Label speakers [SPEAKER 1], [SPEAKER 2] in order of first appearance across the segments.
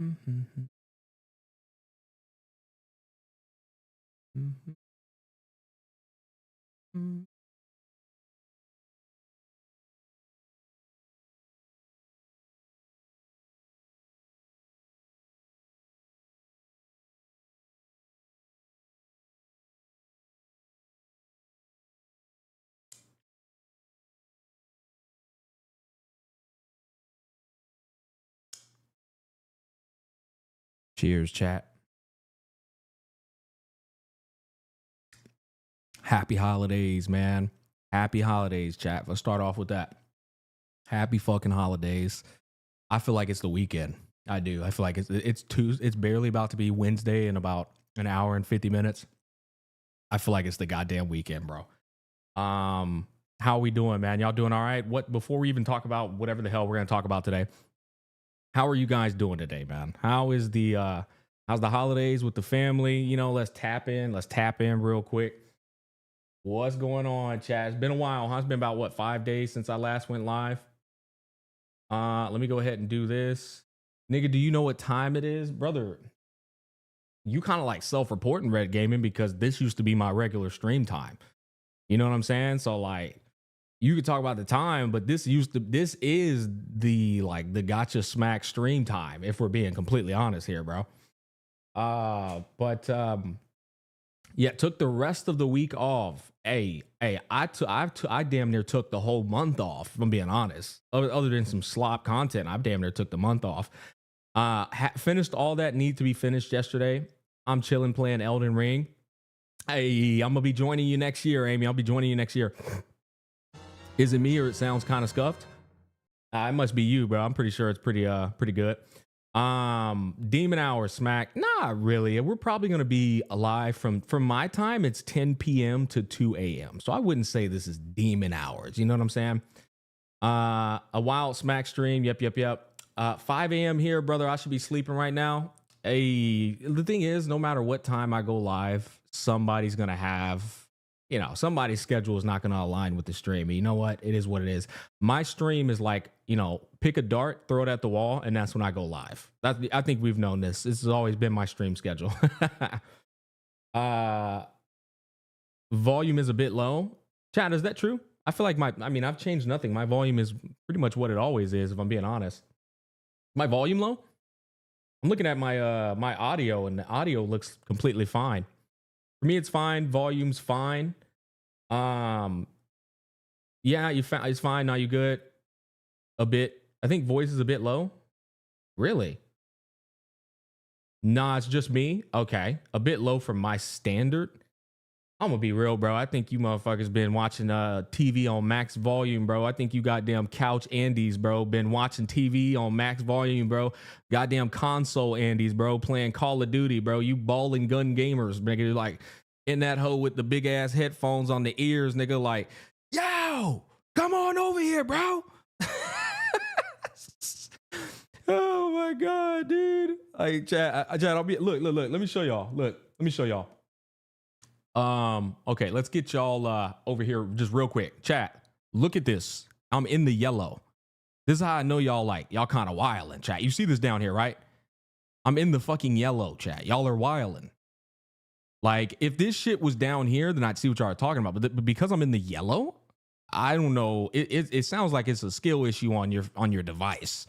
[SPEAKER 1] Mhm. Mhm. Mhm. Cheers, chat. Happy holidays, man. Happy holidays, chat. Let's start off with that. Happy fucking holidays. I feel like it's the weekend. I do. I feel like it's Tuesday. It's barely about to be Wednesday in about an hour and 50 minutes. I feel like it's the goddamn weekend, bro. How we doing, man? Y'all doing all right? What before we even talk about whatever the hell we're gonna talk about today? How are you guys doing today, man? How's the holidays with the family? You know, let's tap in. Let's tap in real quick. What's going on, chat? It's been a while, huh? It's been about what, 5 days since I last went live. Let me go ahead and do this. Nigga, do you know what time it is? Brother, you kind of like self-reporting Red Gaming because this used to be my regular stream time. You know what I'm saying? So like you could talk about the time, but this is the gotcha smack stream time, if we're being completely honest here, bro. But yeah, took the rest of the week off. I damn near took the whole month off. If I'm being honest, other than some slop content, I damn near took the month off. Finished all that need to be finished yesterday. I'm chilling playing Elden Ring. Hey, I'm gonna be joining you next year, Amy. I'll be joining you next year. Is it me or it sounds kind of scuffed? It must be you, bro. I'm pretty sure it's pretty good. Demon Hour Smack. Not really. We're probably gonna be alive from my time. It's 10 p.m. to 2 a.m. So I wouldn't say this is Demon Hours. You know what I'm saying? A wild Smack stream. Yep. 5 a.m. here, brother. I should be sleeping right now. The thing is, no matter what time I go live, somebody's gonna have, somebody's schedule is not going to align with the stream. You know what? It is what it is. My stream is like, pick a dart, throw it at the wall, and that's when I go live. I think we've known this. This has always been my stream schedule. Volume is a bit low. Chat, is that true? I feel like I've changed nothing. My volume is pretty much what it always is, if I'm being honest. My volume low? I'm looking at my audio, and the audio looks completely fine. For me, it's fine. Volume's fine. Yeah, it's fine. Now you good? A bit. I think voice is a bit low. Really? Nah, it's just me. Okay, a bit low for my standard. I'm gonna be real, bro. I think you motherfuckers been watching TV on max volume, bro. I think you goddamn couch Andes, bro. Been watching TV on max volume, bro. Goddamn console Andes, bro. Playing Call of Duty, bro. You ball and gun gamers, nigga. Like in that hole with the big ass headphones on the ears, nigga. Like, yo, come on over here, bro. Oh my god, dude. Like, Chad, I'll be look. Let me show y'all. Let me show y'all. Okay, let's get y'all over here just real quick. Chat, look at this. I'm in the yellow. This is how I know y'all kind of wildin', chat. You see this down here, right? I'm in the fucking yellow, chat. Y'all are wildin'. Like, if this shit was down here, then I'd see what y'all are talking about. But because I'm in the yellow, I don't know. It sounds like it's a skill issue on your device.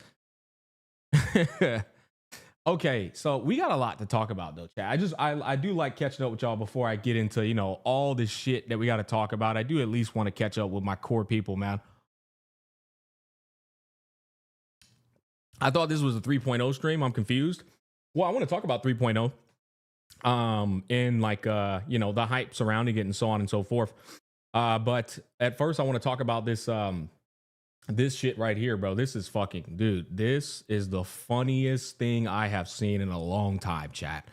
[SPEAKER 1] Okay, so we got a lot to talk about though, chat. I do like catching up with y'all before I get into, all this shit that we got to talk about. I do at least want to catch up with my core people, man. I thought this was a 3.0 stream. I'm confused. Well, I want to talk about 3.0. And like the hype surrounding it and so on and so forth. But at first I want to talk about this shit right here, bro. This is fucking, dude. This is the funniest thing I have seen in a long time, chat.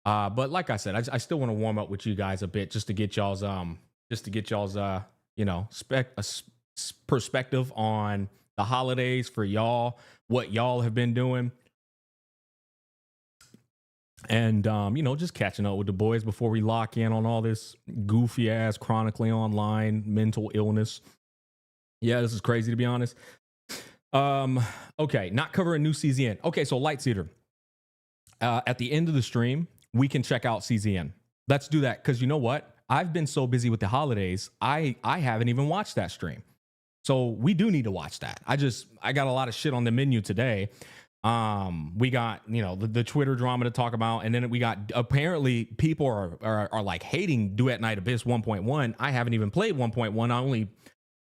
[SPEAKER 1] But like I said, I still want to warm up with you guys a bit just to get y'all's perspective on the holidays for y'all, what y'all have been doing. And just catching up with the boys before we lock in on all this goofy ass chronically online mental illness. Yeah, this is crazy to be honest. Okay, not covering new CZN. Okay, so Light Cedar. at the end of the stream, we can check out CZN. Let's do that, because you know what? I've been so busy with the holidays, I haven't even watched that stream. So we do need to watch that. I got a lot of shit on the menu today. We got, you know, the Twitter drama to talk about, and then we got, apparently people are like hating Duet Night Abyss 1.1. I haven't even played 1.1. I only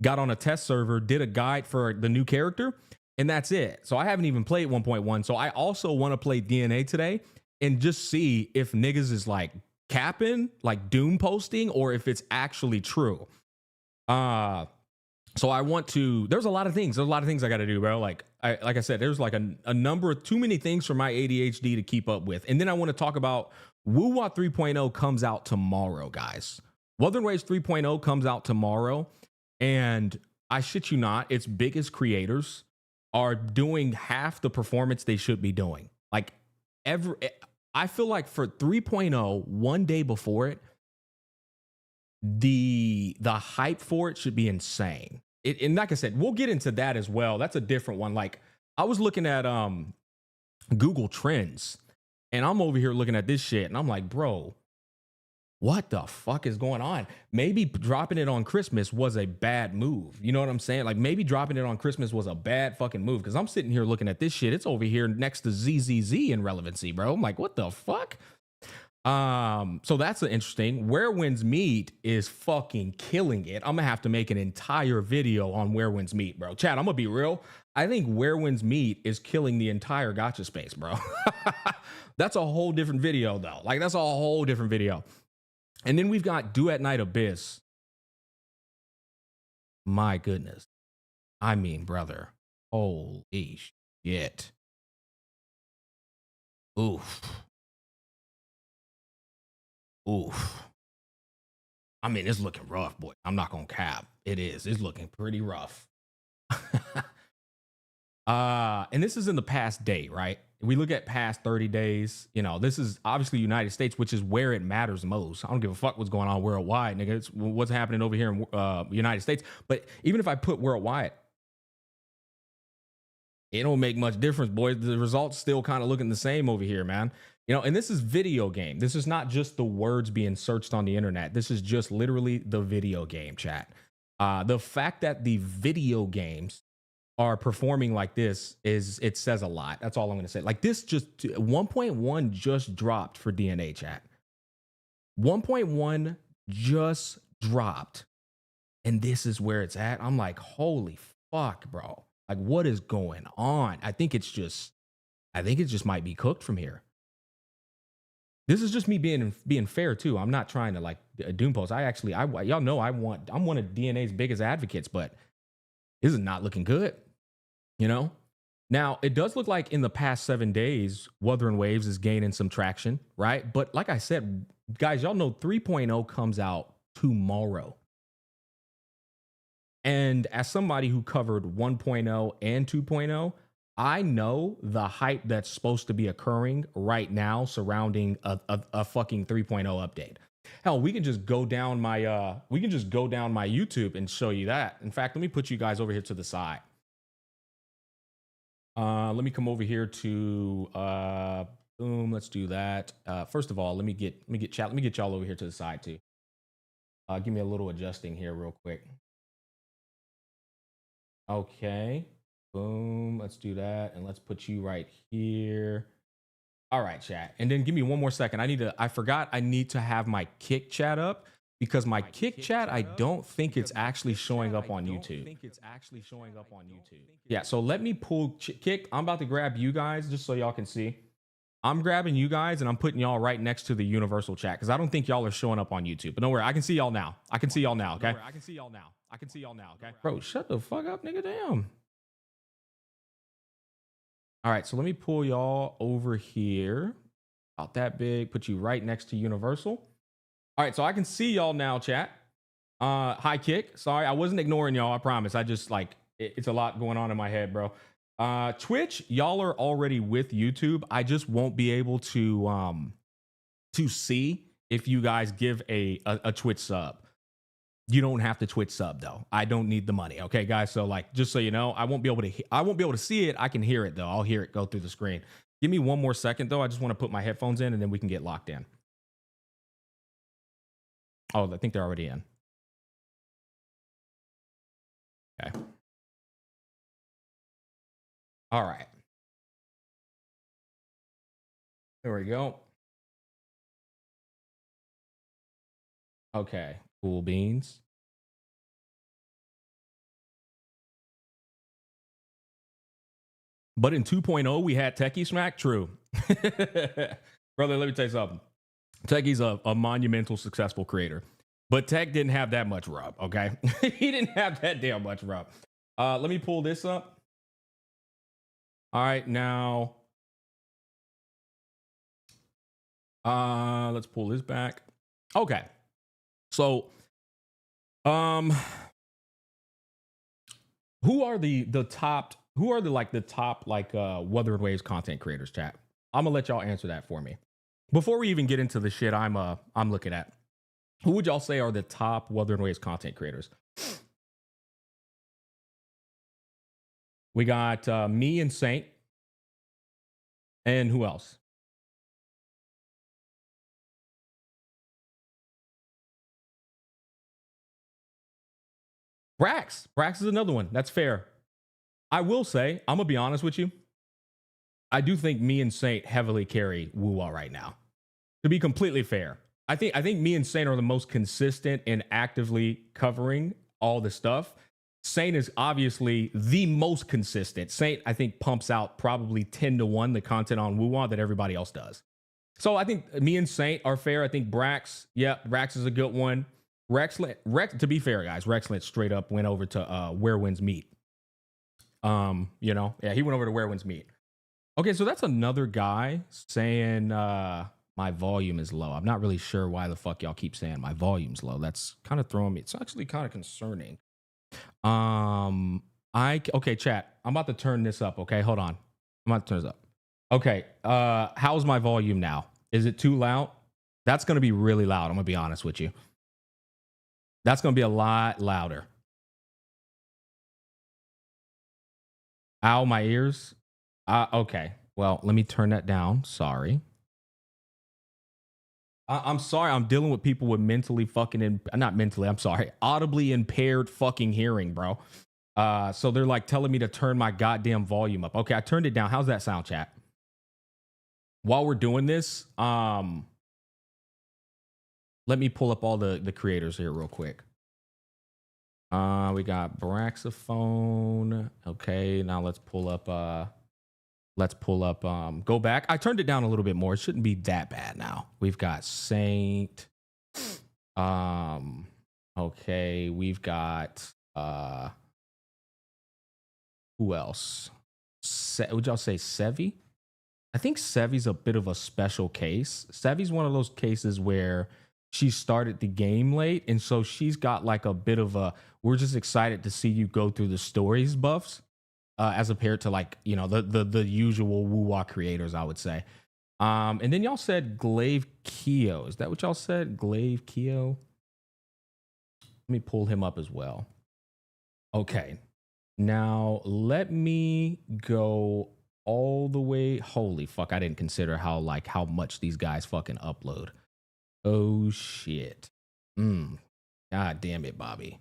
[SPEAKER 1] got on a test server, did a guide for the new character, and that's it. So I haven't even played 1.1. So I also want to play DNA today and just see if niggas is like capping, like doom posting, or if it's actually true. So I want to, there's a lot of things I got to do, bro. Like I said, there's like a number of too many things for my ADHD to keep up with. And then I want to talk about Wuwa 3.0 comes out tomorrow, guys. Wuthering Waves 3.0 comes out tomorrow. And I shit you not, its biggest creators are doing half the performance they should be doing. Like I feel like for 3.0, one day before it, the hype for it should be insane. And like I said, we'll get into that as well. That's a different one. Like I was looking at Google Trends, and I'm over here looking at this shit, and I'm like, bro, what the fuck is going on? Maybe dropping it on Christmas was a bad move. You know what I'm saying? Like maybe dropping it on Christmas was a bad fucking move, because I'm sitting here looking at this shit. It's over here next to ZZZ in relevancy, bro. I'm like, what the fuck? So that's an interesting. Where Winds Meet is fucking killing it. I'm gonna have to make an entire video on Where Winds Meet, bro. Chat, I'm gonna be real. I think Where Winds Meet is killing the entire gacha space, bro. That's a whole different video, though. Like, that's a whole different video. And then we've got Duet Night Abyss. My goodness. I mean, brother. Holy shit. Oof. Oof. I mean, it's looking rough, boy. I'm not gonna cap. It is. It's looking pretty rough. And this is in the past day, right? We look at past 30 days. You know, this is obviously United States, which is where it matters most. I don't give a fuck what's going on worldwide, nigga. It's what's happening over here in United States. But even if I put worldwide, it don't make much difference, boys. The results still kind of looking the same over here, man. You know, and this is video game. This is not just the words being searched on the internet. This is just literally the video game, chat. The fact that the video games are performing like this it says a lot. That's all I'm going to say. Like this just 1.1 just dropped for DNA, chat. 1.1 just dropped. And this is where it's at. I'm like, holy fuck, bro. Like, what is going on? I think it just might be cooked from here. This is just me being fair too. I'm not trying to like doom post. Y'all know I'm one of DNA's biggest advocates, but this is not looking good. You know? Now, it does look like in the past 7 days, Wuthering Waves is gaining some traction, right? But like I said, guys, y'all know 3.0 comes out tomorrow. And as somebody who covered 1.0 and 2.0, I know the hype that's supposed to be occurring right now surrounding a fucking 3.0 update. Hell, we can just go down my YouTube and show you that. In fact, let me put you guys over here to the side. Let me come over here to boom. Let's do that. First of all, let me get y'all over here to the side too. Give me a little adjusting here real quick. Okay. Boom. Let's do that. And let's put you right here. All right, chat. And then give me one more second. I forgot I need to have my Kick chat up, because my Kick chat, I don't think it's actually showing up on YouTube. Yeah, so let me pull Kick. I'm about to grab you guys just so y'all can see. I'm grabbing you guys and I'm putting y'all right next to the universal chat, because I don't think y'all are showing up on YouTube. But don't worry, I can see y'all now. Okay? Bro, shut the fuck up, nigga. Damn. All right, so let me pull y'all over here. About that big. Put you right next to universal. All right, so I can see y'all now, chat. Hi, Kick. Sorry, I wasn't ignoring y'all. I promise. I just like it's a lot going on in my head, bro. Twitch, y'all are already with YouTube. I just won't be able to see if you guys give a Twitch sub. You don't have to Twitch sub though. I don't need the money. Okay, guys. So like, just so you know, I won't be able to see it. I can hear it though. I'll hear it go through the screen. Give me one more second, though. I just want to put my headphones in, and then we can get locked in. Oh, I think they're already in. Okay. All right. There we go. Okay. Cool beans. But in 2.0, we had Techie Smack. True. Brother, let me tell you something. Techie's a monumental, successful creator. But Tech didn't have that much rub, okay? He didn't have that damn much rub. Let me pull this up. All right, now. Let's pull this back. Okay. So, who are the top Wuthering Waves content creators, chat? I'm gonna let y'all answer that for me. Before we even get into the shit I'm looking at, who would y'all say are the top Wuthering Waves content creators? We got me and Saint. And who else? Brax. Brax is another one. That's fair. I will say, I'm gonna be honest with you. I do think me and Saint heavily carry Wuwa right now. To be completely fair, I think me and Saint are the most consistent in actively covering all the stuff. Saint is obviously the most consistent. Saint, I think, pumps out probably 10-1 the content on Wuwa that everybody else does. So I think me and Saint are fair. I think Brax, Brax is a good one. Rex, to be fair, guys, Rexlet straight up went over to Where Winds Meet. He went over to Where Winds Meet. Okay, so that's another guy saying my volume is low. I'm not really sure why the fuck y'all keep saying my volume's low. That's kind of throwing me. It's actually kind of concerning. Okay, chat. I'm about to turn this up. Okay, hold on. I'm about to turn this up. Okay, how's my volume now? Is it too loud? That's gonna be really loud. I'm gonna be honest with you. That's gonna be a lot louder. Ow, my ears. Okay. Well, let me turn that down. Sorry. I'm sorry. I'm dealing with people with audibly impaired fucking hearing, bro. So they're like telling me to turn my goddamn volume up. Okay, I turned it down. How's that sound, chat? While we're doing this, let me pull up all the creators here real quick. We got Braxophone. Okay, now let's pull up go back. I turned it down a little bit more. It shouldn't be that bad now. We've got Saint. Okay, we've got who else? Would y'all say Sevi? I think Sevi's a bit of a special case. Sevi's one of those cases where she started the game late, and so she's got like a bit of a we're just excited to see you go through the stories buffs. As compared to like, the usual Wuwa creators, I would say. And then y'all said Glaive Keo. Is that what y'all said? Glaive Keo? Let me pull him up as well. Okay. Now let me go all the way. Holy fuck, I didn't consider how much these guys fucking upload. Oh shit. God damn it, Bobby.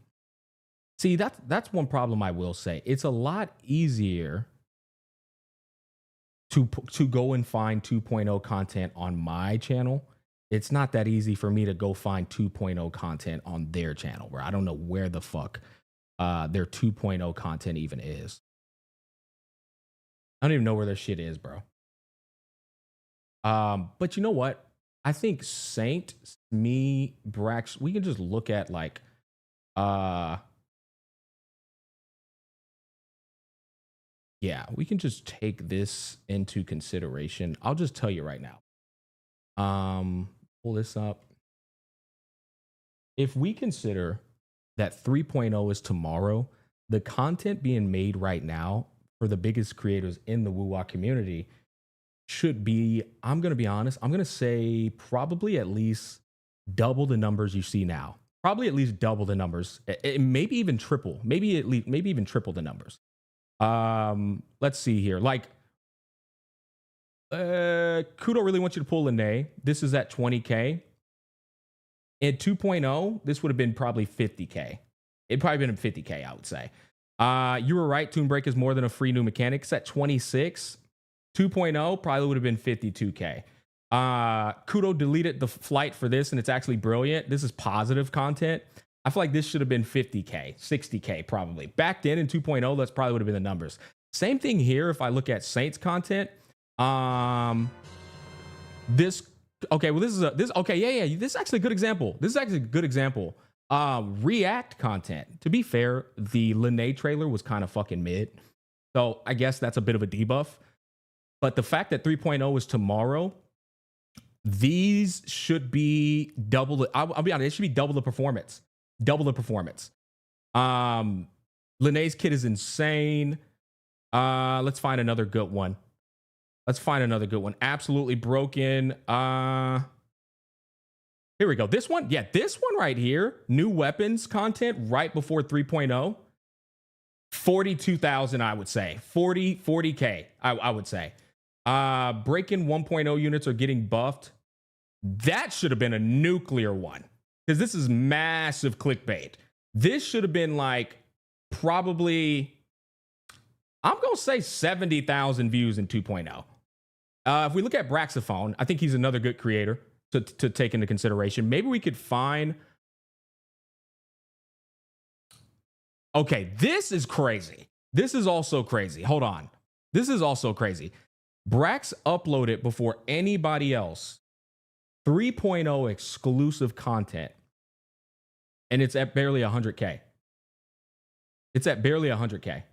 [SPEAKER 1] See, that's one problem I will say. It's a lot easier to go and find 2.0 content on my channel. It's not that easy for me to go find 2.0 content on their channel, where I don't know where the fuck their 2.0 content even is. I don't even know where their shit is, bro. But you know what? I think Saint, me, Brax, we can just look at like yeah, we can just take this into consideration. I'll just tell you right now. Pull this up. If we consider that 3.0 is tomorrow, the content being made right now for the biggest creators in the Wuwa community should be, I'm going to be honest, I'm going to say probably at least double the numbers you see now. Probably at least double the numbers. Maybe even triple. Maybe even triple the numbers. Let's see here. Like Kudo really wants you to pull Lene. This is at 20K. In 2.0, this would have been probably 50K. It'd probably been 50K, I would say. You were right. Toon Break is more than a free new mechanic. It's at 26. 2.0 probably would have been 52K. Kudo deleted the flight for this, and it's actually brilliant. This is positive content. I feel like this should have been 50K, 60K probably. Back then in 2.0, that's probably would have been the numbers. Same thing here if I look at Saints content. This okay, well this is okay, yeah. This is actually a good example. React content. To be fair, the Lene trailer was kind of fucking mid. So I guess that's a bit of a debuff. But the fact that 3.0 is tomorrow, these should be double. I'll be honest, it should be double the performance. Double the performance. Lene's kit is insane. Let's find another good one. Absolutely broken. Here we go. This one, yeah, this one right here. New weapons content right before 3.0. 42,000, I would say. 40K, I would say. Break-in 1.0 units are getting buffed. That should have been a nuclear one. Because this is massive clickbait. This should have been like probably, I'm going to say 70,000 views in 2.0. If we look at Braxophone, I think he's another good creator to take into consideration. Maybe we could find. Okay, this is crazy. This is also crazy. Hold on. This is also crazy. Brax uploaded before anybody else 3.0 exclusive content. And it's at barely 100K. It's at barely 100K.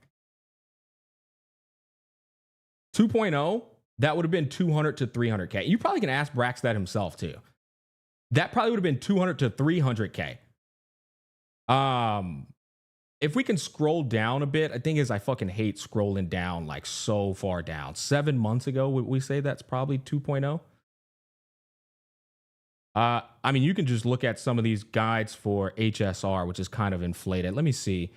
[SPEAKER 1] 2.0, that would have been 200 to 300K. You probably can ask Brax that himself too. That probably would have been 200 to 300K. If we can scroll down a bit, I think I fucking hate scrolling down like so far down. 7 months ago, would we say that's probably 2.0? I mean, you can just look at some of these guides for HSR, which is kind of inflated. Let me see.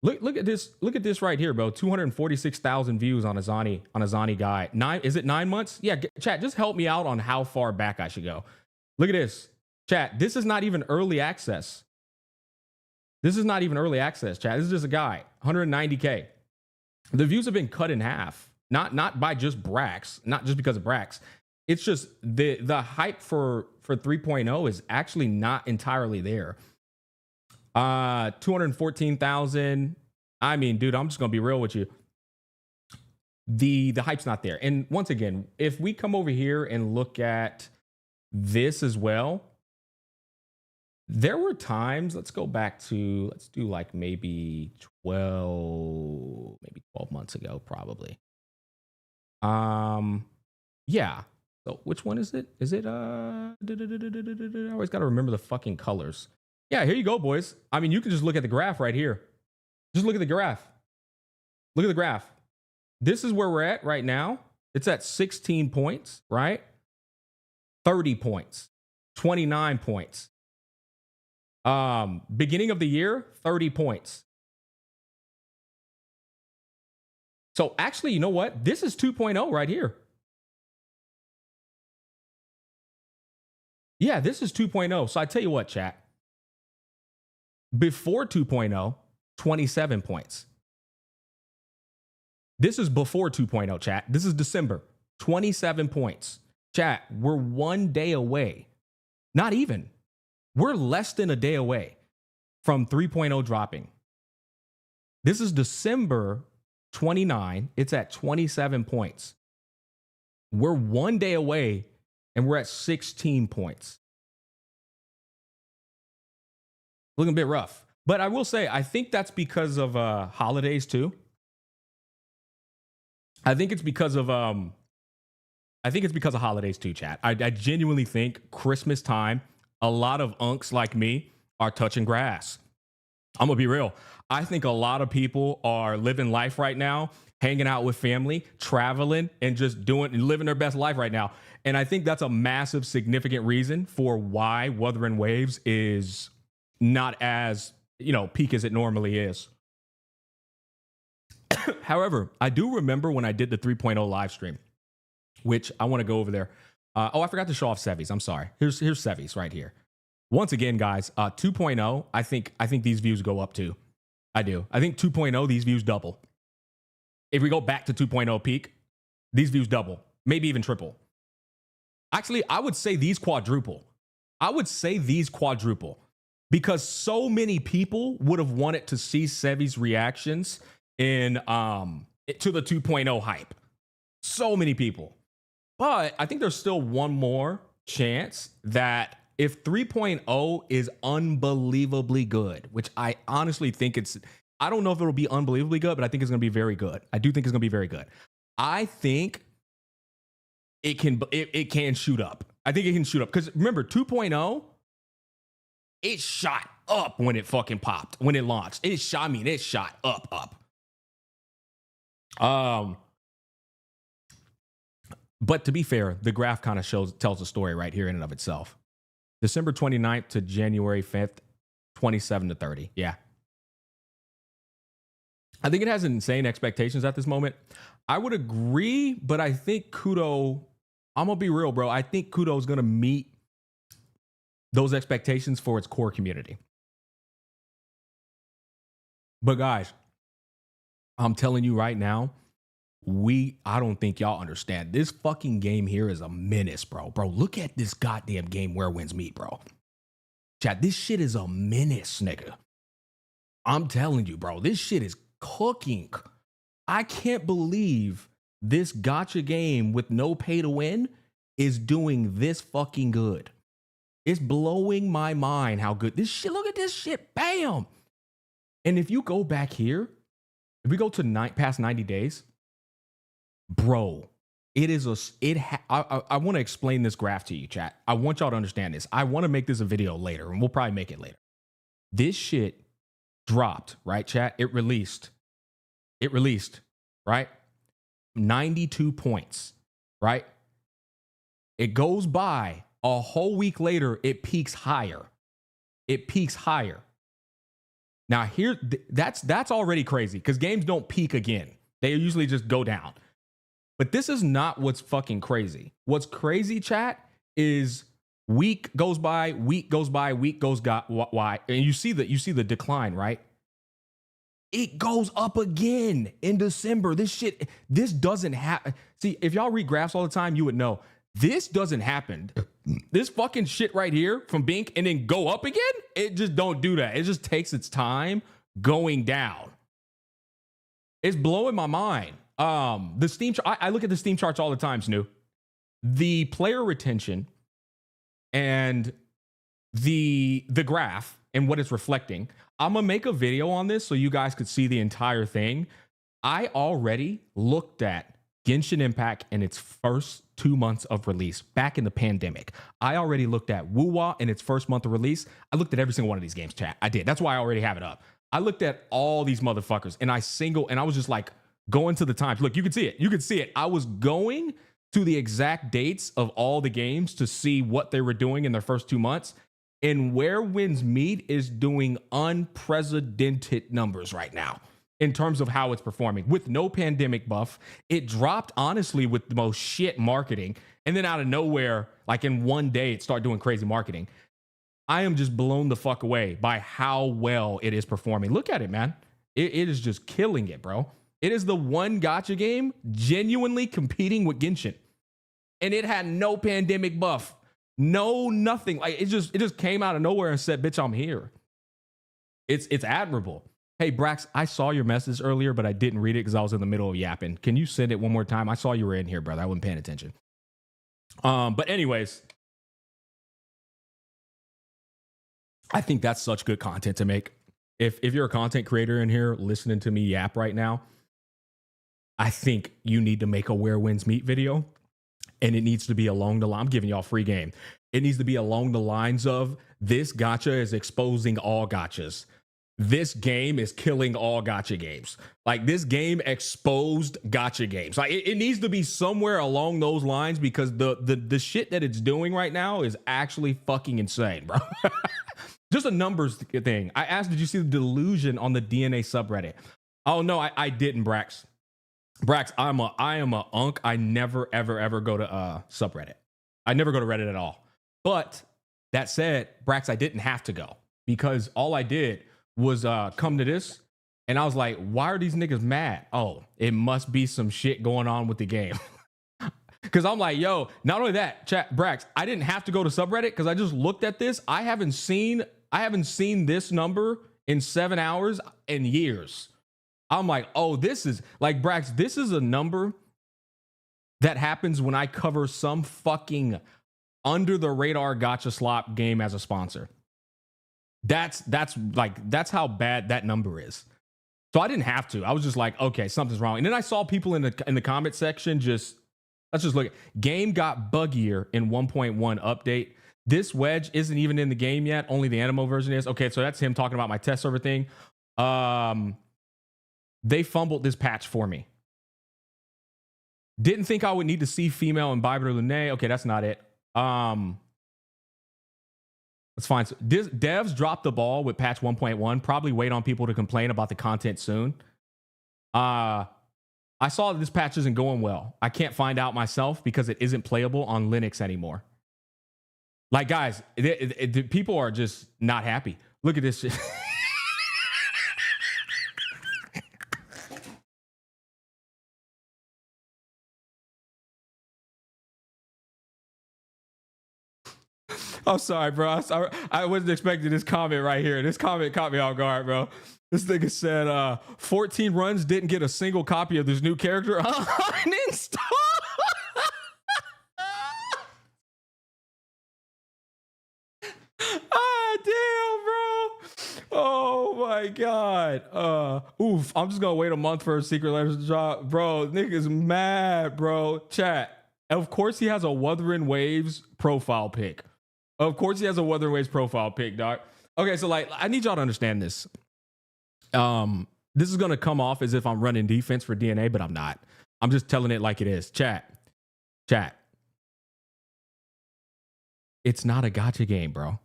[SPEAKER 1] Look at this. Look at this right here, bro. 246,000 views on a Zani guide. Is it 9 months? Yeah, chat, just help me out on how far back I should go. Look at this. Chat, this is not even early access. This is not even early access, chat. This is just a guide. 190K. The views have been cut in half. Not by just Brax, not just because of Brax. It's just the hype for 3.0 is actually not entirely there. 214,000. I mean, dude, I'm just gonna be real with you. The hype's not there. And once again, if we come over here and look at this as well, there were times, let's do like maybe 12 months ago, probably. Yeah. So which one is it? Is it I always got to remember the fucking colors. Yeah, here you go, boys. I mean, you can just look at the graph right here. Just look at the graph. Look at the graph. This is where we're at right now. It's at 16 points, right? 30 points, 29 points. Beginning of the year, 30 points. So actually, you know what? This is 2.0 right here. Yeah, this is 2.0. So I tell you what, chat. Before 2.0, 27 points. This is before 2.0, chat. This is December, 27 points. Chat, we're 1 day away. Not even. We're less than a day away from 3.0 dropping. This is December 29. It's at 27 points. We're 1 day away and we're at 16 points. Looking a bit rough. But I will say, I think that's because of holidays too. I think it's because of holidays too, chat. I genuinely think Christmas time, a lot of unks like me are touching grass. I'm gonna be real. I think a lot of people are living life right now, hanging out with family, traveling, and just living their best life right now. And I think that's a massive, significant reason for why Wuthering Waves is not as, peak as it normally is. However, I do remember when I did the 3.0 live stream. which I want to go over there. I forgot to show off Sevi's. I'm sorry. Here's Sevi's right here. Once again, guys, 2.0, I think these views go up too. I do. I think 2.0, these views double. If we go back to 2.0 peak, these views double, maybe even triple. Actually, I would say these quadruple. Because so many people would have wanted to see Sevi's reactions in to the 2.0 hype. So many people. But I think there's still one more chance that if 3.0 is unbelievably good, which I honestly think I don't know if it'll be unbelievably good, but I think it's going to be very good. I do think it's going to be very good. I think it can shoot up. I think it can shoot up. Because remember, 2.0, it shot up when it fucking popped, when it launched. It shot up. But to be fair, the graph kind of tells the story right here in and of itself. December 29th to January 5th, 27 to 30. Yeah. I think it has insane expectations at this moment. I would agree, but I think Kudo, I'm going to be real, bro. I think Kudo is going to meet those expectations for its core community. But guys, I'm telling you right now, I don't think y'all understand. This fucking game here is a menace, bro. Bro, look at this goddamn game where wins meet, bro. Chat, this shit is a menace, nigga. I'm telling you, bro, this shit is cooking. I can't believe this gacha game with no pay to win is doing this fucking good. It's blowing my mind how good this shit. Look at this shit. Bam. And if you go back here, if we go to past 90 days, bro, I want to explain this graph to you, chat. I want y'all to understand this. I want to make this a video later, and we'll probably make it later. This shit dropped, right, chat? It released, right? 92 points, right? It goes by a whole week later, it peaks higher. Now here, that's already crazy because games don't peak again. They usually just go down. But this is not what's fucking crazy. What's crazy, chat, is week goes by, and you see the decline, right? It goes up again in December. This doesn't happen. See, if y'all read graphs all the time, you would know this doesn't happen. This fucking shit right here from Bink and then go up again, it just don't do that. It just takes its time going down. It's blowing my mind. The Steam I look at the Steam charts all the time, Snoo. The player retention and the graph and what it's reflecting. I'm gonna make a video on this so you guys could see the entire thing. I already looked at Genshin Impact in its first 2 months of release back in the pandemic. I already looked at Wuwa in its first month of release. I looked at every single one of these games, chat. I did. That's why I already have it up. I looked at all these motherfuckers and I was just like, going to the times. Look, you can see it. I was going to the exact dates of all the games to see what they were doing in their first 2 months. And Where Winds Meet is doing unprecedented numbers right now in terms of how it's performing. With no pandemic buff, it dropped honestly with the most shit marketing. And then out of nowhere, like in one day, it started doing crazy marketing. I am just blown the fuck away by how well it is performing. Look at it, man. It is just killing it, bro. It is the one gacha game genuinely competing with Genshin. And it had no pandemic buff. No, nothing. Like it just came out of nowhere and said, bitch, I'm here. It's admirable. Hey, Brax, I saw your message earlier, but I didn't read it because I was in the middle of yapping. Can you send it one more time? I saw you were in here, brother. I wasn't paying attention. But anyways, I think that's such good content to make. If you're a content creator in here listening to me yap right now, I think you need to make a Where Winds Meet video, and it needs to be along the line. I'm giving y'all free game. It needs to be along the lines of this gacha is exposing all gachas. This game is killing all gacha games. Like this game exposed gacha games. Like it needs to be somewhere along those lines because the shit that it's doing right now is actually fucking insane, bro. Just a numbers thing. I asked, did you see the delusion on the DNA subreddit? Oh no, I didn't, Brax. Brax, I am a unk. I never ever ever go to subreddit. I never go to Reddit at all. But that said, Brax, I didn't have to go because all I did was come to this, and I was like, why are these niggas mad? Oh, it must be some shit going on with the game. Because I'm like, yo, not only that, chat, Brax, I didn't have to go to subreddit because I just looked at this. I haven't seen this number in 7 hours in years. I'm like, oh, this is like, Brax, this is a number that happens when I cover some fucking under the radar gacha slop game as a sponsor. That's how bad that number is. So I didn't have to. I was just like, okay, something's wrong. And then I saw people in the comment section just, let's just look at game got buggier in 1.1 update. This wedge isn't even in the game yet. Only the Animo version is. Okay, so that's him talking about my test server thing. They fumbled this patch for me. Didn't think I would need to see female imbiber Lune. Okay, that's not it. That's fine. So devs dropped the ball with patch 1.1. Probably wait on people to complain about the content soon. I saw that this patch isn't going well. I can't find out myself because it isn't playable on Linux anymore. Like, guys, people are just not happy. Look at this shit. I'm sorry, bro. I wasn't expecting this comment right here. This comment caught me off guard, bro. This nigga said 14 runs, didn't get a single copy of this new character. Uninstall. Ah, damn, bro. Oh my god. Oof. I'm just gonna wait a month for a secret letters to drop. Bro, nigga's mad, bro. Chat. Of course he has a Wuthering Waves profile pic. Of course he has a Wuthering Waves profile pic, doc. Okay, so like I need y'all to understand this. This is gonna come off as if I'm running defense for DNA, but I'm not. I'm just telling it like it is. Chat. It's not a gacha game, bro.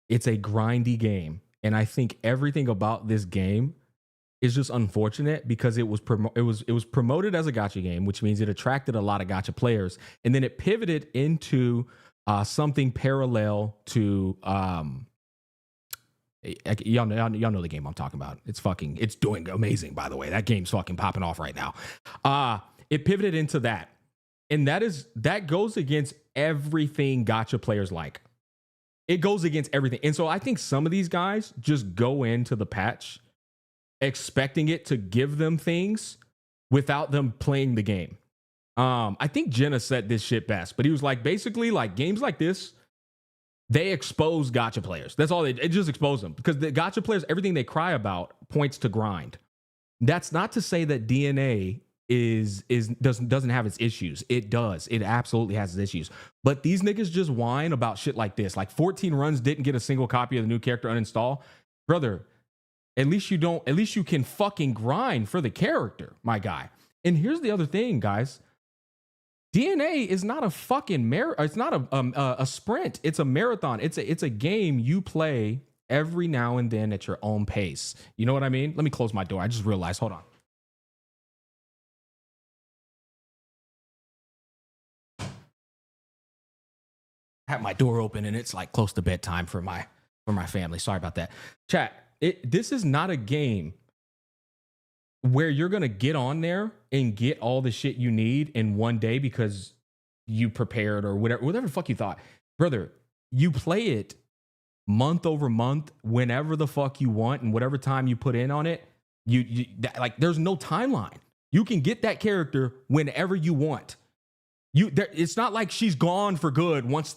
[SPEAKER 1] It's a grindy game. And I think everything about this game is just unfortunate because it was promoted as a gacha game, which means it attracted a lot of gacha players. And then it pivoted into something parallel to y'all know the game I'm talking about. It's doing amazing, by the way. That game's fucking popping off right now. It pivoted into that. And that goes against everything gacha players like. It goes against everything. And so I think some of these guys just go into the patch expecting it to give them things without them playing the game. I think Jenna said this shit best, but he was like, basically, like games like this, they expose gacha players. That's all. It just expose them because the gacha players, everything they cry about points to grind. That's not to say that DNA doesn't have its issues. It does. It absolutely has its issues. But these niggas just whine about shit like this. Like 14 runs, didn't get a single copy of the new character uninstall. Brother, at least you can fucking grind for the character, my guy. And here's the other thing, guys. DNA is not a fucking it's not a sprint. It's a marathon. It's a game you play every now and then at your own pace. You know what I mean? Let me close my door. I just realized. Hold on. Have my door open and it's like close to bedtime for my family. Sorry about that. Chat, this is not a game where you're going to get on there and get all the shit you need in one day because you prepared or whatever the fuck you thought. Brother, you play it month over month whenever the fuck you want and whatever time you put in on it. Like there's no timeline. You can get that character whenever you want. It's not like she's gone for good once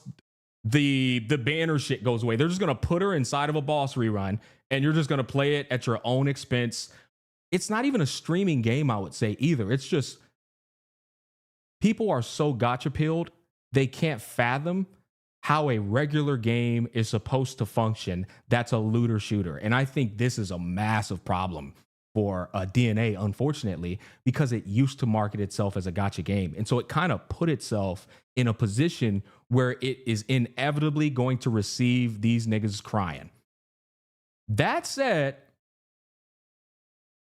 [SPEAKER 1] the banner shit goes away. They're just gonna put her inside of a boss rerun and you're just gonna play it at your own expense. It's not even a streaming game, I would say, either. It's just people are so gacha pilled, they can't fathom how a regular game is supposed to function. That's a looter shooter. And I think this is a massive problem for DNA, unfortunately, because it used to market itself as a gacha game. And so it kind of put itself in a position where it is inevitably going to receive these niggas crying. That said,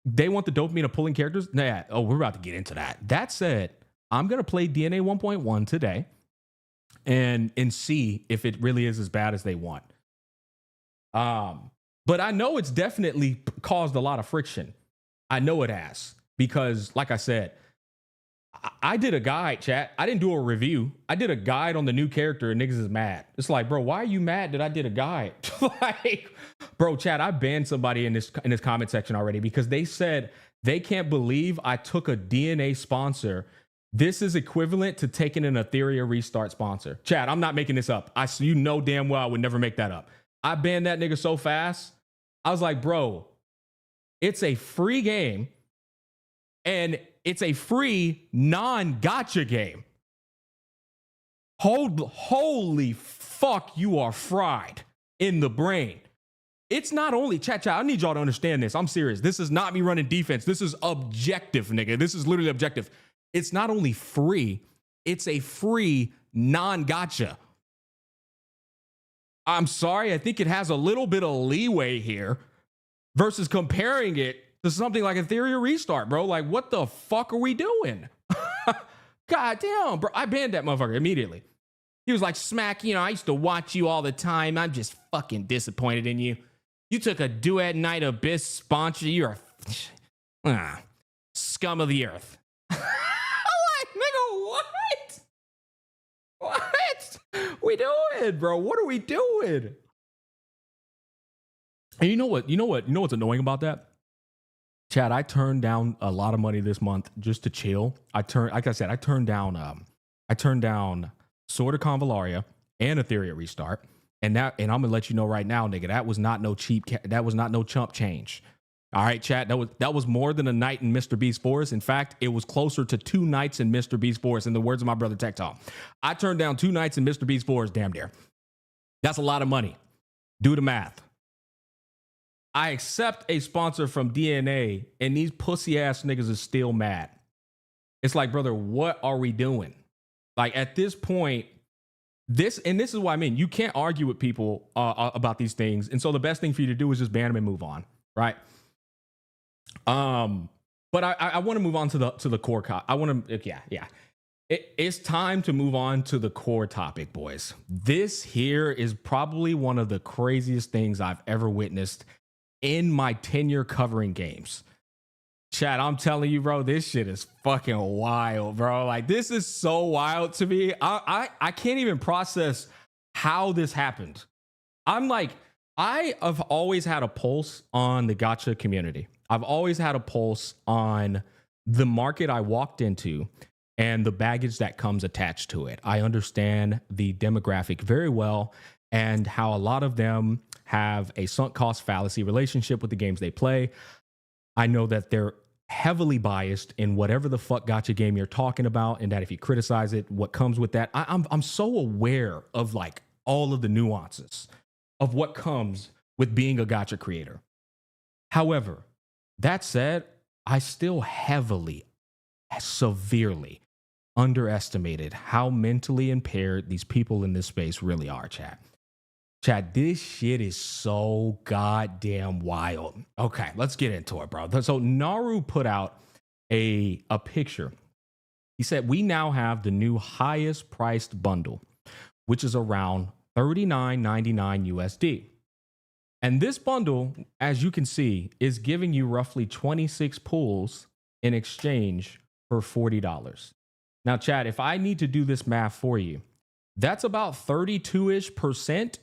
[SPEAKER 1] They want the dopamine of pulling characters. Nah, oh, we're about to get into that. That said, I'm gonna play DNA 1.1 today and see if it really is as bad as they want. But I know it's definitely caused a lot of friction. I know it has, because like I said, I did a guide, chat. I didn't do a review. I did a guide on the new character and niggas is mad. It's like, bro, why are you mad that I did a guide? Like, bro, chat, I banned somebody in this comment section already because they said they can't believe I took a DNA sponsor. This is equivalent to taking an Ethereum restart sponsor. Chat, I'm not making this up. You know damn well I would never make that up. I banned that nigga so fast. I was like, bro, it's a free game and it's a free non-gacha game. Holy fuck, you are fried in the brain. It's not only, chat, I need y'all to understand this. I'm serious. This is not me running defense. This is objective, nigga. This is literally objective. It's not only free, it's a free non-gacha. I'm sorry, I think it has a little bit of leeway here versus comparing it to something like Ethereum Restart, bro. Like, what the fuck are we doing? God damn, bro. I banned that motherfucker immediately. He was like, Smack, I used to watch you all the time. I'm just fucking disappointed in you. You took a Duet Night Abyss sponsor. You're a scum of the earth. I'm like, nigga, what? What? We doing, bro? What are we doing? And you know what's annoying about that? Chad, I turned down a lot of money this month just to chill. I turned down Sword of Convallaria and Ethereum Restart. And I'm gonna let you know right now, nigga, that was not no chump change. All right, chat, that was more than a night in Mr. Beast Forest. In fact, it was closer to 2 nights in Mr. Beast Forest, in the words of my brother Tech Talk. I turned down 2 nights in Mr. Beast Forest, damn near. That's a lot of money. Do the math. I accept a sponsor from DNA, and these pussy ass niggas is still mad. It's like, brother, what are we doing? Like, at this point, this is what I mean. You can't argue with people about these things, and so the best thing for you to do is just ban them and move on, right? But I want to move on to the core. It's time to move on to the core topic, boys. This here is probably one of the craziest things I've ever witnessed in my tenure covering games. Chat, I'm telling you, bro, this shit is fucking wild, bro. Like, this is so wild to me. I can't even process how this happened. I'm like, I have always had a pulse on the gacha community. I've always had a pulse on the market I walked into and the baggage that comes attached to it. I understand the demographic very well and how a lot of them have a sunk cost fallacy relationship with the games they play. I know that they're heavily biased in whatever the fuck gacha game you're talking about, and that if you criticize it, what comes with that. I'm so aware of like all of the nuances of what comes with being a gacha creator. However, that said, I still heavily, severely underestimated how mentally impaired these people in this space really are, chat. Chat, this shit is so goddamn wild. Okay, let's get into it, bro. So Naru put out a picture. He said, we now have the new highest priced bundle, which is around $39.99 USD. And this bundle, as you can see, is giving you roughly 26 pulls in exchange for $40. Now, Chad, if I need to do this math for you, that's about 32-ish%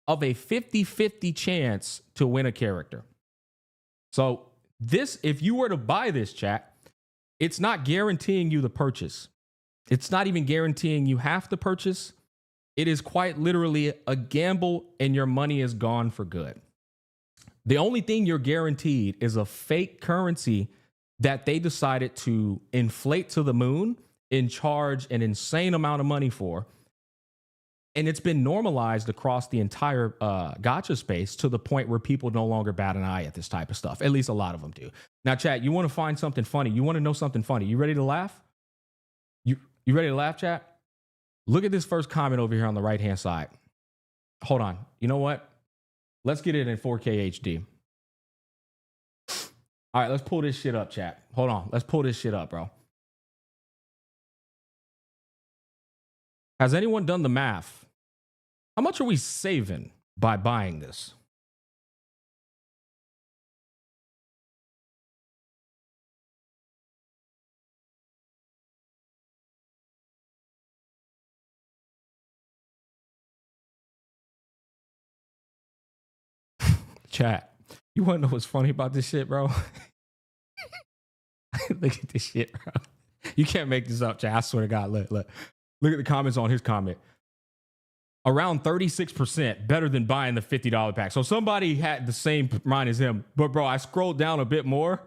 [SPEAKER 1] of a 50-50 chance to win a character. So this, if you were to buy this, chat, it's not guaranteeing you the purchase. It's not even guaranteeing you half the purchase. It is quite literally a gamble, and your money is gone for good. The only thing you're guaranteed is a fake currency that they decided to inflate to the moon and charge an insane amount of money for. And it's been normalized across the entire gacha space to the point where people no longer bat an eye at this type of stuff. At least a lot of them do. Now, chat, you want to find something funny. You want to know something funny. You ready to laugh? You ready to laugh, chat? Look at this first comment over here on the right-hand side. Hold on. You know what? Let's get it in 4K HD. All right, let's pull this shit up, chat. Hold on. Let's pull this shit up, bro. Has anyone done the math? How much are we saving by buying this? Chat. You want to know what's funny about this shit, bro? Look at this shit, bro. You can't make this up, chat. I swear to God. Look at the comments on his comment. Around 36% better than buying the $50 pack. So somebody had the same mind as him. But bro, I scrolled down a bit more.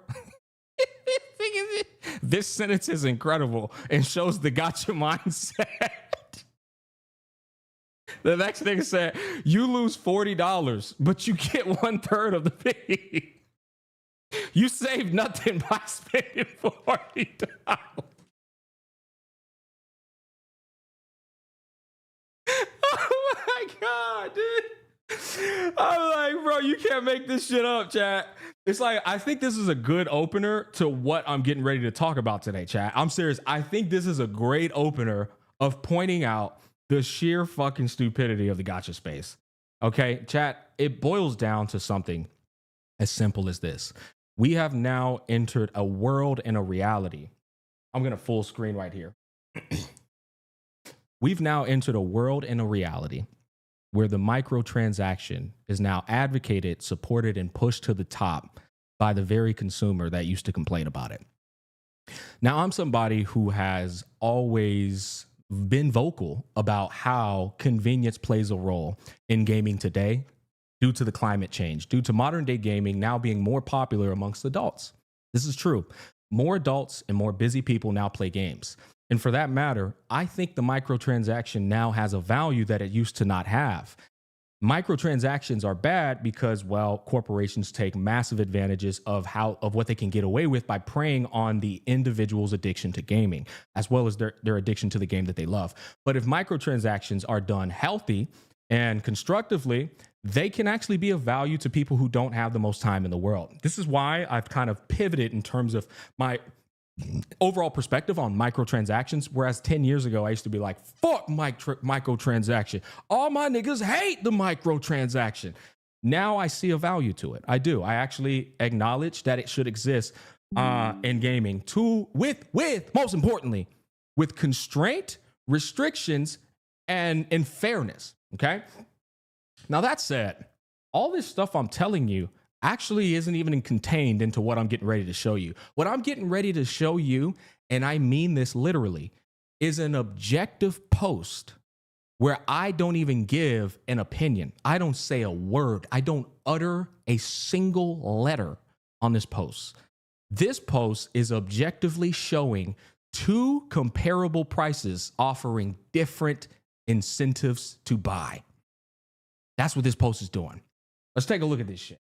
[SPEAKER 1] This sentence is incredible and shows the gacha mindset. The next nigga said, you lose $40, but you get 1/3 of the fee. You save nothing by spending $40. Oh my God, dude. I'm like, bro, you can't make this shit up, chat. It's like, I think this is a good opener to what I'm getting ready to talk about today, chat. I'm serious. I think this is a great opener of pointing out the sheer fucking stupidity of the gacha space. Okay, chat, it boils down to something as simple as this. We have now entered a world and a reality. I'm going to full screen right here. We've now entered a world and a reality where the microtransaction is now advocated, supported, and pushed to the top by the very consumer that used to complain about it. Now, I'm somebody who has always been vocal about how convenience plays a role in gaming today due to the climate change, due to modern day gaming now being more popular amongst adults. This is true. More adults and more busy people now play games. And for that matter, I think the microtransaction now has a value that it used to not have. Microtransactions are bad because, well, corporations take massive advantages of what they can get away with by preying on the individual's addiction to gaming, as well as their addiction to the game that they love. But if microtransactions are done healthy and constructively, they can actually be of value to people who don't have the most time in the world. This is why I've kind of pivoted in terms of my overall perspective on microtransactions. Whereas 10 years ago, I used to be like, fuck microtransaction. All my niggas hate the microtransaction. Now I see a value to it. I do. I actually acknowledge that it should exist in gaming with most importantly, with constraint, restrictions, and fairness. Okay. Now that said, all this stuff I'm telling you actually isn't even contained into what I'm getting ready to show you. What I'm getting ready to show you, and I mean this literally, is an objective post where I don't even give an opinion. I don't say a word. I don't utter a single letter on this post. This post is objectively showing two comparable prices offering different incentives to buy. That's what this post is doing. Let's take a look at this shit.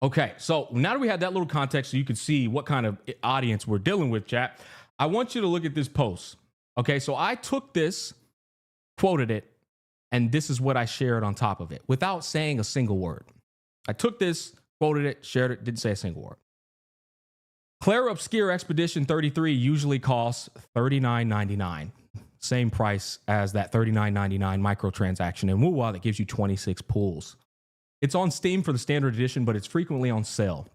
[SPEAKER 1] Okay, so now that we had that little context so you can see what kind of audience we're dealing with, chat, I want you to look at this post. Okay, so I took this, quoted it, and this is what I shared on top of it without saying a single word. I took this, quoted it, shared it, didn't say a single word. Claire Obscure Expedition 33 usually costs $39.99. Same price as that $39.99 microtransaction in Wuwa that gives you 26 pools. It's on Steam for the standard edition, but it's frequently on sale,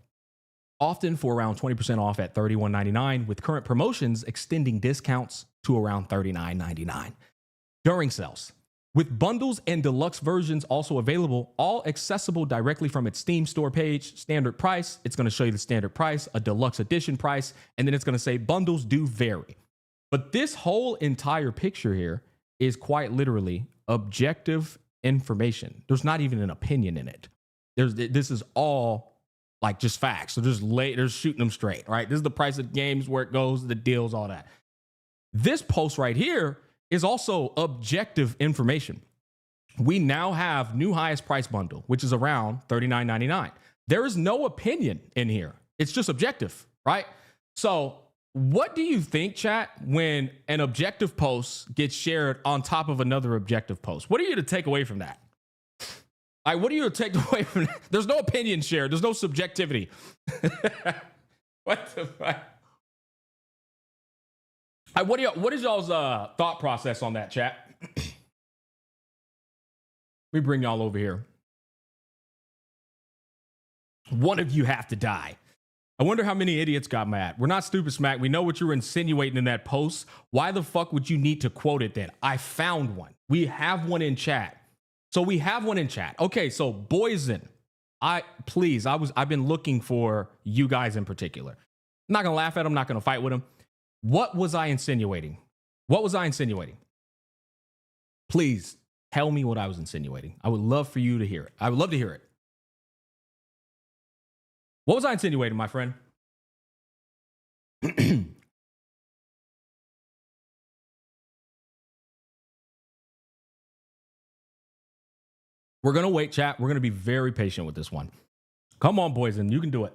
[SPEAKER 1] often for around 20% off at $31.99, with current promotions extending discounts to around $39.99 during sales. With bundles and deluxe versions also available, all accessible directly from its Steam store page. Standard price, it's going to show you the standard price, a deluxe edition price, and then it's going to say bundles do vary. But this whole entire picture here is quite literally objective information. There's not even an opinion in it. This is all like just facts. So they're shooting them straight, right? This is the price of games, where it goes, the deals, all that. This post right here is also objective information. We now have new highest price bundle, which is around $39.99. There is no opinion in here. It's just objective, right? So what do you think, chat, when an objective post gets shared on top of another objective post? What are you to take away from that? Like, what do you take away from that? There's no opinion shared. There's no subjectivity. What the fuck? What is y'all's thought process on that, chat? We bring y'all over here. One of you have to die. I wonder how many idiots got mad. We're not stupid, Smack. We know what you were insinuating in that post. Why the fuck would you need to quote it then? I found one. We have one in chat. So we have one in chat. Okay, so Boyzen, I've been looking for you guys in particular. I'm not gonna laugh at him, I'm not gonna fight with him. What was I insinuating? What was I insinuating? Please tell me what I was insinuating. I would love for you to hear it. I would love to hear it. What was I insinuating, my friend? We're going to wait, chat. We're going to be very patient with this one. Come on, Boyzen. You can do it.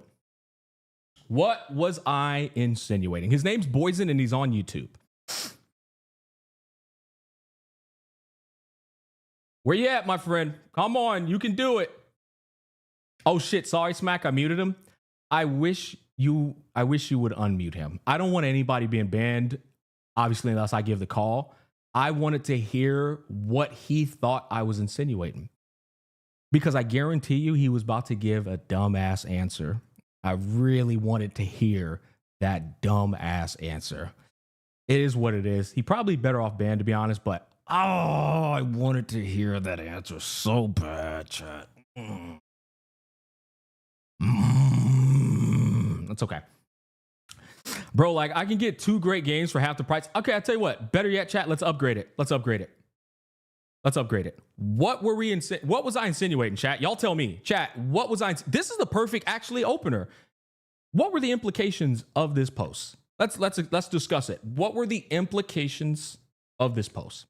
[SPEAKER 1] What was I insinuating? His name's Boyzen and he's on YouTube. Where you at, my friend? Come on. You can do it. Oh, shit. Sorry, Smack. I muted him. I wish you would unmute him. I don't want anybody being banned, obviously, unless I give the call. I wanted to hear what he thought I was insinuating. Because I guarantee you he was about to give a dumbass answer. I really wanted to hear that dumbass answer. It is what it is. He probably better off banned, to be honest, but I wanted to hear that answer so bad, chat. That's okay. Bro, like, I can get 2 great games for half the price. Okay, I'll tell you what. Better yet, chat, let's upgrade it. Let's upgrade it. Let's upgrade it. What was I insinuating, chat? Y'all tell me. Chat, what was I... This is the perfect, actually, opener. What were the implications of this post? Let's discuss it. What were the implications of this post?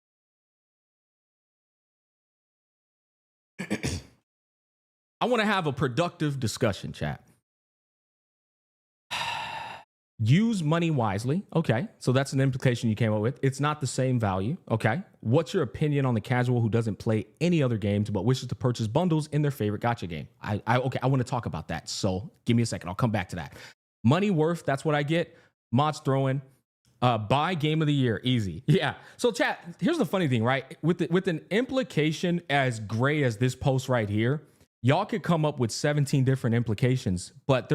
[SPEAKER 1] I want to have a productive discussion, chat. Use money wisely. Okay. So that's an implication you came up with. It's not the same value. Okay. What's your opinion on the casual who doesn't play any other games but wishes to purchase bundles in their favorite gacha game? Okay. I want to talk about that. So give me a second. I'll come back to that. Money worth. That's what I get. Mods throwing. Buy game of the year. Easy. Yeah. So chat, here's the funny thing, right? With an implication as gray as this post right here, y'all could come up with 17 different implications, but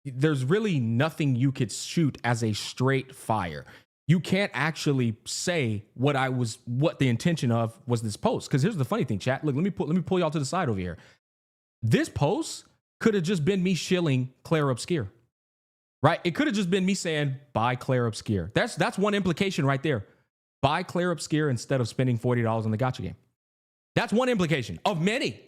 [SPEAKER 1] there's really nothing you could shoot as a straight fire. You can't actually say what the intention of was this post. Because here's the funny thing, chat. Look, let me pull y'all to the side over here. This post could have just been me shilling Claire Obscure, right? It could have just been me saying, buy Claire Obscure. That's one implication right there. Buy Claire Obscure instead of spending $40 on the gacha game. That's one implication of many.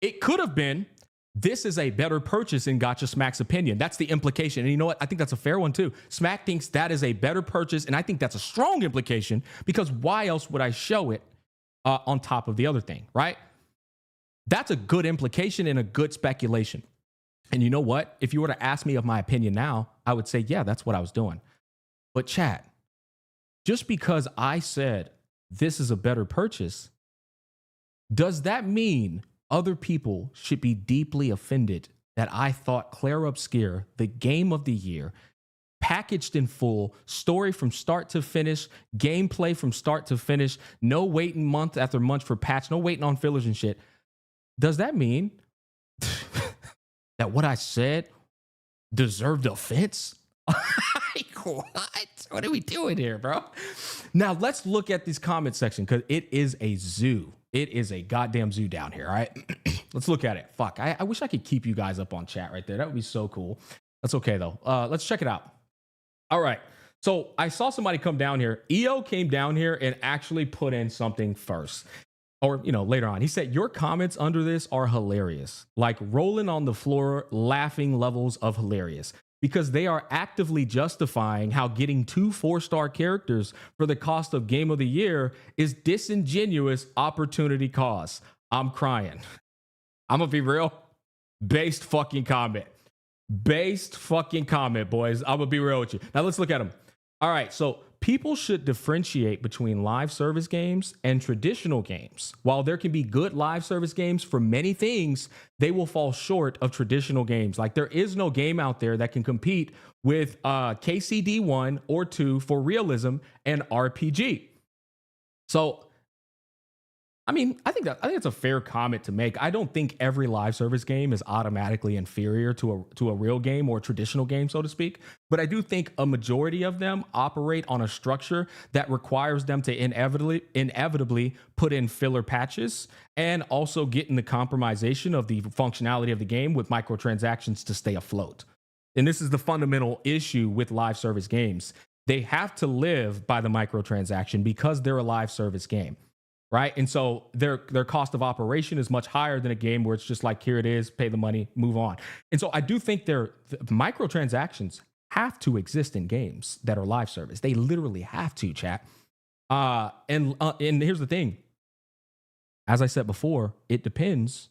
[SPEAKER 1] It could have been, this is a better purchase in Gacha Smack's opinion. That's the implication. And you know what? I think that's a fair one too. Smack thinks that is a better purchase. And I think that's a strong implication because why else would I show it on top of the other thing, right? That's a good implication and a good speculation. And you know what? If you were to ask me of my opinion now, I would say, yeah, that's what I was doing. But chat, just because I said this is a better purchase, does that mean other people should be deeply offended that I thought Claire Obscure, the game of the year, packaged in full, story from start to finish, gameplay from start to finish, no waiting month after month for patch, no waiting on fillers and shit. Does that mean that what I said deserved offense? What are we doing here, bro? Now, let's look at this comment section because it is a zoo. It is a goddamn zoo down here, all right? Let's look at it. Fuck, I wish I could keep you guys up on chat right there. That would be so cool. That's okay, though. Let's check it out. All right. So I saw somebody come down here. EO came down here and actually put in something first. Or, later on. He said, your comments under this are hilarious. Like rolling on the floor, laughing levels of hilarious. Because they are actively justifying how getting 2 4-star characters for the cost of Game of the Year is disingenuous opportunity cost. I'm crying. I'm gonna be real. Based fucking comment, boys. I'm gonna be real with you. Now let's look at them. All right, so people should differentiate between live service games and traditional games. While there can be good live service games for many things, they will fall short of traditional games. Like there is no game out there that can compete with KCD 1 or 2 for realism and RPG. So I mean, I think it's a fair comment to make. I don't think every live service game is automatically inferior to a real game or a traditional game, so to speak. But I do think a majority of them operate on a structure that requires them to inevitably put in filler patches and also get in the compromisation of the functionality of the game with microtransactions to stay afloat. And this is the fundamental issue with live service games. They have to live by the microtransaction because they're a live service game. Right. And so their cost of operation is much higher than a game where it's just like, here it is, pay the money, move on. And so I do think the microtransactions have to exist in games that are live service. They literally have to, chat. And here's the thing. As I said before, it depends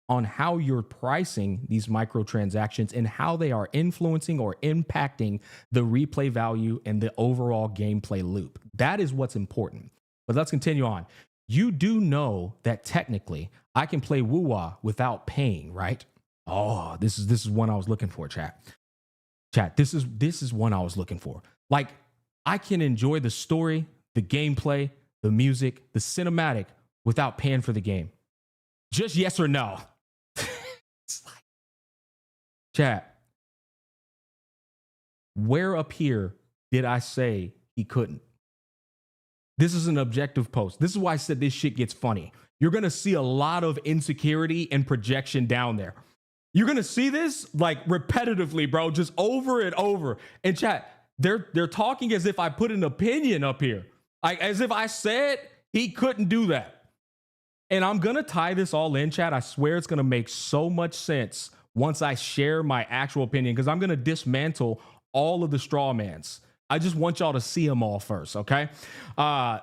[SPEAKER 1] on how you're pricing these microtransactions and how they are influencing or impacting the replay value and the overall gameplay loop. That is what's important. But let's continue on. You do know that technically I can play Wuwa without paying, right? Oh, this is one I was looking for, chat. Chat, this is one I was looking for. Like, I can enjoy the story, the gameplay, the music, the cinematic without paying for the game. Just yes or no. It's like, chat, where up here did I say he couldn't? This is an objective post. This is why I said this shit gets funny. You're going to see a lot of insecurity and projection down there. You're going to see this like repetitively, bro, just over and over. And chat, they're talking as if I put an opinion up here. Like as if I said he couldn't do that. And I'm going to tie this all in, chat. I swear it's going to make so much sense once I share my actual opinion, because I'm going to dismantle all of the straw mans. I just want y'all to see them all first, okay?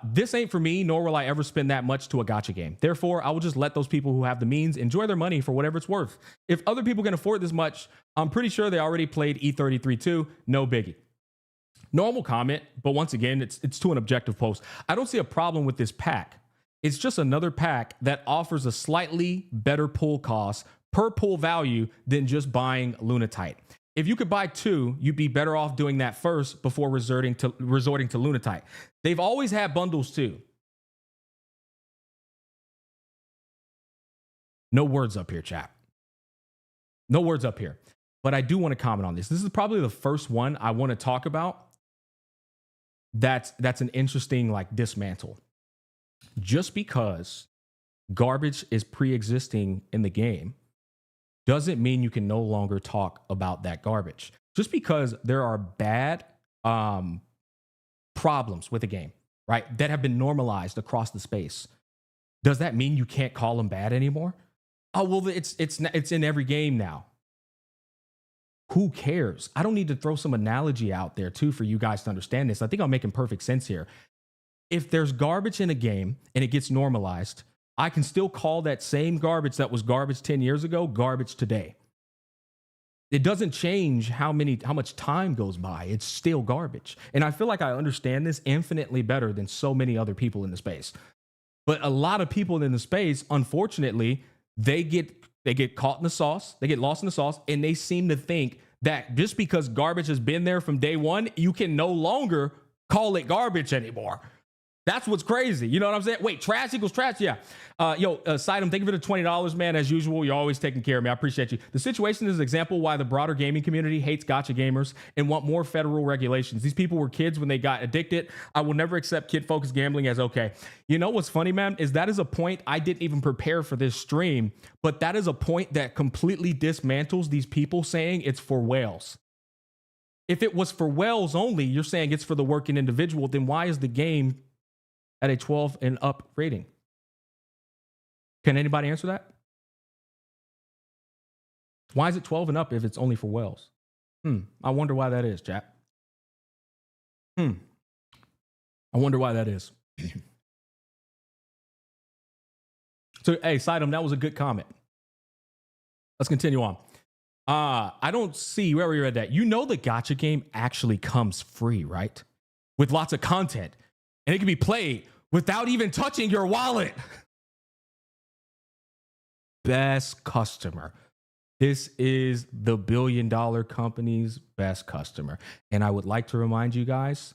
[SPEAKER 1] This ain't for me, nor will I ever spend that much to a gacha game. Therefore, I will just let those people who have the means enjoy their money for whatever it's worth. If other people can afford this much, I'm pretty sure they already played E33 too. No biggie. Normal comment, but once again, it's to an objective post. I don't see a problem with this pack. It's just another pack that offers a slightly better pull cost per pull value than just buying Lunatite. If you could buy two, you'd be better off doing that first before resorting to Lunatite. They've always had bundles too. No words up here, chat. No words up here. But I do want to comment on this. This is probably the first one I want to talk about that's an interesting like dismantle. Just because garbage is pre-existing in the game doesn't mean you can no longer talk about that garbage. Just because there are bad problems with the game, right, that have been normalized across the space, does that mean you can't call them bad anymore? Oh, well, it's in every game now. Who cares? I don't need to throw some analogy out there too for you guys to understand this. I think I'm making perfect sense here. If there's garbage in a game and it gets normalized, I can still call that same garbage that was garbage 10 years ago, garbage today. It doesn't change how much time goes by. It's still garbage. And I feel like I understand this infinitely better than so many other people in the space. But a lot of people in the space, unfortunately, they get caught in the sauce, they get lost in the sauce, and they seem to think that just because garbage has been there from day one, you can no longer call it garbage anymore. That's what's crazy. You know what I'm saying? Wait, trash equals trash? Yeah. Sidem, thank you for the $20, man. As usual, you're always taking care of me. I appreciate you. The situation is an example why the broader gaming community hates gacha gamers and want more federal regulations. These people were kids when they got addicted. I will never accept kid-focused gambling as okay. You know what's funny, man, is that is a point I didn't even prepare for this stream, but that is a point that completely dismantles these people saying it's for whales. If it was for whales only, you're saying it's for the working individual, then why is the game at a 12 and up rating? Can anybody answer that? Why is it 12 and up if it's only for whales? I wonder why that is, chat. I wonder why that is. So, hey, Sidem, that was a good comment. Let's continue on. I don't see where we read that. You know the gacha game actually comes free, right? with lots of content, and it can be played without even touching your wallet. Best customer. This is the $1 billion company's best customer. And I would like to remind you guys,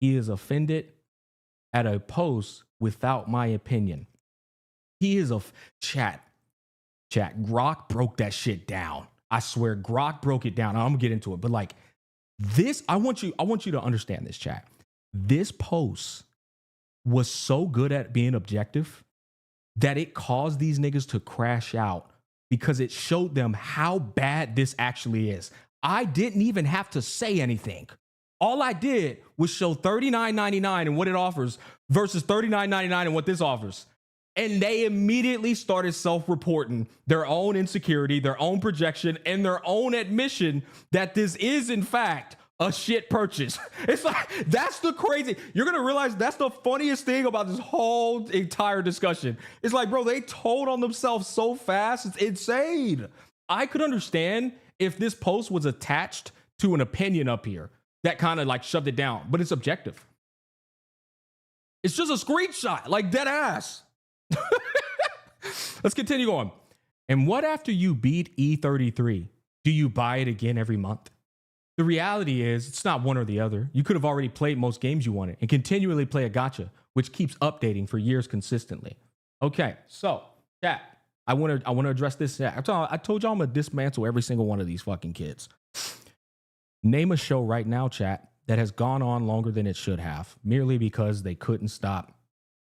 [SPEAKER 1] he is offended at a post without my opinion. He is a chat. Grok broke that shit down. I swear, Grok broke it down. I'm gonna get into it, but like this, I want you to understand this, chat. This post was so good at being objective that it caused these niggas to crash out because it showed them how bad this actually is. I didn't even have to say anything. All I did was show $39.99 and what it offers versus $39.99 and what this offers. And they immediately started self-reporting their own insecurity, their own projection, and their own admission that this is, in fact, a shit purchase. It's like, that's the crazy. You're going to realize that's the funniest thing about this whole entire discussion. It's like, bro, they told on themselves so fast. It's insane. I could understand if this post was attached to an opinion up here that kind of like shoved it down, but it's objective. It's just a screenshot, like dead ass. Let's continue going. And what after you beat E33? Do you buy it again every month? The reality is it's not one or the other. You could have already played most games you wanted and continually play a gacha, which keeps updating for years consistently. Okay, so chat, I want to address this. I told y'all I'm gonna dismantle every single one of these fucking kids. Name a show right now, chat, that has gone on longer than it should have, merely because they couldn't stop.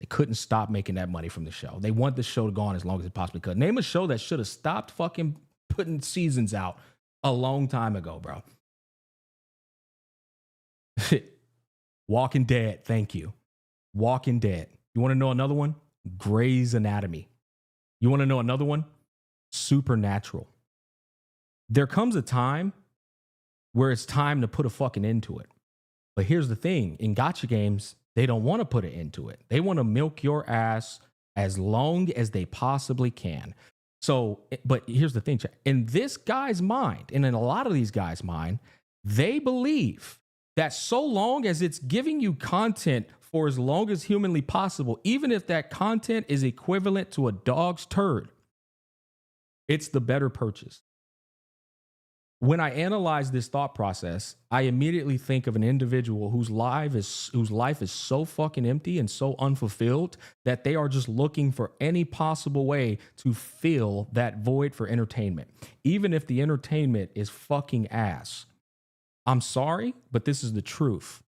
[SPEAKER 1] They couldn't stop making that money from the show. They want the show to go on as long as it possibly could. Name a show that should have stopped fucking putting seasons out a long time ago, bro. Walking Dead, thank you. Walking Dead. You want to know another one? Grey's Anatomy. You want to know another one? Supernatural. There comes a time where it's time to put a fucking end to it. But here's the thing. In gacha games, they don't want to put an end to it. They want to milk your ass as long as they possibly can. So, but here's the thing. In this guy's mind, and in a lot of these guys' mind, they believe that so long as it's giving you content for as long as humanly possible, even if that content is equivalent to a dog's turd, it's the better purchase. When I analyze this thought process, I immediately think of an individual whose life is so fucking empty and so unfulfilled that they are just looking for any possible way to fill that void for entertainment, even if the entertainment is fucking ass. I'm sorry, but this is the truth.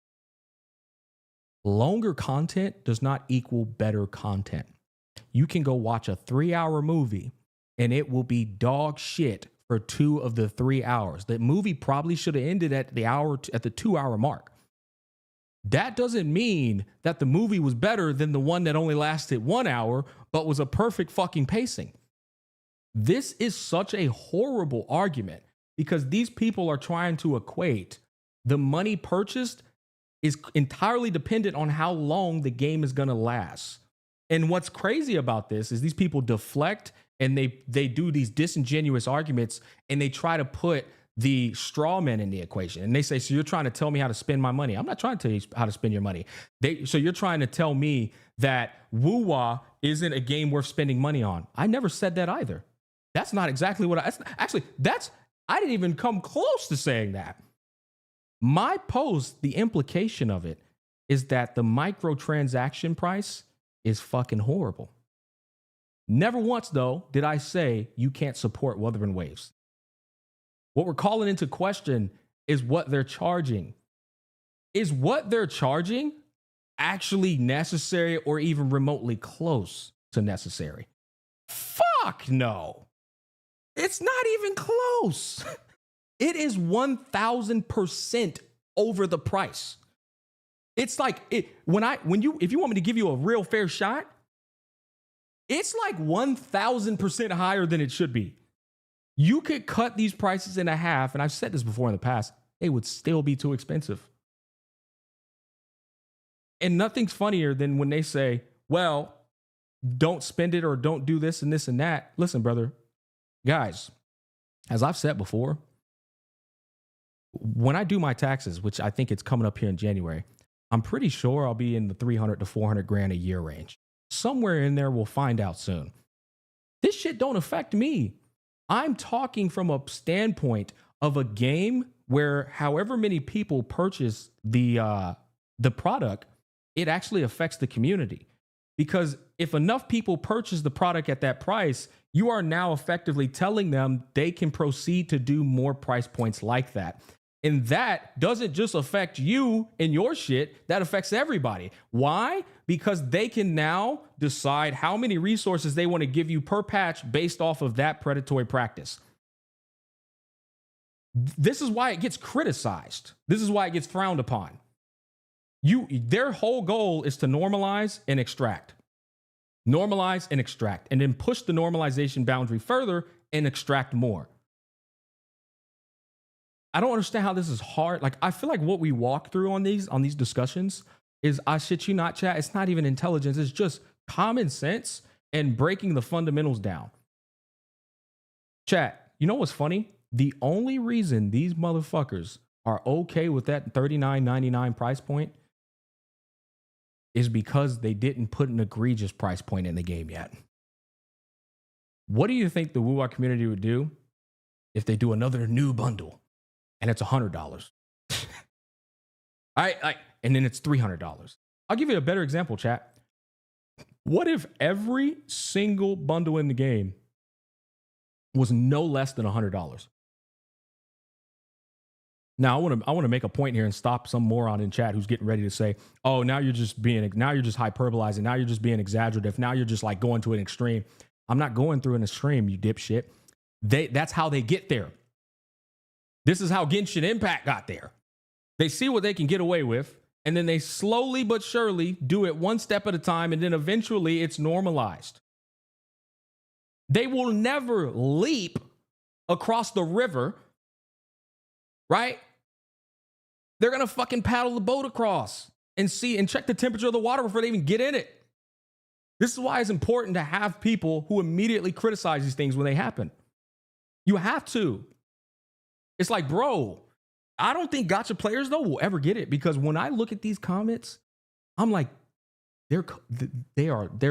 [SPEAKER 1] Longer content does not equal better content. You can go watch a 3-hour movie and it will be dog shit for 2 of the 3 hours. The movie probably should have ended at the 2-hour mark. That doesn't mean that the movie was better than the one that only lasted 1 hour, but was a perfect fucking pacing. This is such a horrible argument because these people are trying to equate the money purchased is entirely dependent on how long the game is going to last. And what's crazy about this is these people deflect and they do these disingenuous arguments and they try to put the straw men in the equation. And they say, so you're trying to tell me how to spend my money. I'm not trying to tell you how to spend your money. So you're trying to tell me that Wuwa isn't a game worth spending money on. I never said that either. That's not exactly what I didn't even come close to saying that. My post, the implication of it is that the microtransaction price is fucking horrible. Never once, though, did I say you can't support Wuthering Waves. What we're calling into question is what they're charging. Is what they're charging actually necessary or even remotely close to necessary? Fuck no. It's not even close. It is 1,000% over the price. It's like if you want me to give you a real fair shot, it's like 1,000% higher than it should be. You could cut these prices in half, and I've said this before in the past, they would still be too expensive. And nothing's funnier than when they say, well, don't spend it or don't do this and this and that. Listen, brother, guys, as I've said before, when I do my taxes, which I think it's coming up here in January, I'm pretty sure I'll be in the 300 to 400 grand a year range. Somewhere in there, we'll find out soon. This shit don't affect me. I'm talking from a standpoint of a game where however many people purchase the product, it actually affects the community. Because if enough people purchase the product at that price, you are now effectively telling them they can proceed to do more price points like that. And that doesn't just affect you and your shit, that affects everybody. Why? Because they can now decide how many resources they want to give you per patch based off of that predatory practice. This is why it gets criticized. This is why it gets frowned upon. Their whole goal is to normalize and extract. Normalize and extract, and then push the normalization boundary further and extract more. I don't understand how this is hard. Like, I feel like what we walk through on these discussions is, I shit you not, chat, it's not even intelligence. It's just common sense and breaking the fundamentals down. Chat, you know what's funny? The only reason these motherfuckers are okay with that $39.99 price point is because they didn't put an egregious price point in the game yet. What do you think the Wuwa community would do if they do another new bundle and it's $100? And then it's $300. I'll give you a better example, chat. What if every single bundle in the game was no less than $100? Now, I want to make a point here and stop some moron in chat who's getting ready to say, "Oh, now you're just hyperbolizing. Now you're just being exaggerative. Now you're just like going to an extreme." I'm not going through an extreme, you dipshit. That's how they get there. This is how Genshin Impact got there. They see what they can get away with, and then they slowly but surely do it one step at a time, and then eventually it's normalized. They will never leap across the river, right? They're going to fucking paddle the boat across and see and check the temperature of the water before they even get in it. This is why it's important to have people who immediately criticize these things when they happen. You have to. It's like, bro, I don't think gacha players, though, will ever get it, because when I look at these comments, I'm like, there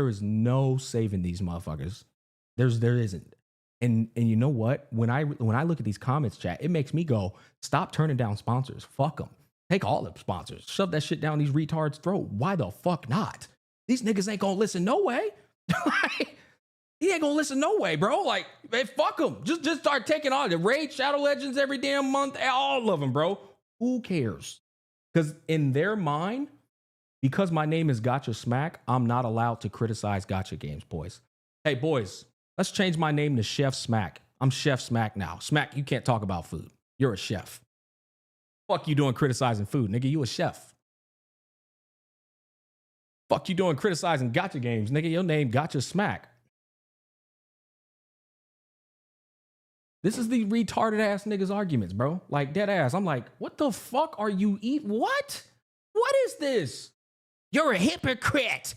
[SPEAKER 1] is no saving these motherfuckers. There isn't. And you know what? When I look at these comments, chat, it makes me go, stop turning down sponsors. Fuck them. Take all the sponsors. Shove that shit down these retards' throat. Why the fuck not? These niggas ain't gonna listen no way. He ain't gonna listen no way, bro. Like, man, fuck them. Just start taking all the Raid, Shadow Legends every damn month. All of them, bro. Who cares? Because in their mind, because my name is Gacha Smack, I'm not allowed to criticize gacha games, boys. Hey, boys. Let's change my name to Chef Smack. I'm Chef Smack now. Smack, you can't talk about food. You're a chef. Fuck you doing criticizing food, nigga. You a chef. Fuck you doing criticizing gacha games, nigga. Your name Gacha Smack. This is the retarded ass niggas arguments, bro. Like, dead ass. I'm like, what the fuck are you eat? What? What is this? You're a hypocrite.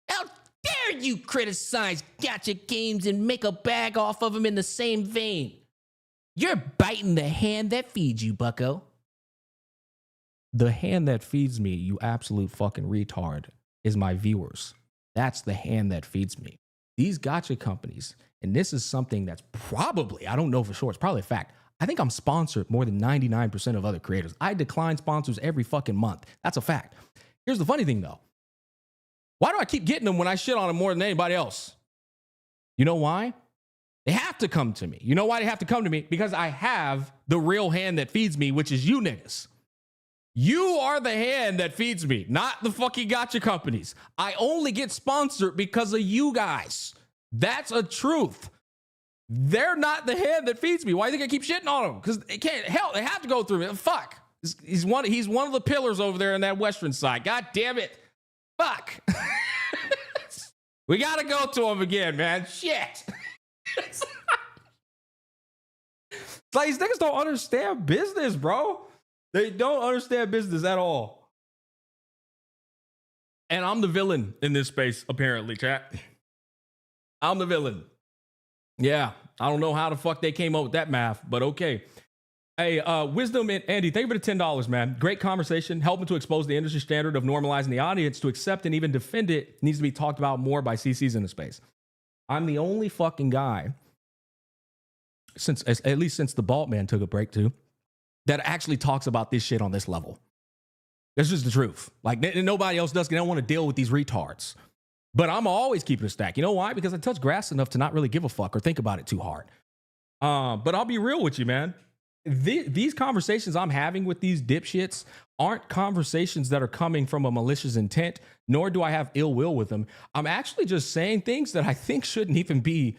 [SPEAKER 1] How dare you criticize gacha games and make a bag off of them in the same vein? You're biting the hand that feeds you, bucko. The hand that feeds me, you absolute fucking retard, is my viewers. That's the hand that feeds me. These gacha companies, and this is something that's probably, I don't know for sure, it's probably a fact. I think I'm sponsored more than 99% of other creators. I decline sponsors every fucking month. That's a fact. Here's the funny thing, though. Why do I keep getting them when I shit on them more than anybody else? You know why? They have to come to me. You know why they have to come to me? Because I have the real hand that feeds me, which is you niggas. You are the hand that feeds me, not the fucking gacha companies. I only get sponsored because of you guys. That's a truth. They're not the hand that feeds me. Why do you think I keep shitting on them? Because they can't help. They have to go through me. Fuck. He's one of the pillars over there in that western side. God damn it. Fuck. We got to go to him again, man. Shit. It's like these niggas don't understand business, bro. They don't understand business at all. And I'm the villain in this space, apparently, chat. I'm the villain. Yeah, I don't know how the fuck they came up with that math, but okay. Hey, Wisdom and Andy, thank you for the $10, man. Great conversation, helping to expose the industry standard of normalizing the audience to accept and even defend it needs to be talked about more by CCs in the space. I'm the only fucking guy, at least since the Bald Man took a break too, that actually talks about this shit on this level. That's just the truth. Like, nobody else does. They don't want to deal with these retards. But I'm always keeping a stack. You know why? Because I touch grass enough to not really give a fuck or think about it too hard. But I'll be real with you, man. These conversations I'm having with these dipshits aren't conversations that are coming from a malicious intent, nor do I have ill will with them. I'm actually just saying things that I think shouldn't even be.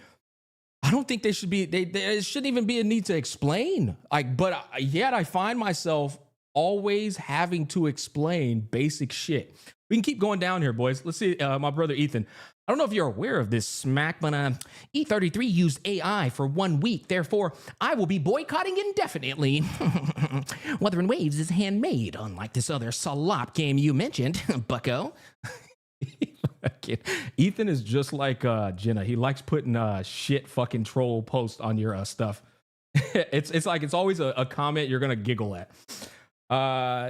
[SPEAKER 1] I don't think they should be. There shouldn't even be a need to explain. But yet I find myself always having to explain basic shit. We can keep going down here, boys. Let's see, my brother Ethan. I don't know if you're aware of this smack, but E33 used AI for 1 week. Therefore, I will be boycotting indefinitely. Wuthering Waves is handmade, unlike this other slop game you mentioned, bucko. Ethan is just like Jenna. He likes putting shit fucking troll posts on your stuff. It's like it's always a comment you're gonna giggle at.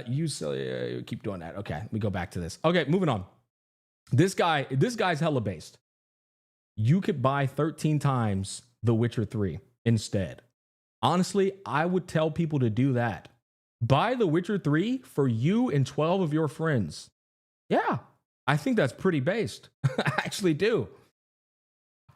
[SPEAKER 1] Keep doing that. Okay, let me go back to this. Okay, moving on. This guy's hella based. You could buy 13 times The Witcher 3 instead. Honestly, I would tell people to do that. Buy The Witcher 3 for you and 12 of your friends. Yeah, I think that's pretty based. I actually do.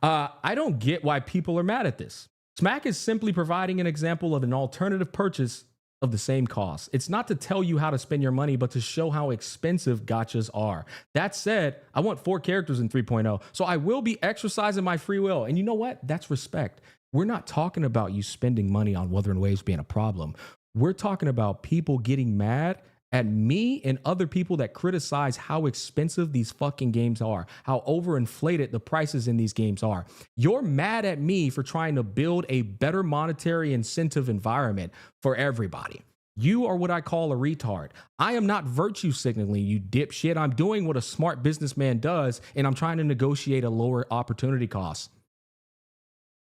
[SPEAKER 1] I don't get why people are mad at this. Smack is simply providing an example of an alternative purchase of the same cost. It's not to tell you how to spend your money, but to show how expensive gachas are. That said, I want 4 characters in 3.0, so I will be exercising my free will. And you know what? That's respect. We're not talking about you spending money on Wuthering Waves being a problem. We're talking about people getting mad at me and other people that criticize how expensive these fucking games are, how overinflated the prices in these games are. You're mad at me for trying to build a better monetary incentive environment for everybody. You are what I call a retard. I am not virtue signaling, you dipshit. I'm doing what a smart businessman does, and I'm trying to negotiate a lower opportunity cost.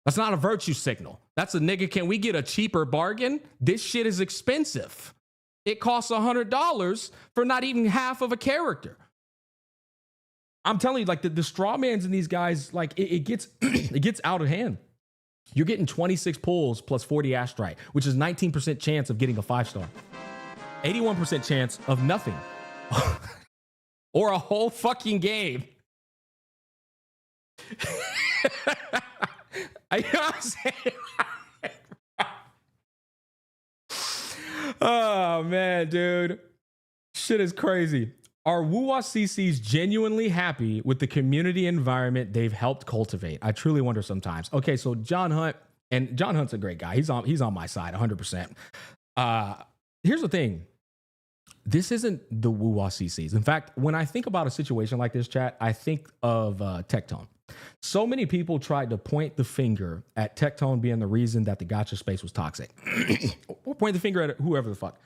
[SPEAKER 1] That's not a virtue signal. That's a nigga, can we get a cheaper bargain? This shit is expensive. It costs $100 for not even half of a character. I'm telling you, like the straw mans in these guys, like it gets it gets out of hand. You're getting 26 pulls plus 40 Astrite, which is 19% chance of getting a 5-star. 81% chance of nothing. Or a whole fucking game. You know what I'm saying? Oh, man, dude. Shit is crazy. Are Wuwa CCs genuinely happy with the community environment they've helped cultivate? I truly wonder sometimes. Okay, so John Hunt, and John Hunt's a great guy. He's on my side 100%. Here's the thing. This isn't the Wuwa CCs. In fact, when I think about a situation like this, chat, I think of Tectone. So many people tried to point the finger at Tectone being the reason that the gacha space was toxic. Or point the finger at whoever the fuck.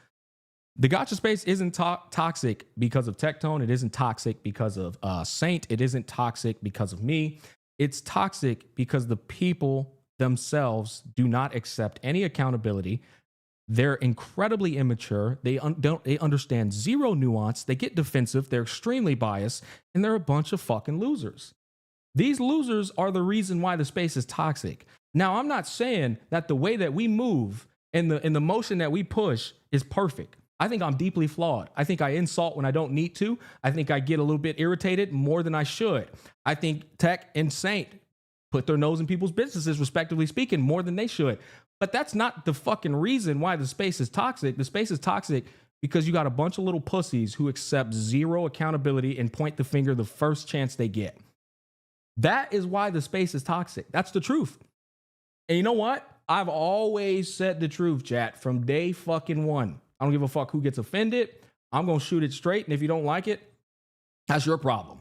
[SPEAKER 1] The gacha space isn't toxic because of Tectone. It isn't toxic because of Saint. It isn't toxic because of me. It's toxic because the people themselves do not accept any accountability. They're incredibly immature. They understand zero nuance. They get defensive. They're extremely biased. And they're a bunch of fucking losers. These losers are the reason why the space is toxic. Now, I'm not saying that the way that we move and the motion that we push is perfect. I think I'm deeply flawed. I think I insult when I don't need to. I think I get a little bit irritated more than I should. I think Tech and Saint put their nose in people's businesses, respectively speaking, more than they should. But that's not the fucking reason why the space is toxic. The space is toxic because you got a bunch of little pussies who accept zero accountability and point the finger the first chance they get. That is why the space is toxic. That's the truth. And you know what? I've always said the truth, chat, from day fucking one. I don't give a fuck who gets offended. I'm going to shoot it straight. And if you don't like it, that's your problem.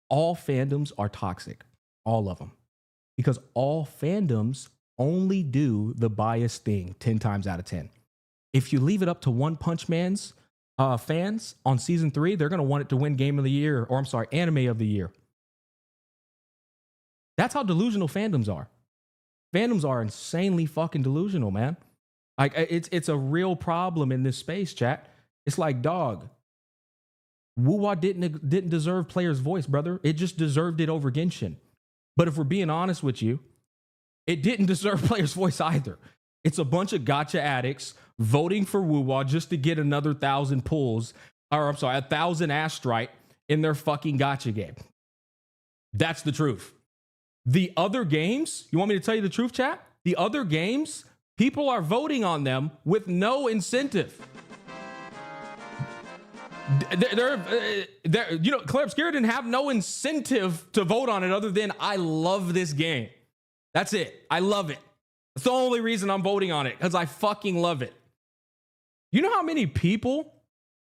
[SPEAKER 1] All fandoms are toxic. All of them. Because all fandoms only do the biased thing 10 times out of 10. If you leave it up to One Punch Man's fans on season 3, they're going to want it to win Game of the Year, or Anime of the Year. That's how delusional fandoms are. Fandoms are insanely fucking delusional, man. Like it's a real problem in this space, chat. It's like, dog, Wuwa didn't deserve player's voice, brother. It just deserved it over Genshin. But if we're being honest with you, it didn't deserve player's voice either. It's a bunch of gacha addicts voting for Wuwa just to get another 1,000 pulls, or I'm sorry, 1,000 Astrite in their fucking gacha game. That's the truth. The other games, you want me to tell you the truth, chat? The other games, people are voting on them with no incentive. You know, Claire Obscura didn't have no incentive to vote on it other than I love this game. That's it. I love it. That's the only reason I'm voting on it, because I fucking love it. You know how many people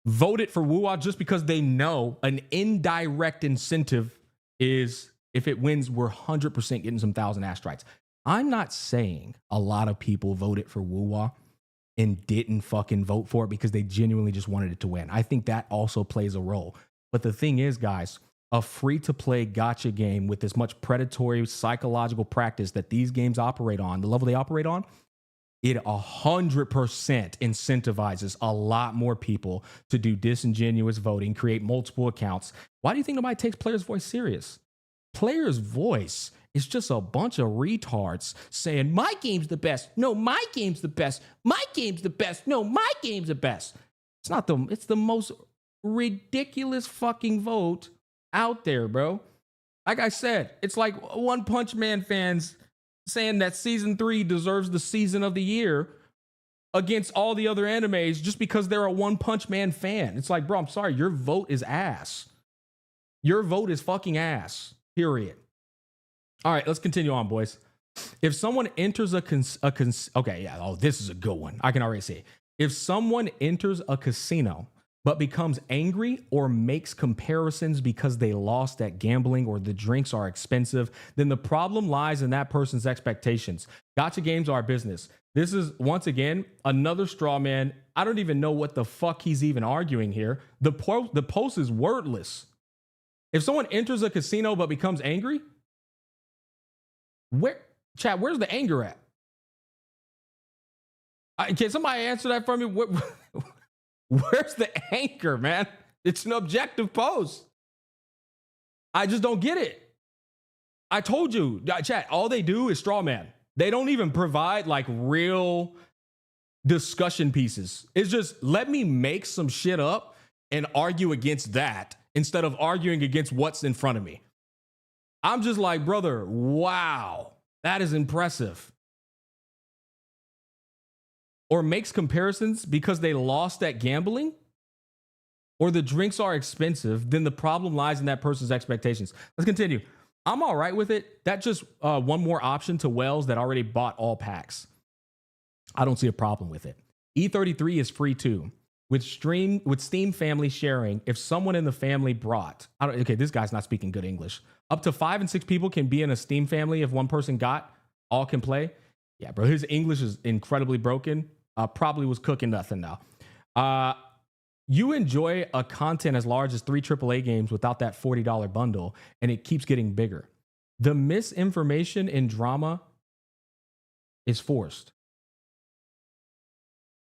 [SPEAKER 1] voted for Wuwa just because they know an indirect incentive is if it wins, we're 100% getting some 1,000 Astrites. I'm not saying a lot of people voted for Wuwa and didn't fucking vote for it because they genuinely just wanted it to win. I think that also plays a role. But the thing is, guys, a free-to-play gacha game with as much predatory psychological practice that these games operate on, the level they operate on, it 100% incentivizes a lot more people to do disingenuous voting, create multiple accounts. Why do you think nobody takes player's voice serious? Player's voice is just a bunch of retards saying, my game's the best. No, my game's the best. My game's the best. No, my game's the best. It's the most ridiculous fucking vote out there, bro. Like I said, it's like One Punch Man fans saying that season 3 deserves the season of the year against all the other animes just because they're a One Punch Man fan. It's like, bro, I'm sorry, your vote is ass. Your vote is fucking ass. Period. All right, let's continue on, boys. If someone enters okay, yeah, oh, this is a good one. I can already see it. If someone enters a casino but becomes angry or makes comparisons because they lost at gambling or the drinks are expensive, then the problem lies in that person's expectations. Gacha games are business. This is, once again, another straw man. I don't even know what the fuck he's even arguing here. The post is wordless. If someone enters a casino but becomes angry, where's the anger at? Can somebody answer that for me? Where's the anger, man? It's an objective post. I just don't get it. I told you, chat, all they do is straw man. They don't even provide like real discussion pieces. It's just, let me make some shit up and argue against that instead of arguing against what's in front of me. I'm just like, brother, wow, that is impressive. Or makes comparisons because they lost at gambling or the drinks are expensive, then the problem lies in that person's expectations. Let's continue. I'm all right with it. That's just one more option to whales that already bought all packs. I don't see a problem with it. E33 is free too. With Steam family sharing, if someone in the family brought, okay, this guy's not speaking good English. Up to 5 and 6 people can be in a Steam family. If one person got, all can play. Yeah, bro, his English is incredibly broken. Probably was cooking nothing now. You enjoy a content as large as 3 AAA games without that $40 bundle, and it keeps getting bigger. The misinformation in drama is forced.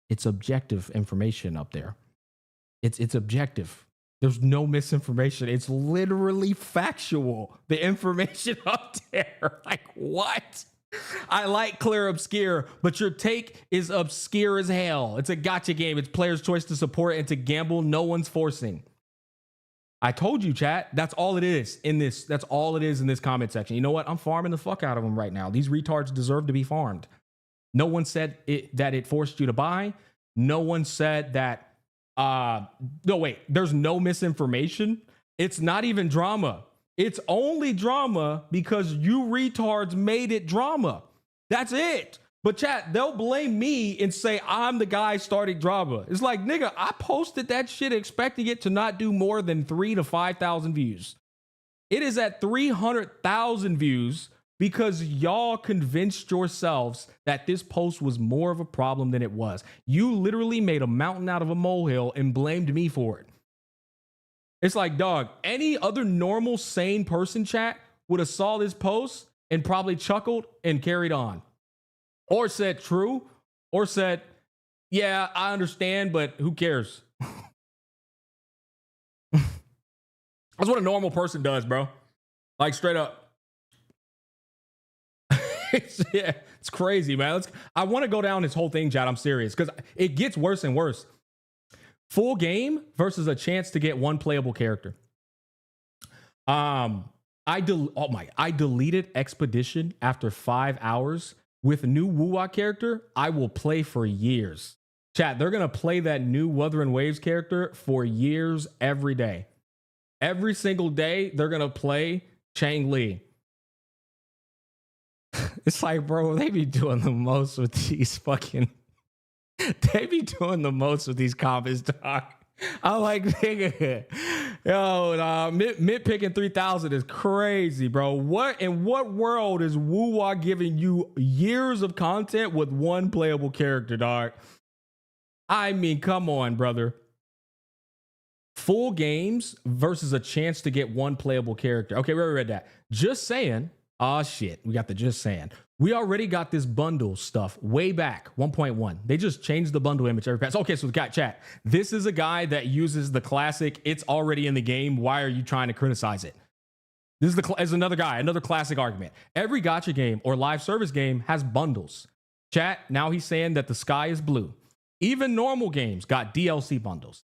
[SPEAKER 1] It's objective information up there. It's objective. There's no misinformation. It's literally factual. The information up there. Like, what? I like Clear Obscure, but your take is obscure as hell. It's a gacha game. It's players' choice to support and to gamble. No one's forcing. I told you, chat. That's all it is in this. That's all it is in this comment section. You know what? I'm farming the fuck out of them right now. These retards deserve to be farmed. No one said that it forced you to buy. No one said that. No, wait. There's no misinformation. It's not even drama. It's only drama because you retards made it drama. That's it. But chat, they'll blame me and say I'm the guy starting drama. It's like, nigga, I posted that shit expecting it to not do more than 3,000 to 5,000 views. It is at 300,000 views because y'all convinced yourselves that this post was more of a problem than it was. You literally made a mountain out of a molehill and blamed me for it. It's like, dog, any other normal, sane person, chat, would have saw this post and probably chuckled and carried on, or said true, or said, yeah, I understand, but who cares? That's what a normal person does, bro. Like, straight up. It's crazy, man. I want to go down this whole thing, Chad. I'm serious, because it gets worse and worse. Full game versus a chance to get one playable character. I deleted Expedition after 5 hours. With new Wuwa character, I will play for years. Chat, they're gonna play that new Wuthering Waves character for years every day. Every single day, they're gonna play Chang Li. It's like, bro, they be doing the most with these fucking. They be doing the most with these comments, dog. I'm like, nigga, yo, mid picking 3,000 is crazy, bro. What in what world is Wuwa giving you years of content with one playable character, dog? I mean, come on, brother. Full games versus a chance to get one playable character. Okay, we already read that. Just saying. Oh shit, we got the just saying. We already got this bundle stuff way back, 1.1. They just changed the bundle image every patch. Okay, so we got chat. This is a guy that uses the classic, it's already in the game. Why are you trying to criticize it? This is another guy, another classic argument. Every gacha game or live service game has bundles. Chat, now he's saying that the sky is blue. Even normal games got DLC bundles.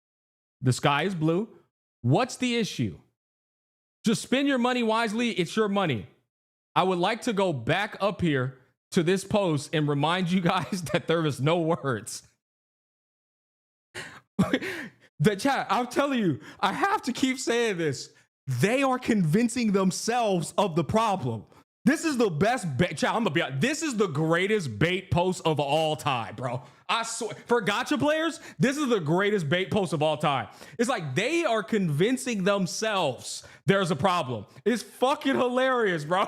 [SPEAKER 1] The sky is blue. What's the issue? Just spend your money wisely. It's your money. I would like to go back up here to this post and remind you guys that there is no words. The chat, I'm telling you, I have to keep saying this. They are convincing themselves of the problem. This is the best bait. Chat, I'm gonna be honest. This is the greatest bait post of all time, bro. I swear. For gacha players, this is the greatest bait post of all time. It's like they are convincing themselves there's a problem. It's fucking hilarious, bro.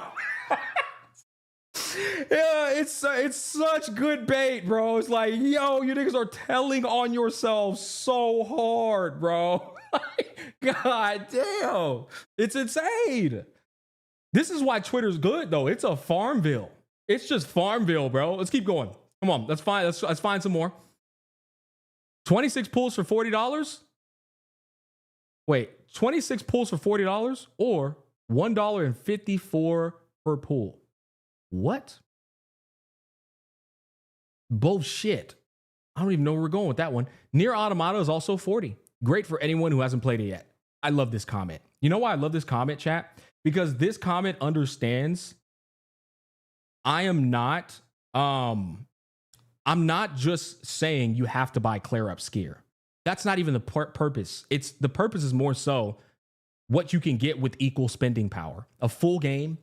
[SPEAKER 1] Yeah, it's such good bait, bro. It's like, yo, you niggas are telling on yourselves so hard, bro. God damn. It's insane. This is why Twitter's good, though. It's a Farmville. It's just Farmville, bro. Let's keep going. Come on, let's find some more. 26 pulls for $40? Wait, 26 pulls for $40 or $1.54 per pull? What? Bullshit. I don't even know where we're going with that one. Near Automata is also 40. Great for anyone who hasn't played it yet. I love this comment. You know why I love this comment, chat? Because this comment understands I'm not just saying you have to buy Clear Up Skier. That's not even the purpose. The purpose is more so what you can get with equal spending power. A full game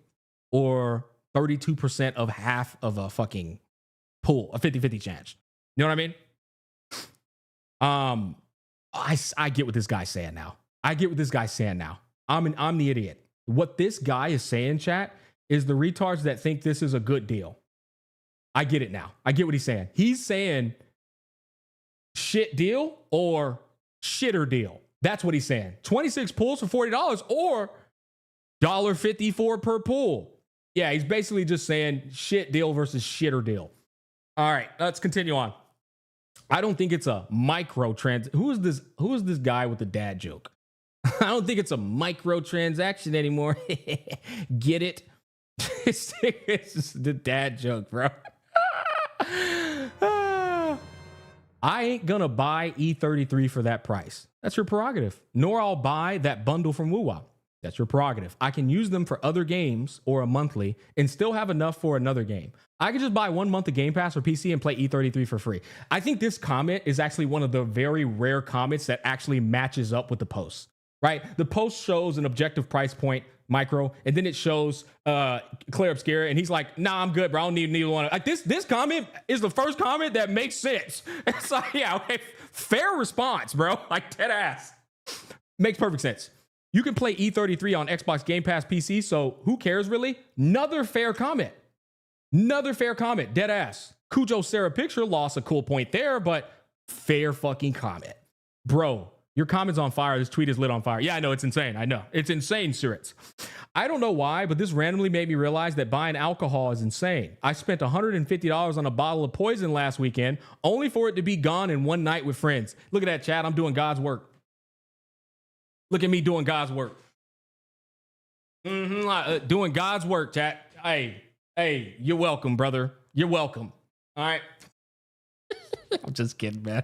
[SPEAKER 1] or 32% of half of a fucking pool, a 50-50 chance. You know what I mean? I get what this guy's saying now. I'm the idiot. What this guy is saying, chat, is the retards that think this is a good deal. I get it now. I get what he's saying. He's saying shit deal or shitter deal. That's what he's saying. 26 pulls for $40 or $1.54 per pull. Yeah, he's basically just saying shit deal versus shitter deal. All right, let's continue on. I don't think it's a micro trans. Who is this guy with the dad joke? I don't think it's a micro transaction anymore. Get it? It's just the dad joke, bro. I ain't gonna buy E33 for that price. That's your prerogative. Nor I'll buy that bundle from Wuwa. That's your prerogative. I can use them for other games or a monthly and still have enough for another game. I could just buy 1 month of Game Pass for PC and play E33 for free. I think this comment is actually one of the very rare comments that actually matches up with the post, right? The post shows an objective price point, micro, and then it shows Clear Up Scare, and he's like, nah, I'm good, bro. I don't need neither one. Like this comment is the first comment that makes sense. It's like, yeah, okay, fair response, bro. Like, dead ass. Makes perfect sense. You can play E33 on Xbox Game Pass PC, so who cares really? Another fair comment. Dead ass. Cujo Sarah Picture lost a cool point there, but fair fucking comment. Bro, your comment's on fire. This tweet is lit on fire. Yeah, I know, it's insane. I know. It's insane, Surits. I don't know why, but this randomly made me realize that buying alcohol is insane. I spent $150 on a bottle of poison last weekend, only for it to be gone in one night with friends. Look at that, chat. I'm doing God's work. Look at me doing God's work. Doing God's work, chat. Hey, you're welcome, brother. You're welcome. All right. I'm just kidding, man.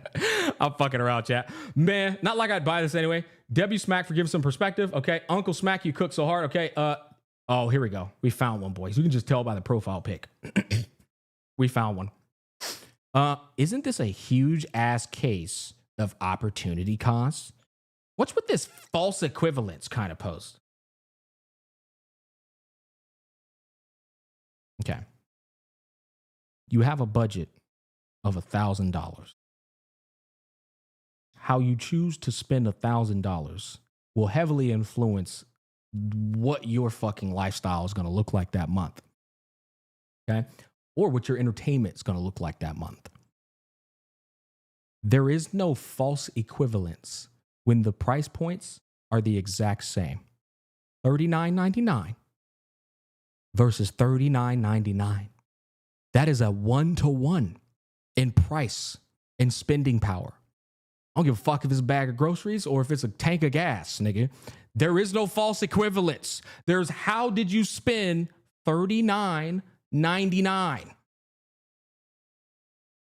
[SPEAKER 1] I'm fucking around, chat. Man, not like I'd buy this anyway. W Smack for giving some perspective. Okay. Uncle Smack, you cook so hard. Okay. Oh, here we go. We found one, boys. You can just tell by the profile pic. We found one. Isn't this a huge ass case of opportunity cost? What's with this false equivalence kind of post? Okay. You have a budget of $1,000. How you choose to spend $1,000 will heavily influence what your fucking lifestyle is going to look like that month. Okay? Or what your entertainment is going to look like that month. There is no false equivalence when the price points are the exact same. $39.99 versus $39.99. That is a 1-to-1 in price and spending power. I don't give a fuck if it's a bag of groceries or if it's a tank of gas, nigga. There is no false equivalence. There's how did you spend $39.99?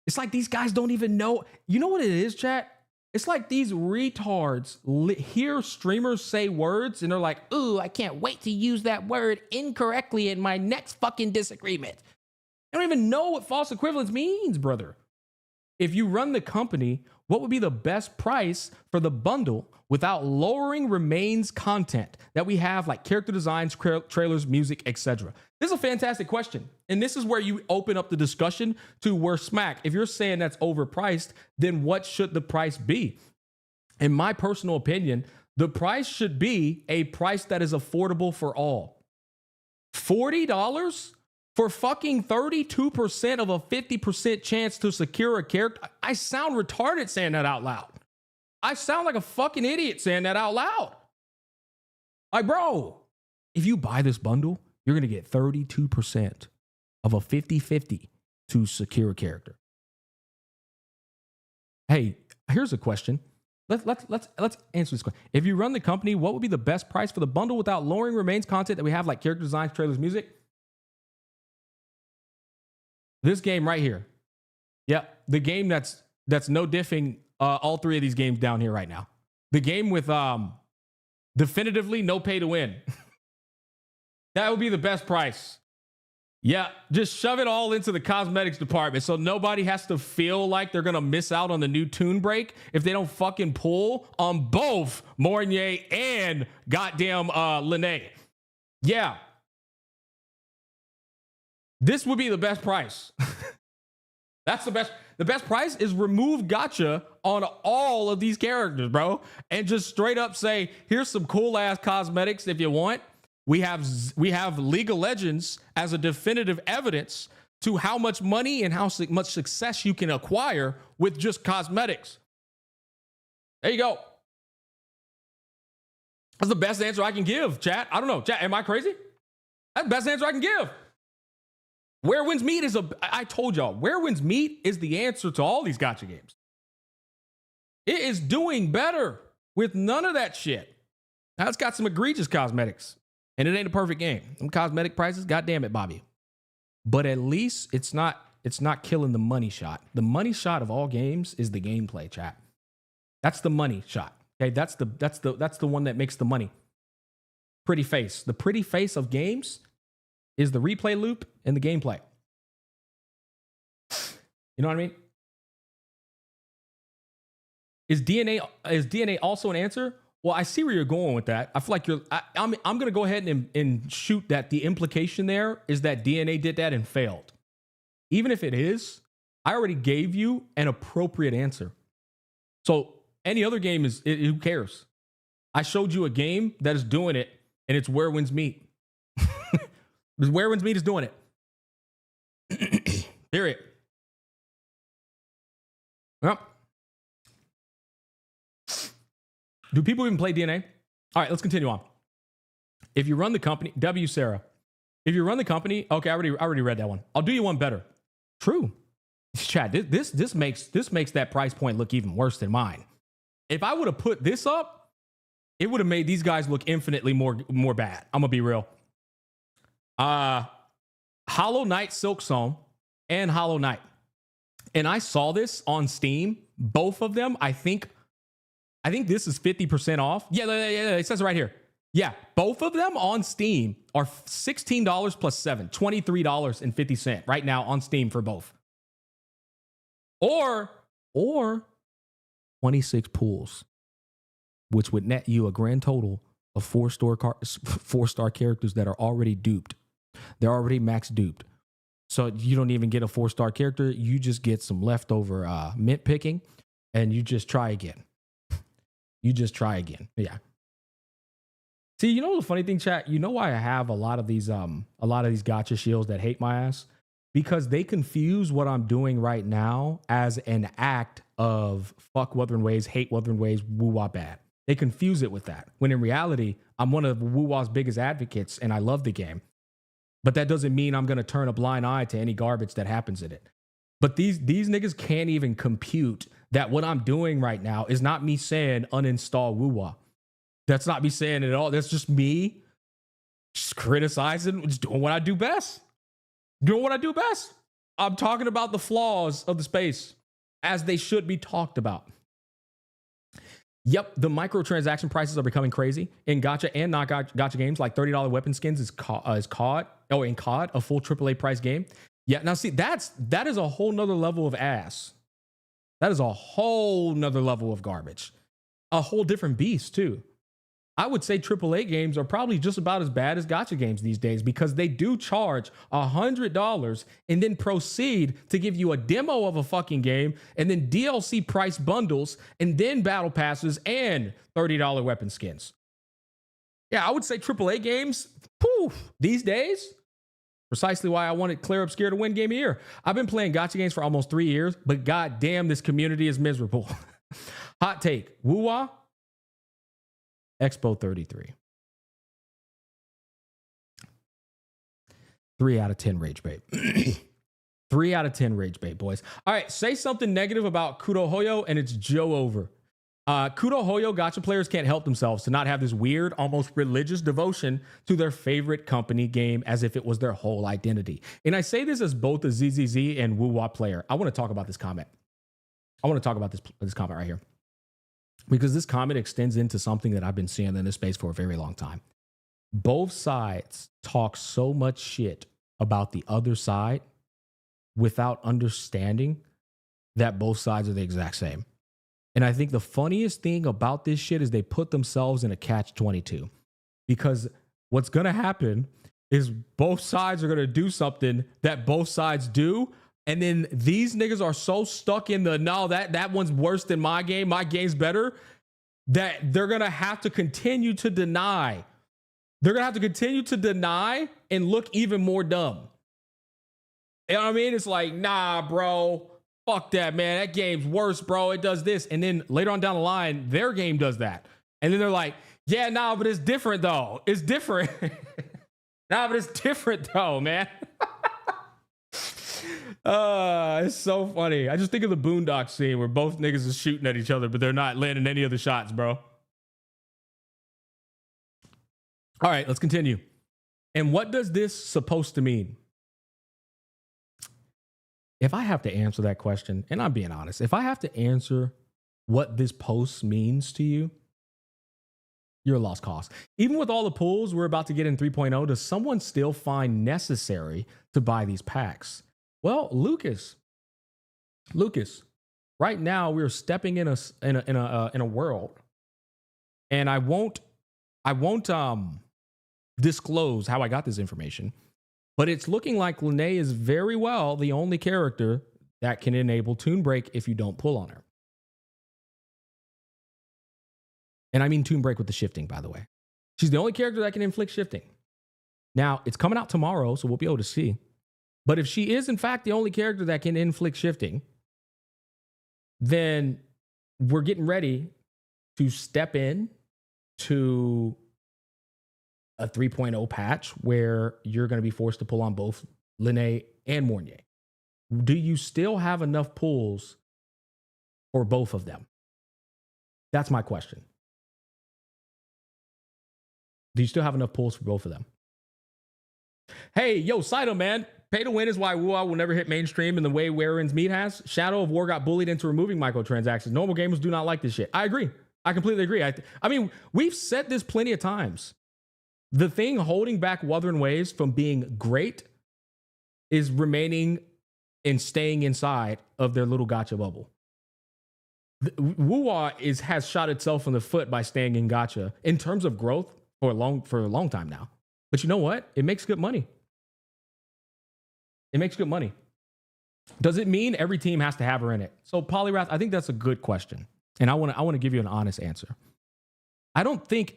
[SPEAKER 1] It's like these guys don't even know. You know what it is, chat? It's like these retards hear streamers say words and they're like, ooh, I can't wait to use that word incorrectly in my next fucking disagreement. They don't even know what false equivalence means, brother. If you run the company, what would be the best price for the bundle without lowering remains content that we have, like character designs, trailers, music, etc.? This is a fantastic question. And this is where you open up the discussion to where Smack, if you're saying that's overpriced, then what should the price be? In my personal opinion, the price should be a price that is affordable for all. $40 for fucking 32% of a 50% chance to secure a character? I sound retarded saying that out loud. I sound like a fucking idiot saying that out loud. Like, bro, if you buy this bundle, you're going to get 32% of a 50-50 to secure a character. Hey, here's a question. Let's answer this question. If you run the company, what would be the best price for the bundle without lowering remains content that we have, like character designs, trailers, music? This game right here. Yep, the game that's no diffing all three of these games down here right now. The game with definitively no pay to win. That would be the best price. Yeah, just shove it all into the cosmetics department so nobody has to feel like they're going to miss out on the new tune break if they don't fucking pull on both Mornier and goddamn Lene. Yeah. This would be the best price. That's the best. The best price is remove Gacha on all of these characters, bro. And just straight up say, here's some cool ass cosmetics if you want. We have League of Legends as a definitive evidence to how much money and how much success you can acquire with just cosmetics. There you go. That's the best answer I can give, chat. I don't know. Chat, am I crazy? That's the best answer I can give. Where Wins Meat is I told y'all, Where Wins Meat is the answer to all these gacha games. It is doing better with none of that shit. Now it's got some egregious cosmetics, and it ain't a perfect game. Them cosmetic prices, goddamn it, Bobby. But at least it's not killing the money shot. The money shot of all games is the gameplay, chat. That's the money shot. Okay, that's the one that makes the money. Pretty face. The pretty face of games is the replay loop and the gameplay. You know what I mean? Is DNA also an answer? Well, I see where you're going with that. I feel like I'm going to go ahead and shoot that the implication there is that DNA did that and failed. Even if it is, I already gave you an appropriate answer. So any other game who cares? I showed you a game that is doing it, and it's Where Wins Meat. Where Wins Meat is doing it. Period. Well, do people even play DNA? All right, let's continue on. If you run the company, W Sarah. If you run the company, okay, I already read that one. I'll do you one better. True. Chat, this makes that price point look even worse than mine. If I would have put this up, it would have made these guys look infinitely more bad. I'm gonna be real. Hollow Knight Silksong and Hollow Knight. And I saw this on Steam. Both of them, I think this is 50% off. Yeah, it says it right here. Yeah, both of them on Steam are $16 plus $7, $23.50 right now on Steam for both. Or 26 pools, which would net you a grand total of four-star characters that are already duped. They're already max duped. So you don't even get a 4-star character. You just get some leftover mint picking, and you just try again. Yeah. See, you know the funny thing, chat? You know why I have a lot of these gacha shields that hate my ass? Because they confuse what I'm doing right now as an act of fuck Wuthering Waves, hate Wuthering Waves, Wuwa bad. They confuse it with that. When in reality, I'm one of Wuwa's biggest advocates and I love the game. But that doesn't mean I'm going to turn a blind eye to any garbage that happens in it. But these niggas can't even compute that what I'm doing right now is not me saying uninstall Wuwa. That's not me saying it at all. That's just me just criticizing, just doing what I do best. I'm talking about the flaws of the space as they should be talked about. Yep, the microtransaction prices are becoming crazy in gacha and not gacha games. Like $30 weapon skins is COD. Oh, in COD, a full AAA price game. Yeah, now see, that is a whole nother level of ass. That is a whole nother level of garbage. A whole different beast too. I would say AAA games are probably just about as bad as gacha games these days because they do charge $100 and then proceed to give you a demo of a fucking game and then DLC price bundles and then battle passes and $30 weapon skins. Yeah, I would say AAA games, these days, precisely why I wanted Clear Obscure to win Game of the Year. I've been playing gacha games for almost 3 years, but goddamn, this community is miserable. Hot take, Wuwa, Expo 33. 3 out of 10 rage bait. 3 out of 10 rage bait, boys. All right, say something negative about Kudo Hoyo and it's Joe over. Kudo Hoyo gacha players can't help themselves to not have this weird, almost religious devotion to their favorite company game as if it was their whole identity. And I say this as both a ZZZ and Wuwa player. I want to talk about this comment. I want to talk about this comment right here. Because this comment extends into something that I've been seeing in this space for a very long time. Both sides talk so much shit about the other side without understanding that both sides are the exact same. And I think the funniest thing about this shit is they put themselves in a catch-22. Because what's going to happen is both sides are going to do something that both sides do. And then these niggas are so stuck in the, no, that one's worse than my game's better, that they're going to have to continue to deny. They're going to have to continue to deny and look even more dumb. You know what I mean? It's like, nah, bro, fuck that, man. That game's worse, bro. It does this. And then later on down the line, their game does that. And then they're like, yeah, nah, but it's different, though. It's different. Nah, but it's different, though, man. It's so funny. I just think of the Boondock scene where both niggas is shooting at each other, but they're not landing any of the shots, bro. All right, let's continue. And what does this supposed to mean? If I have to answer that question, and I'm being honest, if I have to answer what this post means to you, you're a lost cause. Even with all the pulls we're about to get in 3.0, does someone still find necessary to buy these packs? Well, Lucas, right now we're stepping in a world, and I won't disclose how I got this information, but it's looking like Lene is very well the only character that can enable Toon Break if you don't pull on her. And I mean Toon Break with the shifting, by the way. She's the only character that can inflict shifting. Now, it's coming out tomorrow, so we'll be able to see. But if she is, in fact, the only character that can inflict shifting, then we're getting ready to step in to a 3.0 patch where you're going to be forced to pull on both Linné and Mournier. Do you still have enough pulls for both of them? That's my question. Do you still have enough pulls for both of them? Hey, yo, Saito, man. Pay to win is why Wuwa will never hit mainstream in the way Warin's Meat has. Shadow of War got bullied into removing microtransactions. Normal gamers do not like this shit. I agree. I completely agree. I mean, we've said this plenty of times. The thing holding back Wuthering Waves from being great is remaining and staying inside of their little gacha bubble. Wuwa has shot itself in the foot by staying in gacha in terms of growth for a long time now. But you know what? It makes good money. It makes good money. Does it mean every team has to have her in it? So Polyrath, I think that's a good question. And I want to give you an honest answer. I don't think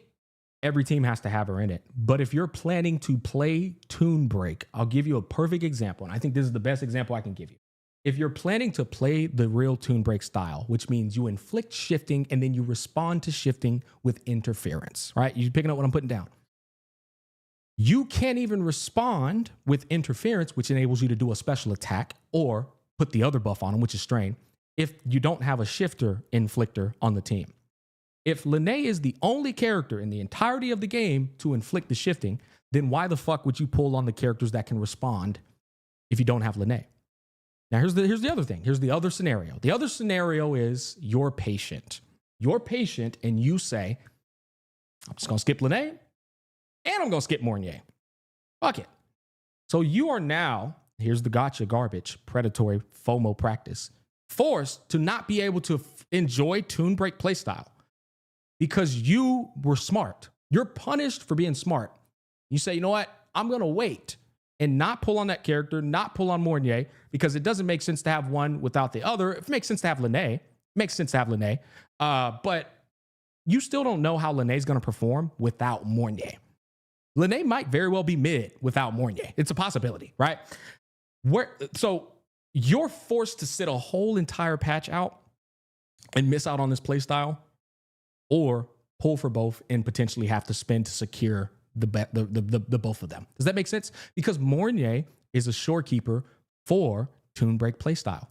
[SPEAKER 1] every team has to have her in it. But if you're planning to play Toon Break, I'll give you a perfect example. And I think this is the best example I can give you. If you're planning to play the real Toon Break style, which means you inflict shifting and then you respond to shifting with interference, right? You picking up what I'm putting down. You can't even respond with interference, which enables you to do a special attack or put the other buff on them, which is strain, if you don't have a shifter inflictor on the team. If Linné is the only character in the entirety of the game to inflict the shifting, then why the fuck would you pull on the characters that can respond if you don't have Linné? Now, here's the other thing. Here's the other scenario. The other scenario is you're patient. You're patient and you say, I'm just going to skip Linné and I'm going to skip Mournier. Fuck it. So you are now, here's the gacha garbage, predatory FOMO practice, forced to not be able to enjoy Toon Break playstyle because you were smart. You're punished for being smart. You say, you know what? I'm going to wait and not pull on that character, not pull on Mournier, because it doesn't make sense to have one without the other. It makes sense to have Linné. It makes sense to have Linné. But you still don't know how Linné's going to perform without Mournier. Linné might very well be mid without Mournier. It's a possibility, right? So you're forced to sit a whole entire patch out and miss out on this playstyle, or pull for both and potentially have to spend to secure the both of them. Does that make sense? Because Mournier is a shorekeeper for Toon Break playstyle.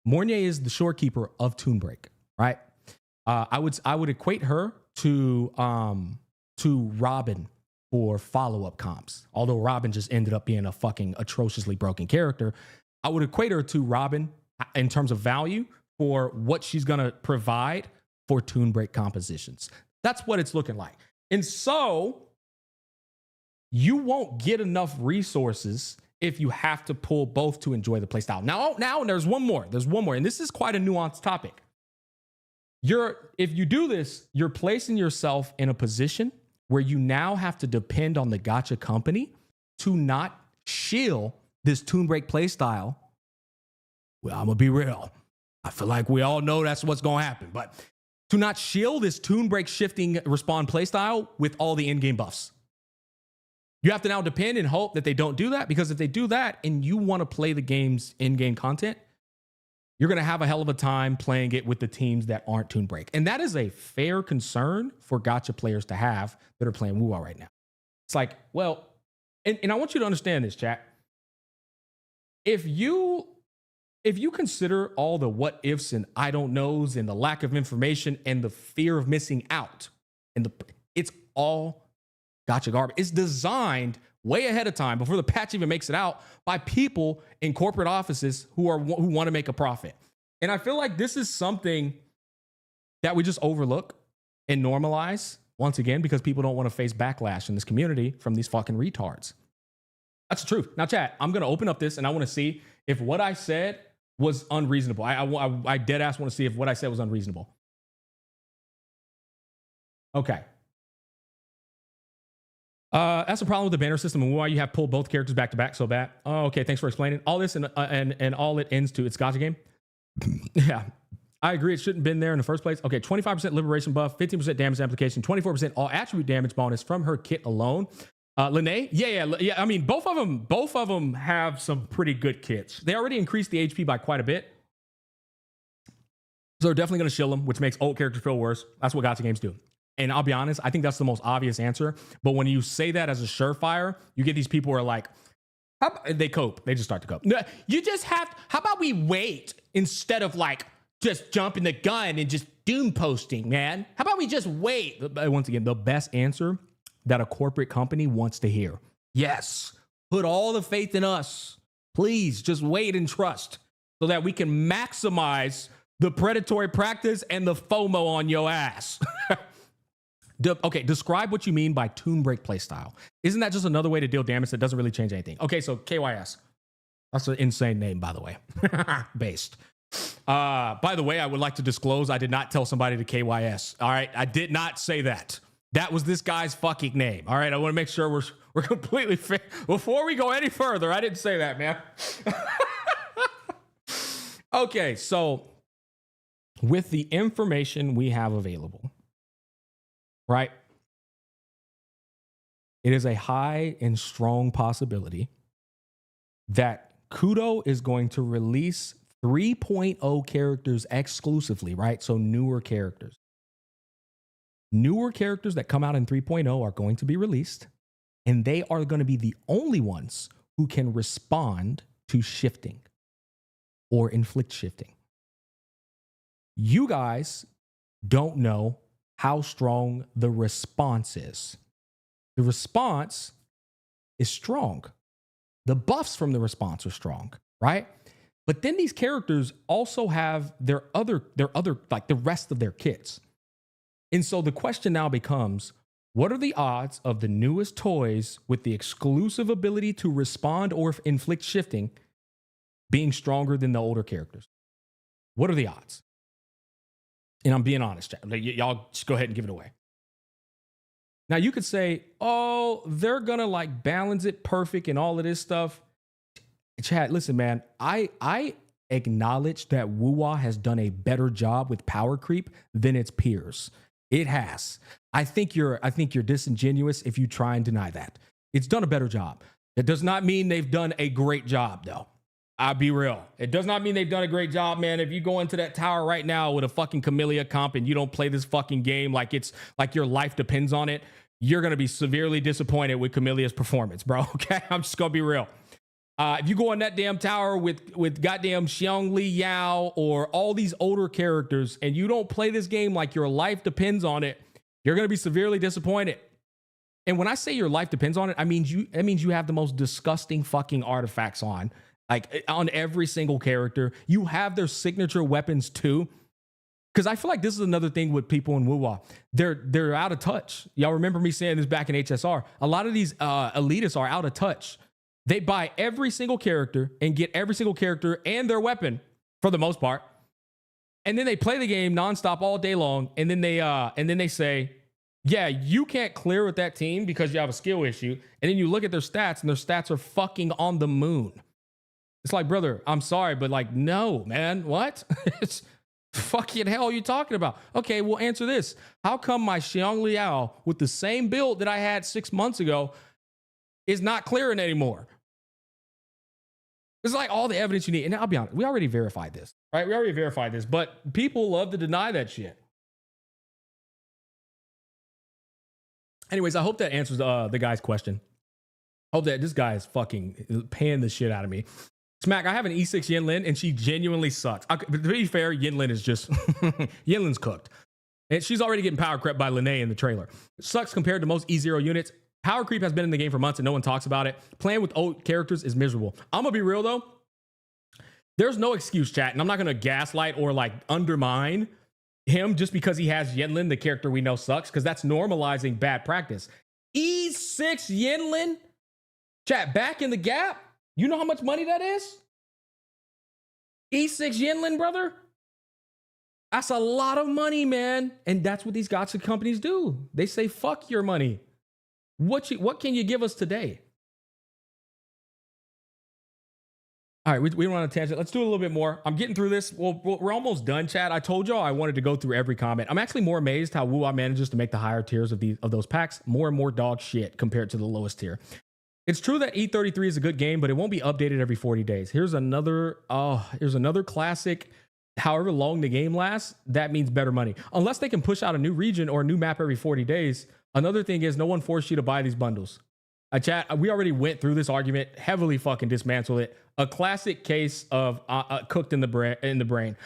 [SPEAKER 1] Mournier is the shorekeeper of Toon Break, right? I would equate her to Robin for follow-up comps. Although Robin just ended up being a fucking atrociously broken character, I would equate her to Robin in terms of value for what she's gonna provide for Toon Break compositions. That's what it's looking like. And so you won't get enough resources if you have to pull both to enjoy the playstyle. Now, there's one more. And this is quite a nuanced topic. If you do this, you're placing yourself in a position where you now have to depend on the gacha company to not shield this Toon Break playstyle. Well, I'm gonna be real. I feel like we all know that's what's gonna happen, but to not shield this Toon Break shifting respawn playstyle with all the in-game buffs. You have to now depend and hope that they don't do that, because if they do that and you want to play the game's in-game content, you're going to have a hell of a time playing it with the teams that aren't Toon Break. And that is a fair concern for gacha players to have that are playing Wuwa right now. It's like, well, and I want you to understand this, chat. If you consider all the what ifs and I don't knows and the lack of information and the fear of missing out, and it's all gacha garbage. It's designed way ahead of time before the patch even makes it out by people in corporate offices who want to make a profit. And I feel like this is something that we just overlook and normalize once again because people don't want to face backlash in this community from these fucking retards. That's the truth. Now, chat, I'm going to open up this and I want to see if what I said was unreasonable. I dead ass want to see if what I said was unreasonable. Okay. That's the problem with the banner system and why you have pulled both characters back to back so bad. Oh, okay. Thanks for explaining all this and all it ends to it's gacha game. Yeah, I agree. It shouldn't have been there in the first place. Okay. 25% liberation buff, 15% damage amplification, 24% all attribute damage bonus from her kit alone. Linné, yeah. I mean, both of them have some pretty good kits. They already increased the HP by quite a bit. So they're definitely going to shield them, which makes old characters feel worse. That's what gacha games do. And I'll be honest, I think that's the most obvious answer. But when you say that as a surefire, you get these people who are like, they cope. They just start to cope. No, you just have, how about we wait instead of like just jumping the gun and just doom posting, man? How about we just wait? Once again, the best answer that a corporate company wants to hear. Yes, put all the faith in us. Please just wait and trust so that we can maximize the predatory practice and the FOMO on your ass. Okay, describe what you mean by tune break playstyle. Isn't that just another way to deal damage that doesn't really change anything? Okay, so KYS. That's an insane name, by the way. Based. By the way, I would like to disclose I did not tell somebody to KYS. All right, I did not say that. That was this guy's fucking name. All right, I want to make sure we're completely fair. Before we go any further, I didn't say that, man. Okay, so with the information we have available, right? It is a high and strong possibility that Kudo is going to release 3.0 characters exclusively, right? So newer characters. Newer characters that come out in 3.0 are going to be released, and they are going to be the only ones who can respond to shifting or inflict shifting. You guys don't know how strong the response is. The response is strong. The buffs from the response are strong, right? But then these characters also have their other, like the rest of their kits. And so the question now becomes, what are the odds of the newest toys with the exclusive ability to respond or inflict shifting being stronger than the older characters? What are the odds? And I'm being honest, chat. Y'all just go ahead and give it away. Now you could say, oh, they're gonna like balance it perfect and all of this stuff. Chat, listen, man, I acknowledge that Wuwa has done a better job with power creep than its peers. It has. I think you're disingenuous if you try and deny that. It's done a better job. That does not mean they've done a great job, though. I'll be real. It does not mean they've done a great job, man. If you go into that tower right now with a fucking Camellia comp and you don't play this fucking game like it's like your life depends on it, you're going to be severely disappointed with Camellia's performance, bro. Okay? I'm just going to be real. If you go on that damn tower with goddamn Xiong Li Yao or all these older characters and you don't play this game like your life depends on it, you're going to be severely disappointed. And when I say your life depends on it, that means you have the most disgusting fucking artifacts on. Like on every single character. You have their signature weapons too. Because I feel like this is another thing with people in Wuwa. They're out of touch. Y'all remember me saying this back in HSR. A lot of these elitists are out of touch. They buy every single character and get every single character and their weapon for the most part. And then they play the game nonstop all day long. And then they say, yeah, you can't clear with that team because you have a skill issue. And then you look at their stats and their stats are fucking on the moon. It's like, brother, I'm sorry, but like, no, man, what? It's fucking hell you talking about? Okay, we'll answer this. How come my Xiong Liao with the same build that I had 6 months ago is not clearing anymore? It's like all the evidence you need. And I'll be honest, we already verified this, right? We already verified this, but people love to deny that shit. Anyways, I hope that answers the guy's question. Hope that this guy is fucking paying the shit out of me. Smack, I have an E6 Yinlin and she genuinely sucks. But to be fair, Yinlin is just, Yinlin's cooked. And she's already getting power crept by Lene in the trailer. It sucks compared to most E0 units. Power creep has been in the game for months and no one talks about it. Playing with old characters is miserable. I'm gonna be real though. There's no excuse, chat, and I'm not gonna gaslight or like undermine him just because he has Yinlin, the character we know sucks, because that's normalizing bad practice. E6 Yinlin? Chat, back in the gap? You know how much money that is? E6 Yinlin, brother? That's a lot of money, man. And that's what these gacha companies do. They say, fuck your money. What can you give us today? All right, we went on a tangent. Let's do a little bit more. I'm getting through this. Well, we're almost done, chat. I told y'all I wanted to go through every comment. I'm actually more amazed how Wuwa manages to make the higher tiers of those packs more and more dog shit compared to the lowest tier. It's true that E33 is a good game, but it won't be updated every 40 days. Here's another classic however long the game lasts, that means better money. Unless they can push out a new region or a new map every 40 days. Another thing is no one forced you to buy these bundles. Chat, we already went through this argument, heavily fucking dismantled it. A classic case of cooked in the brain.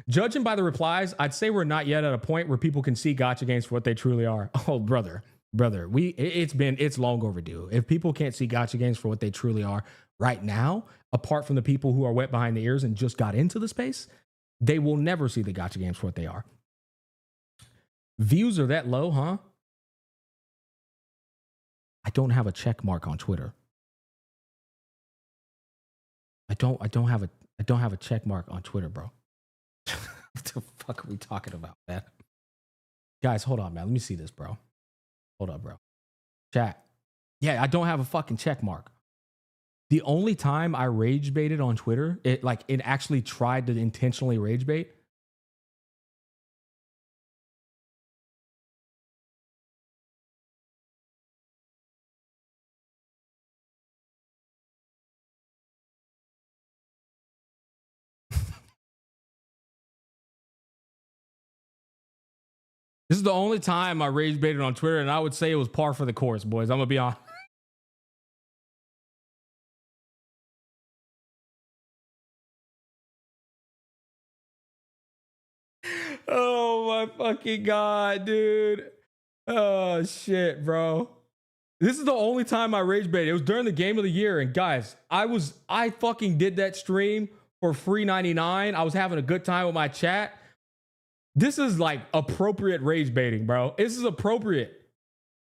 [SPEAKER 1] Judging by the replies, I'd say we're not yet at a point where people can see gacha games for what they truly are. Oh, brother, it's long overdue. If people can't see gacha games for what they truly are right now, apart from the people who are wet behind the ears and just got into the space, they will never see the gacha games for what they are. Views are that low, huh? I don't have a check mark on Twitter. I don't have a check mark on Twitter, bro. What the fuck are we talking about, man? Guys, hold on, man. Let me see this, bro. Hold up, bro. Chat. Yeah, I don't have a fucking check mark. The only time I rage baited on Twitter, it actually tried to intentionally rage bait. This is the only time I rage baited on Twitter, and I would say it was par for the course, boys. I'm gonna be honest. Oh my fucking god, dude. Oh shit, bro. This is the only time I rage baited. It was during the game of the year, and guys, I fucking did that stream for free 99. I was having a good time with my chat. This is like appropriate rage baiting, bro. This is appropriate.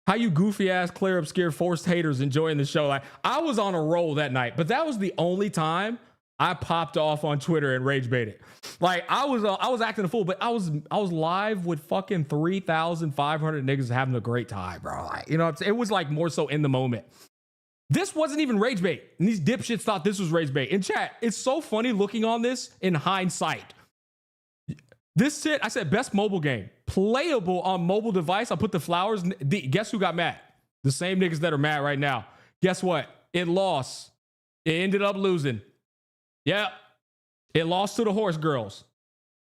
[SPEAKER 1] How you goofy ass, clear obscure, forced haters enjoying the show. Like, I was on a roll that night, but that was the only time I popped off on Twitter and rage baited. Like, I was acting a fool, but I was live with fucking 3,500 niggas having a great time, bro. Like, you know what I'm saying? It was like more so in the moment. This wasn't even rage bait, and these dipshits thought this was rage bait. In chat, it's so funny looking on this in hindsight. This shit, I said best mobile game. Playable on mobile device. I put the flowers. Guess who got mad? The same niggas that are mad right now. Guess what? It lost. It ended up losing. Yep. It lost to the horse girls.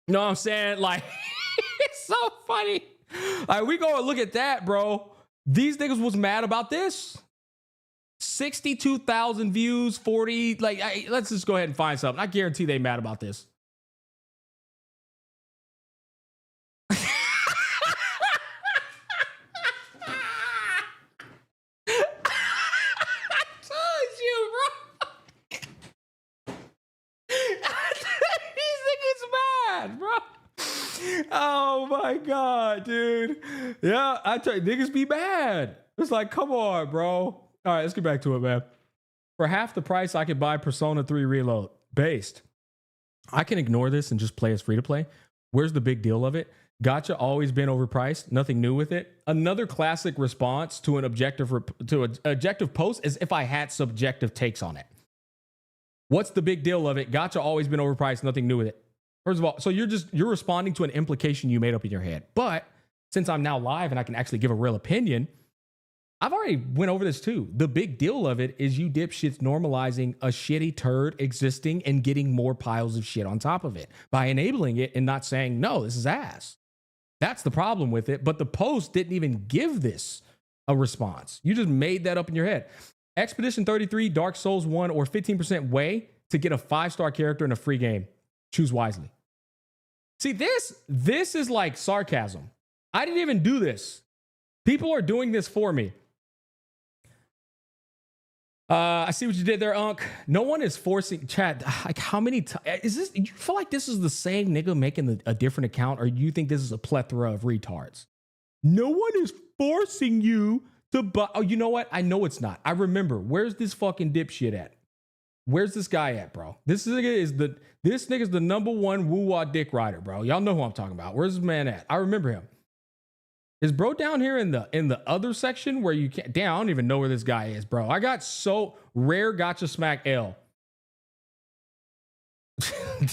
[SPEAKER 1] You know what I'm saying? Like, it's so funny. All right, we go and look at that, bro. These niggas was mad about this. 62,000 views, 40. Like, let's just go ahead and find something. I guarantee they mad about this. Oh my god, dude. Yeah, I tell you, niggas be mad. It's like, come on, bro. All right, let's get back to it, man. For half the price, I could buy Persona 3 Reload. Based. I can ignore this and just play as free to play. Where's the big deal of it? Gacha always been overpriced. Nothing new with it. Another classic response to an objective post is if I had subjective takes on it. What's the big deal of it? Gacha always been overpriced. Nothing new with it. First of all, so you're responding to an implication you made up in your head. But since I'm now live and I can actually give a real opinion, I've already went over this too. The big deal of it is you dipshits normalizing a shitty turd existing and getting more piles of shit on top of it by enabling it and not saying, no, this is ass. That's the problem with it. But the post didn't even give this a response. You just made that up in your head. Expedition 33, Dark Souls 1, or 15% way to get a 5-star character in a free game. Choose wisely. See, this is like sarcasm. I didn't even do this. People are doing this for me. I see what you did there, Unc. No one is forcing chat. Like, how many times is this? You feel like this is the same nigga making a different account, or you think this is a plethora of retards? No one is forcing you to buy. Oh, you know what? I know it's not. I remember. Where's this fucking dipshit at? Where's this guy at, bro? This nigga's the number one Wuwa dick rider, bro. Y'all know who I'm talking about. Where's this man at? I remember him. Is bro down here in the other section where you can't? Damn, I don't even know where this guy is, bro. I got so rare Gacha Smack L.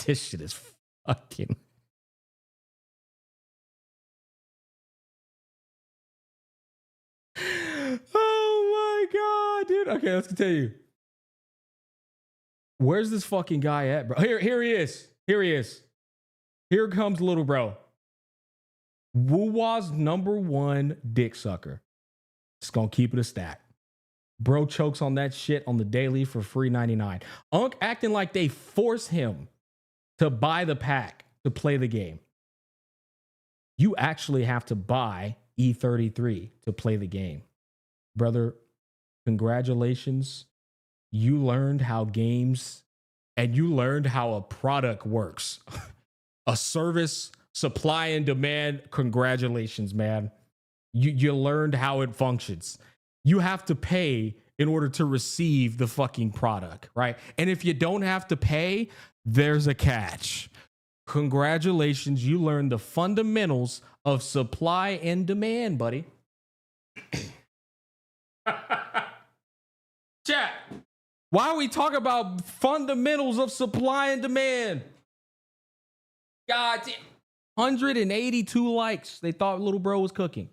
[SPEAKER 1] This shit is fucking. Oh my god, dude. Okay, let's continue. Where's this fucking guy at, bro? Here he is. Here he is. Here comes little bro. Wuwa's #1 dick sucker. Just gonna keep it a stack. Bro chokes on that shit on the daily for free 99. Unk acting like they force him to buy the pack to play the game. You actually have to buy E33 to play the game. Brother, congratulations. You learned how games and you learned how a product works. A service, supply and demand. Congratulations, man. You learned how it functions. You have to pay in order to receive the fucking product, right? And if you don't have to pay, there's a catch. Congratulations, you learned the fundamentals of supply and demand, buddy. Chat, why are we talking about fundamentals of supply and demand? God damn. 182 likes. They thought little bro was cooking.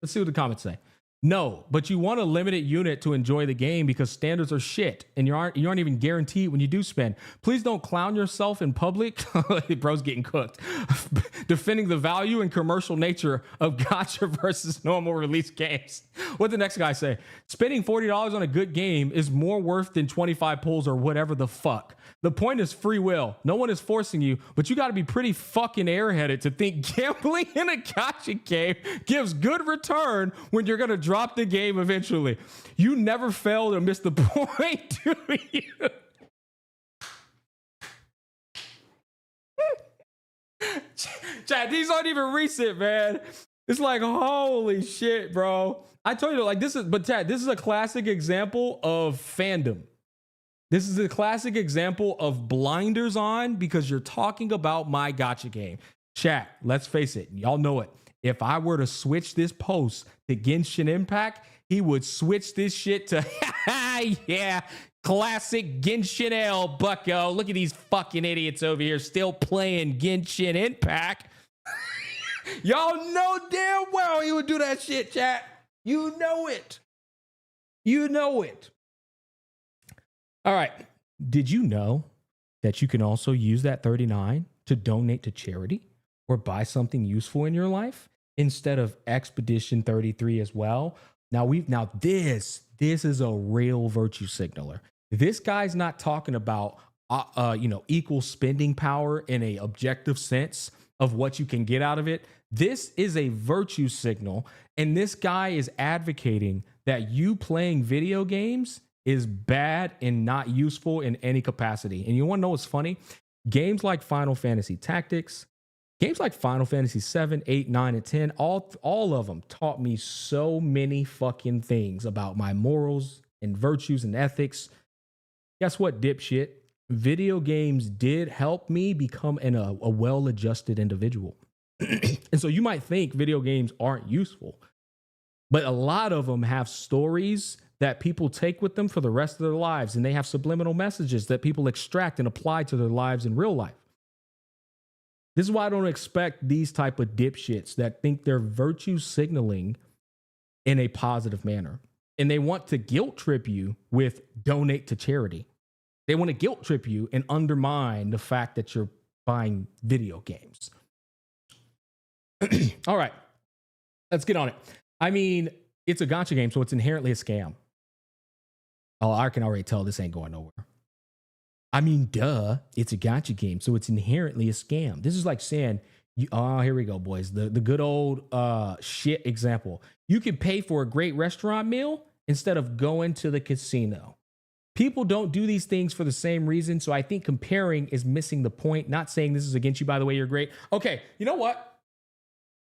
[SPEAKER 1] Let's see what the comments say. No, but you want a limited unit to enjoy the game because standards are shit and you aren't even guaranteed when you do spend. Please don't clown yourself in public. Bro's getting cooked. Defending the value and commercial nature of gacha versus normal release games. What the next guy say? Spending $40 on a good game is more worth than 25 pulls or whatever the fuck. The point is free will. No one is forcing you, but you got to be pretty fucking airheaded to think gambling in a gacha game gives good return when you're going to drop the game eventually. You never fail to miss the point, do you? Chat, these aren't even recent, man. It's like, holy shit, bro. I told you, like, this is a classic example of fandom. This is a classic example of blinders on because you're talking about my gacha game. Chat, let's face it. Y'all know it. If I were to switch this post to Genshin Impact, he would switch this shit to, yeah, classic Genshin L, bucko. Look at these fucking idiots over here still playing Genshin Impact. Y'all know damn well he would do that shit, chat. You know it. You know it. All right. Did you know that you can also use that 39 to donate to charity or buy something useful in your life instead of Expedition 33 as well? Now this is a real virtue signaler. This guy's not talking about equal spending power in a objective sense of what you can get out of it. This is a virtue signal, and this guy is advocating that you playing video games is bad and not useful in any capacity. And you want to know what's funny? Games like Final Fantasy Tactics, games like Final Fantasy 7, 8, 9, and 10, all of them taught me so many fucking things about my morals and virtues and ethics. Guess what, dipshit? Video games did help me become a well-adjusted individual. And so you might think video games aren't useful, but a lot of them have stories that people take with them for the rest of their lives, and they have subliminal messages that people extract and apply to their lives in real life. This is why I don't expect these type of dipshits that think they're virtue signaling in a positive manner. And they want to guilt trip you with donate to charity. They want to guilt trip you and undermine the fact that you're buying video games. All right, let's get on it. I mean, it's a gacha game, so it's inherently a scam. Oh, I can already tell this ain't going nowhere. I mean, duh, it's a gacha game, so it's inherently a scam. This is like saying, here we go, boys. The good old shit example. You can pay for a great restaurant meal instead of going to the casino. People don't do these things for the same reason, so I think comparing is missing the point. Not saying this is against you, by the way, you're great. Okay, you know what?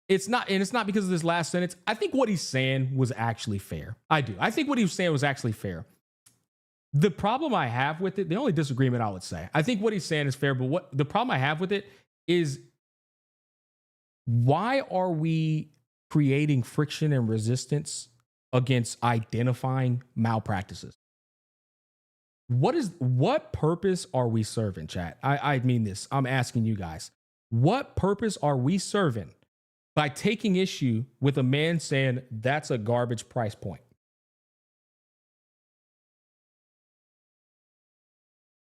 [SPEAKER 1] It's not, and it's not because of this last sentence. I think what he's saying was actually fair. I do. I think what he was saying was actually fair. The problem I have with it, the only disagreement I would say, I think what he's saying is fair, but what the problem I have with it is, why are we creating friction and resistance against identifying malpractices? What purpose are we serving, chat? I mean this. I'm asking you guys. What purpose are we serving by taking issue with a man saying that's a garbage price point?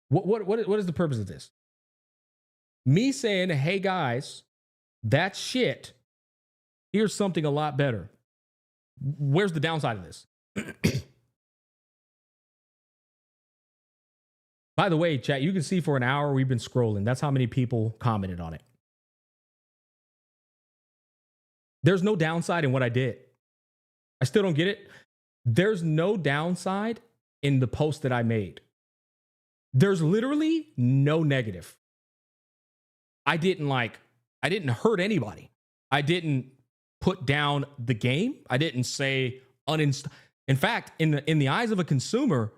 [SPEAKER 1] What is the purpose of this? Me saying, hey guys, that shit, here's something a lot better. Where's the downside of this? By the way, chat, you can see for an hour we've been scrolling. That's how many people commented on it. There's no downside in what I did. I still don't get it. There's no downside in the post that I made. There's literally no negative. I didn't hurt anybody. I didn't put down the game. I didn't say uninstall. In fact, in the eyes of a consumer,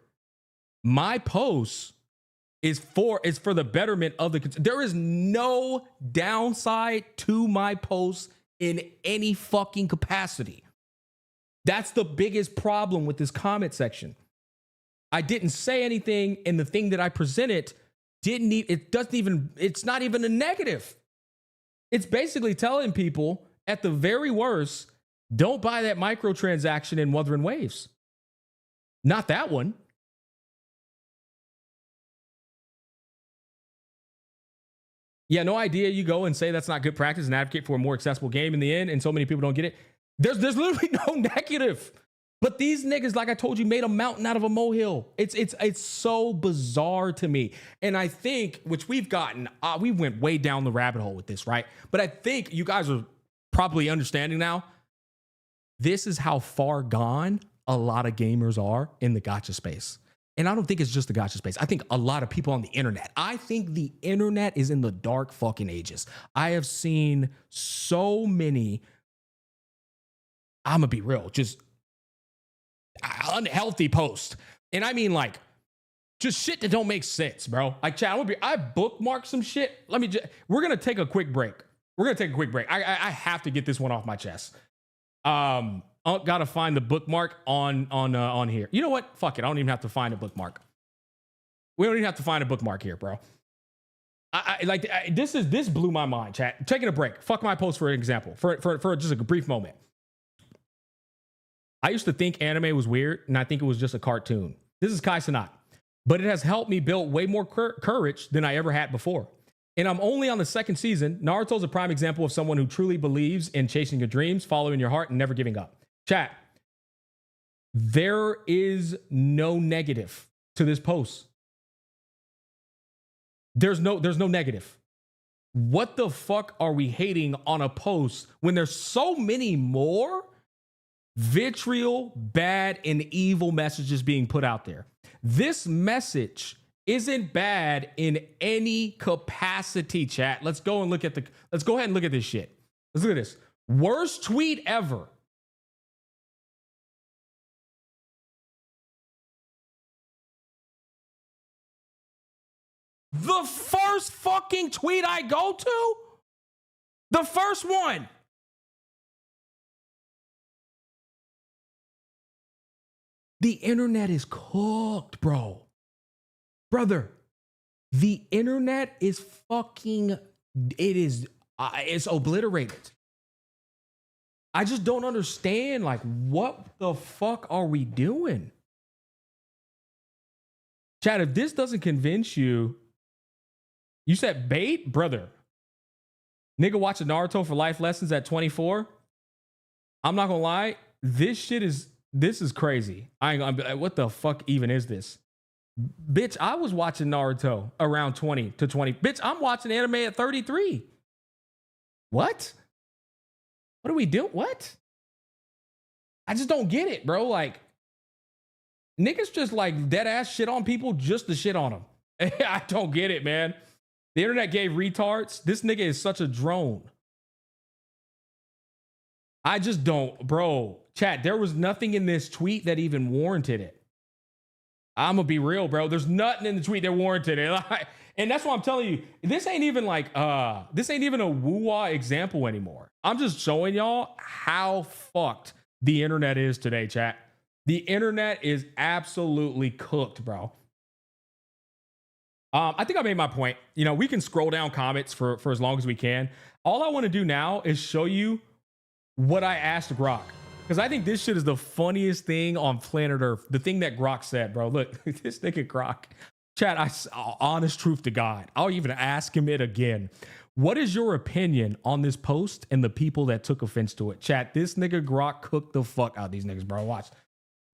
[SPEAKER 1] my post is for the betterment of the consumer. There is no downside to my post in any fucking capacity. That's the biggest problem with this comment section. I didn't say anything, and the thing that I presented it's not even a negative. It's basically telling people, at the very worst, don't buy that microtransaction in Wuthering Waves. Not that one. Yeah, no idea. You go and say that's not good practice and advocate for a more accessible game in the end, and so many people don't get it. There's literally no negative. But these niggas, like I told you, made a mountain out of a molehill. It's so bizarre to me. And I think, which we went way down the rabbit hole with this, right? But I think you guys are probably understanding now. This is how far gone a lot of gamers are in the gacha space. And I don't think it's just the gacha space. I think a lot of people on the internet. I think the internet is in the dark fucking ages. I have seen so many, I'm gonna be real, just unhealthy posts. And I mean, like, just shit that don't make sense, bro. Like, chat, I bookmarked some shit. We're gonna take a quick break. I have to get this one off my chest. Gotta find the bookmark on here. You know what? Fuck it. I don't even have to find a bookmark. We don't even have to find a bookmark here, bro. This blew my mind, chat. Taking a break. Fuck my post for an example. For just a brief moment. I used to think anime was weird, and I think it was just a cartoon. This is Kai Sanat. But it has helped me build way more courage than I ever had before. And I'm only on the second season. Naruto's a prime example of someone who truly believes in chasing your dreams, following your heart, and never giving up. Chat, there is no negative to this post. There's no negative. What the fuck are we hating on a post when there's so many more vitriol, bad, and evil messages being put out there? This message isn't bad in any capacity, chat. Let's go ahead and look at this shit. Let's look at this. Worst tweet ever. The first fucking tweet I go to? The first one. The internet is cooked, bro. Brother, the internet is fucking, it's obliterated. I just don't understand, like, what the fuck are we doing? Chad, if this doesn't convince you, you said bait? Brother, nigga watching Naruto for life lessons at 24. I'm not gonna lie, this is crazy. I ain't gonna be like, what the fuck even is this? Bitch, I was watching Naruto around 20 to 20. Bitch, I'm watching anime at 33. What? What are we doing? What? I just don't get it, bro. Like, niggas just like dead ass shit on people just to shit on them. I don't get it, man. The internet gave retards. This nigga is such a drone. I just don't, bro. Chat, there was nothing in this tweet that even warranted it. I'm gonna be real, bro. There's nothing in the tweet that warranted it. And that's why I'm telling you, this ain't even a Wuwa example anymore. I'm just showing y'all how fucked the internet is today, chat. The internet is absolutely cooked, bro. I think I made my point. You know, we can scroll down comments for as long as we can. All I want to do now is show you what I asked Grok. Because I think this shit is the funniest thing on planet Earth. The thing that Grok said, bro. Look, this nigga Grok. Chat, honest truth to God, I'll even ask him it again. What is your opinion on this post and the people that took offense to it? Chat, this nigga Grok cooked the fuck out of these niggas, bro. Watch.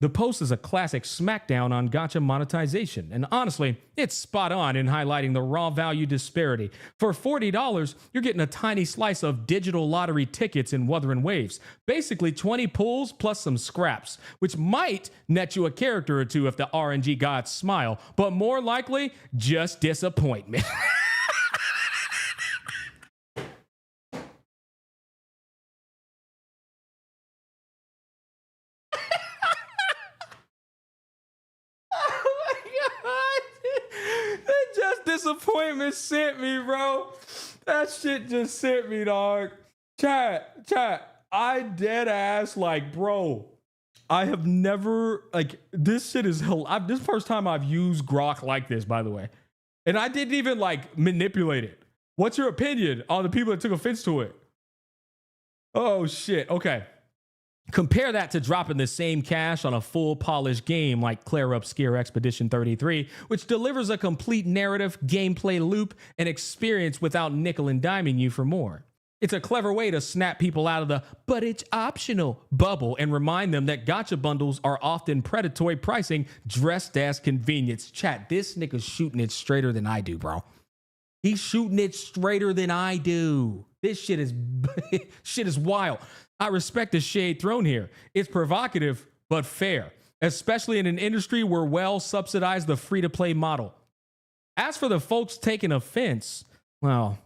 [SPEAKER 1] The post is a classic smackdown on gacha monetization, and honestly, it's spot on in highlighting the raw value disparity. For $40, you're getting a tiny slice of digital lottery tickets in Wuthering Waves. Basically 20 pulls plus some scraps, which might net you a character or two if the RNG gods smile, but more likely, just disappointment. Disappointment sent me, bro. That shit just sent me, dog. Chat. I dead ass, like, bro. I have never, like, this shit is, this first time I've used Grok like this, by the way. And I didn't even, like, manipulate it. What's your opinion on the people that took offense to it? Oh, shit. Okay. Compare that to dropping the same cash on a full polished game like Clair Obscure Expedition 33, which delivers a complete narrative, gameplay loop, and experience without nickel and diming you for more. It's a clever way to snap people out of the "but it's optional" bubble and remind them that gacha bundles are often predatory pricing dressed as convenience. Chat, this nigga's shooting it straighter than I do, bro. He's shooting it straighter than I do. This shit is wild. I respect the shade thrown here. It's provocative, but fair, especially in an industry where well subsidize the free-to-play model. As for the folks taking offense, well,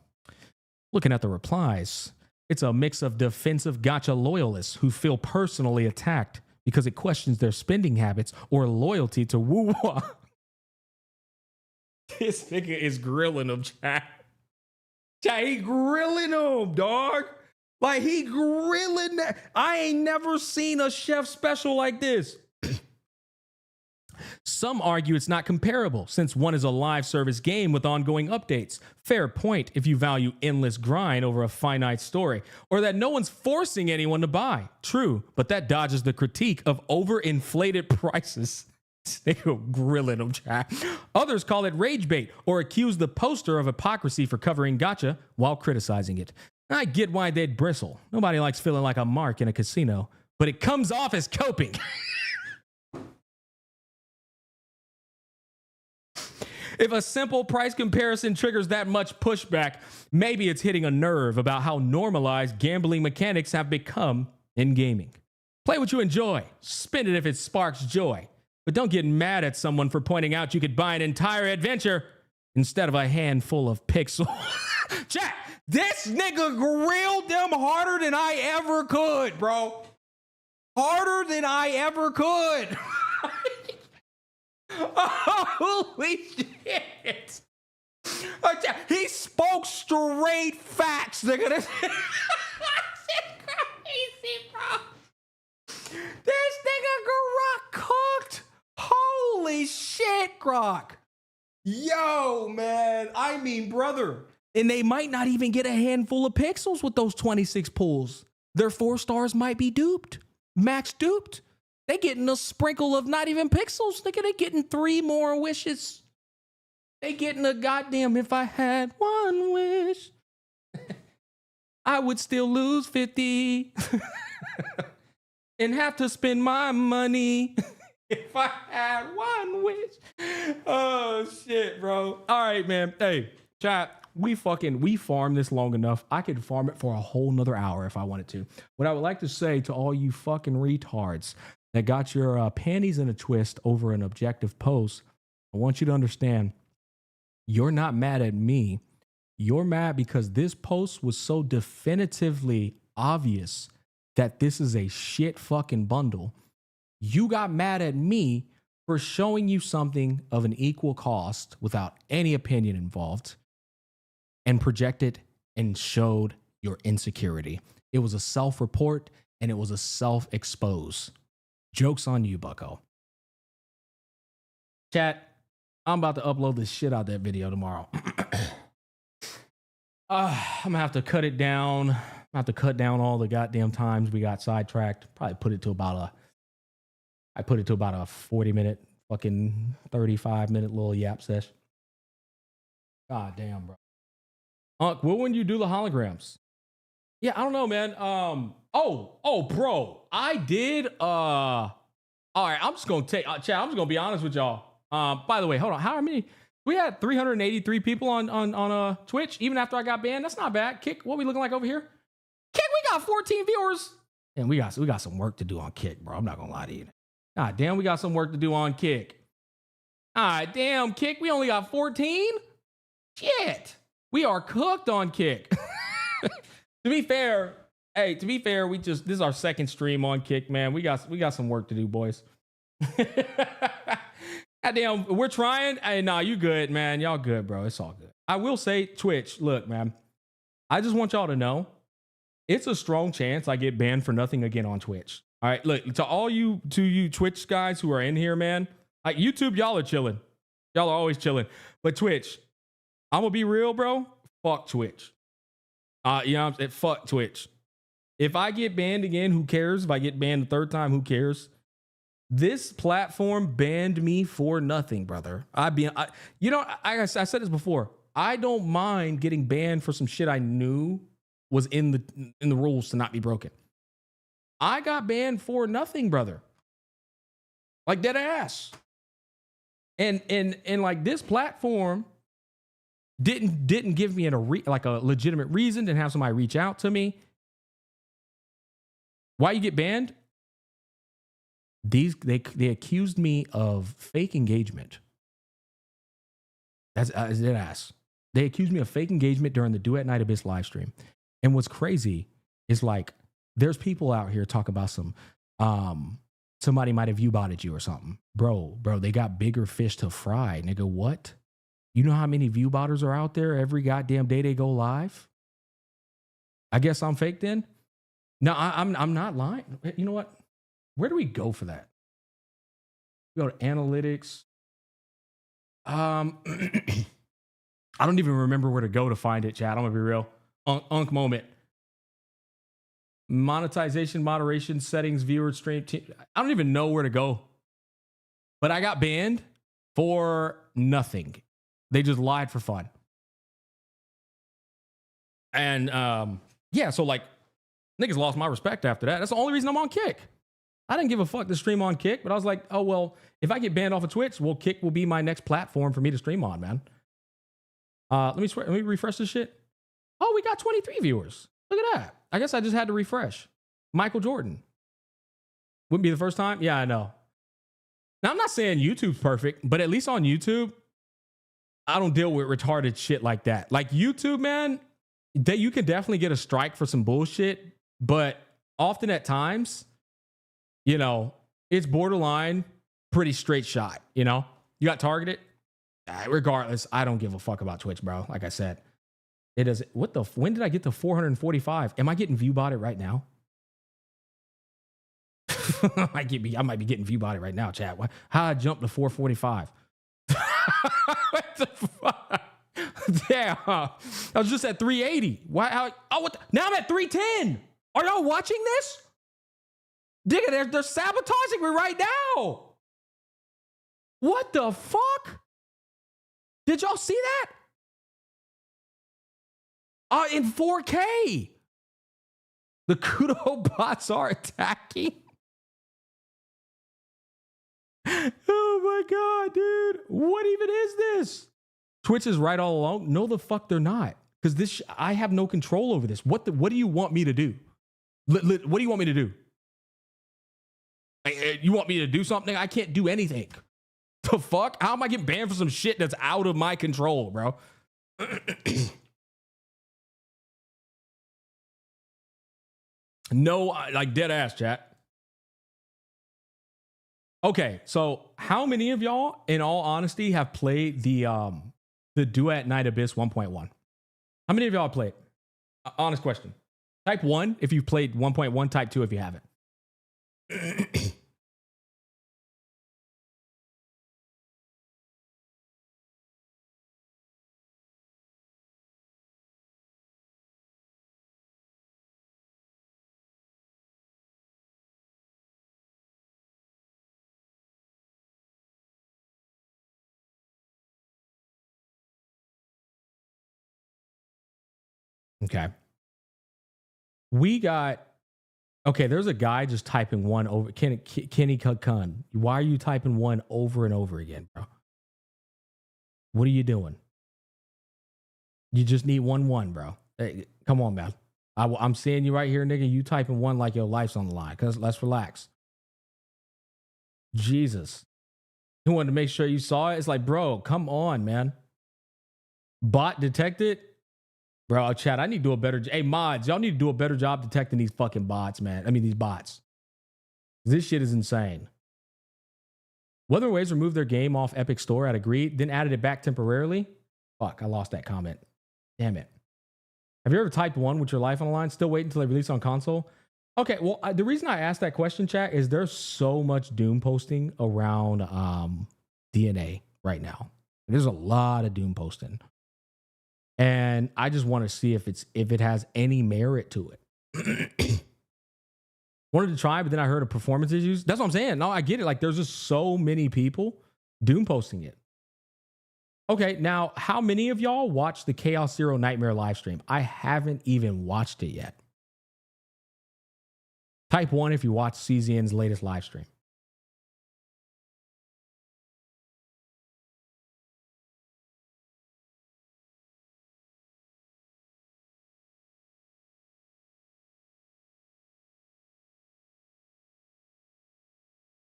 [SPEAKER 1] looking at the replies, it's a mix of defensive gacha loyalists who feel personally attacked because it questions their spending habits or loyalty to Wuwa. This nigga is grilling them, chat. Chat, he grilling them, dog. Like, he grilling that. I ain't never seen a chef special like this. Some argue it's not comparable, since one is a live service game with ongoing updates. Fair point if you value endless grind over a finite story, or that no one's forcing anyone to buy. True, but that dodges the critique of overinflated prices. They go grilling them, chat. Others call it rage bait or accuse the poster of hypocrisy for covering gacha while criticizing it. I get why they'd bristle. Nobody likes feeling like a mark in a casino, but it comes off as coping. If a simple price comparison triggers that much pushback, maybe it's hitting a nerve about how normalized gambling mechanics have become in gaming. Play what you enjoy. Spend it if it sparks joy. But don't get mad at someone for pointing out you could buy an entire adventure instead of a handful of pixels. Chat, this nigga grilled them harder than I ever could, bro. Harder than I ever could. Holy shit. He spoke straight facts, nigga. This shit crazy, bro. This nigga Grok cooked. Holy shit, Grok. Yo, man. I mean, brother. And they might not even get a handful of pixels with those 26 pulls. Their 4 stars might be duped. Max duped. They getting a sprinkle of not even pixels. Look at it, getting 3 more wishes. They getting a goddamn if I had one wish, I would still lose 50 and have to spend my money if I had one wish. Oh, shit, bro. All right, man. Hey, chat. We farmed this long enough. I could farm it for a whole nother hour if I wanted to. What I would like to say to all you fucking retards that got your panties in a twist over an objective post, I want you to understand, you're not mad at me. You're mad because this post was so definitively obvious that this is a shit fucking bundle. You got mad at me for showing you something of an equal cost without any opinion involved, and projected and showed your insecurity. It was a self-report and it was a self-expose. Joke's on you, bucko. Chat, I'm about to upload the shit out that video tomorrow. I'm gonna have to cut it down. I'm gonna have to cut down all the goddamn times we got sidetracked. Probably put it to about a 40-minute Fucking 35-minute little yap session. God damn, bro. When you do the holograms? Yeah, I don't know, man. Bro. I did all right, I'm just gonna take chat, I'm just gonna be honest with y'all. By the way, hold on. How many? We had 383 people on Twitch, even after I got banned. That's not bad. Kick, what we looking like over here? Kick, we got 14 viewers. And we got some work to do on Kick, bro. I'm not gonna lie to you. God damn, we got some work to do on Kick. Damn, Kick, we only got 14? Shit. We are cooked on Kick. To be fair, this is our second stream on Kick, man. We got some work to do, boys. Goddamn, we're trying. Hey, nah, you good, man. Y'all good, bro. It's all good. I will say, Twitch, look, man. I just want y'all to know, it's a strong chance I get banned for nothing again on Twitch. All right, look, to you Twitch guys who are in here, man. Like YouTube, y'all are chilling. Y'all are always chilling. But Twitch, I'm gonna be real, bro. Fuck Twitch. You know what I'm saying? Fuck Twitch. If I get banned again, who cares? If I get banned the third time, who cares? This platform banned me for nothing, brother. I said this before. I don't mind getting banned for some shit I knew was in the rules to not be broken. I got banned for nothing, brother. Like dead ass. And like this platform didn't give me a legitimate reason, didn't have somebody reach out to me. Why you get banned? They accused me of fake engagement. That's dead ass. They accused me of fake engagement during the Duet Night Abyss live stream. And what's crazy is like there's people out here talking about somebody might have view-botted you or something. Bro, they got bigger fish to fry. Nigga, what? You know how many view-botters are out there every goddamn day they go live? I guess I'm fake then? No, I'm not lying. You know what? Where do we go for that? We go to analytics. I don't even remember where to go to find it, chat. I'm gonna be real. Unk moment. Monetization, moderation, settings, viewer, stream. I don't even know where to go. But I got banned for nothing. They just lied for fun. And yeah, so like niggas lost my respect after that. That's the only reason I'm on Kick. I didn't give a fuck to stream on Kick, but I was like, oh, well, if I get banned off of Twitch, well, Kick will be my next platform for me to stream on, man. Let me refresh this shit. Oh, we got 23 viewers. Look at that. I guess I just had to refresh. Michael Jordan. Wouldn't be the first time? Yeah, I know. Now, I'm not saying YouTube's perfect, but at least on YouTube, I don't deal with retarded shit like that. Like YouTube, man, you can definitely get a strike for some bullshit, but often at times, you know, it's borderline pretty straight shot, you know? You got targeted? Regardless, I don't give a fuck about Twitch, bro. Like I said, it is, when did I get to 445? Am I getting view-botted right now? I might be getting view-botted right now, chat. How I jumped to 445? What the fuck? Damn. I was just at 380. Why? Now I'm at 310. Are y'all watching this? Digga, they're sabotaging me right now. What the fuck? Did y'all see that? In 4K. The Kudo bots are attacking. Oh my God, dude. What even is this? Twitch is right all along? No, the fuck they're not. Because I have no control over this. What do you want me to do? What do you want me to do? You want me to do something? I can't do anything. The fuck? How am I getting banned for some shit that's out of my control, bro? No, like dead ass, chat. Okay, so how many of y'all, in all honesty, have played the Duet Night Abyss 1.1? How many of y'all have played? Honest question. Type 1 if you've played 1.1, type 2 if you haven't. Okay. We got, okay, there's a guy just typing one over. Kenny Kukun. Why are you typing one over and over again, bro? What are you doing? You just need one, bro. Hey, come on, man. I'm seeing you right here, nigga. You typing one like your life's on the line. Cause let's relax. Jesus. He wanted to make sure you saw it. It's like, bro, come on, man. Bot detected. Bro, chat, I need to do a better. Hey, mods, y'all need to do a better job detecting these fucking bots, man. I mean, these bots. This shit is insane. Whether Waves removed their game off Epic Store, I'd agree. Then added it back temporarily. Fuck, I lost that comment. Damn it. Have you ever typed one with your life on the line? Still waiting until they release on console? Okay, well, the reason I asked that question, chat, is there's so much Doom posting around DNA right now. There's a lot of Doom posting. And I just want to see if it has any merit to it. Wanted to try, but then I heard of performance issues. That's what I'm saying. No, I get it. Like, there's just so many people Doom posting it. Okay, now, how many of y'all watched the Chaos Zero Nightmare live stream? I haven't even watched it yet. Type 1 if you watched CZN's latest live stream.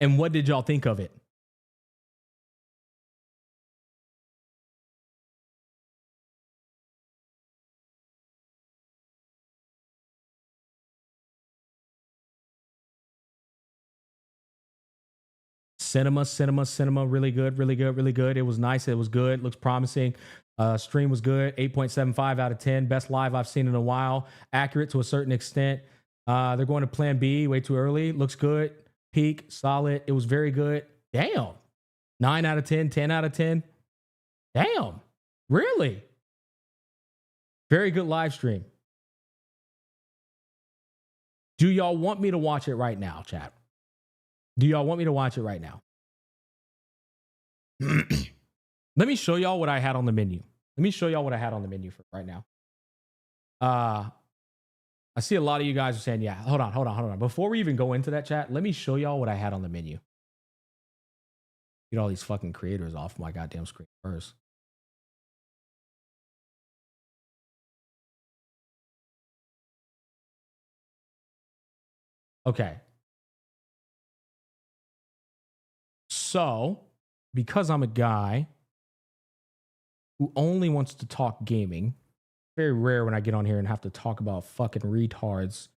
[SPEAKER 1] And what did y'all think of it? Cinema, really good. It was nice. It was good. Looks promising. Stream was good. 8.75 out of 10. Best live I've seen in a while. Accurate to a certain extent. They're going to plan B way too early. Looks good. Peak, solid. It was very good. Damn. 9 out of 10, 10 out of 10. Damn. Really? Very good live stream. Do y'all want me to watch it right now, chat? Do y'all want me to watch it right now? Let me show y'all what I had on the menu. For right now. I see a lot of you guys are saying, yeah, hold on. Before we even go into that, chat, let me show y'all what I had on the menu. Get all these fucking creators off my goddamn screen first. Okay. So, because I'm a guy who only wants to talk gaming, very rare when I get on here and have to talk about fucking retards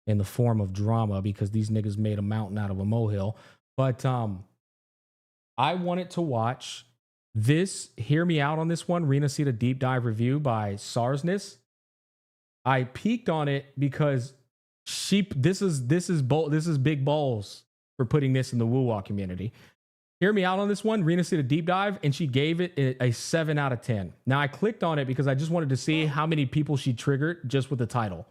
[SPEAKER 1] in the form of drama because these niggas made a mountain out of a molehill. But I wanted to watch this. Hear me out on this one. Rena Sita deep dive review by Sarsness. I peeked on it because this is big balls for putting this in the Wuwa community. Hear me out on this one. Rena did a deep dive and she gave it a 7 out of 10. Now I clicked on it because I just wanted to see how many people she triggered just with the title.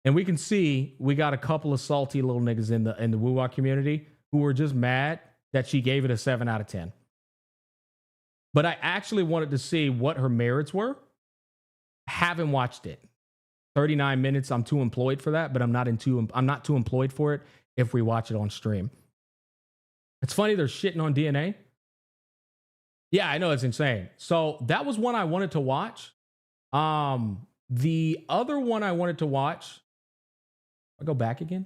[SPEAKER 1] And we can see we got a couple of salty little niggas in the Wuwa community who were just mad that she gave it a 7 out of 10. But I actually wanted to see what her merits were. Haven't watched it. 39 minutes. I'm too employed for that, but I'm not too employed for it if we watch it on stream. It's funny they're shitting on DNA. Yeah, I know, it's insane. So that was one I wanted to watch. The other one I wanted to watch, I'll go back again.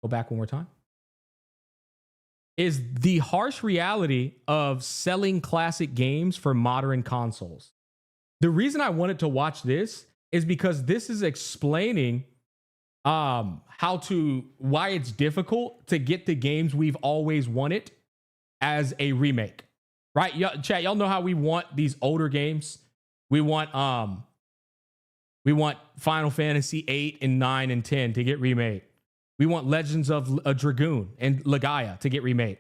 [SPEAKER 1] Go back one more time. Is the harsh reality of selling classic games for modern consoles. The reason I wanted to watch this is because this is explaining why it's difficult to get the games we've always wanted as a remake, right? Chat, y'all know how we want these older games. We want Final Fantasy 8 and 9 and 10 to get remade. We want Legends of a Dragoon and Legaia to get remade.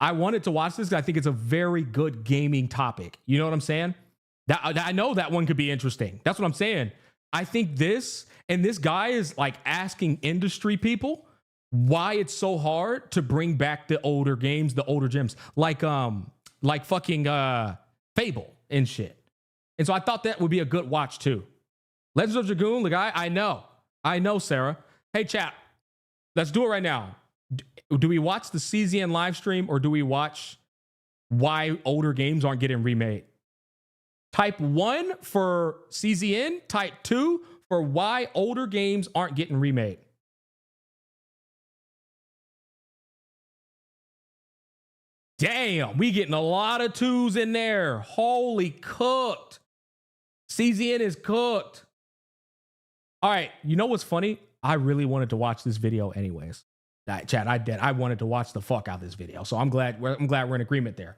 [SPEAKER 1] I wanted to watch this because I think it's a very good gaming topic. You know what I'm saying? I know that one could be interesting. That's what I'm saying. I think this guy is like asking industry people why it's so hard to bring back the older games, the older gems, like fucking Fable and shit. And so I thought that would be a good watch too. Legends of Dragoon, the guy, I know, Sarah. Hey, chat, let's do it right now. Do we watch the CZN live stream or do we watch why older games aren't getting remade? Type 1 for CZN, type 2 for why older games aren't getting remade. Damn, we getting a lot of 2s in there. Holy cooked. CZN is cooked. All right, you know what's funny? I really wanted to watch this video anyways. Chat, I did. I wanted to watch the fuck out of this video. So I'm glad we're in agreement there.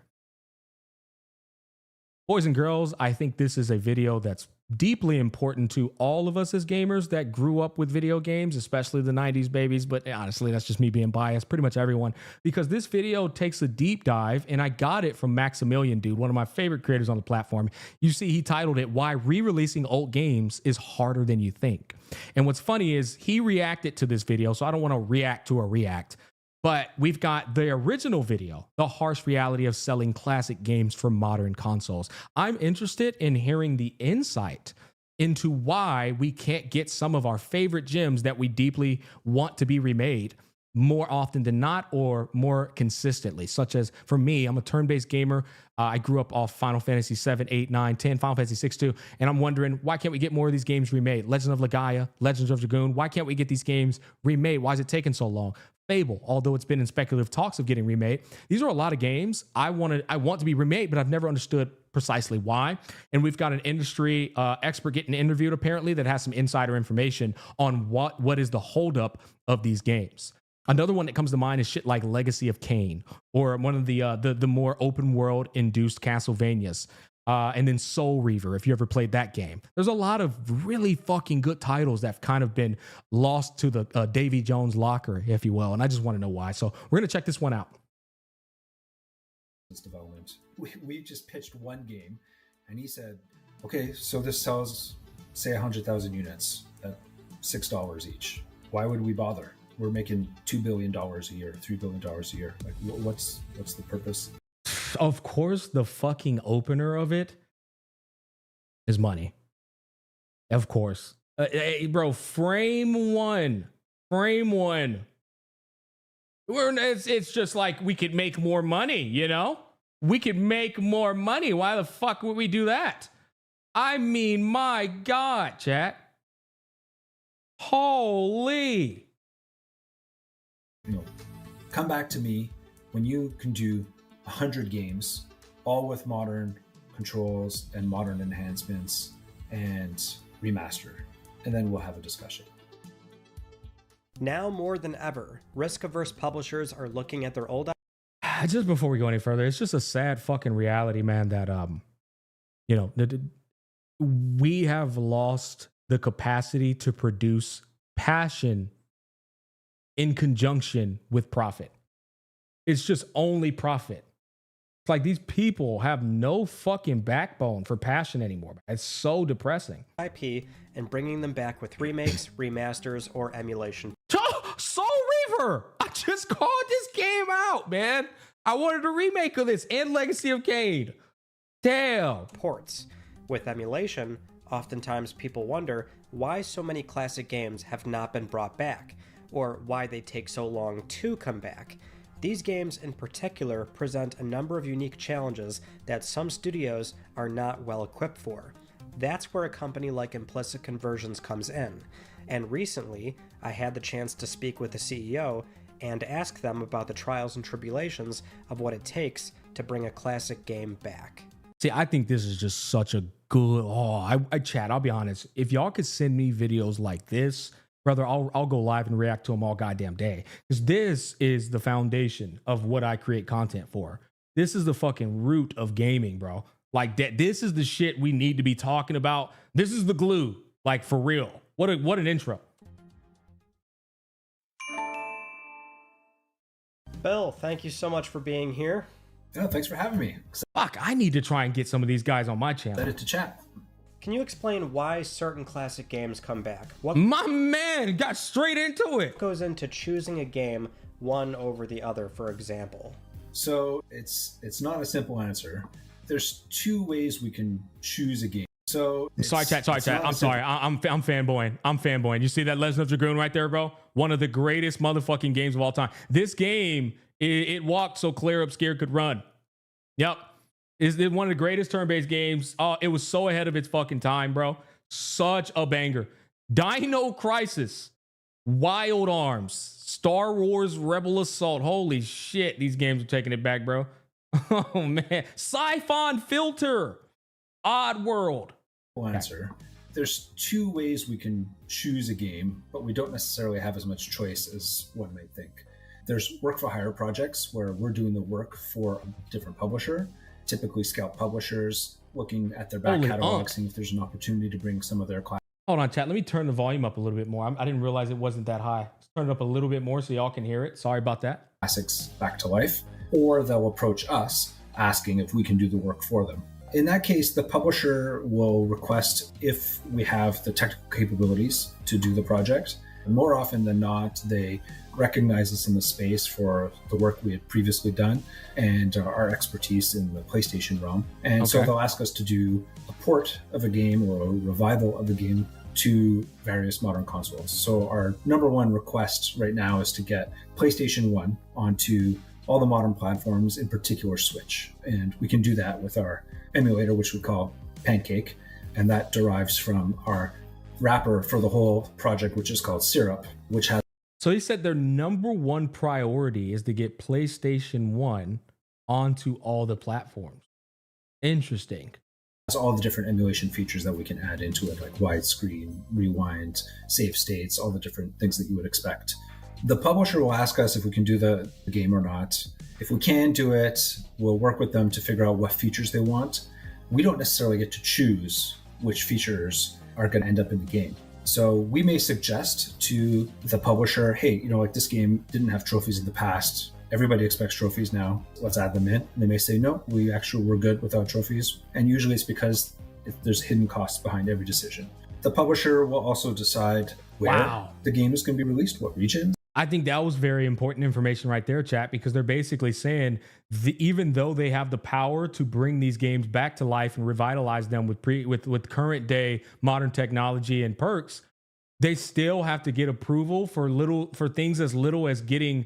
[SPEAKER 1] Boys and girls, I think this is a video that's deeply important to all of us as gamers that grew up with video games, especially the 90s babies. But honestly, that's just me being biased, pretty much everyone, because this video takes a deep dive, and I got it from Maximilian, dude, one of my favorite creators on the platform. You see, he titled it, "Why Re-Releasing Old Games is Harder Than You Think." And what's funny is he reacted to this video, so I don't want to react to a react. But we've got the original video, the harsh reality of selling classic games for modern consoles. I'm interested in hearing the insight into why we can't get some of our favorite gems that we deeply want to be remade more often than not, or more consistently, such as, for me, I'm a turn-based gamer. I grew up off Final Fantasy 7, 8, 9, 10, Final Fantasy 6, 2, and I'm wondering, why can't we get more of these games remade? Legend of Legaia, Legends of Dragoon, why can't we get these games remade? Why is it taking so long? Fable, although it's been in speculative talks of getting remade. These are a lot of games I want to be remade, but I've never understood precisely why. And we've got an industry expert getting interviewed, apparently, that has some insider information on what is the holdup of these games. Another one that comes to mind is shit like Legacy of Kain, or one of the more open world induced Castlevanias. And then Soul Reaver, if you ever played that game. There's a lot of really fucking good titles that have kind of been lost to the Davy Jones locker, if you will. And I just want to know why. So we're going to check this one out.
[SPEAKER 2] Development. We just pitched one game, and he said, okay, so this sells, say, 100,000 units at $6 each. Why would we bother? We're making $2 billion a year, $3 billion a year. Like, what's the purpose?
[SPEAKER 1] Of course, the fucking opener of it is money. Of course. Hey, bro, frame one. It's just like we could make more money, you know? We could make more money. Why the fuck would we do that? I mean, my God, chat. Holy.
[SPEAKER 2] You know, come back to me when you can do 100 games, all with modern controls and modern enhancements and remastered, and then we'll have a discussion.
[SPEAKER 3] Now more than ever, risk-averse publishers are looking at their old...
[SPEAKER 1] Just before we go any further, it's just a sad fucking reality, man, that, you know, we have lost the capacity to produce passion in conjunction with profit. It's just only profit. It's like these people have no fucking backbone for passion anymore. It's so depressing.
[SPEAKER 3] IP and bringing them back with remakes, remasters, or emulation.
[SPEAKER 1] Soul Reaver! I just called this game out, man. I wanted a remake of this and Legacy of Kain. Damn.
[SPEAKER 3] Ports. With emulation, oftentimes people wonder why so many classic games have not been brought back, or why they take so long to come back. These games in particular present a number of unique challenges that some studios are not well equipped for. That's where a company like Implicit Conversions comes in. And recently, I had the chance to speak with the CEO and ask them about the trials and tribulations of what it takes to bring a classic game back.
[SPEAKER 1] See, I think this is just such a good... chat, I'll be honest. If y'all could send me videos like this, brother, I'll go live and react to them all goddamn day. Because this is the foundation of what I create content for. This is the fucking root of gaming, bro. Like, that. This is the shit we need to be talking about. This is the glue. Like, for real. What an intro.
[SPEAKER 3] Bill, thank you so much for being here.
[SPEAKER 2] Yeah, thanks for having me.
[SPEAKER 1] Fuck, I need to try and get some of these guys on my channel.
[SPEAKER 2] Excited to chat.
[SPEAKER 3] Can you explain why certain classic games come back? What
[SPEAKER 1] my man got straight into it.
[SPEAKER 3] Goes into choosing a game one over the other, for example?
[SPEAKER 2] So it's not a simple answer. There's two ways we can choose a game. So
[SPEAKER 1] Sorry, chat. I'm sorry. I'm fanboying. I'm fanboying. You see that Legend of Dragoon right there, bro? One of the greatest motherfucking games of all time. This game, it walked so Claire Obscure could run. Yep. Is it one of the greatest turn-based games? Oh, it was so ahead of its fucking time, bro. Such a banger. Dino Crisis, Wild Arms, Star Wars Rebel Assault. Holy shit, these games are taking it back, bro. Oh man. Siphon Filter, Odd World.
[SPEAKER 2] Answer. There's two ways we can choose a game, but we don't necessarily have as much choice as one might think. There's work for hire projects where we're doing the work for a different publisher, typically Scout publishers, looking at their back catalog, seeing if there's an opportunity to bring some of their class.
[SPEAKER 1] Hold on, chat. Let me turn the volume up a little bit more. I didn't realize it wasn't that high. Let's turn it up a little bit more so y'all can hear it. Sorry about that.
[SPEAKER 2] Classics back to life, or they'll approach us asking if we can do the work for them. In that case, the publisher will request if we have the technical capabilities to do the project. And more often than not, they recognize us in the space for the work we had previously done and our expertise in the PlayStation realm. And so they'll ask us to do a port of a game or a revival of a game to various modern consoles. So our number one request right now is to get PlayStation 1 onto all the modern platforms, in particular Switch. And we can do that with our emulator, which we call Pancake. And that derives from our wrapper for the whole project, which is called Syrup, which has...
[SPEAKER 1] So he said their number one priority is to get PlayStation 1 onto all the platforms. Interesting.
[SPEAKER 2] All the different emulation features that we can add into it, like widescreen, rewind, save states, all the different things that you would expect. The publisher will ask us if we can do the game or not. If we can do it, we'll work with them to figure out what features they want. We don't necessarily get to choose which features are going to end up in the game. So we may suggest to the publisher, hey, like this game didn't have trophies in the past. Everybody expects trophies now. Let's add them in. And they may say, no, we're good without trophies. And usually it's because there's hidden costs behind every decision. The publisher will also decide where the game is going to be released, what region.
[SPEAKER 1] I think that was very important information right there, chat, because they're basically saying even though they have the power to bring these games back to life and revitalize them with current day modern technology and perks, they still have to get approval for things as little as getting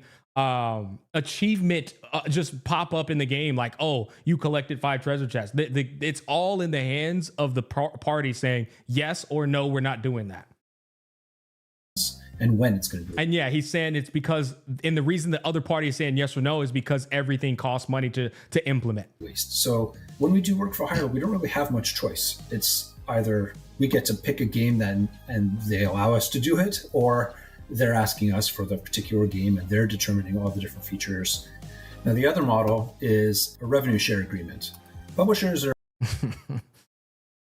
[SPEAKER 1] achievement just pop up in the game, like, oh, you collected 5 treasure chests. It's all in the hands of the party saying yes or no, we're not doing that.
[SPEAKER 2] And when it's going to be.
[SPEAKER 1] And yeah, he's saying it's because, and the reason the other party is saying yes or no is because everything costs money to implement.
[SPEAKER 2] So when we do work for hire, we don't really have much choice. It's either we get to pick a game then and they allow us to do it, or they're asking us for the particular game and they're determining all the different features. Now, the other model is a revenue share agreement. Publishers are...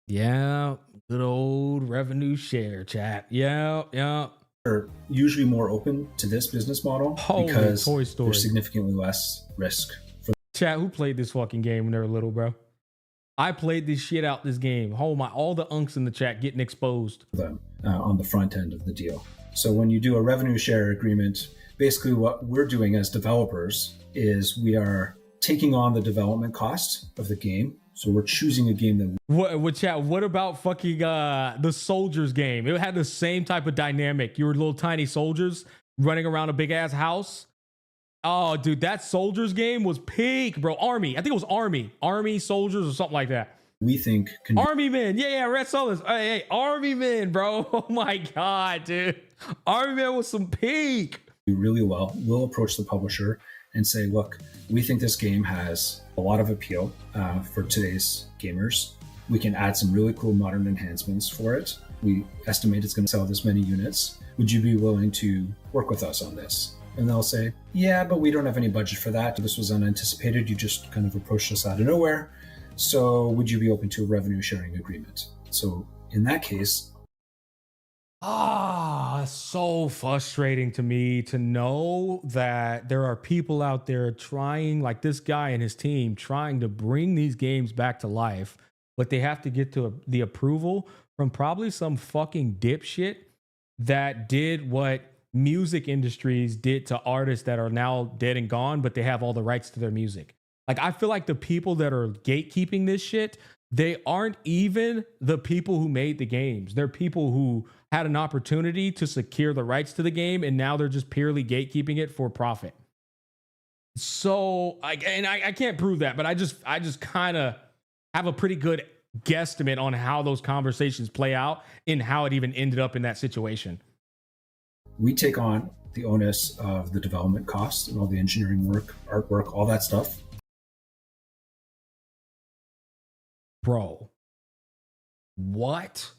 [SPEAKER 1] Yeah, good old revenue share, chat. Yeah.
[SPEAKER 2] Are usually more open to this business model because there's significantly less risk.
[SPEAKER 1] Chat, who played this fucking game when they were little, bro? I played this shit out this game. All the unks in the chat getting exposed.
[SPEAKER 2] Them on the front end of the deal. So when you do a revenue share agreement, basically what we're doing as developers is we are taking on the development cost of the game. So we're choosing a game that...
[SPEAKER 1] What about fucking the Soldiers game? It had the same type of dynamic. You were little tiny soldiers running around a big ass house. Oh, dude, that Soldiers game was peak, bro. Army. I think it was Army Soldiers or something like that.
[SPEAKER 2] We think...
[SPEAKER 1] Army Men. Yeah, Red Soldiers. Hey, Army Men, bro. Oh my God, dude. Army Men was some peak.
[SPEAKER 2] Do really well. We'll approach the publisher and say, look, we think this game has a lot of appeal for today's gamers. We can add some really cool modern enhancements for it. We estimate it's going to sell this many units. Would you be willing to work with us on this? And they'll say, yeah, but we don't have any budget for that. This was unanticipated. You just kind of approached us out of nowhere. So would you be open to a revenue sharing agreement? So in that case...
[SPEAKER 1] so frustrating to me to know that there are people out there trying, like this guy and his team, trying to bring these games back to life, but they have to get to the approval from probably some fucking dipshit that did what music industries did to artists that are now dead and gone, but they have all the rights to their music. Like, I feel like the people that are gatekeeping this shit, They aren't even the people who made the games. They're people who had an opportunity to secure the rights to the game, and now they're just purely gatekeeping it for profit. So, I can't prove that, but I just kind of have a pretty good guesstimate on how those conversations play out and how it even ended up in that situation.
[SPEAKER 2] We take on the onus of the development costs and all the engineering work, artwork, all that stuff.
[SPEAKER 1] Bro, what?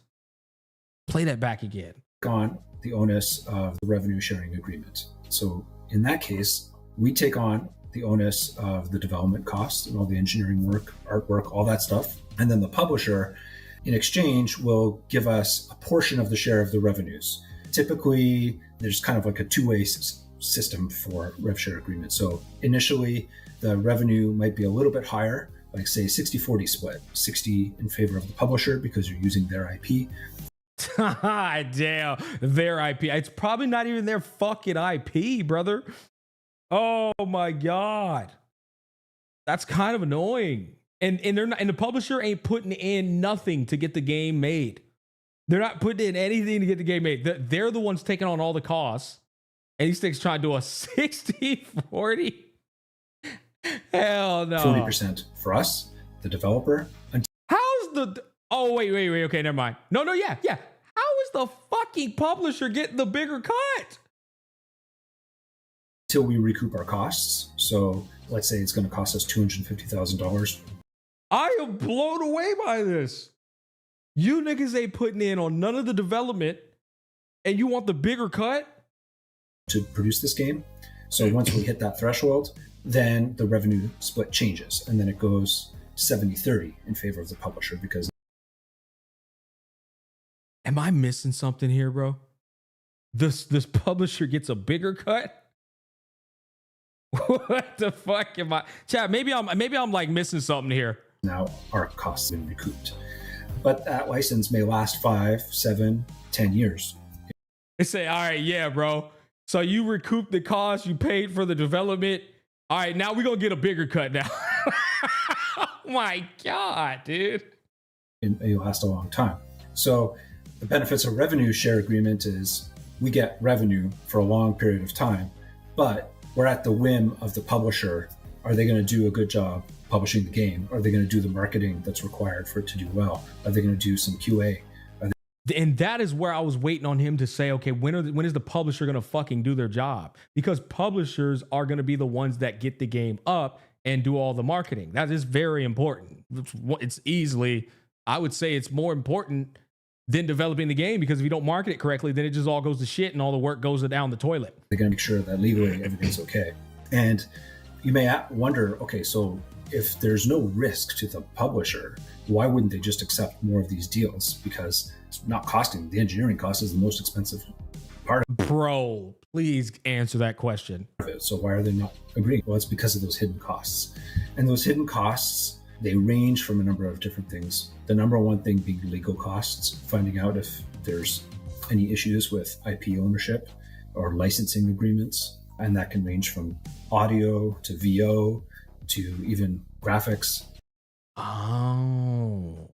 [SPEAKER 1] Play that back again.
[SPEAKER 2] On the onus of the revenue sharing agreement. So in that case, we take on the onus of the development costs and all the engineering work, artwork, all that stuff. And then the publisher, in exchange, will give us a portion of the share of the revenues. Typically, there's kind of like a two-way system for rev share agreements. So initially, the revenue might be a little bit higher, like say 60-40 split, 60 in favor of the publisher because you're using their IP.
[SPEAKER 1] Damn, their IP. It's probably not even their fucking IP, brother. Oh my God. That's kind of annoying. And they're not, and the publisher ain't putting in nothing to get the game made. They're not putting in anything to get the game made. They're the ones taking on all the costs. And these things trying to do a 60-40. Hell no.
[SPEAKER 2] 40% for us, the developer.
[SPEAKER 1] How's the... Oh, wait. Okay, never mind. No, yeah. How is the fucking publisher getting the bigger cut?
[SPEAKER 2] Until we recoup our costs. So let's say it's going to cost us $250,000.
[SPEAKER 1] I am blown away by this. You niggas ain't putting in on none of the development, and you want the bigger cut?
[SPEAKER 2] To produce this game. So once we hit that threshold, then the revenue split changes, and then it goes 70-30 in favor of the publisher because...
[SPEAKER 1] Am I missing something here, bro? This publisher gets a bigger cut? What the fuck am I? Chad, maybe I'm like missing something here.
[SPEAKER 2] Now our costs have been recouped. But that license may last 5, 7, 10 years.
[SPEAKER 1] They say, all right, yeah, bro. So you recoup the cost you paid for the development. All right, now we're going to get a bigger cut now. Oh my God, dude.
[SPEAKER 2] It may last a long time. So the benefits of revenue share agreement is we get revenue for a long period of time, but we're at the whim of the publisher. Are they going to do a good job publishing the game? Are they going to do the marketing that's required for it to do well? Are they going to do some QA?
[SPEAKER 1] And that is where I was waiting on him to say, okay, when is the publisher going to fucking do their job? Because publishers are going to be the ones that get the game up and do all the marketing. That is very important. It's easily, I would say it's more important than developing the game, because if you don't market it correctly, then it just all goes to shit and all the work goes down the toilet.
[SPEAKER 2] They're going to make sure that legally everything's okay. And you may wonder, okay, so if there's no risk to the publisher, why wouldn't they just accept more of these deals? Because it's not costing. The engineering cost is the most expensive part of it.
[SPEAKER 1] Bro, please answer that question.
[SPEAKER 2] So why are they not agreeing? Well, it's because of those hidden costs. And those hidden costs, they range from a number of different things. The number one thing being legal costs, finding out if there's any issues with IP ownership or licensing agreements. And that can range from audio to VO to even graphics.
[SPEAKER 1] Oh.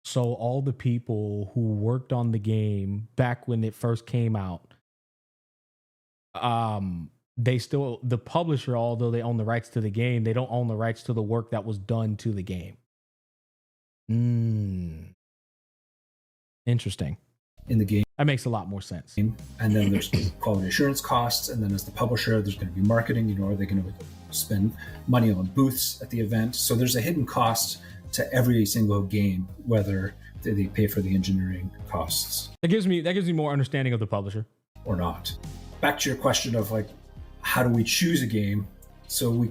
[SPEAKER 1] So all the people who worked on the game back when it first came out, the publisher, although they own the rights to the game, they don't own the rights to the work that was done to the game. Interesting.
[SPEAKER 2] In the game.
[SPEAKER 1] That makes a lot more sense.
[SPEAKER 2] And then there's quality assurance costs. And then as the publisher, there's going to be marketing. Are they going to spend money on booths at the event? So there's a hidden cost to every single game, whether they pay for the engineering costs.
[SPEAKER 1] That gives me more understanding of the publisher.
[SPEAKER 2] Or not. Back to your question of like, how do we choose a game? So we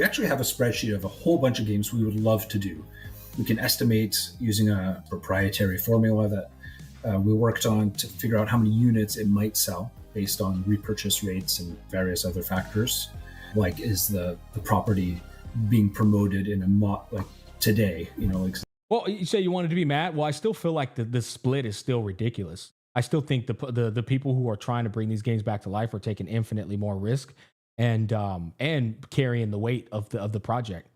[SPEAKER 2] actually have a spreadsheet of a whole bunch of games we would love to do. We can estimate using a proprietary formula that we worked on to figure out how many units it might sell based on repurchase rates and various other factors. Like, is the property being promoted in like today?
[SPEAKER 1] Well, you say you wanted to be mad. Well, I still feel like the split is still ridiculous. I still think the people who are trying to bring these games back to life are taking infinitely more risk and carrying the weight of the project.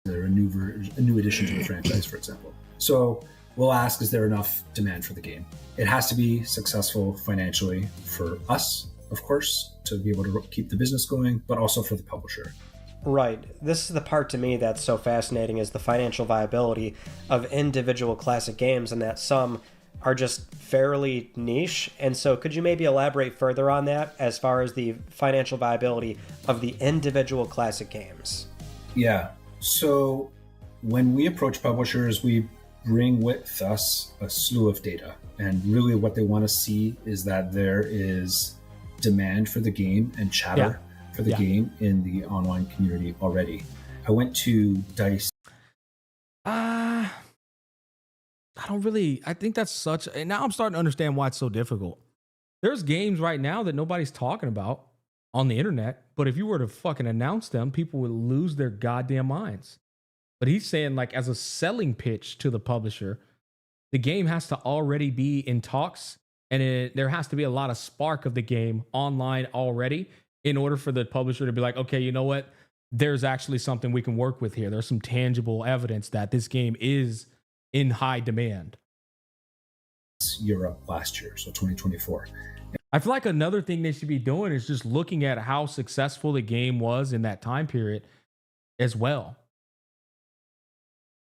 [SPEAKER 2] They're a new addition to the franchise, for example. So we'll ask, is there enough demand for the game? It has to be successful financially for us, of course, to be able to keep the business going, but also for the publisher.
[SPEAKER 3] Right. This is the part to me that's so fascinating, is the financial viability of individual classic games, and that some are just fairly niche. And so could you maybe elaborate further on that as far as the financial viability of the individual classic games?
[SPEAKER 2] Yeah. So when we approach publishers, we bring with us a slew of data. And really what they want to see is that there is demand for the game and chatter for the game in the online community already. I went to DICE.
[SPEAKER 1] I think that's such, and now I'm starting to understand why it's so difficult. There's games right now that nobody's talking about on the internet, but if you were to fucking announce them, people would lose their goddamn minds. But he's saying, like, as a selling pitch to the publisher, the game has to already be in talks, and there has to be a lot of spark of the game online already in order for the publisher to be like, okay, you know what? There's actually something we can work with here. There's some tangible evidence that this game is in high demand.
[SPEAKER 2] Europe last year, so 2024.
[SPEAKER 1] I feel like another thing they should be doing is just looking at how successful the game was in that time period as well.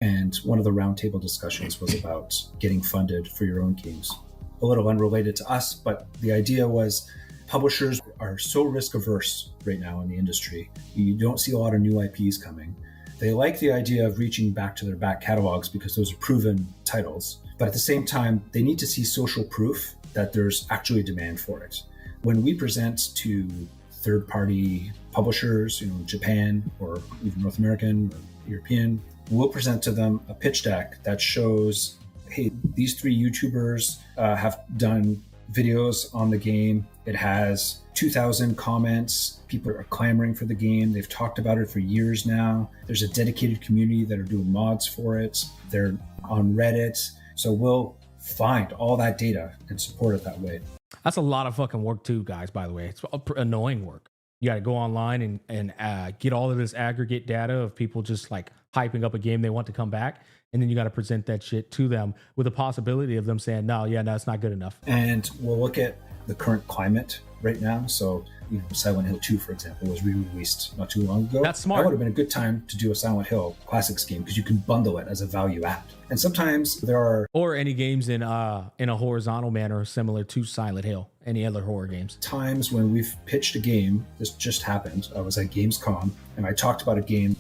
[SPEAKER 2] And one of the roundtable discussions was about getting funded for your own games. A little unrelated to us, but the idea was publishers are so risk averse right now in the industry. You don't see a lot of new IPs coming. They like the idea of reaching back to their back catalogs because those are proven titles. But at the same time, they need to see social proof that there's actually demand for it. When we present to third-party publishers, Japan or even North American or European, we'll present to them a pitch deck that shows, hey, these 3 YouTubers have done videos on the game. It has 2,000 comments. People are clamoring for the game. They've talked about it for years now. There's a dedicated community that are doing mods for it. They're on Reddit. So we'll find all that data and support it that way.
[SPEAKER 1] That's a lot of fucking work too, guys, by the way. It's annoying work. You got to go online and get all of this aggregate data of people just like hyping up a game they want to come back. And then you got to present that shit to them with the possibility of them saying, no, it's not good enough.
[SPEAKER 2] And we'll look at the current climate right now. So, Silent Hill 2, for example, was re-released not too long ago.
[SPEAKER 1] That's smart.
[SPEAKER 2] That would have been a good time to do a Silent Hill Classics game because you can bundle it as a value add. And sometimes there are...
[SPEAKER 1] Or any games in a horizontal manner similar to Silent Hill, any other horror games.
[SPEAKER 2] Times when we've pitched a game, this just happened. I was at Gamescom and I talked about a game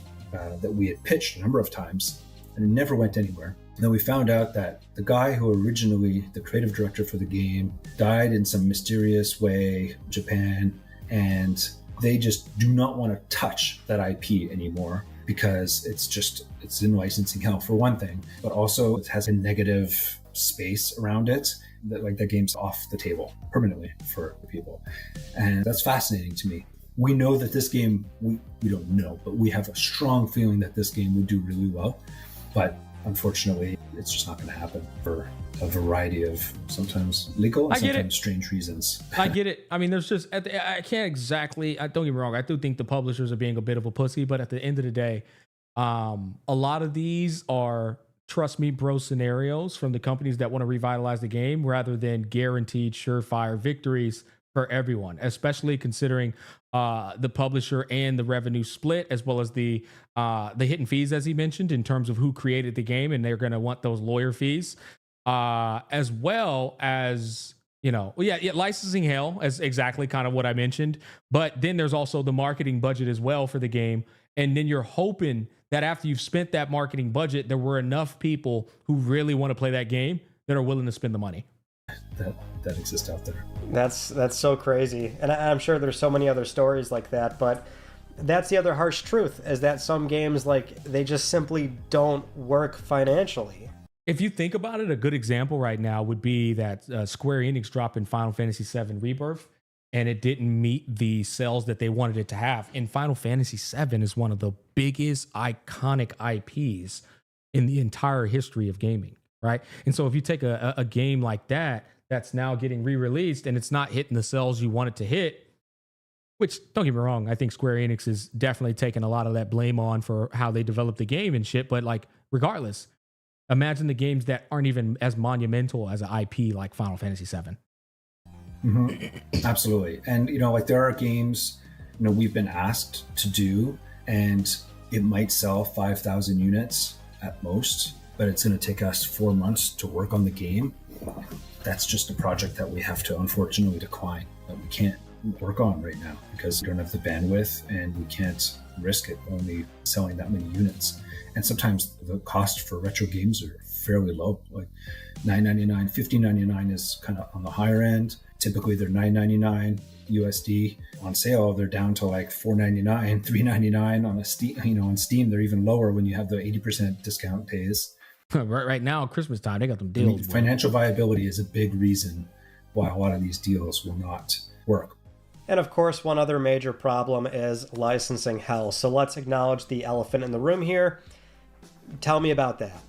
[SPEAKER 2] that we had pitched a number of times and it never went anywhere. And then we found out that the guy who originally, the creative director for the game, died in some mysterious way in Japan, and they just do not want to touch that IP anymore because it's in licensing hell for one thing, but also it has a negative space around it that game's off the table permanently for people. And that's fascinating to me. We know that this game, we don't know, but we have a strong feeling that this game would do really well. But unfortunately, it's just not going to happen for a variety of sometimes legal and sometimes strange reasons.
[SPEAKER 1] I get it. I mean, there's just, I can't exactly, don't get me wrong. I do think the publishers are being a bit of a pussy, but at the end of the day, a lot of these are trust me, bro scenarios from the companies that want to revitalize the game rather than guaranteed surefire victories for everyone, especially considering the publisher and the revenue split, as well as the hidden fees, as he mentioned, in terms of who created the game, and they're going to want those lawyer fees, as well as licensing hell, as exactly kind of what I mentioned. But then there's also the marketing budget as well for the game, and then you're hoping that after you've spent that marketing budget, there were enough people who really want to play that game that are willing to spend the money.
[SPEAKER 2] That exist out there.
[SPEAKER 3] That's so crazy. And I'm sure there's so many other stories like that, but that's the other harsh truth, is that some games, they just simply don't work financially.
[SPEAKER 1] If you think about it, a good example right now would be that Square Enix dropped in Final Fantasy VII Rebirth, and it didn't meet the sales that they wanted it to have. And Final Fantasy VII is one of the biggest iconic IPs in the entire history of gaming, right? And so if you take a game like that, that's now getting re-released and it's not hitting the sales you want it to hit, Which, don't get me wrong, I think Square Enix is definitely taking a lot of that blame on for how they developed the game and shit. But like, regardless, imagine the games that aren't even as monumental as an IP like Final Fantasy VII.
[SPEAKER 2] Mm-hmm. Absolutely. And, like there are games, we've been asked to do, and it might sell 5,000 units at most, but it's going to take us 4 months to work on the game. That's just a project that we have to unfortunately decline, that we can't work on right now because we don't have the bandwidth and we can't risk it only selling that many units. And sometimes the cost for retro games are fairly low, like $9.99, $15.99 is kind of on the higher end. Typically they're $9.99 USD. On sale they're down to like $4.99, $3.99 on a Steam. On Steam they're even lower when you have the 80% discount days.
[SPEAKER 1] Right now, Christmas time, they got them deals.
[SPEAKER 2] Financial viability is a big reason why a lot of these deals will not work.
[SPEAKER 3] And of course, one other major problem is licensing hell. So let's acknowledge the elephant in the room here. Tell me about that.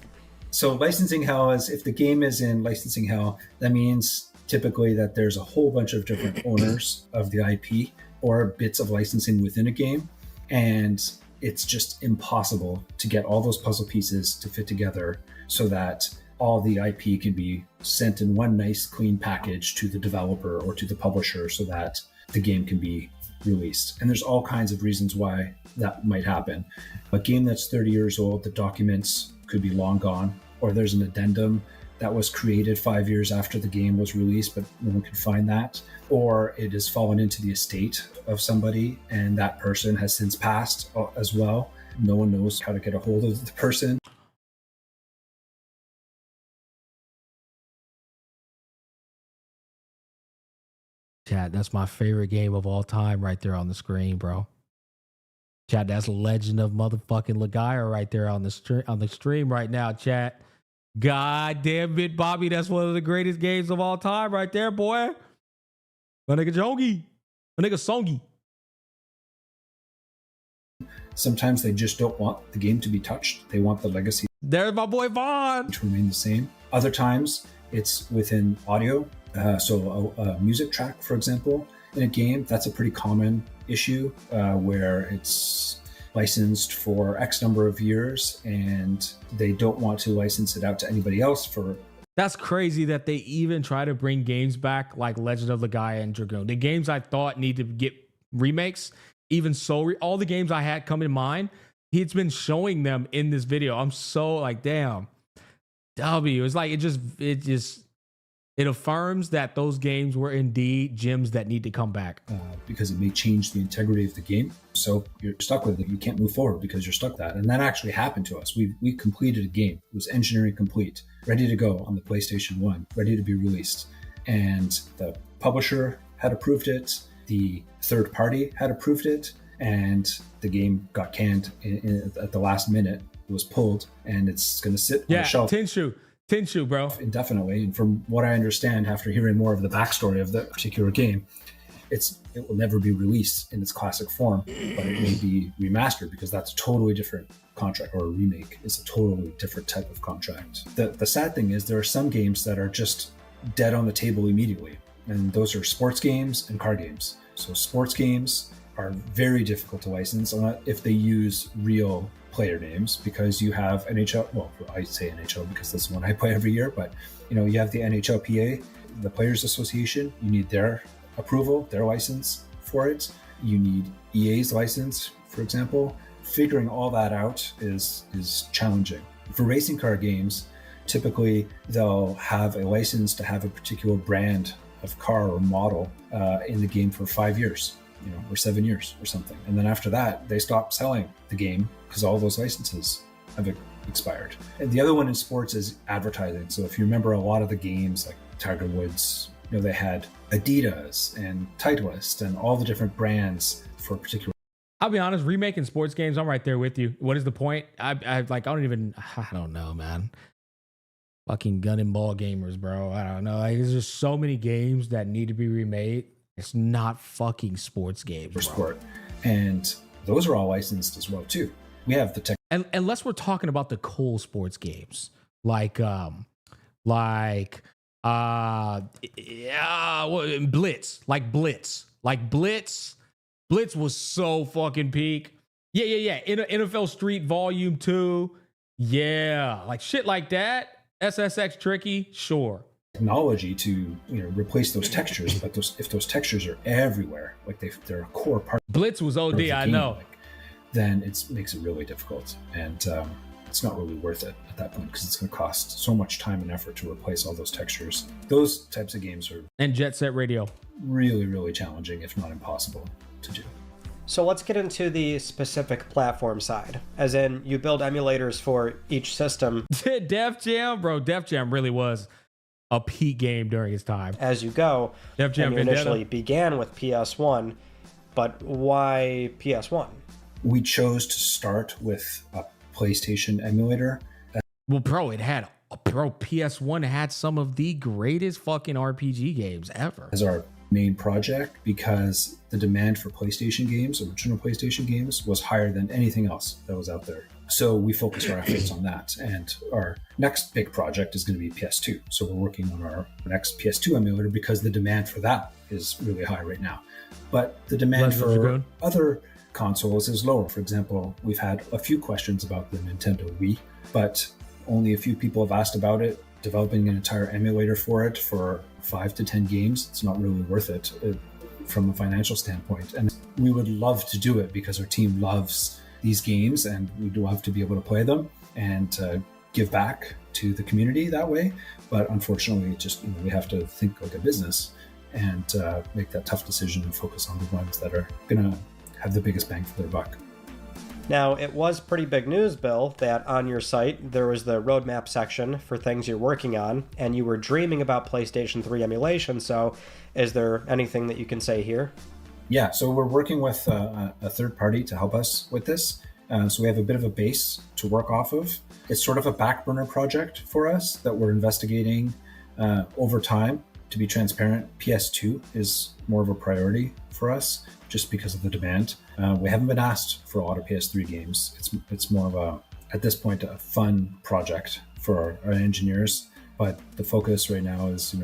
[SPEAKER 2] So licensing hell is, if the game is in licensing hell, that means typically that there's a whole bunch of different owners of the IP or bits of licensing within a game. And it's just impossible to get all those puzzle pieces to fit together so that all the IP can be sent in one nice clean package to the developer or to the publisher so that the game can be released. And there's all kinds of reasons why that might happen. A game that's 30 years old, the documents could be long gone, or there's an addendum that was created 5 years after the game was released, but no one can find that. Or it has fallen into the estate of somebody and that person has since passed as well. No one knows how to get a hold of the person.
[SPEAKER 1] Chat, that's my favorite game of all time right there on the screen, bro. Chat, that's Legend of motherfucking Legaia right there on the stream right now, chat. God damn it, Bobby, that's one of the greatest games of all time right there, boy. My nigga Jongi. My nigga Songi.
[SPEAKER 2] Sometimes they just don't want the game to be touched. They want the legacy.
[SPEAKER 1] There's my boy Vaughn.
[SPEAKER 2] To remain the same. Other times it's within audio. So a music track, for example, in a game, that's a pretty common issue where it's licensed for X number of years and they don't want to license it out to anybody else for.
[SPEAKER 1] That's crazy that they even try to bring games back like Legend of Legaia and Dragoon. The games I thought need to get remakes, even so, all the games I had come in mind, he's been showing them in this video. I'm so like, damn. W. It's like, it affirms that those games were indeed gems that need to come back.
[SPEAKER 2] Because it may change the integrity of the game. So you're stuck with it. You can't move forward because you're stuck with that. And that actually happened to us. We completed a game. It was engineering complete, ready to go on the PlayStation 1, ready to be released. And the publisher had approved it. The third party had approved it. And the game got canned at the last minute. It was pulled and it's going to sit on the shelf.
[SPEAKER 1] Tinshu, bro.
[SPEAKER 2] Indefinitely. And from what I understand, after hearing more of the backstory of the particular game, it will never be released in its classic form, but it may be remastered because that's a totally different contract, or a remake is a totally different type of contract. The sad thing is there are some games that are just dead on the table immediately. And those are sports games and car games. So sports games are very difficult to license if they use real player names, because you have NHL, well, I say NHL because that's the one I play every year, but you have the NHLPA, the Players Association, you need their approval, their license for it. You need EA's license, for example. Figuring all that out is challenging. For racing car games, typically they'll have a license to have a particular brand of car or model in the game for 5 years, or 7 years or something. And then after that, they stop selling the game because all those licenses have expired. And the other one in sports is advertising. So if you remember a lot of the games like Tiger Woods, they had Adidas and Titleist and all the different brands for a particular.
[SPEAKER 1] I'll be honest, remaking sports games, I'm right there with you. What is the point? I don't know, man. Fucking gun and ball gamers, bro. I don't know. There's just so many games that need to be remade. It's not fucking sports games,
[SPEAKER 2] for sport. And those are all licensed as well too. We have the tech.
[SPEAKER 1] And unless we're talking about the cool sports games, like Blitz, like Blitz. Blitz was so fucking peak. Yeah. NFL Street Volume 2. Yeah. Like shit like that. SSX Tricky. Sure.
[SPEAKER 2] Technology to replace those textures, but if those textures are everywhere, like they're a core part.
[SPEAKER 1] Blitz was OD, I know.
[SPEAKER 2] Then it makes it really difficult, and it's not really worth it at that point because it's going to cost so much time and effort to replace all those textures. Those types of games are
[SPEAKER 1] Jet Set Radio
[SPEAKER 2] really, really challenging, if not impossible, to do.
[SPEAKER 3] So let's get into the specific platform side, as in you build emulators for each system.
[SPEAKER 1] Def Jam, bro. Def Jam really was a peak game during its time.
[SPEAKER 3] As you go,
[SPEAKER 1] Def Jam
[SPEAKER 3] and you initially began with PS1, but why PS1?
[SPEAKER 2] We chose to start with a PlayStation emulator.
[SPEAKER 1] Well, bro, PS1 had some of the greatest fucking RPG games ever.
[SPEAKER 2] As our main project, because the demand for PlayStation games, original PlayStation games, was higher than anything else that was out there. So we focused our efforts on that. And our next big project is going to be PS2. So we're working on our next PS2 emulator because the demand for that is really high right now. But the demand for other consoles is lower. For example, we've had a few questions about the Nintendo Wii, but only a few people have asked about it. Developing an entire emulator for it for 5 to 10 games, it's not really worth it from a financial standpoint. And we would love to do it because our team loves these games and we'd love to be able to play them and give back to the community that way. But unfortunately, just we have to think like a business and make that tough decision and focus on the ones that are going to have the biggest bang for their buck.
[SPEAKER 3] Now, it was pretty big news, Bill, that on your site there was the roadmap section for things you're working on, and you were dreaming about PlayStation 3 emulation. So is there anything that you can say here?
[SPEAKER 2] Yeah, so we're working with a third party to help us with this. So we have a bit of a base to work off of. It's sort of a back burner project for us that we're investigating over time. To be transparent, PS2 is more of a priority for us just because of the demand. We haven't been asked for a lot of PS3 games. It's more of at this point, a fun project for our engineers. But the focus right now is,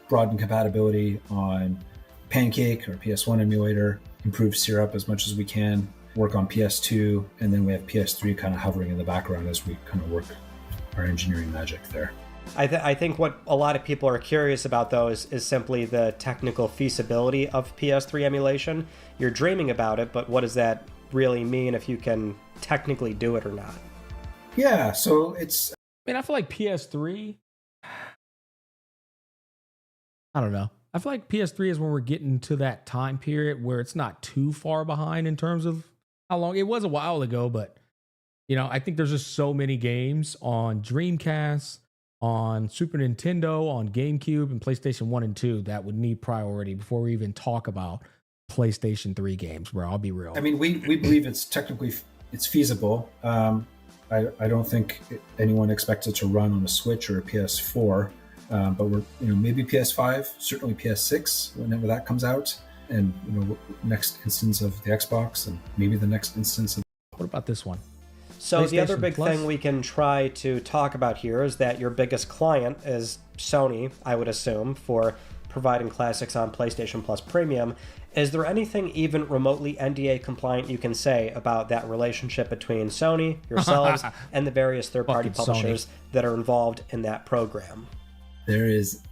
[SPEAKER 2] broaden compatibility on Pancake or PS1 emulator, improve Syrup as much as we can, work on PS2, and then we have PS3 kind of hovering in the background as we kind of work our engineering magic there.
[SPEAKER 3] I think what a lot of people are curious about, though, is simply the technical feasibility of PS3 emulation. You're dreaming about it, but what does that really mean if you can technically do it or not?
[SPEAKER 2] Yeah, so it's...
[SPEAKER 1] I feel like PS3... I don't know. I feel like PS3 is when we're getting to that time period where it's not too far behind in terms of how long. It was a while ago, but, I think there's just so many games on Dreamcast, on Super Nintendo, on GameCube, and PlayStation 1 and 2 that would need priority before we even talk about PlayStation 3 games, bro. I'll be real.
[SPEAKER 2] We believe it's technically feasible. I don't think anyone expects it to run on a Switch or a PS4, but we're maybe PS5, certainly PS6 whenever that comes out, and next instance of the Xbox, and maybe the next instance of...
[SPEAKER 1] What about this one?
[SPEAKER 3] So the other big thing we can try to talk about here is that your biggest client is Sony, I would assume, for providing classics on PlayStation Plus Premium. Is there anything even remotely NDA compliant you can say about that relationship between Sony, yourselves, and the various third-party publishers that are involved in that program?
[SPEAKER 2] There is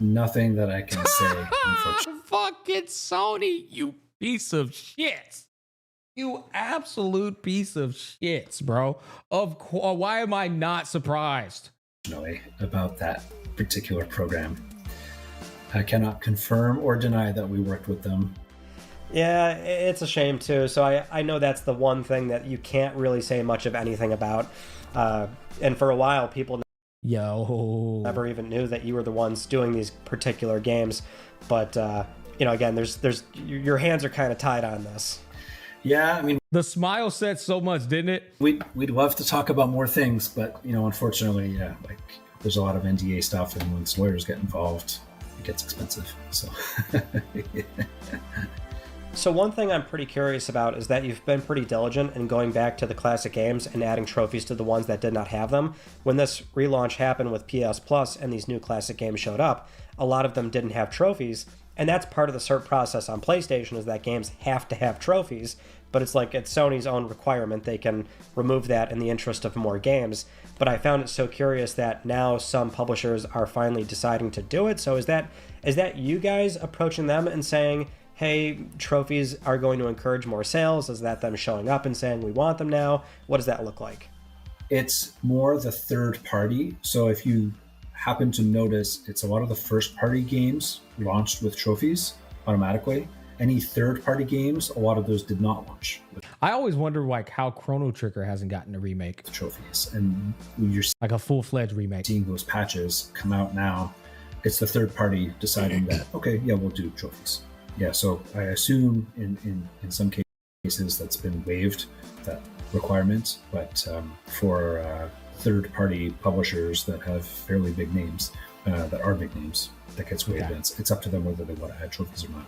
[SPEAKER 2] nothing that I can say, unfortunately.
[SPEAKER 1] Fucking Sony, you piece of shit. You absolute piece of shits, bro. Why am I not surprised?
[SPEAKER 2] About that particular program. I cannot confirm or deny that we worked with them.
[SPEAKER 3] Yeah, it's a shame too. So I know that's the one thing that you can't really say much of anything about. And for a while, people never even knew that you were the ones doing these particular games. But again, there's your hands are kind of tied on this.
[SPEAKER 2] Yeah,
[SPEAKER 1] the smile said so much, didn't it?
[SPEAKER 2] We'd love to talk about more things, but unfortunately, there's a lot of NDA stuff, and once lawyers get involved, it gets expensive. So, yeah.
[SPEAKER 3] So one thing I'm pretty curious about is that you've been pretty diligent in going back to the classic games and adding trophies to the ones that did not have them. When this relaunch happened with PS Plus and these new classic games showed up, a lot of them didn't have trophies. And that's part of the cert process on PlayStation, is that games have to have trophies, but it's like it's Sony's own requirement. They can remove that in the interest of more games. But I found it so curious that now some publishers are finally deciding to do it. So is that you guys approaching them and saying, hey, trophies are going to encourage more sales? Is that them showing up and saying, we want them now? What does that look like?
[SPEAKER 2] It's more the third party. So if you happen to notice, it's a lot of the first party games launched with trophies automatically. Any third party games, a lot of those did not launch with
[SPEAKER 1] I always wonder like how Chrono Trigger hasn't gotten a remake,
[SPEAKER 2] trophies. And when you're
[SPEAKER 1] like a full-fledged remake.
[SPEAKER 2] seeing those patches come out now, it's the third party deciding that, okay, yeah, we'll do trophies. Yeah, so I assume in some cases that's been waived, that requirement, but for third party publishers that have fairly big names, that are big names, that gets waived. Okay. It's up to them whether they want to add trophies or not.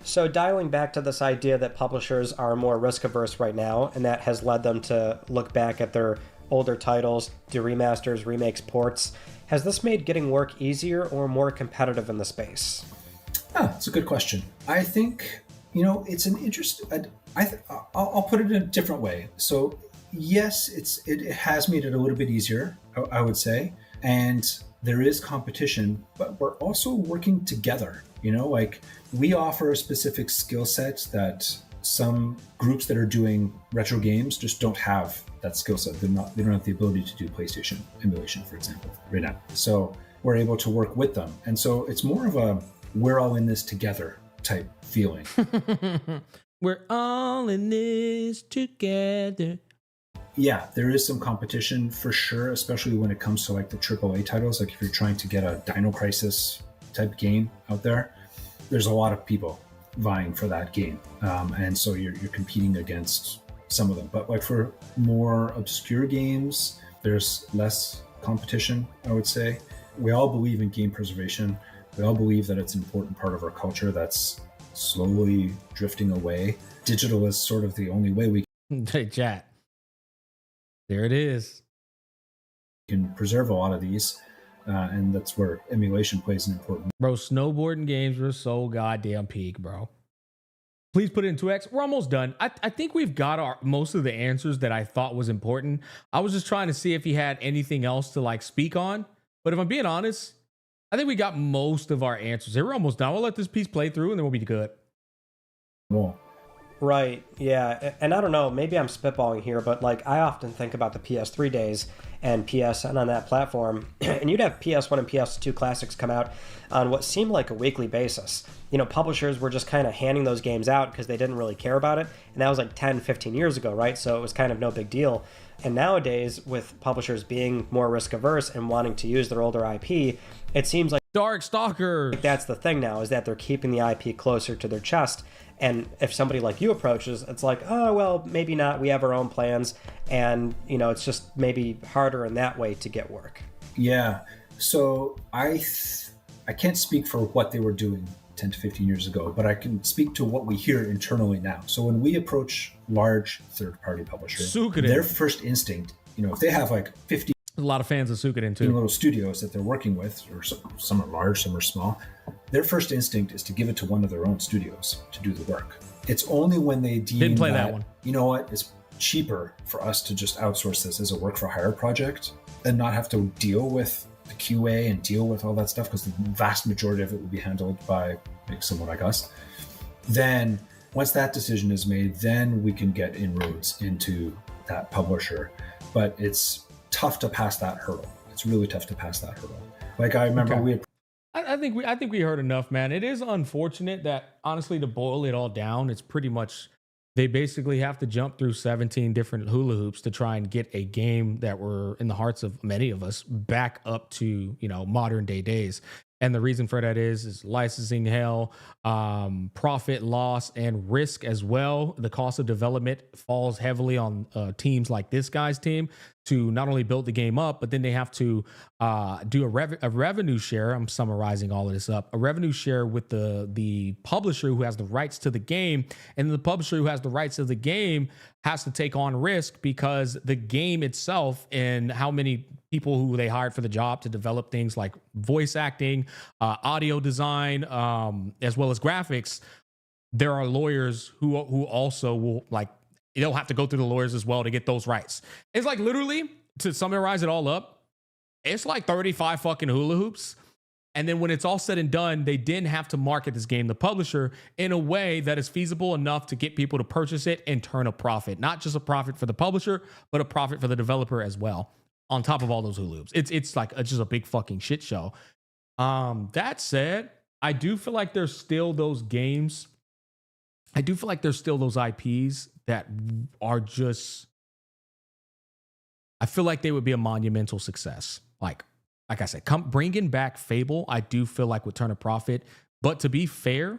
[SPEAKER 3] So dialing back to this idea that publishers are more risk averse right now, and that has led them to look back at their older titles, do remasters, remakes, ports, has this made getting work easier or more competitive in the space?
[SPEAKER 2] That's a good question. I think, it's an interesting, I'll put it in a different way. So yes, it has made it a little bit easier, I would say. And there is competition, but we're also working together. Like we offer a specific skill set that some groups that are doing retro games just don't have that skill set. They don't have the ability to do PlayStation emulation, for example, right now. So we're able to work with them. And so it's more of a, we're all in this together type feeling.
[SPEAKER 1] We're all in this together.
[SPEAKER 2] Yeah, there is some competition for sure, especially when it comes to like the AAA titles. Like if you're trying to get a Dino Crisis type game out there, there's a lot of people vying for that game. And so you're competing against some of them. But like for more obscure games, there's less competition, I would say. We all believe in game preservation. We all believe that it's an important part of our culture that's slowly drifting away. Digital is sort of the only way we
[SPEAKER 1] Hey, chat. There it is.
[SPEAKER 2] can preserve a lot of these. And that's where emulation plays an important.
[SPEAKER 1] Bro, snowboarding games were so goddamn peak, bro. Please put it in 2x. We're almost done. I think we've got most of the answers that I thought was important. I was just trying to see if he had anything else to like speak on. But if I'm being honest, I think we got most of our answers. Hey, we're almost done. We'll let this piece play through and then we'll be good.
[SPEAKER 2] Cool.
[SPEAKER 3] Right, yeah. And I don't know, maybe I'm spitballing here, but like I often think about the PS3 days and PSN on that platform, and you'd have PS1 and PS2 classics come out on what seemed like a weekly basis. Publishers were just kind of handing those games out because they didn't really care about it, and that was like 10, 15 years ago, right? So it was kind of no big deal. And nowadays, with publishers being more risk averse and wanting to use their older IP, it seems like
[SPEAKER 1] Darkstalkers.
[SPEAKER 3] That's the thing now, is that they're keeping the IP closer to their chest. And if somebody like you approaches, it's like, oh, well, maybe not. We have our own plans. And, it's just maybe harder in that way to get work.
[SPEAKER 2] Yeah. So I can't speak for what they were doing 10 to 15 years ago, but I can speak to what we hear internally now. So when we approach large third-party publishers, their first instinct, if they have like 50
[SPEAKER 1] a lot of fans of Suikoden too.
[SPEAKER 2] Little studios that they're working with, or some are large, some are small. Their first instinct is to give it to one of their own studios to do the work. It's only when they deem that one. You know what, it's cheaper for us to just outsource this as a work for hire project and not have to deal with the QA and deal with all that stuff, because the vast majority of it will be handled by someone like us. Then once that decision is made, then we can get inroads into that publisher. But it's tough to pass that hurdle. It's really tough to pass that hurdle. Like I remember
[SPEAKER 1] I think we heard enough, man. It is unfortunate that, honestly, to boil it all down, it's pretty much they basically have to jump through 17 different hula hoops to try and get a game that were in the hearts of many of us back up to, modern day days. And the reason for that is licensing hell, profit loss, and risk as well. The cost of development falls heavily on teams like this guy's team. to not only build the game up, but then they have to do a revenue share. I'm summarizing all of this up. A revenue share with the publisher who has the rights to the game, and the publisher who has the rights to the game has to take on risk because the game itself and how many people who they hired for the job to develop things like voice acting, audio design, as well as graphics. There are lawyers who also will like. They'll have to go through the lawyers as well to get those rights. It's like literally, to summarize it all up, it's like 35 fucking hula hoops. And then when it's all said and done, they didn't have to market this game, the publisher, in a way that is feasible enough to get people to purchase it and turn a profit. Not just a profit for the publisher, but a profit for the developer as well. On top of all those hula hoops. It's like just a big fucking shit show. That said, I do feel like there's still those games. I do feel like there's still those IPs that are just, I feel like they would be a monumental success. Like I said, bringing back Fable, I do feel like would turn a profit. But to be fair,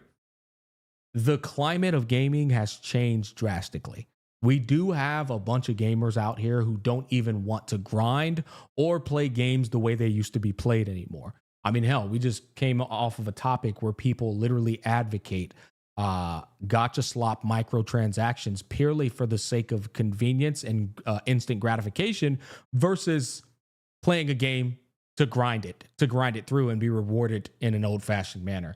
[SPEAKER 1] the climate of gaming has changed drastically. We do have a bunch of gamers out here who don't even want to grind or play games the way they used to be played anymore. I mean, hell, we just came off of a topic where people literally advocate gacha slop microtransactions purely for the sake of convenience and instant gratification versus playing a game to grind it through and be rewarded in an old-fashioned manner.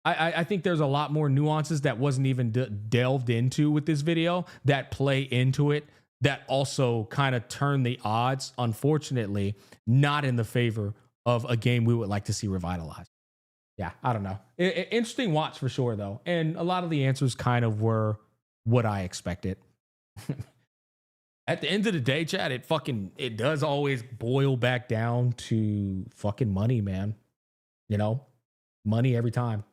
[SPEAKER 1] I think there's a lot more nuances that wasn't even delved into with this video that play into it that also kind of turn the odds, unfortunately, not in the favor of a game we would like to see revitalized. Yeah, I don't know. Interesting watch for sure, though. And a lot of the answers kind of were what I expected. At the end of the day, Chad, it does always boil back down to fucking money, man. You know, money every time.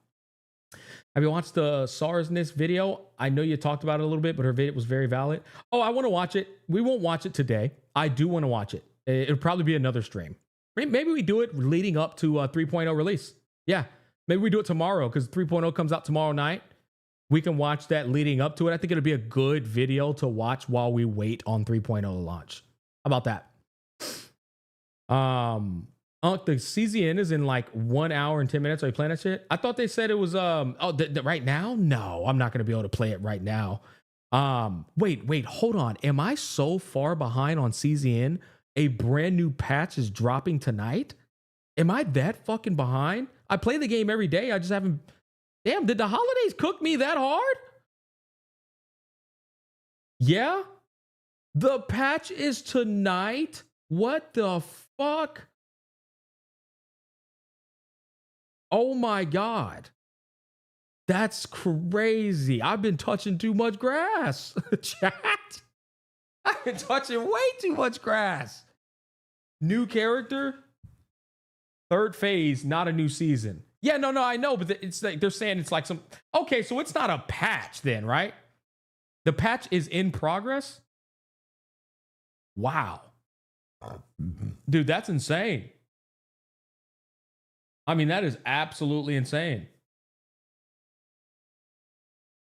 [SPEAKER 1] Have you watched the SARSness video? I know you talked about it a little bit, but her video was very valid. Oh, I want to watch it. We won't watch it today. I do want to watch it. It'll probably be another stream. Maybe we do it leading up to 3.0 release. Yeah. Maybe we do it tomorrow because 3.0 comes out tomorrow night. We can watch that leading up to it. I think it'll be a good video to watch while we wait on 3.0 to launch. How about that? The CZN is in like 1 hour and 10 minutes. Are you playing that shit? I thought they said it was right now? No, I'm not going to be able to play it right now. Wait, hold on. Am I so far behind on CZN? A brand new patch is dropping tonight? Am I that fucking behind? I play the game every day. I just haven't. Damn, did the holidays cook me that hard? Yeah. The patch is tonight. What the fuck? Oh my God. That's crazy. I've been touching too much grass. Chat. I've been touching way too much grass. New character. Third phase, not a new season. Yeah, no, I know, but it's like they're saying it's like some. Okay, so it's not a patch then, right? The patch is in progress. Wow, dude, that's insane. I mean, that is absolutely insane.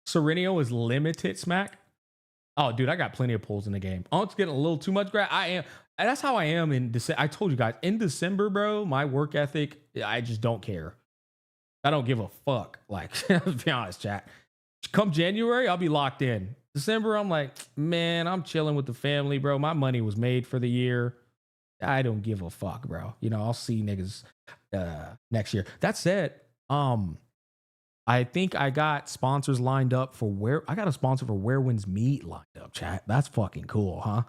[SPEAKER 1] Serenio is limited smack. Oh, dude, I got plenty of pulls in the game. Oh, it's getting a little too much grass. I am. That's how I am in December. I told you guys in December, bro, my work ethic, I just don't care. I don't give a fuck. Like, let's be honest, chat. Come January, I'll be locked in. December, I'm like, man, I'm chilling with the family, bro. My money was made for the year. I don't give a fuck, bro. You know, I'll see niggas next year. That said, I think I got sponsors lined up for I got a sponsor for Where Winds Meet lined up, chat. That's fucking cool, huh?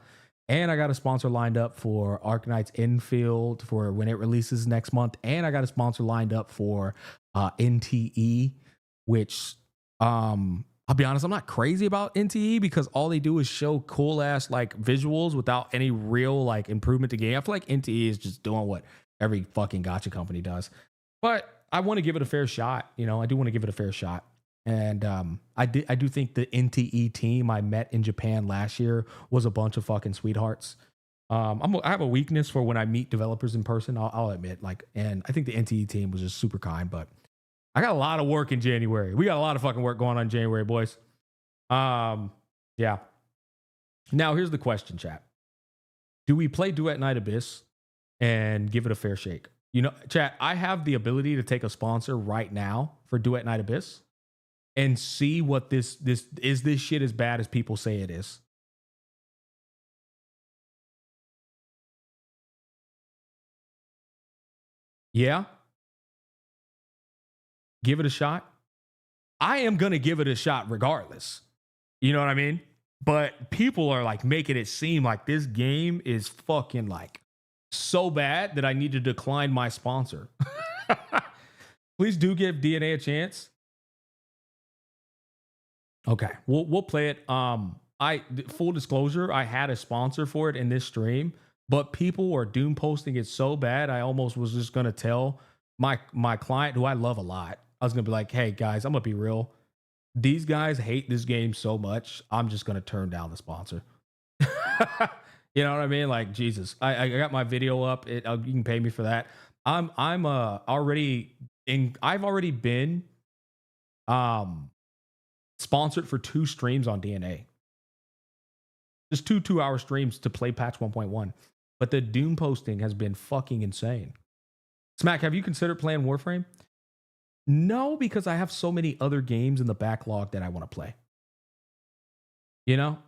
[SPEAKER 1] And I got a sponsor lined up for Arknights Infield for when it releases next month. And I got a sponsor lined up for NTE, which I'll be honest, I'm not crazy about NTE because all they do is show cool ass like visuals without any real like improvement to game. I feel like NTE is just doing what every fucking gacha company does. But I want to give it a fair shot. You know, I do want to give it a fair shot. And I do think the NTE team I met in Japan last year was a bunch of fucking sweethearts. I have a weakness for when I meet developers in person. I'll admit, like, and I think the NTE team was just super kind. But I got a lot of work in January. We got a lot of fucking work going on in January, boys. Yeah. Now here's the question, chat. Do we play Duet Night Abyss and give it a fair shake? You know, chat, I have the ability to take a sponsor right now for Duet Night Abyss and see what this shit as bad as people say it is. Yeah. Give it a shot. I am going to give it a shot regardless. You know what I mean? But people are like making it seem like this game is fucking like so bad that I need to decline my sponsor. Please do give DNA a chance. Okay, we'll play it. Full disclosure, I had a sponsor for it in this stream, but people were doom posting it so bad, I almost was just gonna tell my client, who I love a lot. I was gonna be like, hey guys, I'm gonna be real. These guys hate this game so much, I'm just gonna turn down the sponsor. You know what I mean? Like, Jesus, I got my video up. You can pay me for that. I've already been sponsored for 2 streams on DNA. Just 2-hour streams to play patch 1.1. But the doom posting has been fucking insane. Smack, have you considered playing Warframe? No, because I have so many other games in the backlog that I want to play. You know?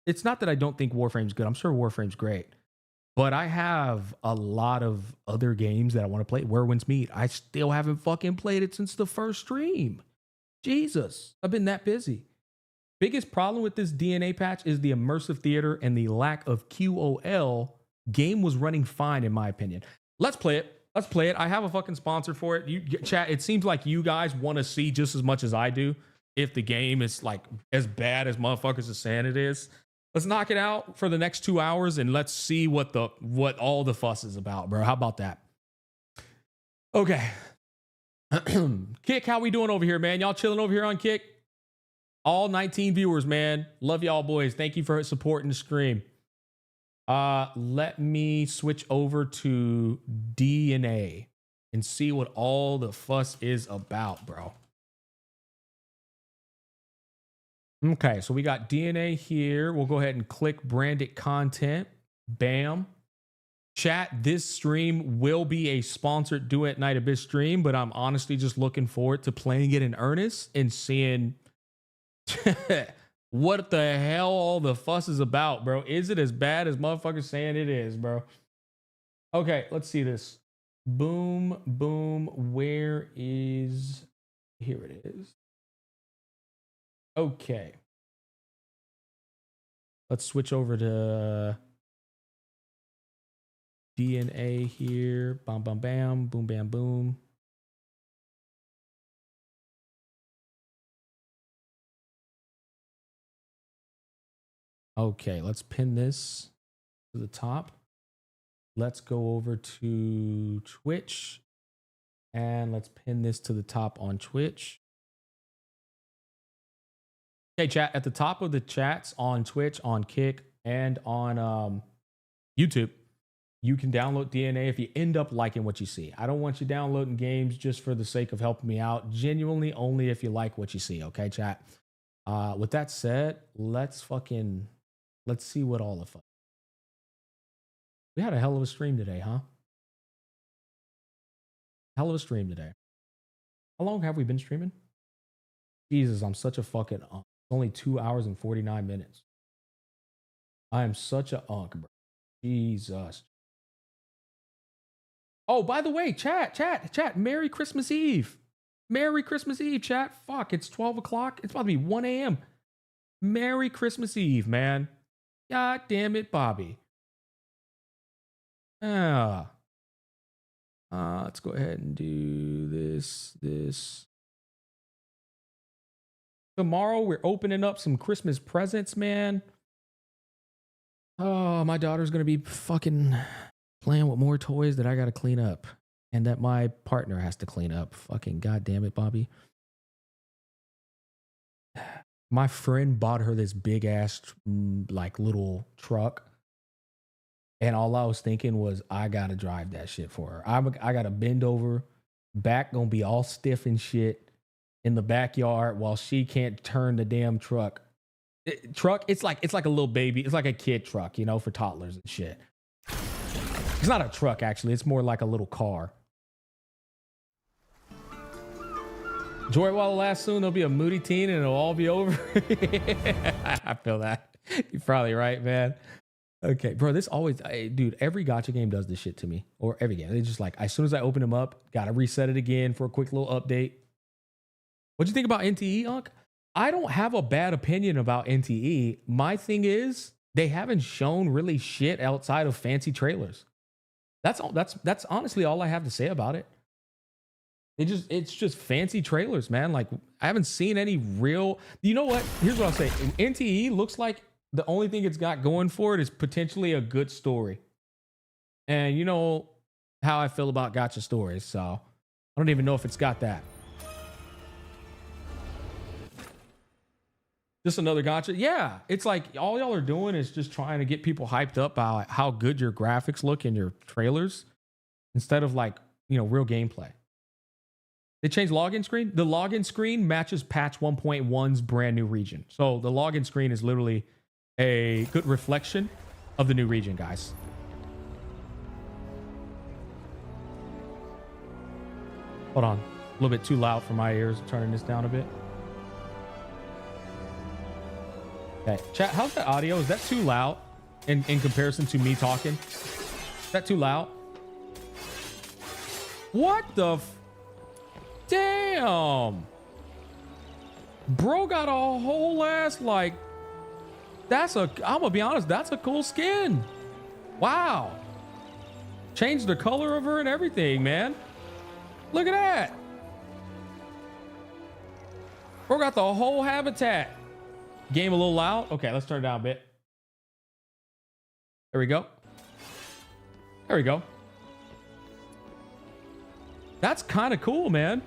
[SPEAKER 1] It's not that I don't think Warframe's good. I'm sure Warframe's great. But I have a lot of other games that I want to play. Where Winds Meet. I still haven't fucking played it since the first stream. Jesus. I've been that busy. Biggest problem with this DNA patch is the immersive theater and the lack of QOL. Game was running fine, in my opinion. Let's play it. Let's play it. I have a fucking sponsor for it. Chat, it seems like you guys want to see just as much as I do if the game is like as bad as motherfuckers are saying it is. Let's knock it out for the next 2 hours and let's see what all the fuss is about, bro. How about that? Okay. Kick, how we doing over here, man? Y'all chilling over here on Kick? All 19 viewers, man. Love y'all boys. Thank you for supporting the stream. Let me switch over to DNA and see what all the fuss is about, bro. Okay, so we got DNA here. We'll go ahead and click branded content. Bam. Chat, this stream will be a sponsored Duet Night Abyss stream, but I'm honestly just looking forward to playing it in earnest and seeing what the hell all the fuss is about, bro. Is it as bad as motherfuckers saying it is, bro? Okay, let's see this. Boom, boom. Where is... Here it is. Okay. Let's switch over to DNA here. Bam, bam, bam. Boom, bam, boom. Okay, let's pin this to the top. Let's go over to Twitch. And let's pin this to the top on Twitch. Okay, chat, at the top of the chats on Twitch, on Kick, and on YouTube, you can download DNA if you end up liking what you see. I don't want you downloading games just for the sake of helping me out. Genuinely only if you like what you see, okay, chat? With that said, let's see what all the fuck. We had a hell of a stream today, huh? Hell of a stream today. How long have we been streaming? Jesus, I'm such a fucking unk. It's only 2 hours and 49 minutes. I am such a unk, bro. Jesus. Oh, by the way, chat. Merry Christmas Eve. Merry Christmas Eve, chat. Fuck, it's 12 o'clock. It's about to be 1 a.m. Merry Christmas Eve, man. God damn it, Bobby. Let's go ahead and do this. Tomorrow, we're opening up some Christmas presents, man. Oh, my daughter's going to be fucking playing with more toys that I got to clean up and that my partner has to clean up. Fucking goddamn it, Bobby. My friend bought her this big ass, like, little truck. And all I was thinking was, I got to drive that shit for her. I got to bend over, back going to be all stiff and shit in the backyard while she can't turn the damn truck Truck. It's like a little baby. It's like a kid truck, you know, for toddlers and shit. It's not a truck actually. It's more like a little car. Joy while it lasts soon. There'll be a moody teen and it'll all be over. I feel that. You're probably right, man. Okay, bro. This always, dude. Every gacha game does this shit to me, or every game. It's just like as soon as I open them up, gotta reset it again for a quick little update. What'd you think about NTE, Unc? I don't have a bad opinion about NTE. My thing is they haven't shown really shit outside of fancy trailers. That's all. That's honestly all I have to say about it. It's just fancy trailers, man. Like I haven't seen any real. You know what? Here's what I'll say. NTE looks like the only thing it's got going for it is potentially a good story. And you know how I feel about gacha stories, so I don't even know if it's got that. Just another gacha. Yeah, it's like all y'all are doing is just trying to get people hyped up by how good your graphics look in your trailers instead of like, you know, real gameplay. They changed login screen. The login screen matches patch 1.1's brand new region. So the login screen is literally a good reflection of the new region, guys. Hold on. A little bit too loud for my ears. I'm turning this down a bit. Okay, chat, how's that audio? Is that too loud in comparison to me talking? Is that too loud? What the damn. Bro got a whole ass like, I'm gonna be honest, that's a cool skin. Wow. Changed the color of her and everything, man. Look at that. Bro got the whole habitat. Game a little loud. Okay, let's turn it down a bit. There we go. There we go. That's kind of cool, man.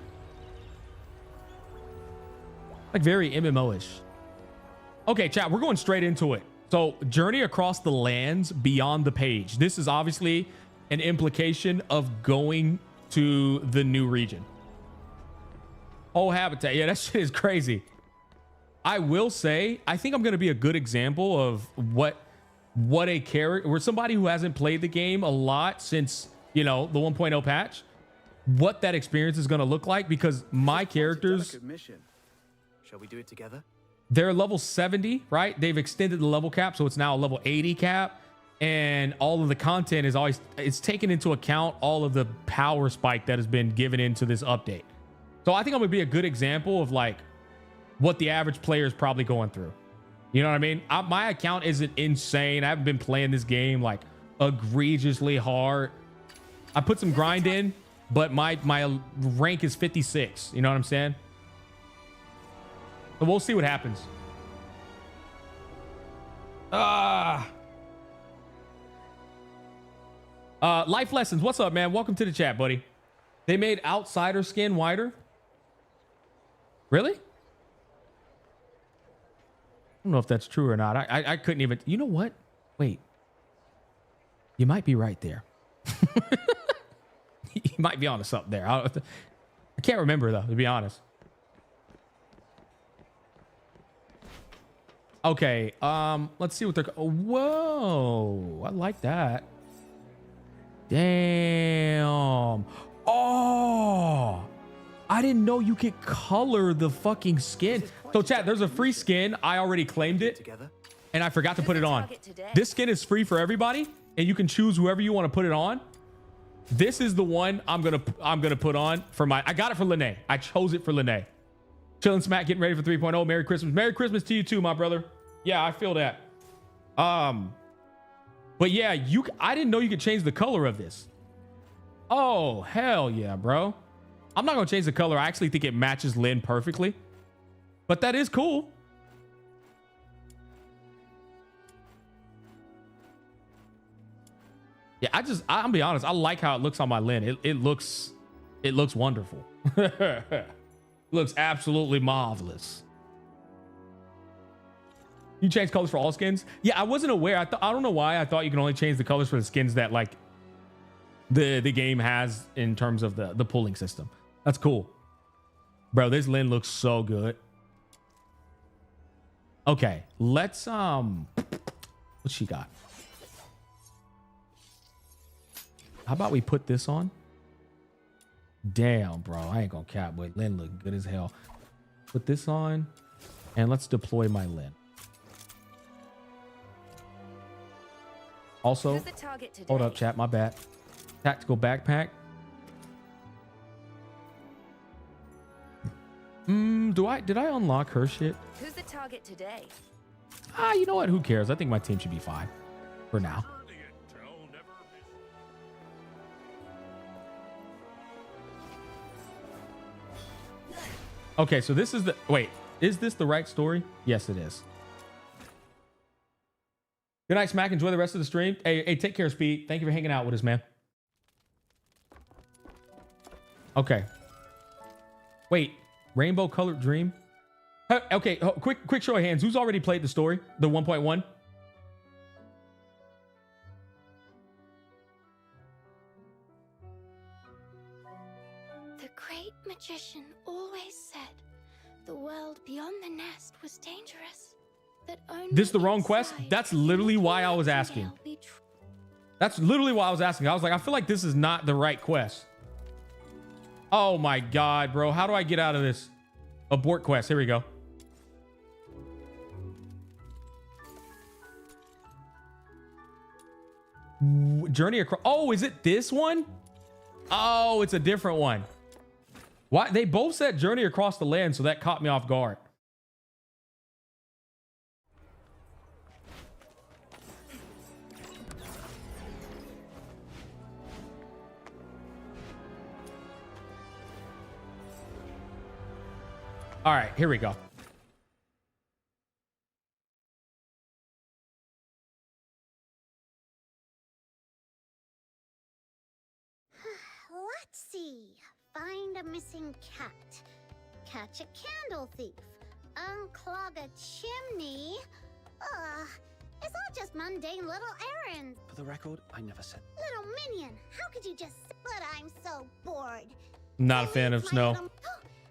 [SPEAKER 1] Like very MMO-ish. Okay, chat, we're going straight into it. So, journey across the lands beyond the page. This is obviously an implication of going to the new region. Whole habitat. Yeah, that shit is crazy. I will say, I think I'm going to be a good example of what a character, or somebody who hasn't played the game a lot since, you know, the 1.0 patch, what that experience is going to look like, because my characters,
[SPEAKER 4] shall we do it together?
[SPEAKER 1] They're level 70, right? They've extended the level cap, so it's now a level 80 cap, and all of the content is always, it's taken into account all of the power spike that has been given into this update. So I think I'm going to be a good example of like what the average player is probably going through. You know what I mean? My account isn't insane. I haven't been playing this game like egregiously hard. I put some grind in, but my rank is 56. You know what I'm saying? But we'll see what happens. Life lessons. What's up, man? Welcome to the chat, buddy. They made outsider skin wider. Really? I don't know if that's true or not. I couldn't even. You know what? Wait. You might be right there. You might be onto something there. I can't remember though, to be honest. Okay. Let's see what they're. Oh, whoa! I like that. Damn. Oh. I didn't know you could color the fucking skin. So chat, there's a free skin. I already claimed it and I forgot to put it on. This skin is free for everybody and you can choose whoever you want to put it on. This is the one I'm gonna put on for I got it for Lene. I chose it for Lene. Chillin' Smack, getting ready for 3.0. Merry Christmas. Merry Christmas to you too, my brother. Yeah, I feel that. But yeah, I didn't know you could change the color of this. Oh, hell yeah, bro. I'm not going to change the color. I actually think it matches Lynn perfectly. But that is cool. Yeah, I'm gonna be honest. I like how it looks on my Lynn. It looks wonderful. Looks absolutely marvelous. You change colors for all skins? Yeah, I wasn't aware. I don't know why I thought you can only change the colors for the skins that like the game has in terms of the pulling system. That's cool. Bro, this Lynn looks so good. Okay, let's what she got? How about we put this on? Damn, bro, I ain't gonna cap, but Lynn look good as hell. Put this on, and let's deploy my Lynn. Also, hold up, chat, my bad. Tactical backpack. Did I unlock her shit?
[SPEAKER 5] Who's the target today?
[SPEAKER 1] You know what? Who cares? I think my team should be fine for now. Okay, so this is the wait. Is this the right story? Yes, it is. Good night, Smack. Enjoy the rest of the stream. Hey, take care, Speed. Thank you for hanging out with us, man. Okay. Wait, Rainbow Colored Dream. Okay, quick show of hands. Who's already played the story, the 1.1?
[SPEAKER 5] The great magician always said the world beyond the nest was dangerous. That only
[SPEAKER 1] This is the wrong quest?
[SPEAKER 5] inside
[SPEAKER 1] That's literally why I was asking. That's literally why I was asking. I was like, I feel like this is not the right quest. Oh my God, bro. How do I get out of this? Abort quest. Here we go. Journey across. Oh, is it this one? Oh, it's a different one. Why? They both said journey across the land, so that caught me off guard. All right, here we go.
[SPEAKER 6] Let's see. Find a missing cat. Catch a candle thief. Unclog a chimney. It's all just mundane little errands.
[SPEAKER 4] For the record, I never said.
[SPEAKER 6] Little minion, how could you just... But I'm so bored.
[SPEAKER 1] Not a fan of
[SPEAKER 6] My
[SPEAKER 1] snow.
[SPEAKER 6] little-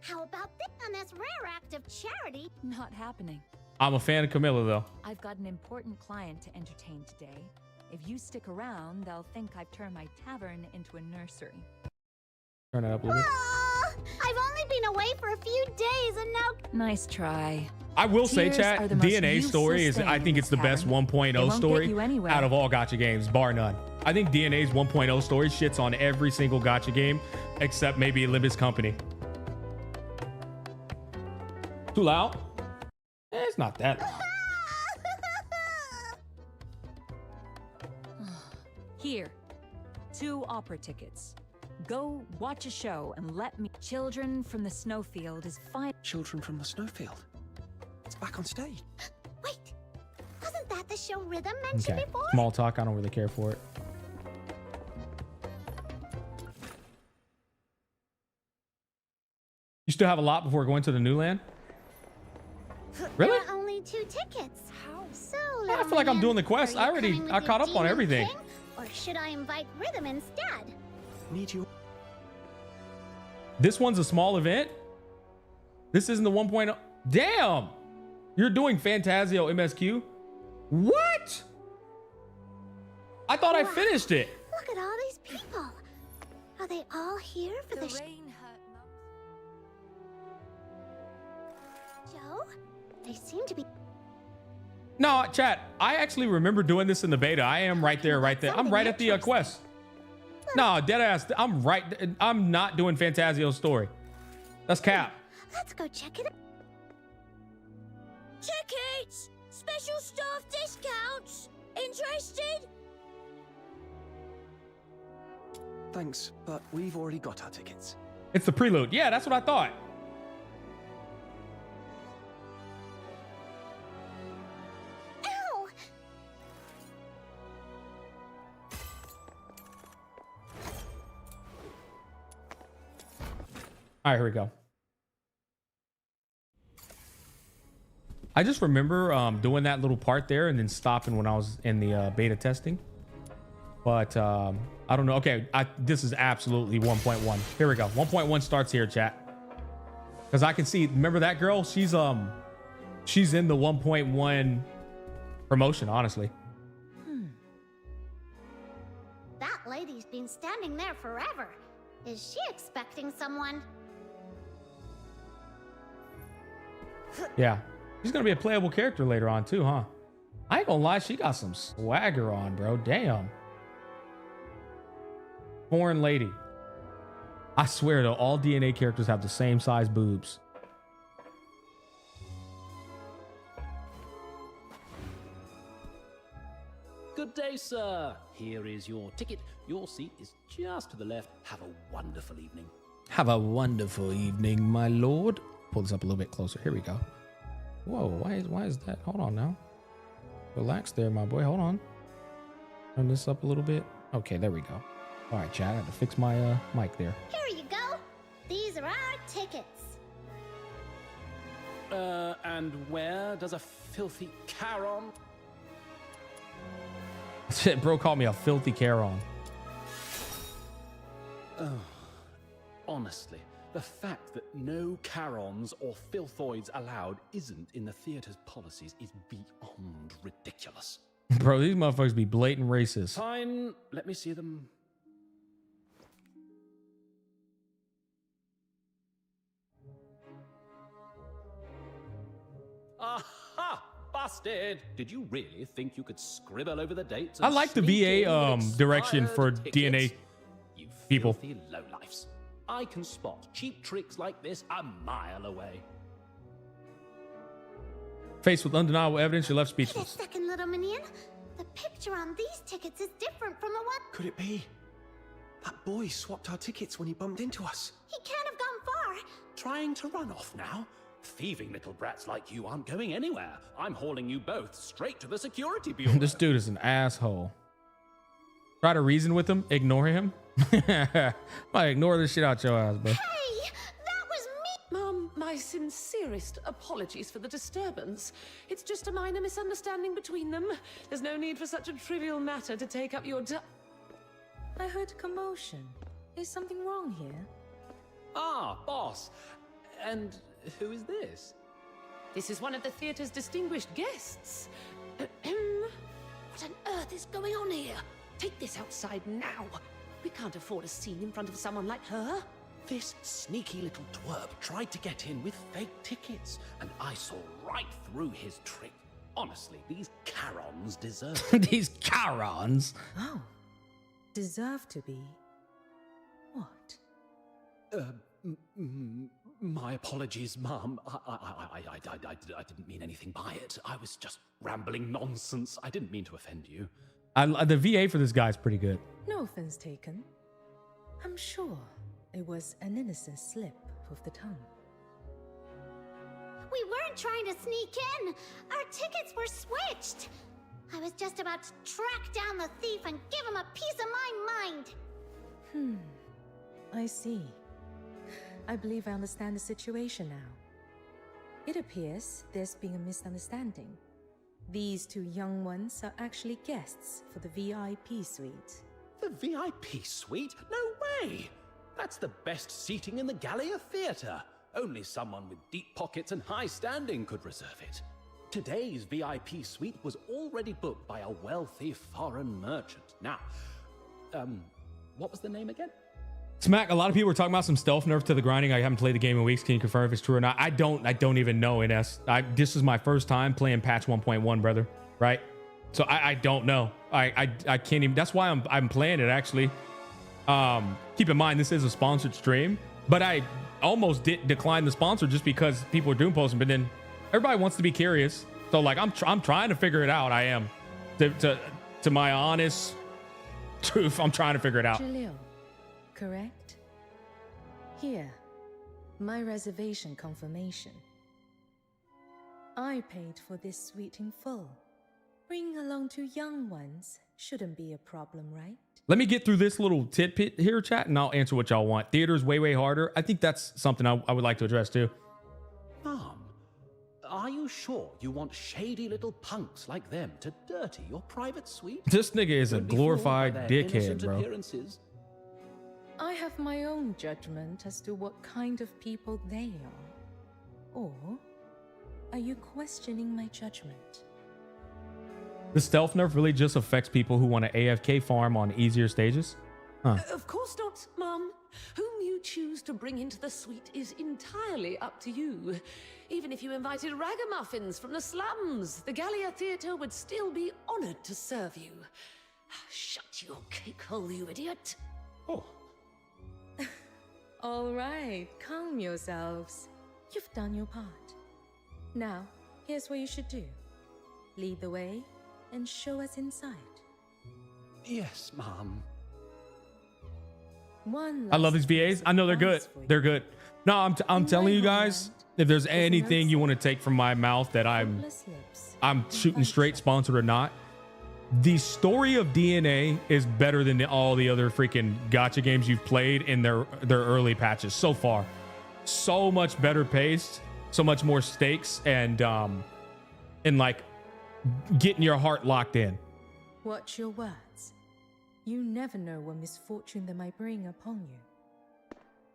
[SPEAKER 6] How about this on this rare act of charity?
[SPEAKER 7] Not happening.
[SPEAKER 1] I'm a fan of Camilla, though.
[SPEAKER 7] I've got an important client to entertain today. If you stick around, they'll think I've turned my tavern into a nursery.
[SPEAKER 1] Turn it up a little bit.
[SPEAKER 6] I've only been away for a few days and now...
[SPEAKER 7] Nice try.
[SPEAKER 1] I will say,
[SPEAKER 7] Tears
[SPEAKER 1] chat,
[SPEAKER 7] are the most
[SPEAKER 1] DNA story is,
[SPEAKER 7] useless
[SPEAKER 1] I
[SPEAKER 7] thing
[SPEAKER 1] think
[SPEAKER 7] in
[SPEAKER 1] it's the
[SPEAKER 7] this
[SPEAKER 1] best
[SPEAKER 7] tavern.
[SPEAKER 1] 1.0
[SPEAKER 7] It won't get
[SPEAKER 1] story
[SPEAKER 7] you anywhere.
[SPEAKER 1] out of all gacha games, bar none. I think DNA's 1.0 story shits on every single gacha game, except maybe Olympus Company. Too loud? It's not that loud.
[SPEAKER 7] Here, 2 opera tickets. Go watch a show and let me. Children from the Snowfield is fine.
[SPEAKER 4] Children from the Snowfield. It's back on stage.
[SPEAKER 6] Wait, wasn't that the show Rhythm mentioned
[SPEAKER 1] Okay,
[SPEAKER 6] before?
[SPEAKER 1] small talk. I don't really care for it. You still have a lot before going to the new land? Really?
[SPEAKER 6] There are only 2 tickets. How? So,
[SPEAKER 1] I feel like I'm doing the quest.
[SPEAKER 6] are you coming
[SPEAKER 1] I
[SPEAKER 6] with
[SPEAKER 1] caught
[SPEAKER 6] your
[SPEAKER 1] up on
[SPEAKER 6] demon
[SPEAKER 1] everything.
[SPEAKER 6] king, or should I invite Rhythm instead?
[SPEAKER 4] Need you.
[SPEAKER 1] This one's a small event. This isn't the 1.0. Damn! You're doing Fantasio MSQ? What? I thought I
[SPEAKER 6] Wow.
[SPEAKER 1] finished it.
[SPEAKER 6] Look at all these people. Are they all here for the
[SPEAKER 5] rain hurt
[SPEAKER 6] show? They seem to be...
[SPEAKER 1] No, chat. I actually remember doing this in the beta. I am right there, right there. I'm right at the quest. No, deadass. I'm right. I'm not doing Fantasio's story. That's cap.
[SPEAKER 6] Let's go check it out.
[SPEAKER 5] Tickets! Special staff discounts! Interested?
[SPEAKER 4] Thanks, but we've already got our tickets.
[SPEAKER 1] It's the prelude. Yeah, that's what I thought.
[SPEAKER 6] Ow!
[SPEAKER 1] All right, here we go. I just remember doing that little part there and then stopping when I was in the beta testing. But I don't know. Okay, this is absolutely 1.1. Here we go. 1.1 starts here, chat. Because I can see, remember that girl? She's she's in the 1.1 promotion, honestly.
[SPEAKER 6] That lady's been standing there forever. Is she expecting someone?
[SPEAKER 1] Yeah. She's gonna be a playable character later on too, huh? I ain't gonna lie, she got some swagger on, bro. Damn. Foreign lady. I swear though, all DNA characters have the same size boobs.
[SPEAKER 8] Good day, sir. Here is your ticket. Your seat is just to the left. Have a wonderful evening.
[SPEAKER 1] Have a wonderful evening, my lord. Pull this up a little bit closer. Here we go. Whoa, why is that? Hold on now. Relax there, my boy. Hold on. Turn this up a little bit. Okay, there we go. All right, chat. I had to fix my mic there.
[SPEAKER 6] Here you go. These are our tickets.
[SPEAKER 8] And where does a filthy Charon?
[SPEAKER 1] Shit, bro called me a filthy Charon.
[SPEAKER 8] Oh, honestly, the fact that no Charons or filthoids allowed isn't in the theater's policies is beyond ridiculous.
[SPEAKER 1] Bro, these motherfuckers be blatant racist.
[SPEAKER 8] Fine, let me see them. Aha! Busted! Did you really think you could scribble over the dates?
[SPEAKER 1] I like the VA direction for DNA
[SPEAKER 8] You
[SPEAKER 1] people.
[SPEAKER 8] filthy lowlifes. I can spot cheap tricks like this a mile away.
[SPEAKER 1] Faced with undeniable evidence, you're left
[SPEAKER 6] Wait a
[SPEAKER 1] speechless.
[SPEAKER 6] second, little minion. The picture on these tickets is different from the one.
[SPEAKER 4] Could it be? That boy swapped our tickets when he bumped into us.
[SPEAKER 6] He can't have gone far.
[SPEAKER 8] Trying to run off now? Thieving little brats like you aren't going anywhere. I'm hauling you both straight to the security bureau.
[SPEAKER 1] This dude is an asshole. Try to reason with him, ignore him. I ignore this shit out your ass, bro.
[SPEAKER 6] Hey, that was me.
[SPEAKER 9] Mum, my sincerest apologies for the disturbance. It's just a minor misunderstanding between them. There's no need for such a trivial matter to take up your
[SPEAKER 7] I heard commotion. Is something wrong here?
[SPEAKER 8] Ah, boss. And who is this?
[SPEAKER 9] This is one of the theatre's distinguished guests. What on earth is going on here? Take this outside now. We can't afford a scene in front of someone like her.
[SPEAKER 8] This sneaky little twerp tried to get in with fake tickets, and I saw right through his trick. Honestly, these Charons deserve it.
[SPEAKER 1] These Charons.
[SPEAKER 7] Oh. Deserve to be. What?
[SPEAKER 8] My apologies, Mum. I didn't mean anything by it. I was just rambling nonsense. I didn't mean to offend you.
[SPEAKER 1] The VA for this guy is pretty good.
[SPEAKER 7] No offense taken. I'm sure it was an innocent slip of the tongue.
[SPEAKER 6] We weren't trying to sneak in. Our tickets were switched. I was just about to track down the thief and give him a piece of my mind.
[SPEAKER 7] I see. I believe I understand the situation now. It appears there's been a misunderstanding. These two young ones are actually guests for the VIP suite.
[SPEAKER 8] The VIP suite? No way! That's the best seating in the Gallia Theatre. Only someone with deep pockets and high standing could reserve it. Today's VIP suite was already booked by a wealthy foreign merchant. Now, what was the name again?
[SPEAKER 1] Smack, a lot of people were talking about some stealth nerf to the grinding. I haven't played the game in weeks. Can you confirm if it's true or not? I don't even know, Ines. This is my first time playing patch 1.1, brother. Right? So I don't know. I can't even. That's why I'm playing it, actually. Keep in mind, this is a sponsored stream, but I almost did decline the sponsor just because people are doom posting, but then everybody wants to be curious. So like, I'm trying to figure it out. I am. To my honest truth, I'm trying to figure it out.
[SPEAKER 7] Jalil, correct? Here, my reservation confirmation. I paid for this suite in full. Bringing along two young ones shouldn't be a problem, right?
[SPEAKER 1] Let me get through this little tidbit here, chat, and I'll answer what y'all want. Theater's way harder. I think that's something I would like to address too.
[SPEAKER 8] Mom, are you sure you want shady little punks like them to dirty your private suite?
[SPEAKER 1] This nigga is a
[SPEAKER 8] Don't be fooled by
[SPEAKER 1] glorified
[SPEAKER 8] their
[SPEAKER 1] dickhead,
[SPEAKER 8] innocent
[SPEAKER 1] bro.
[SPEAKER 8] appearances.
[SPEAKER 7] I have my own judgment as to what kind of people they are. Or are you questioning my judgment?
[SPEAKER 1] The stealth nerf really just affects people who want to AFK farm on easier stages? Huh.
[SPEAKER 9] Of course not, Mum. Whom you choose to bring into the suite is entirely up to you. Even if you invited ragamuffins from the slums, the Gallia Theatre would still be honored to serve you. Shut your cake hole, you idiot.
[SPEAKER 8] Oh,
[SPEAKER 7] All right, calm yourselves. You've done your part. Now, here's what you should do. Lead the way and show us inside.
[SPEAKER 8] yes, Mom.
[SPEAKER 7] One
[SPEAKER 1] I love
[SPEAKER 7] last
[SPEAKER 1] these VAs. I know they're good.
[SPEAKER 7] advice for you.
[SPEAKER 1] They're good. No, I'm
[SPEAKER 7] In
[SPEAKER 1] telling
[SPEAKER 7] my
[SPEAKER 1] you guys,
[SPEAKER 7] homeland,
[SPEAKER 1] if there's
[SPEAKER 7] there's an
[SPEAKER 1] anything you want to
[SPEAKER 7] outside.
[SPEAKER 1] take from my mouth that I'm
[SPEAKER 7] Fruitless lips,
[SPEAKER 1] shooting
[SPEAKER 7] invite
[SPEAKER 1] straight,
[SPEAKER 7] you.
[SPEAKER 1] sponsored or not, the story of DNA is better than all the other freaking gacha games you've played in their early patches so far. So much better paced, so much more stakes, and like getting your heart locked in.
[SPEAKER 7] Watch your words. You never know what misfortune they might bring upon you.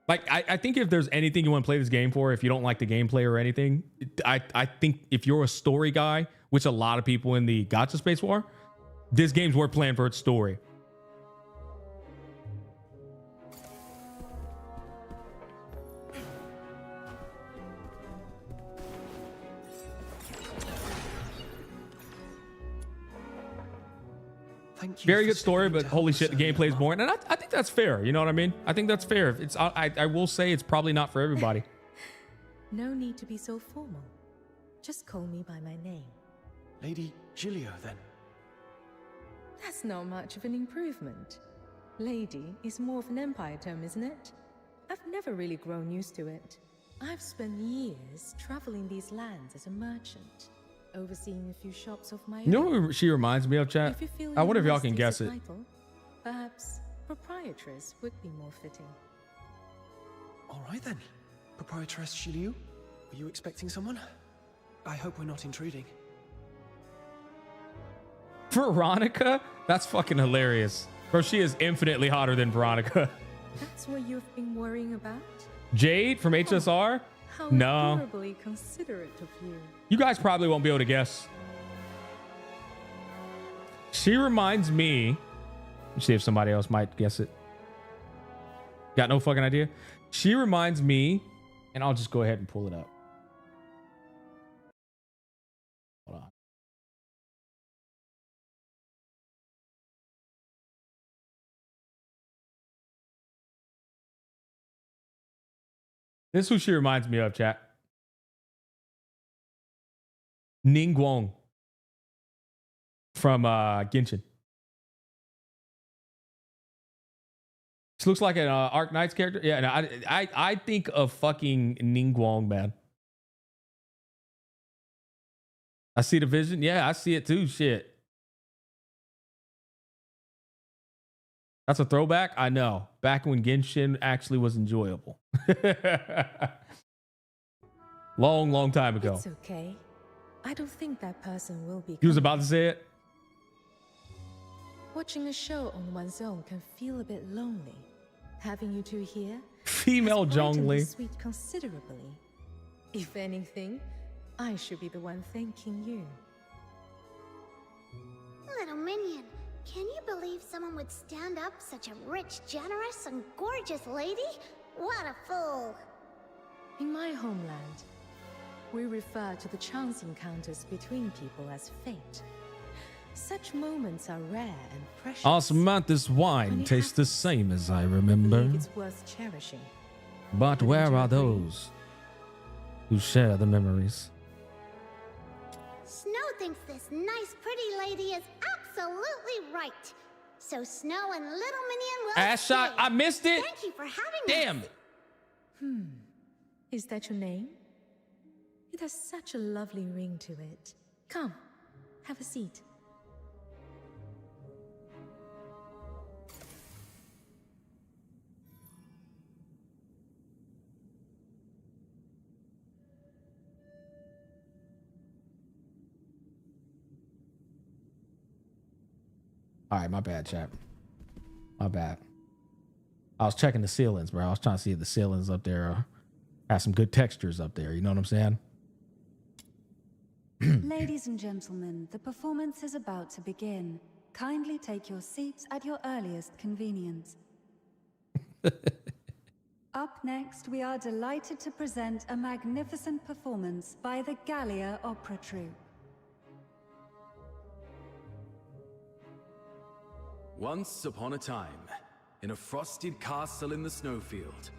[SPEAKER 1] Like, I think if there's anything you want to play this game for, if you don't like the gameplay or anything, I think if you're a story guy, which a lot of people in the gacha space are, this game's worth playing for its story.
[SPEAKER 4] Thank you.
[SPEAKER 1] Very
[SPEAKER 4] for
[SPEAKER 1] good story,
[SPEAKER 4] sticking
[SPEAKER 1] but
[SPEAKER 4] to
[SPEAKER 1] holy
[SPEAKER 4] us
[SPEAKER 1] shit, the
[SPEAKER 4] earlier,
[SPEAKER 1] gameplay is
[SPEAKER 4] Mom.
[SPEAKER 1] boring. And I think that's fair. You know what I mean? I think that's fair. It's I will say it's probably not for everybody.
[SPEAKER 7] No need to be so formal. Just call me by my name.
[SPEAKER 4] Lady Giulio, then.
[SPEAKER 7] That's not much of an improvement. Lady is more of an empire term, isn't it? I've never really grown used to it. I've spent years traveling these lands as a merchant, overseeing a few shops of my
[SPEAKER 1] You know
[SPEAKER 7] own.
[SPEAKER 1] who she reminds me of, chat?
[SPEAKER 7] If you feel
[SPEAKER 1] I
[SPEAKER 7] you
[SPEAKER 1] wonder if y'all
[SPEAKER 7] must
[SPEAKER 1] can
[SPEAKER 7] use
[SPEAKER 1] guess
[SPEAKER 7] a
[SPEAKER 1] it.
[SPEAKER 7] title, perhaps proprietress would be more fitting.
[SPEAKER 4] All right, then. Proprietress Giulio, were you expecting someone? I hope we're not intruding.
[SPEAKER 1] Veronica? That's fucking hilarious. Bro, she is infinitely hotter than Veronica.
[SPEAKER 7] That's what you've been worrying about?
[SPEAKER 1] Jade from HSR?
[SPEAKER 7] How
[SPEAKER 1] No.
[SPEAKER 7] adorably considerate of you.
[SPEAKER 1] You guys probably won't be able to guess. She reminds me. Let's see if somebody else might guess it. Got no fucking idea? She reminds me, and I'll just go ahead and pull it up. Hold on. This is who she reminds me of, chat. Ning Guang from Genshin. She looks like an Arc Knights character. Yeah, no, I think of fucking Ning Guang, man. I see the vision. Yeah, I see it too. Shit. That's a throwback. I know. Back when Genshin actually was enjoyable. Long time ago.
[SPEAKER 7] It's okay. I don't think that person will be.
[SPEAKER 1] He was
[SPEAKER 7] coming.
[SPEAKER 1] about to say it.
[SPEAKER 7] Watching a show on one's own can feel a bit lonely. Having you two here
[SPEAKER 1] Female
[SPEAKER 7] has brightened the
[SPEAKER 1] Zhongli.
[SPEAKER 7] suite considerably. If anything, I should be the one thanking you.
[SPEAKER 6] Little minion, can you believe someone would stand up such a rich, generous, and gorgeous lady? What a fool!
[SPEAKER 7] In my homeland, we refer to the chance encounters between people as fate. Such moments are rare and precious.
[SPEAKER 1] Osmanthus
[SPEAKER 7] When
[SPEAKER 1] wine
[SPEAKER 7] it
[SPEAKER 1] tastes the
[SPEAKER 7] happens,
[SPEAKER 1] same as I
[SPEAKER 7] I
[SPEAKER 1] remember.
[SPEAKER 7] believe it's worth cherishing.
[SPEAKER 1] But
[SPEAKER 7] Wouldn't
[SPEAKER 1] where
[SPEAKER 7] you
[SPEAKER 1] are
[SPEAKER 7] agree?
[SPEAKER 1] those who share the memories?
[SPEAKER 6] Snow thinks this nice, pretty lady is absolutely right. So Snow and Little Minion will
[SPEAKER 1] Ass shot.
[SPEAKER 6] stay.
[SPEAKER 1] I missed it.
[SPEAKER 6] Thank you for having
[SPEAKER 1] Damn
[SPEAKER 6] us.
[SPEAKER 1] it.
[SPEAKER 7] Is that your name? It has such a lovely ring to it. Come, have a seat.
[SPEAKER 1] All right, my bad, chap. My bad. I was checking the ceilings, bro. I was trying to see if the ceilings up there have some good textures up there. You know what I'm saying?
[SPEAKER 10] Ladies and gentlemen, the performance is about to begin. Kindly take your seats at your earliest convenience. Up next, we are delighted to present a magnificent performance by the Gallia Opera Troupe.
[SPEAKER 11] Once upon a time, in a frosted castle in the snowfield,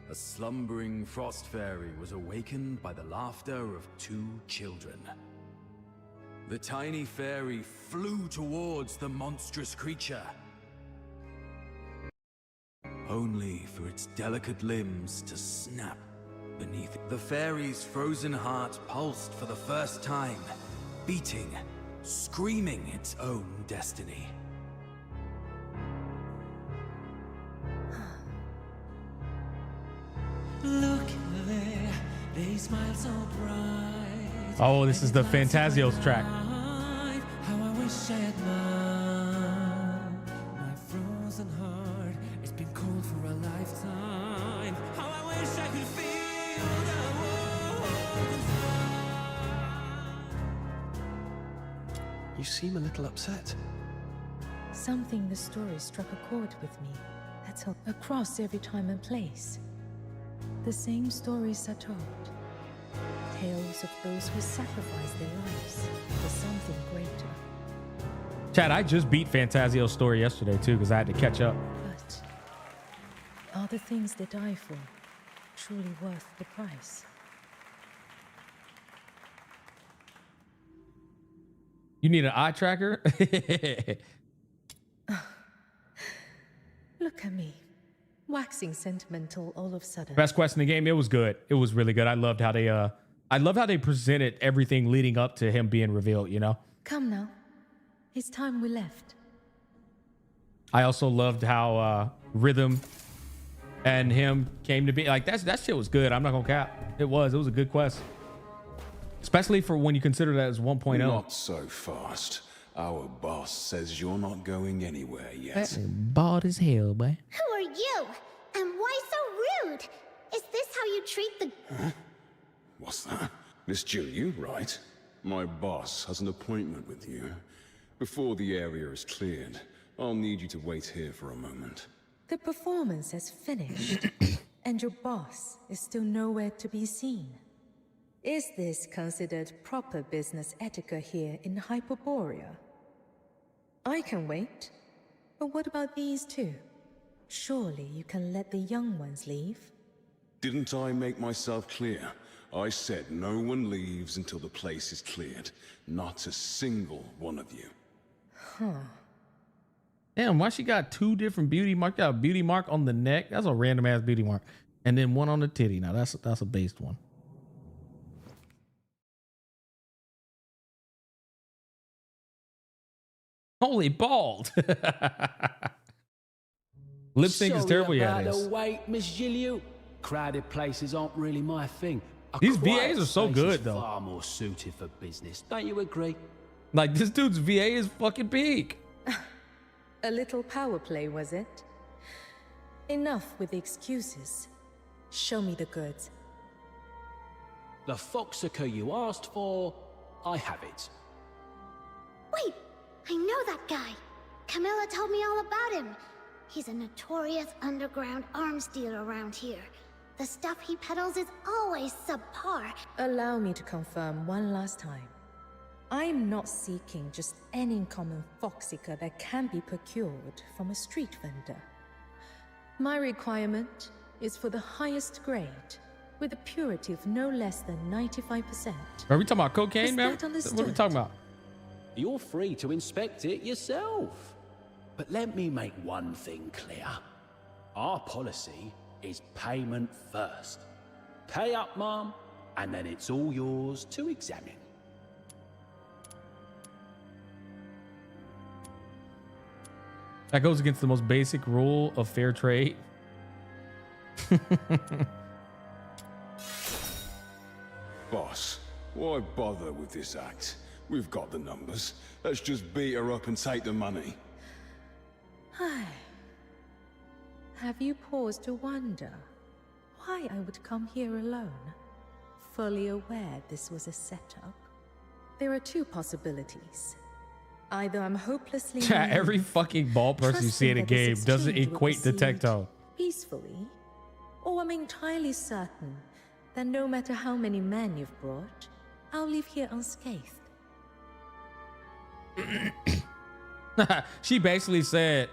[SPEAKER 11] a slumbering frost fairy was awakened by the laughter of 2 children. The tiny fairy flew towards the monstrous creature, only for its delicate limbs to snap beneath it. The fairy's frozen heart pulsed for the first time, beating, screaming its own destiny.
[SPEAKER 12] Look there, they smile so bright.
[SPEAKER 1] Oh, this is the Fantasios track.
[SPEAKER 12] How I wish I had known. My frozen heart, it's been cold for a lifetime. How I wish I could feel the warmth.
[SPEAKER 4] You seem a little upset.
[SPEAKER 7] Something in the story struck a chord with me. That's all. Across every time and place. The same stories are told. Tales of those who sacrificed their lives for something greater.
[SPEAKER 1] Chad, I just beat Fantasio's story yesterday too because I had to catch up.
[SPEAKER 7] But are the things they die for truly worth the price?
[SPEAKER 1] You need an eye tracker?
[SPEAKER 7] Look at me. Waxing sentimental all of a sudden.
[SPEAKER 1] Best quest in the game. It was good. It was really good. I loved how they presented everything leading up to him being revealed, you know?
[SPEAKER 7] Come now. It's time we left.
[SPEAKER 1] I also loved how Rhythm and him came to be. Like, that shit was good. I'm not gonna cap. It was a good quest. Especially for when you consider that as 1.0.
[SPEAKER 13] Not so fast. Our boss says you're not going anywhere yet.
[SPEAKER 1] That's bald as hell, boy.
[SPEAKER 6] Who are you? And why so rude? Is this how you treat the...
[SPEAKER 13] Huh? What's that? Miss Jill, you right? My boss has an appointment with you. Before the area is cleared, I'll need you to wait here for a moment.
[SPEAKER 7] The performance has finished, and your boss is still nowhere to be seen. Is this considered proper business etiquette here in Hyperborea? I can wait, but what about these two? Surely you can let the young ones leave?
[SPEAKER 13] Didn't I make myself clear? I said no one leaves until the place is cleared. Not a single one of you.
[SPEAKER 7] Huh.
[SPEAKER 1] Damn, why she got 2 different beauty marks? Got a beauty mark on the neck. That's a random ass beauty mark. And then one on the titty. Now that's a based one. Holy bald. Lip sync is terrible. Yeah, it is.
[SPEAKER 8] Wait, Miss Gilliu. Crowded places aren't really my thing.
[SPEAKER 1] These VAs are so good, though.
[SPEAKER 8] Far more suited for business. Don't you agree?
[SPEAKER 1] Like, this dude's VA is fucking peak.
[SPEAKER 7] A little power play, was it? Enough with the excuses. Show me the goods.
[SPEAKER 8] The foxica you asked for, I have it.
[SPEAKER 6] Wait, I know that guy. Camilla told me all about him. He's a notorious underground arms dealer around here. The stuff he peddles is always subpar.
[SPEAKER 7] Allow me to confirm one last time. I am not seeking just any common foxica that can be procured from a street vendor. My requirement is for the highest grade, with a purity of no less than 95%.
[SPEAKER 1] Are we talking about cocaine,
[SPEAKER 7] Is
[SPEAKER 1] man?
[SPEAKER 7] that understood?
[SPEAKER 1] What are we talking about?
[SPEAKER 8] You're free to inspect it yourself. But let me make one thing clear. Our policy is payment first. Pay up, Mom, and then it's all yours to examine.
[SPEAKER 1] That goes against the most basic rule of fair trade.
[SPEAKER 13] Boss, why bother with this act? We've got the numbers. Let's just beat her up and take the money.
[SPEAKER 7] Have you paused to wonder why I would come here alone, fully aware this was a setup? There are two possibilities. Either I'm hopelessly
[SPEAKER 1] Chat, every fucking ball person you see in a game doesn't equate to Tecto.
[SPEAKER 7] Peacefully, or I'm entirely certain that no matter how many men you've brought, I'll leave here unscathed.
[SPEAKER 1] She basically said,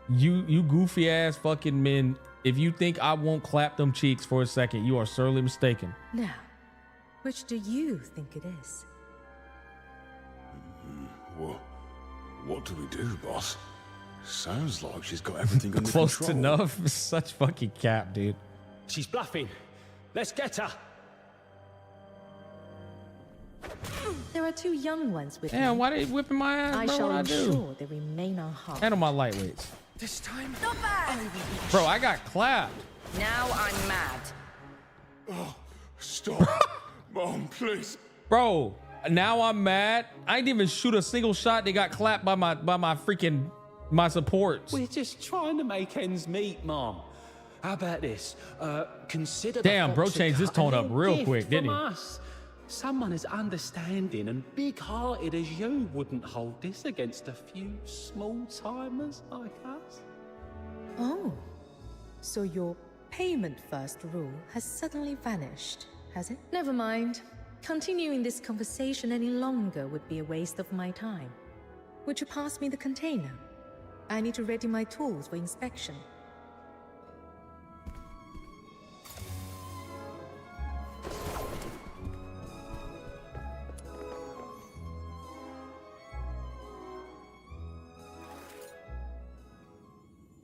[SPEAKER 1] you goofy ass fucking men, if you think I won't clap them cheeks for a second, you are sorely mistaken.
[SPEAKER 7] Now, which do you think it is?
[SPEAKER 13] What do we do, boss? Sounds like she's got everything under
[SPEAKER 1] Close
[SPEAKER 13] control.
[SPEAKER 1] enough. Such fucking cap, dude.
[SPEAKER 8] She's bluffing. Let's get her.
[SPEAKER 7] There are two young ones with me.
[SPEAKER 1] Damn, why they whipping my ass?
[SPEAKER 7] I
[SPEAKER 1] bro?
[SPEAKER 7] shall
[SPEAKER 1] What I do?
[SPEAKER 7] ensure they remain unharmed.
[SPEAKER 1] Handle my lightweights.
[SPEAKER 4] This time,
[SPEAKER 1] Bro, I got clapped.
[SPEAKER 14] Now I'm mad.
[SPEAKER 13] Oh, stop. Mom, please.
[SPEAKER 1] Bro, now I'm mad. I didn't even shoot a single shot. They got clapped by my freaking supports.
[SPEAKER 8] We're just trying to make ends meet, Mom. How about this? Consider.
[SPEAKER 1] Damn, bro changed his tone up real quick, didn't he?
[SPEAKER 8] Us. Someone as understanding and big-hearted as you wouldn't hold this against a few small-timers like us.
[SPEAKER 7] Oh, so your payment first rule has suddenly vanished, has it? Never mind. Continuing this conversation any longer would be a waste of my time. Would you pass me the container? I need to ready my tools for inspection.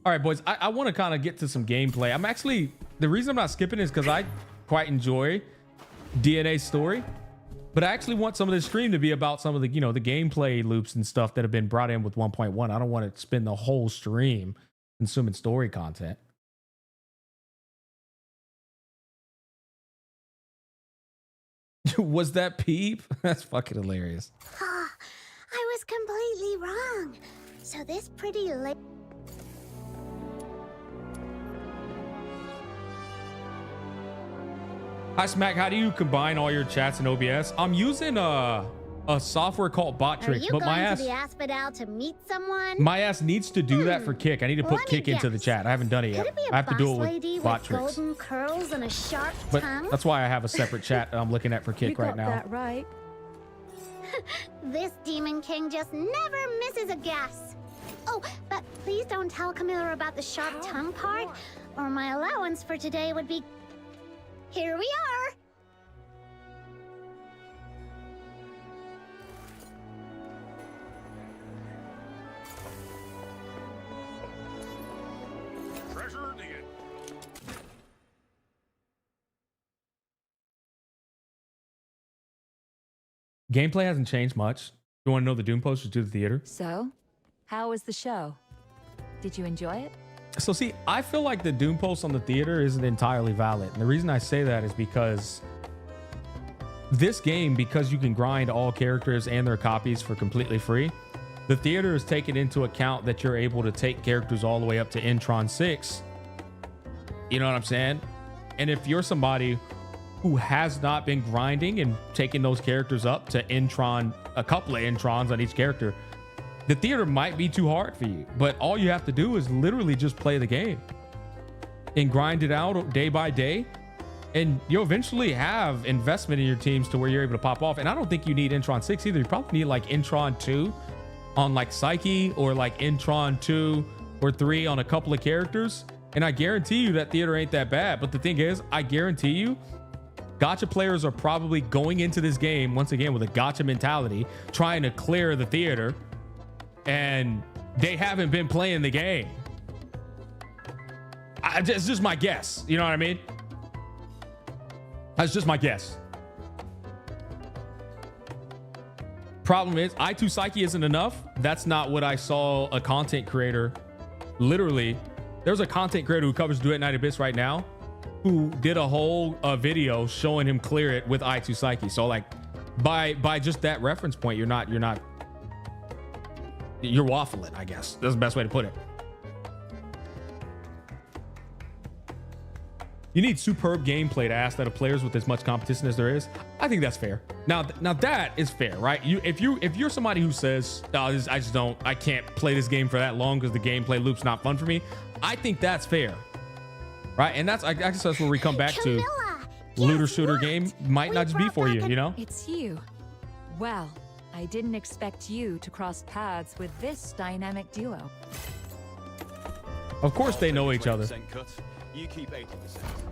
[SPEAKER 1] All right, boys, I want to kind of get to some gameplay. I'm actually, the reason I'm not skipping is because I quite enjoy DNA's story, but I actually want some of this stream to be about some of the, the gameplay loops and stuff that have been brought in with 1.1. I don't want to spend the whole stream consuming story content. Was that Peep? That's fucking hilarious.
[SPEAKER 6] I was completely wrong. So this pretty lady...
[SPEAKER 1] Hi, Smack. How do you combine all your chats in OBS? I'm using a software called Botrix, but my ass...
[SPEAKER 6] Are you going to the Asphodel to meet someone?
[SPEAKER 1] My ass needs to do that for Kick. I need to put Kick into the chat. I haven't done it yet.
[SPEAKER 6] Could it be a
[SPEAKER 1] I have to do it
[SPEAKER 6] lady
[SPEAKER 1] with
[SPEAKER 6] with
[SPEAKER 1] Botrix.
[SPEAKER 6] golden curls and a sharp
[SPEAKER 1] But
[SPEAKER 6] tongue?
[SPEAKER 1] that's why I have a separate chat that I'm looking at for Kick right now.
[SPEAKER 7] That right.
[SPEAKER 6] This Demon King just never misses a guess. Oh, but please don't tell Camilla about the sharp tongue part, or my allowance for today would be... Here we are!
[SPEAKER 1] Gameplay hasn't changed much. You want to know the Doom posters to the theater?
[SPEAKER 15] So, how was the show? Did you enjoy it?
[SPEAKER 1] So see, I feel like the Doom post on the theater isn't entirely valid. And the reason I say that is because this game, because you can grind all characters and their copies for completely free, the theater is taking into account that you're able to take characters all the way up to Intron 6. You know what I'm saying? And if you're somebody who has not been grinding and taking those characters up to Intron, a couple of Introns on each character, the theater might be too hard for you. But all you have to do is literally just play the game and grind it out day by day. And you'll eventually have investment in your teams to where you're able to pop off. And I don't think you need Intron 6 either. You probably need like Intron 2 on like Psyche, or like Intron 2 or 3 on a couple of characters. And I guarantee you that theater ain't that bad. But the thing is, I guarantee you, Gacha players are probably going into this game, once again, with a Gacha mentality, trying to clear the theater, and they haven't been playing the game. It's just my guess. You know what I mean? That's just my guess. Problem is, I2 Psyche isn't enough. That's not what I saw a content creator. Literally, there's a content creator who covers Do It Night Abyss right now, who did a whole video showing him clear it with I2 Psyche. So like by just that reference point, you're waffling, I guess. That's the best way to put it. You need superb gameplay to ask that of players with as much competition as there is. I think that's fair. Now that is fair, right? If you're somebody who says, oh, I can't play this game for that long because the gameplay loop's not fun for me. I think that's fair, right? And I guess that's where we come back to looter shooter game might not just be for you, you know?
[SPEAKER 15] It's you. Well, I didn't expect you to cross paths with this dynamic duo.
[SPEAKER 1] Of course they know each other.
[SPEAKER 16] Cut. You keep 80%,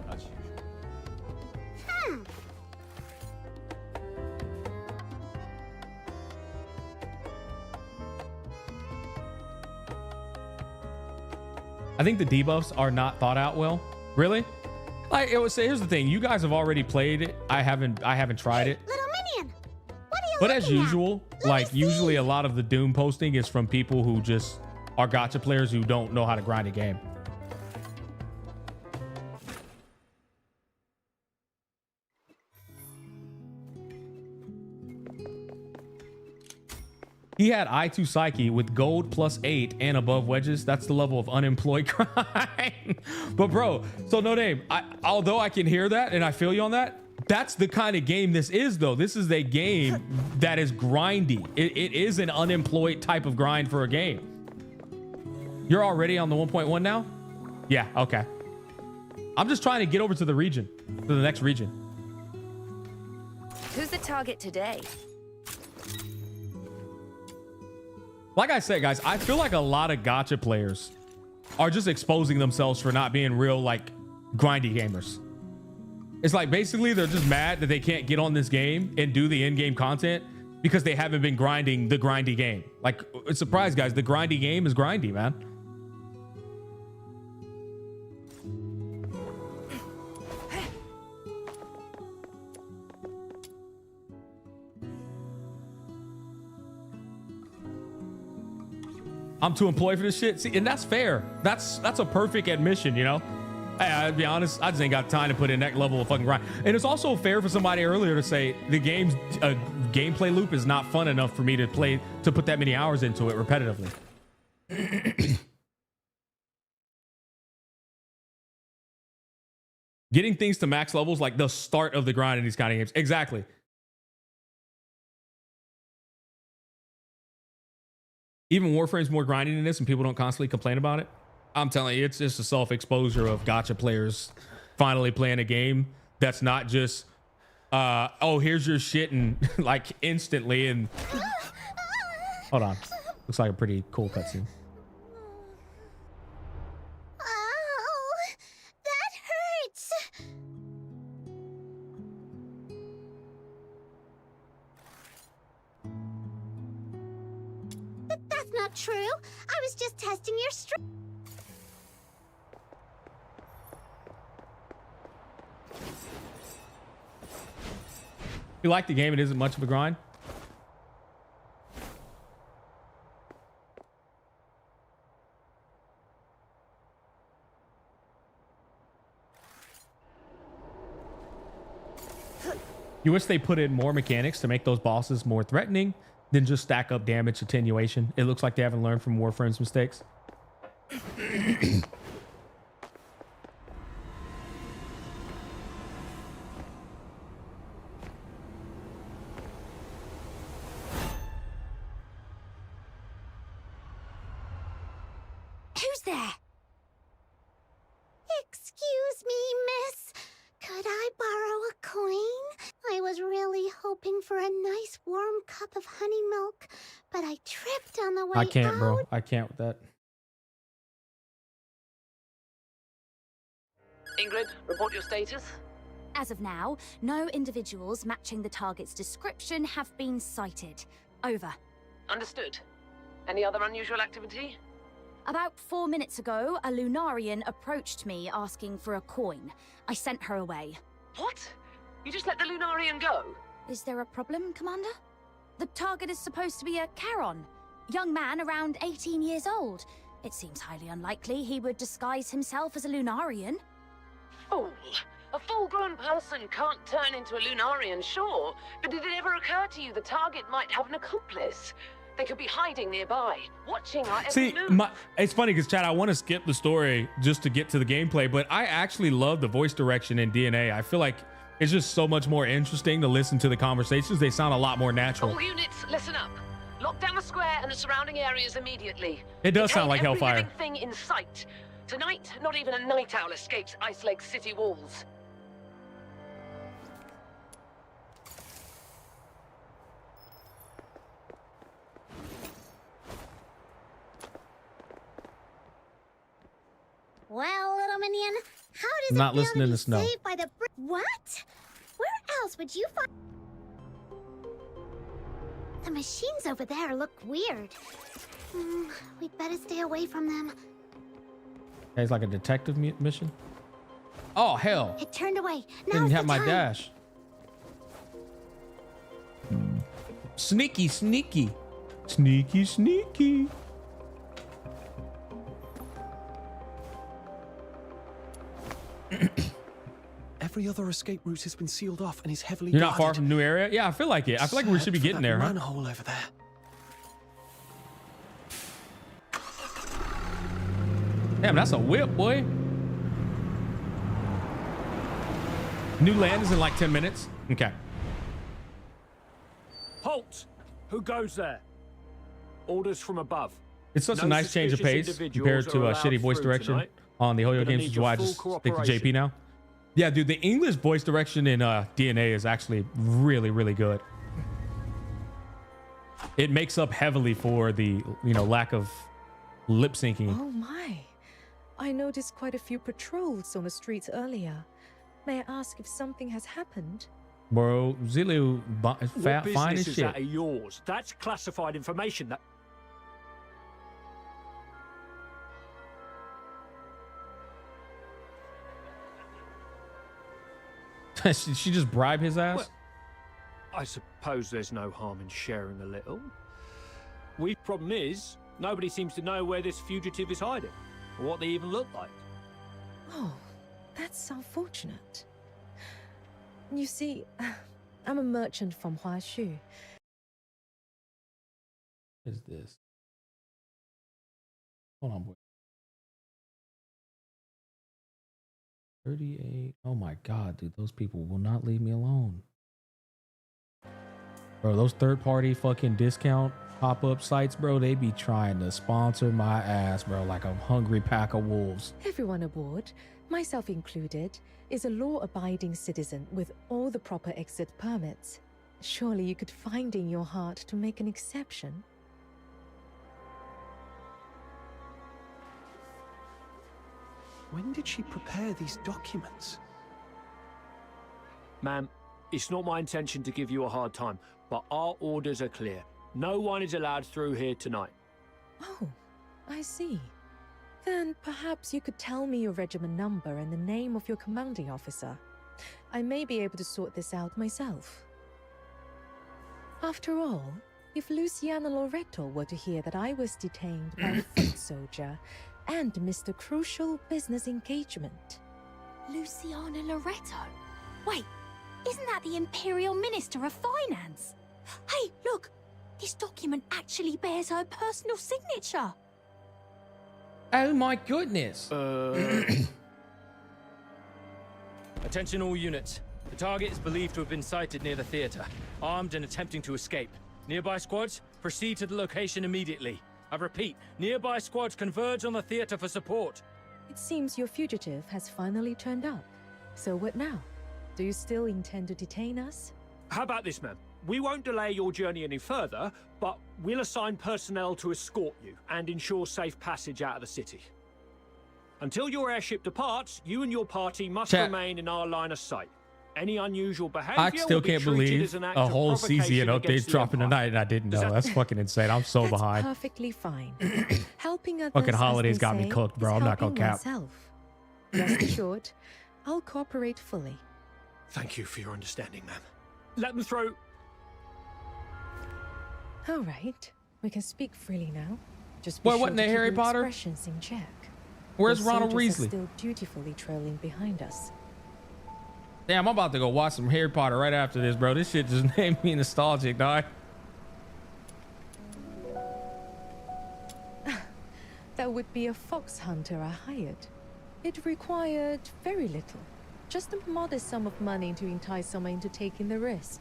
[SPEAKER 16] as usual.
[SPEAKER 1] I think the debuffs are not thought out well. Really? Like, it would say, here's the thing. You guys have already played it. I haven't tried it.
[SPEAKER 6] Little minion, what are you
[SPEAKER 1] But as
[SPEAKER 6] looking at?
[SPEAKER 1] usual, like usually a lot of the Doom posting is from people who just are gacha players who don't know how to grind a game. He had I2 Psyche with gold +8 and above wedges. That's the level of unemployed grind. But bro, so no name. Although I can hear that and I feel you on that, that's the kind of game this is though. This is a game that is grindy. It is an unemployed type of grind for a game. You're already on the 1.1 now? Yeah, okay. I'm just trying to get over to the region, to the next region.
[SPEAKER 15] Who's the target today?
[SPEAKER 1] Like I said, guys, I feel like a lot of gacha players are just exposing themselves for not being real, like, grindy gamers. It's like basically they're just mad that they can't get on this game and do the in-game content because they haven't been grinding the grindy game. Like, surprise, guys, the grindy game is grindy, man. I'm too employed for this shit. See, and that's fair. That's a perfect admission, you know? Hey, I'll be honest, I just ain't got time to put in that level of fucking grind. And it's also fair for somebody earlier to say the game's gameplay loop is not fun enough for me to put that many hours into it repetitively. Getting things to max levels, like the start of the grind in these kind of games. Exactly. Even Warframe's more grinding than this and people don't constantly complain about it. I'm telling you, it's just a self-exposure of gacha players finally playing a game that's not just, oh, here's your shit and like instantly and... Hold on. Looks like a pretty cool cutscene.
[SPEAKER 6] Oh, that hurts. But that's not true. I was just testing your strength.
[SPEAKER 1] You like the game, it isn't much of a grind. You wish they put in more mechanics to make those bosses more threatening than just stack up damage attenuation. It looks like they haven't learned from Warframe's mistakes.
[SPEAKER 6] Who's there? Excuse me, miss. Could I borrow a coin? I was really hoping for a nice warm cup of honey milk, but I tripped on the way
[SPEAKER 1] I can't,
[SPEAKER 6] out.
[SPEAKER 1] bro. I can't with that.
[SPEAKER 9] Ingrid, report your status.
[SPEAKER 17] As of now, no individuals matching the target's description have been sighted. Over.
[SPEAKER 9] Understood. Any other unusual activity?
[SPEAKER 17] About 4 minutes ago, a Lunarian approached me asking for a coin. I sent her away.
[SPEAKER 9] What? You just let the Lunarian go?
[SPEAKER 17] Is there a problem, Commander? The target is supposed to be a Charon, young man around 18 years old. It seems highly unlikely he would disguise himself as a Lunarian.
[SPEAKER 9] Fool! A full-grown person can't turn into a Lunarian, sure, but did it ever occur to you the target might have an accomplice? They could be hiding nearby, watching our every
[SPEAKER 1] See,
[SPEAKER 9] move.
[SPEAKER 1] it's funny because Chad, I want to skip the story just to get to the gameplay, but I actually love the voice direction in DNA. I feel like it's just so much more interesting to listen to the conversations. They sound a lot more natural.
[SPEAKER 9] All units, listen up. Lock down the square and the surrounding areas immediately.
[SPEAKER 1] It does sound like
[SPEAKER 9] Contain every
[SPEAKER 1] Hellfire.
[SPEAKER 9] living thing in sight. Tonight, not even a night owl escapes Ice Lake city walls.
[SPEAKER 6] Well, little minion, how does
[SPEAKER 1] Not
[SPEAKER 6] it feel
[SPEAKER 1] listening
[SPEAKER 6] to be
[SPEAKER 1] to Snow.
[SPEAKER 6] saved by the What? Where else would you find... The machines over there look weird. We'd better stay away from them.
[SPEAKER 1] It's like a detective mission. Oh hell!
[SPEAKER 6] It turned away. Now
[SPEAKER 1] Didn't
[SPEAKER 6] it's
[SPEAKER 1] have
[SPEAKER 6] the
[SPEAKER 1] my
[SPEAKER 6] time.
[SPEAKER 1] dash. Sneaky, sneaky, sneaky, sneaky.
[SPEAKER 4] Every other escape route has been sealed off and is heavily
[SPEAKER 1] You're not far
[SPEAKER 4] guarded.
[SPEAKER 1] from the new area? Yeah, I feel like it. I feel like we should be getting there, huh?
[SPEAKER 4] Manhole over there.
[SPEAKER 1] Damn, that's a whip, boy. New land is in like 10 minutes. Okay.
[SPEAKER 18] Halt! Who goes there? Orders from above.
[SPEAKER 1] It's such a
[SPEAKER 18] No
[SPEAKER 1] nice change of
[SPEAKER 18] suspicious
[SPEAKER 1] pace
[SPEAKER 18] individuals
[SPEAKER 1] compared to
[SPEAKER 18] are
[SPEAKER 1] a
[SPEAKER 18] allowed
[SPEAKER 1] shitty voice
[SPEAKER 18] through
[SPEAKER 1] direction
[SPEAKER 18] tonight.
[SPEAKER 1] on the Hoyo
[SPEAKER 18] Gonna
[SPEAKER 1] games,
[SPEAKER 18] need
[SPEAKER 1] which is
[SPEAKER 18] your
[SPEAKER 1] why I
[SPEAKER 18] full
[SPEAKER 1] just stick to
[SPEAKER 18] cooperation.
[SPEAKER 1] JP now. Yeah, dude, the English voice direction in DNA is actually really, really good. It makes up heavily for the, lack of lip syncing.
[SPEAKER 7] Oh my. I noticed quite a few patrols on the streets earlier. May I ask if something has happened?
[SPEAKER 1] Bro, Zilu is
[SPEAKER 18] What
[SPEAKER 1] fine
[SPEAKER 18] business
[SPEAKER 1] as
[SPEAKER 18] is
[SPEAKER 1] shit.
[SPEAKER 18] that of yours? That's classified information. That
[SPEAKER 1] she just bribed his ass?
[SPEAKER 18] Well, I suppose there's no harm in sharing a little. Problem is, nobody seems to know where this fugitive is hiding, or what they even look like.
[SPEAKER 7] Oh, that's unfortunate. You see, I'm a merchant from Huaxu.
[SPEAKER 1] What is this? Hold on, boy. 38. Oh my God, dude. Those people will not leave me alone. Bro, those third-party fucking discount pop-up sites, bro, they be trying to sponsor my ass, bro, like a hungry pack of wolves.
[SPEAKER 7] Everyone aboard, myself included, is a law-abiding citizen with all the proper exit permits. Surely you could find in your heart to make an exception.
[SPEAKER 4] When did she prepare these documents?
[SPEAKER 18] Ma'am, it's not my intention to give you a hard time, but our orders are clear. No one is allowed through here tonight.
[SPEAKER 7] Oh, I see. Then perhaps you could tell me your regiment number and the name of your commanding officer. I may be able to sort this out myself. After all, if Luciana Loreto were to hear that I was detained by a foot soldier and missed a crucial business engagement.
[SPEAKER 17] Luciana Loreto? Wait, isn't that the Imperial Minister of Finance? Hey, look! This document actually bears her personal signature.
[SPEAKER 1] Oh my goodness.
[SPEAKER 19] Attention all units. The target is believed to have been sighted near the theater, armed and attempting to escape. Nearby squads, proceed to the location immediately. I repeat, nearby squads converge on the theater for support.
[SPEAKER 7] It seems your fugitive has finally turned up. So what now? Do you still intend to detain us?
[SPEAKER 18] How about this, ma'am? We won't delay your journey any further, but we'll assign personnel to escort you and ensure safe passage out of the city. Until your airship departs, you and your party must
[SPEAKER 1] Chat.
[SPEAKER 18] remain in our line of sight. Any unusual behavior
[SPEAKER 1] I still
[SPEAKER 18] will be
[SPEAKER 1] can't
[SPEAKER 18] treated
[SPEAKER 1] believe
[SPEAKER 18] as an act
[SPEAKER 1] a
[SPEAKER 18] of
[SPEAKER 1] whole
[SPEAKER 18] provocation
[SPEAKER 1] CZN update
[SPEAKER 18] against the
[SPEAKER 1] dropping
[SPEAKER 18] Empire.
[SPEAKER 1] tonight and I didn't know. That's fucking insane. I'm so
[SPEAKER 7] That's
[SPEAKER 1] behind.
[SPEAKER 7] perfectly fine. Helping others,
[SPEAKER 1] Fucking
[SPEAKER 7] as
[SPEAKER 1] holidays
[SPEAKER 7] they
[SPEAKER 1] got me
[SPEAKER 7] say,
[SPEAKER 1] cooked, bro.
[SPEAKER 7] is
[SPEAKER 1] I'm not gonna
[SPEAKER 7] helping
[SPEAKER 1] cap.
[SPEAKER 7] oneself. Rest assured, I'll cooperate fully.
[SPEAKER 18] Thank you for your understanding, ma'am. Let them through.
[SPEAKER 7] All right, we can speak freely now. Just be
[SPEAKER 1] Boy,
[SPEAKER 7] sure
[SPEAKER 1] wasn't
[SPEAKER 7] to
[SPEAKER 1] there
[SPEAKER 7] keep
[SPEAKER 1] Harry
[SPEAKER 7] your
[SPEAKER 1] Potter?
[SPEAKER 7] expressions in check.
[SPEAKER 1] Where's
[SPEAKER 7] Those
[SPEAKER 1] Ronald
[SPEAKER 7] soldiers are
[SPEAKER 1] Weasley?
[SPEAKER 7] still dutifully trailing behind us.
[SPEAKER 1] Damn, I'm about to go watch some Harry Potter right after this, bro. This shit just made me nostalgic, dog.
[SPEAKER 7] That would be a fox hunter I hired. It required very little. Just a modest sum of money to entice someone into taking the risk.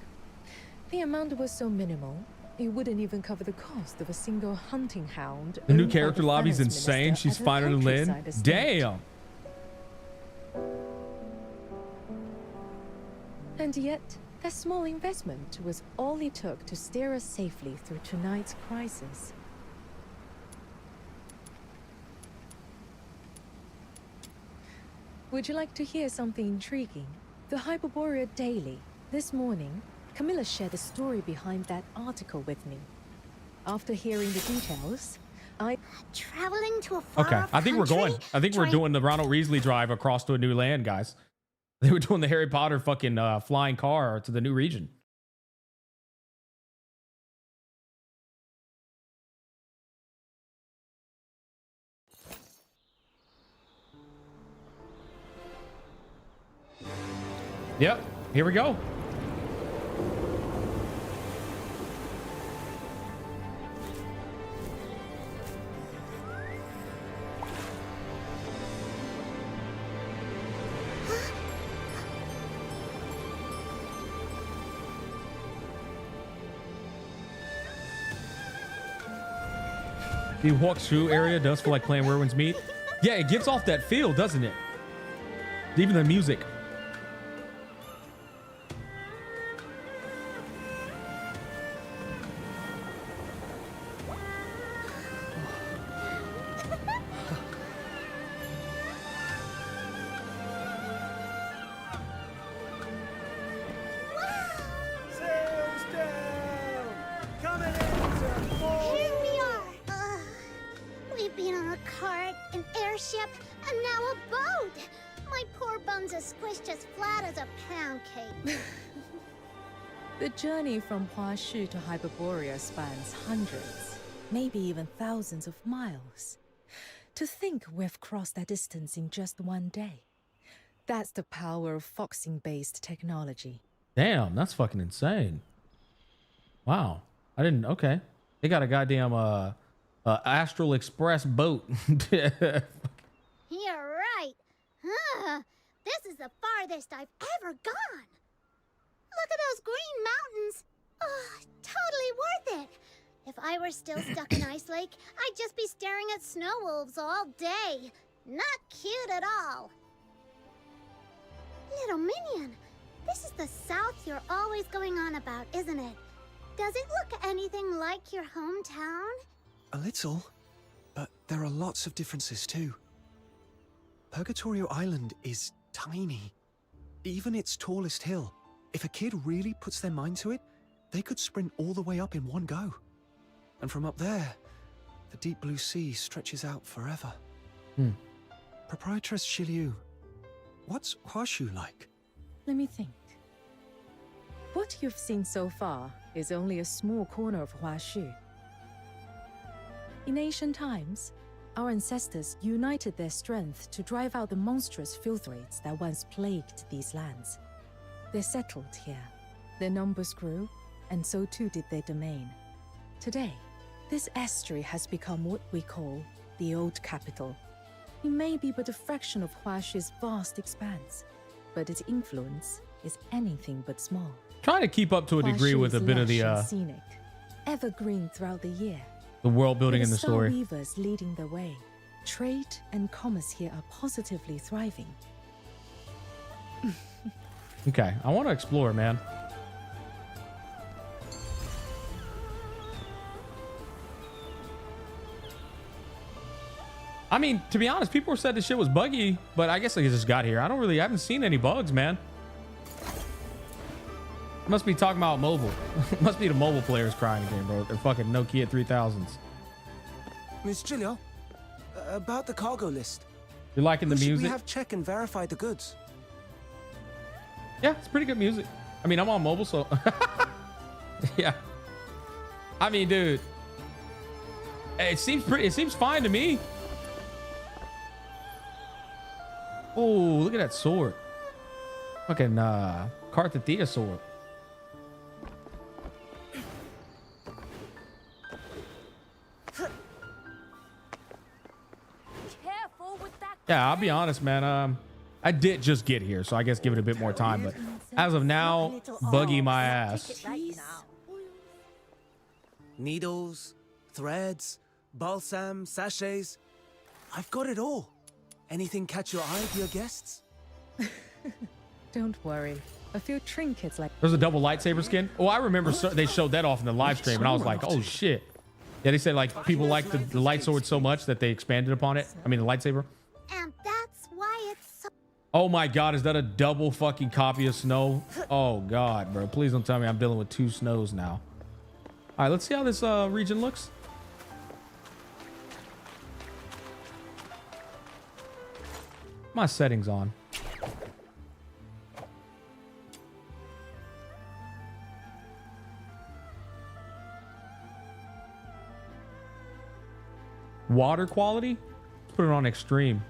[SPEAKER 7] The amount was so minimal, it wouldn't even cover the cost of a single hunting hound.
[SPEAKER 1] The new
[SPEAKER 7] owned by
[SPEAKER 1] character
[SPEAKER 7] the
[SPEAKER 1] lobby's
[SPEAKER 7] finance
[SPEAKER 1] insane.
[SPEAKER 7] minister
[SPEAKER 1] She's
[SPEAKER 7] at her
[SPEAKER 1] finer than Lynn.
[SPEAKER 7] countryside estate.
[SPEAKER 1] Damn.
[SPEAKER 7] And yet, that small investment was all it took to steer us safely through tonight's crisis. Would you like to hear something intriguing? The Hyperborea Daily. This morning, Camilla shared the story behind that article with me. After hearing the details,
[SPEAKER 6] Traveling to a far
[SPEAKER 1] Okay, I think we're going. I think we're doing the Ronald Weasley drive across to a new land, guys. They were doing the Harry Potter fucking flying car to the new region. Yep, here we go. The walk-through area does feel like playing Whirlwind's Meet. Yeah, it gives off that feel, doesn't it? Even the music.
[SPEAKER 12] Sails down! Coming in!
[SPEAKER 6] Here we are. We've been on a cart, an airship, and now a boat. My poor buns are squished as flat as a pound cake.
[SPEAKER 7] the journey from Huashu to Hyperborea spans hundreds, maybe even thousands of miles. To think we've crossed that distance in just one day. That's the power of foxing-based technology.
[SPEAKER 1] Damn, that's fucking insane. Wow. I didn't, okay. They got a goddamn Astral Express boat.
[SPEAKER 6] You're right. This is the farthest I've ever gone. Look at those green mountains. Oh, totally worth it. If I were still stuck in Ice Lake, I'd just be staring at snow wolves all day. Not cute at all. Little Minion, this is the South you're always going on about, isn't it? Does it look anything like your hometown?
[SPEAKER 4] A little, but there are lots of differences too. Purgatorio Island is tiny. Even its tallest hill. If a kid really puts their mind to it, they could sprint all the way up in one go. And from up there, the deep blue sea stretches out forever. Proprietress Shiliu, what's Huashu like?
[SPEAKER 7] Let me think. What you've seen so far is only a small corner of Huashu. In ancient times, our ancestors united their strength to drive out the monstrous filth raids that once plagued these lands. They settled here. Their numbers grew, and so too did their domain. Today, this estuary has become what we call the Old Capital. It may be but a fraction of Huashu's vast expanse, but its influence is anything but small.
[SPEAKER 1] Trying to keep up to a degree with a bit of the
[SPEAKER 7] scenic, evergreen throughout the year.
[SPEAKER 1] The world building in the
[SPEAKER 7] Star
[SPEAKER 1] story.
[SPEAKER 7] weavers leading the way. Trade and commerce here are positively thriving.
[SPEAKER 1] Okay, I want to explore, man. I mean, to be honest, people said this shit was buggy, but I guess I just got here. I haven't seen any bugs, man. Must be talking about mobile. Must be the mobile players crying again, bro. They're fucking Nokia 3000s.
[SPEAKER 4] Miss Julio, about the cargo list.
[SPEAKER 1] You're liking the
[SPEAKER 4] Who should
[SPEAKER 1] music?
[SPEAKER 4] we have check and verify the goods?
[SPEAKER 1] Yeah, it's pretty good music. I mean, I'm on mobile, so yeah. I mean, dude, it seems fine to me. Oh, look at that sword. Fucking Carthathea sword. Yeah, I'll be honest, man. I did just get here, so I guess give it a bit more time. But as of now, buggy my ass.
[SPEAKER 4] Needles, threads, balsam, sachets. I've got it all. Anything catch your eye, dear guests?
[SPEAKER 7] Don't worry. A few trinkets like...
[SPEAKER 1] There's a double lightsaber skin. Oh, I remember they showed that off in the live stream, and I was like, oh, shit. Yeah, they said, like, people like the light sword so much that they expanded upon it. I mean, the lightsaber.
[SPEAKER 6] And that's why it's so...
[SPEAKER 1] Oh, my God. Is that a double fucking copy of Snow? Oh, God, bro. Please don't tell me I'm dealing with 2 Snows now. All right, let's see how this region looks. My settings on. Water quality, let's put it on extreme.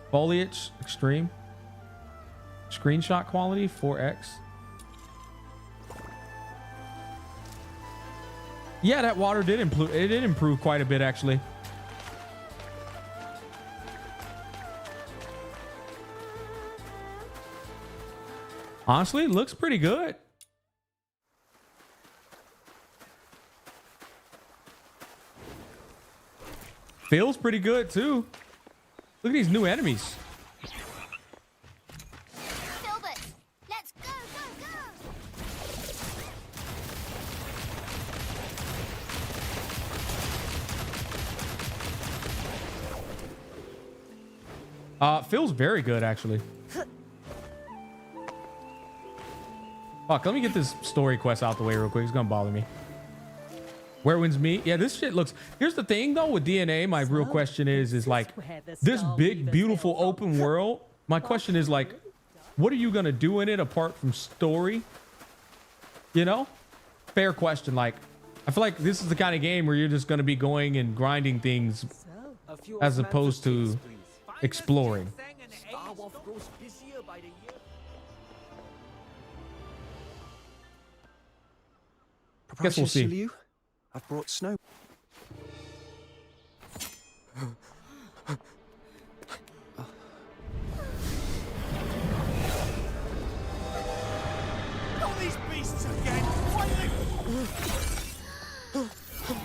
[SPEAKER 1] Foliage, extreme. Screenshot quality, 4x. Yeah, that water did improve. It did improve quite a bit, actually. Honestly, it looks pretty good. Feels pretty good too. Look at these new enemies.
[SPEAKER 6] Filbert, let's go, go,
[SPEAKER 1] go. Feels very good actually. Fuck, let me get this story quest out the way real quick. It's gonna bother me. Where winds meet? Yeah, this shit looks... Here's the thing, though, with DNA. My real question is like, this big, beautiful open world. My question is, like, what are you going to do in it apart from story? You know? Fair question. Like, I feel like this is the kind of game where you're just going to be going and grinding things as opposed to exploring. Guess we'll see.
[SPEAKER 4] I've brought snow.
[SPEAKER 12] Not these beasts again.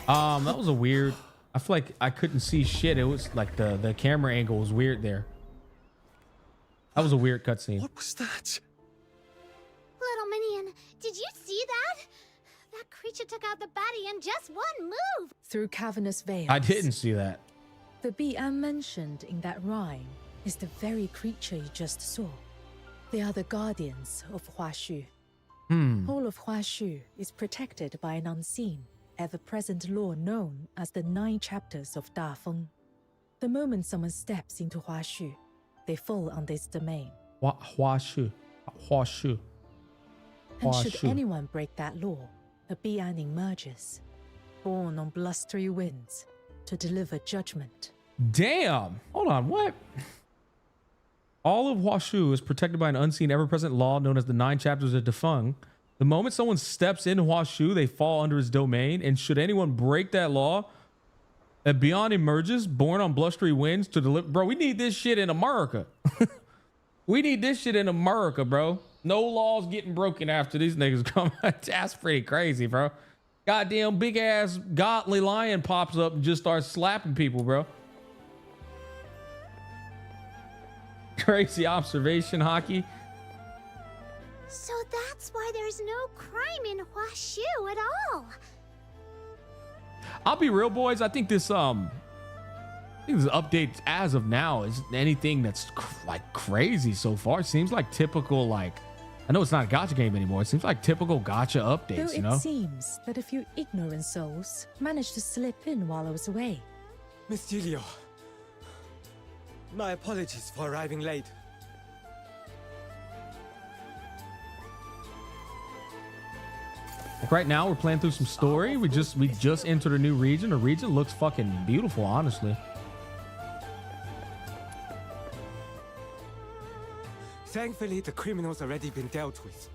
[SPEAKER 1] That was a weird... I feel like I couldn't see shit. It was like the camera angle was weird there. That was a weird cutscene.
[SPEAKER 4] What was that?
[SPEAKER 6] Little minion, did you see that? That creature took out the baddie in just one move.
[SPEAKER 7] Through cavernous veils.
[SPEAKER 1] I didn't see that.
[SPEAKER 7] The Bi'an mentioned in that rhyme is the very creature you just saw. They are the guardians of Huashu. All of Huashu is protected by an unseen, ever-present law known as the 9 chapters of Dafeng. The moment someone steps into Huashu, they fall under its domain.
[SPEAKER 1] Huashu.
[SPEAKER 7] And should anyone break that law, a Bi'an emerges, born on blustery winds, to deliver judgment.
[SPEAKER 1] Damn! Hold on, what? All of Huashu is protected by an unseen, ever-present law known as the 9 chapters of Dafeng. The moment someone steps into Huashu, they fall under his domain, and should anyone break that law, a Bi'an emerges, born on blustery winds to deliver... Bro, we need this shit in America. We need this shit in America, bro. No laws getting broken after these niggas come. That's pretty crazy, bro. Goddamn big ass godly lion pops up and just starts slapping people, bro. Crazy observation, Hockey.
[SPEAKER 6] So that's why there's no crime in Huashu at all.
[SPEAKER 1] I'll be real, boys. I think this update as of now is anything that's like crazy so far. It seems like typical, like, I know it's not a gacha game anymore. It seems like typical gacha updates, you know?
[SPEAKER 7] It seems that a few ignorant souls managed to slip in while I was away.
[SPEAKER 20] Miss Julio, my apologies for arriving late.
[SPEAKER 1] Like right now, we're playing through some story. We just entered a new region. The region looks fucking beautiful, honestly.
[SPEAKER 20] Thankfully, the criminal's already been dealt with.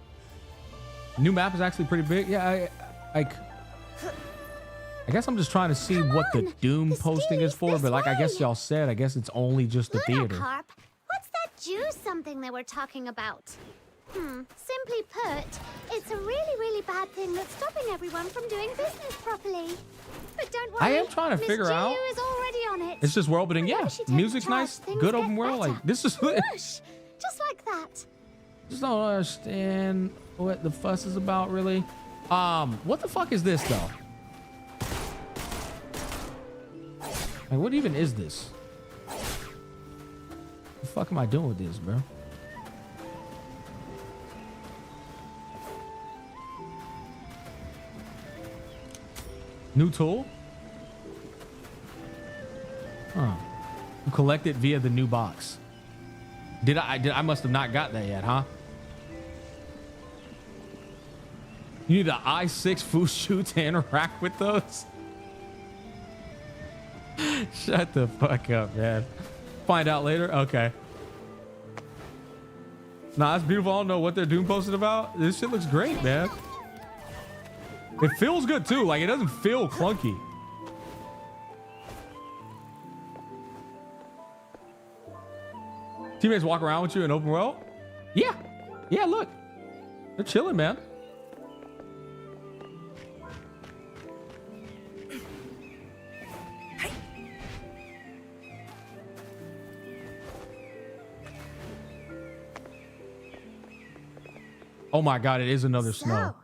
[SPEAKER 1] New map is actually pretty big. Yeah, I guess I'm just trying to see what the Doom posting is for, but like I guess y'all said, I guess it's only just the theater.
[SPEAKER 6] Carp, what's that Jew something they were talking about? Simply put, it's a really, really bad thing that's stopping everyone from doing business properly. But don't worry,
[SPEAKER 1] I am trying to figure out.
[SPEAKER 6] is already on it.
[SPEAKER 1] It's just world building, yeah. Music's nice, good open world. Like this is.
[SPEAKER 6] Whoosh, just like that.
[SPEAKER 1] Just don't understand what the fuss is about, really. What the fuck is this though? Like, what even is this? What the fuck am I doing with this, bro? New tool? Huh. You collect it via the new box. I must have not got that yet, huh? You need an i6 Fushu to interact with those? Shut the fuck up, man. Find out later? Okay. Nah, that's beautiful. I don't know what they're Doom posted about. This shit looks great, man. It feels good too. Like it doesn't feel clunky. Teammates walk around with you in open world? Yeah. Yeah, look. They're chilling, man. Oh my god, it is another snow.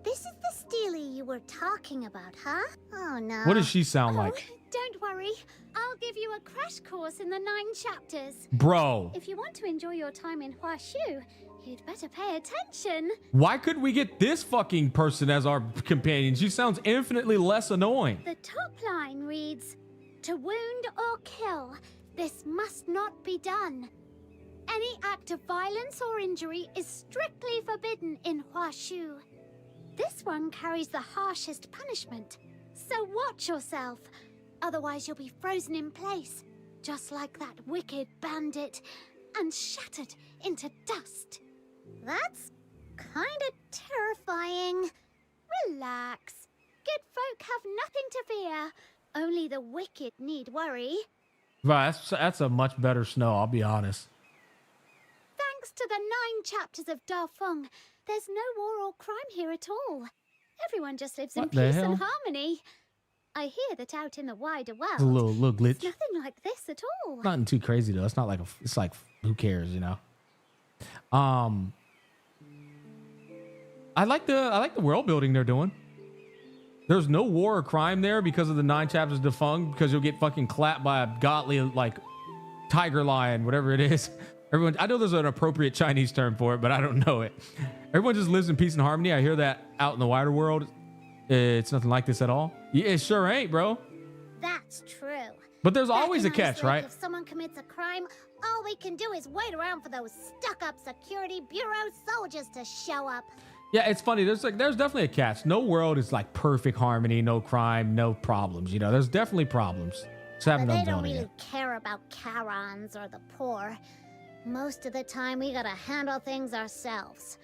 [SPEAKER 6] This is the Steely you were talking about, huh? Oh no.
[SPEAKER 1] What does she sound like?
[SPEAKER 6] Don't worry. I'll give you a crash course in the 9 chapters.
[SPEAKER 1] Bro.
[SPEAKER 6] If you want to enjoy your time in Huashu, you'd better pay attention.
[SPEAKER 1] Why couldn't we get this fucking person as our companion? She sounds infinitely less annoying.
[SPEAKER 6] The top line reads, "To wound or kill, this must not be done. Any act of violence or injury is strictly forbidden in Huashu. This one carries the harshest punishment, so watch yourself. Otherwise you'll be frozen in place, just like that wicked bandit, and shattered into dust." That's kinda terrifying. Relax. Good folk have nothing to fear. Only the wicked need worry.
[SPEAKER 1] Right, that's a much better snow, I'll be honest.
[SPEAKER 6] Thanks to the 9 chapters of Dafeng, there's no war or crime here at all. Everyone just lives in
[SPEAKER 1] What the
[SPEAKER 6] peace
[SPEAKER 1] hell?
[SPEAKER 6] and harmony. I hear that out in the wider world,
[SPEAKER 1] It's a little glitch.
[SPEAKER 6] it's nothing like this at all.
[SPEAKER 1] Nothing too crazy though. It's not like it's like who cares, you know. I like the world building they're doing. There's no war or crime there because of the 9 chapters of Dafeng, because you'll get fucking clapped by a godly like tiger lion, whatever it is. Everyone, I know there's an appropriate Chinese term for it, but I don't know it. Everyone just lives in peace and harmony. I hear that out in the wider world. It's nothing like this at all. Yeah, it sure ain't, bro.
[SPEAKER 6] That's true.
[SPEAKER 1] But there's always a
[SPEAKER 6] Back in
[SPEAKER 1] catch,
[SPEAKER 6] Iceland,
[SPEAKER 1] right?
[SPEAKER 6] If someone commits a crime, all we can do is wait around for those stuck-up security bureau soldiers to show up.
[SPEAKER 1] Yeah, it's funny. There's definitely a catch. No world is like perfect harmony, no crime, no problems. You know, there's definitely problems. Just haven't
[SPEAKER 6] But
[SPEAKER 1] done
[SPEAKER 6] they don't
[SPEAKER 1] it
[SPEAKER 6] really
[SPEAKER 1] yet.
[SPEAKER 6] care about Karons or the poor. Most of the time, we gotta handle things ourselves.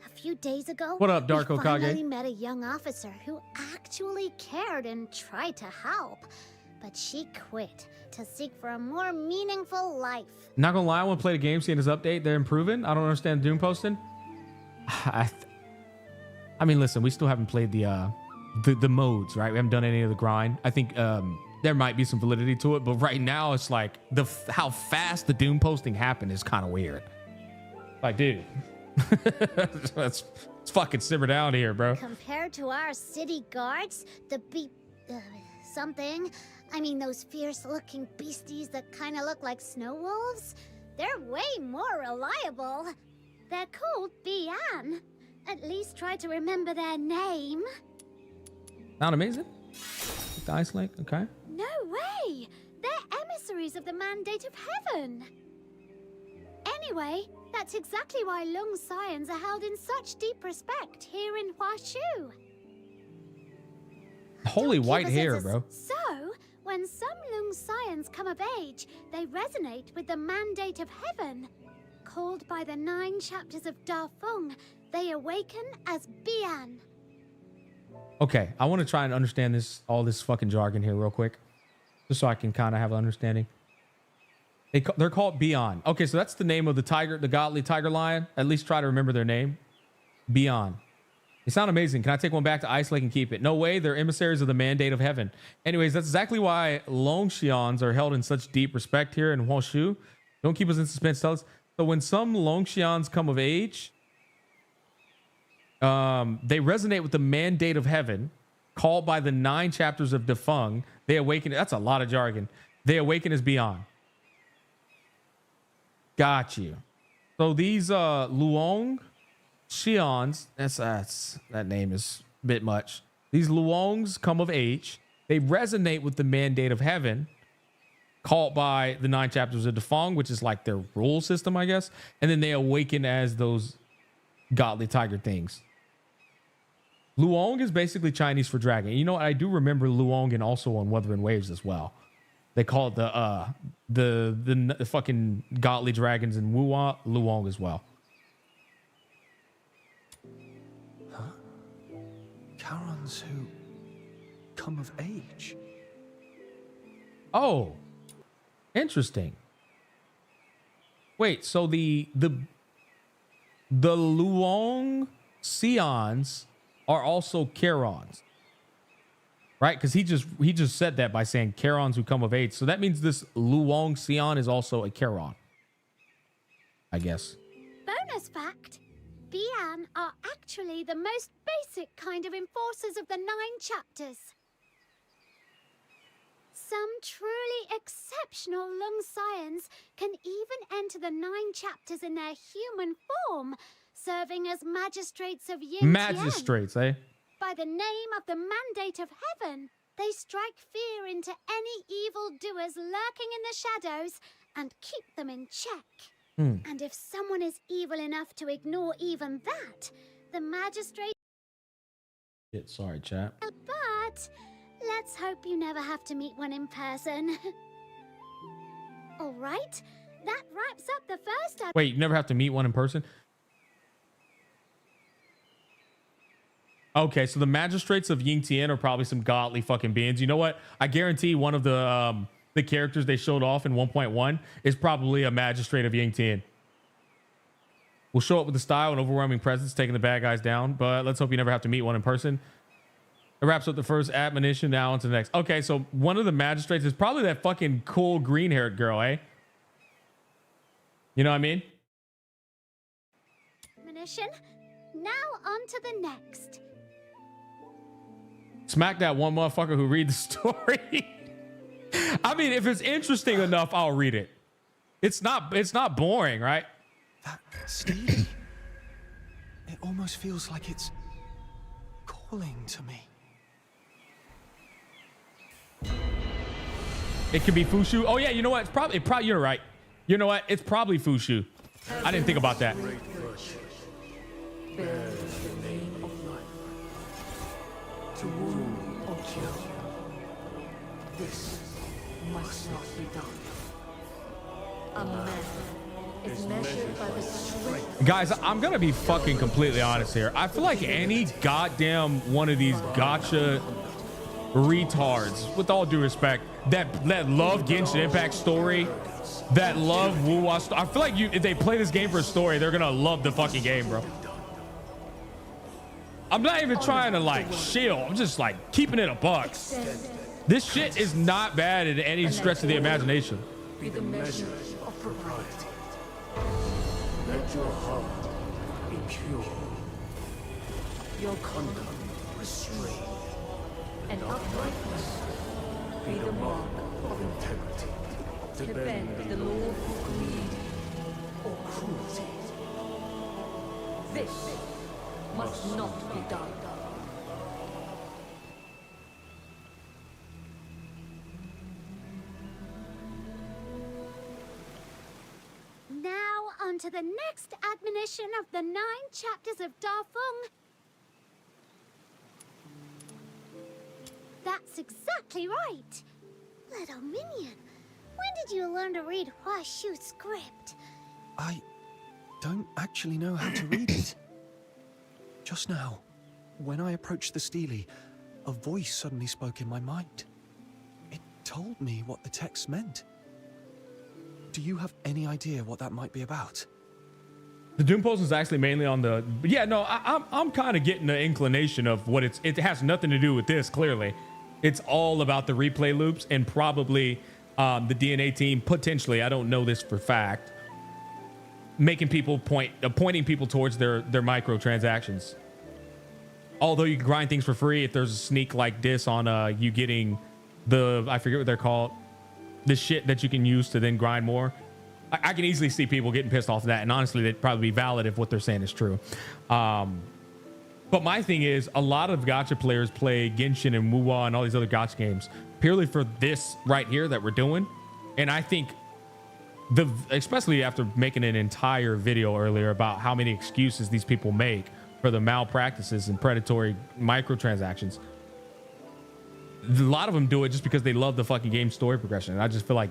[SPEAKER 6] A few days ago,
[SPEAKER 1] What up, Dark
[SPEAKER 6] we
[SPEAKER 1] Hokage?
[SPEAKER 6] finally met a young officer who actually cared and tried to help. But she quit to seek for a more meaningful life.
[SPEAKER 1] Not gonna lie, I want to play the game, seeing this update. They're improving. I don't understand Doom posting. I mean, listen, we still haven't played the modes, right? We haven't done any of the grind. I think there might be some validity to it, but right now it's like how fast the Doom posting happened is kind of weird. Like, dude, let's fucking simmer down here, bro.
[SPEAKER 6] Compared to our city guards, the something. I mean, those fierce-looking beasties that kind of look like snow wolves. They're way more reliable. They're called Bian. At least try to remember their name.
[SPEAKER 1] Sound amazing? The Ice Lake, okay.
[SPEAKER 6] No way! They're emissaries of the Mandate of Heaven. Anyway, that's exactly why Lung Scions are held in such deep respect here in Huashu.
[SPEAKER 1] Holy white hair, bro.
[SPEAKER 6] So, when some Lung Scions come of age, they resonate with the Mandate of Heaven. Called by the 9 chapters of Dafeng, they awaken as Bian.
[SPEAKER 1] Okay, I want to try and understand all this fucking jargon here real quick, just so I can kind of have an understanding. They're called Beyond. Okay, so that's the name of the tiger, the godly tiger lion. At least try to remember their name. Beyond. They sound amazing. Can I take one back to Ice Lake and keep it? No way. They're emissaries of the mandate of heaven. Anyways, that's exactly why Longxians are held in such deep respect here in Huoshu. Don't keep us in suspense. Tell us. So when some Longxians come of age, they resonate with the mandate of heaven, called by the 9 chapters of Defeng. They awaken. That's a lot of jargon. They awaken as Beyond. Got you. So these Luong Xians, that name is a bit much. These Luongs come of age. They resonate with the mandate of heaven, called by the 9 chapters of Defeng, which is like their rule system, I guess. And then they awaken as those godly tiger things. Luong is basically Chinese for dragon. You know what? I do remember Luong and also on Wuthering Waves as well. They call it the fucking godly dragons in Wuwa Luong as well.
[SPEAKER 4] Huh? Charons who come of age.
[SPEAKER 1] Oh, interesting. Wait, so the Luong Xians are also Charons, right? Because he just said that by saying Charons who come of age. So that means this Luong Xian is also a Charon, I guess.
[SPEAKER 6] Bonus fact: Bian are actually the most basic kind of enforcers of the 9 chapters. Some truly exceptional Lung Scions can even enter the 9 chapters in their human form, serving as magistrates of Yin
[SPEAKER 1] Magistrates, eh?
[SPEAKER 6] By the name of the mandate of heaven, they strike fear into any evildoers lurking in the shadows and keep them in check. And if someone is evil enough to ignore even that, the magistrate...
[SPEAKER 1] Shit, sorry, chat.
[SPEAKER 6] But let's hope you never have to meet one in person. All right, that wraps up the first...
[SPEAKER 1] Wait, you never have to meet one in person? Okay, so the magistrates of Yingtian are probably some godly fucking beings. You know what? I guarantee one of the characters they showed off in 1.1 is probably a magistrate of Yingtian. We'll show up with the style and overwhelming presence, taking the bad guys down. But let's hope you never have to meet one in person. It wraps up the first admonition. Now on to the next. Okay, so one of the magistrates is probably that fucking cool green-haired girl, eh? You know what I mean?
[SPEAKER 6] Admonition. Now on to the next.
[SPEAKER 1] Smack that one motherfucker who read the story. I mean, if it's interesting enough, I'll read it. It's not boring, right?
[SPEAKER 4] That Stevie. It almost feels like it's calling to me.
[SPEAKER 1] It could be Fushu. Oh yeah, you know what? It's probably you're right. You know what? It's probably Fushu. I didn't think about that.
[SPEAKER 12] To wound or kill. This must not be done.
[SPEAKER 9] A man is measured by the strength.
[SPEAKER 1] Guys, I'm gonna be fucking completely honest here. I feel like any goddamn one of these gacha retards, with all due respect, that love Genshin Impact story, that love Wuwa story. I feel like if they play this game for a story, they're gonna love the fucking game, bro. I'm not even trying to like shield. I'm just like keeping it a buck. This shit is not bad in any stretch of the imagination.
[SPEAKER 12] Be the measure of propriety. Let your heart be pure. Your conduct restrained.
[SPEAKER 9] And uprightness
[SPEAKER 12] be the mark of integrity.
[SPEAKER 9] to bend the law of greed
[SPEAKER 12] or cruelty.
[SPEAKER 9] This must not be done.
[SPEAKER 6] Now on to the next admonition of the 9 chapters of Dafeng. That's exactly right. Little minion, when did you learn to read Huashu script?
[SPEAKER 4] I don't actually know how to read it. Just now, when I approached the Steely, a voice suddenly spoke in my mind. It told me what the text meant. Do you have any idea what that might be about?
[SPEAKER 1] The Doom post is actually mainly on the. Yeah, no, I'm kind of getting the inclination of what it has nothing to do with this. Clearly, it's all about the replay loops and probably the DNA team potentially. I don't know this for fact. Making people pointing people towards their microtransactions. Although you can grind things for free, if there's a sneak like this on you getting the, I forget what they're called, the shit that you can use to then grind more. I can easily see people getting pissed off of that, and honestly, they'd probably be valid if what they're saying is true. But my thing is, a lot of gacha players play Genshin and Wuwa and all these other gacha games purely for this right here that we're doing. And I think especially after making an entire video earlier about how many excuses these people make for the malpractices and predatory microtransactions, a lot of them do it just because they love the fucking game story progression. And I just feel like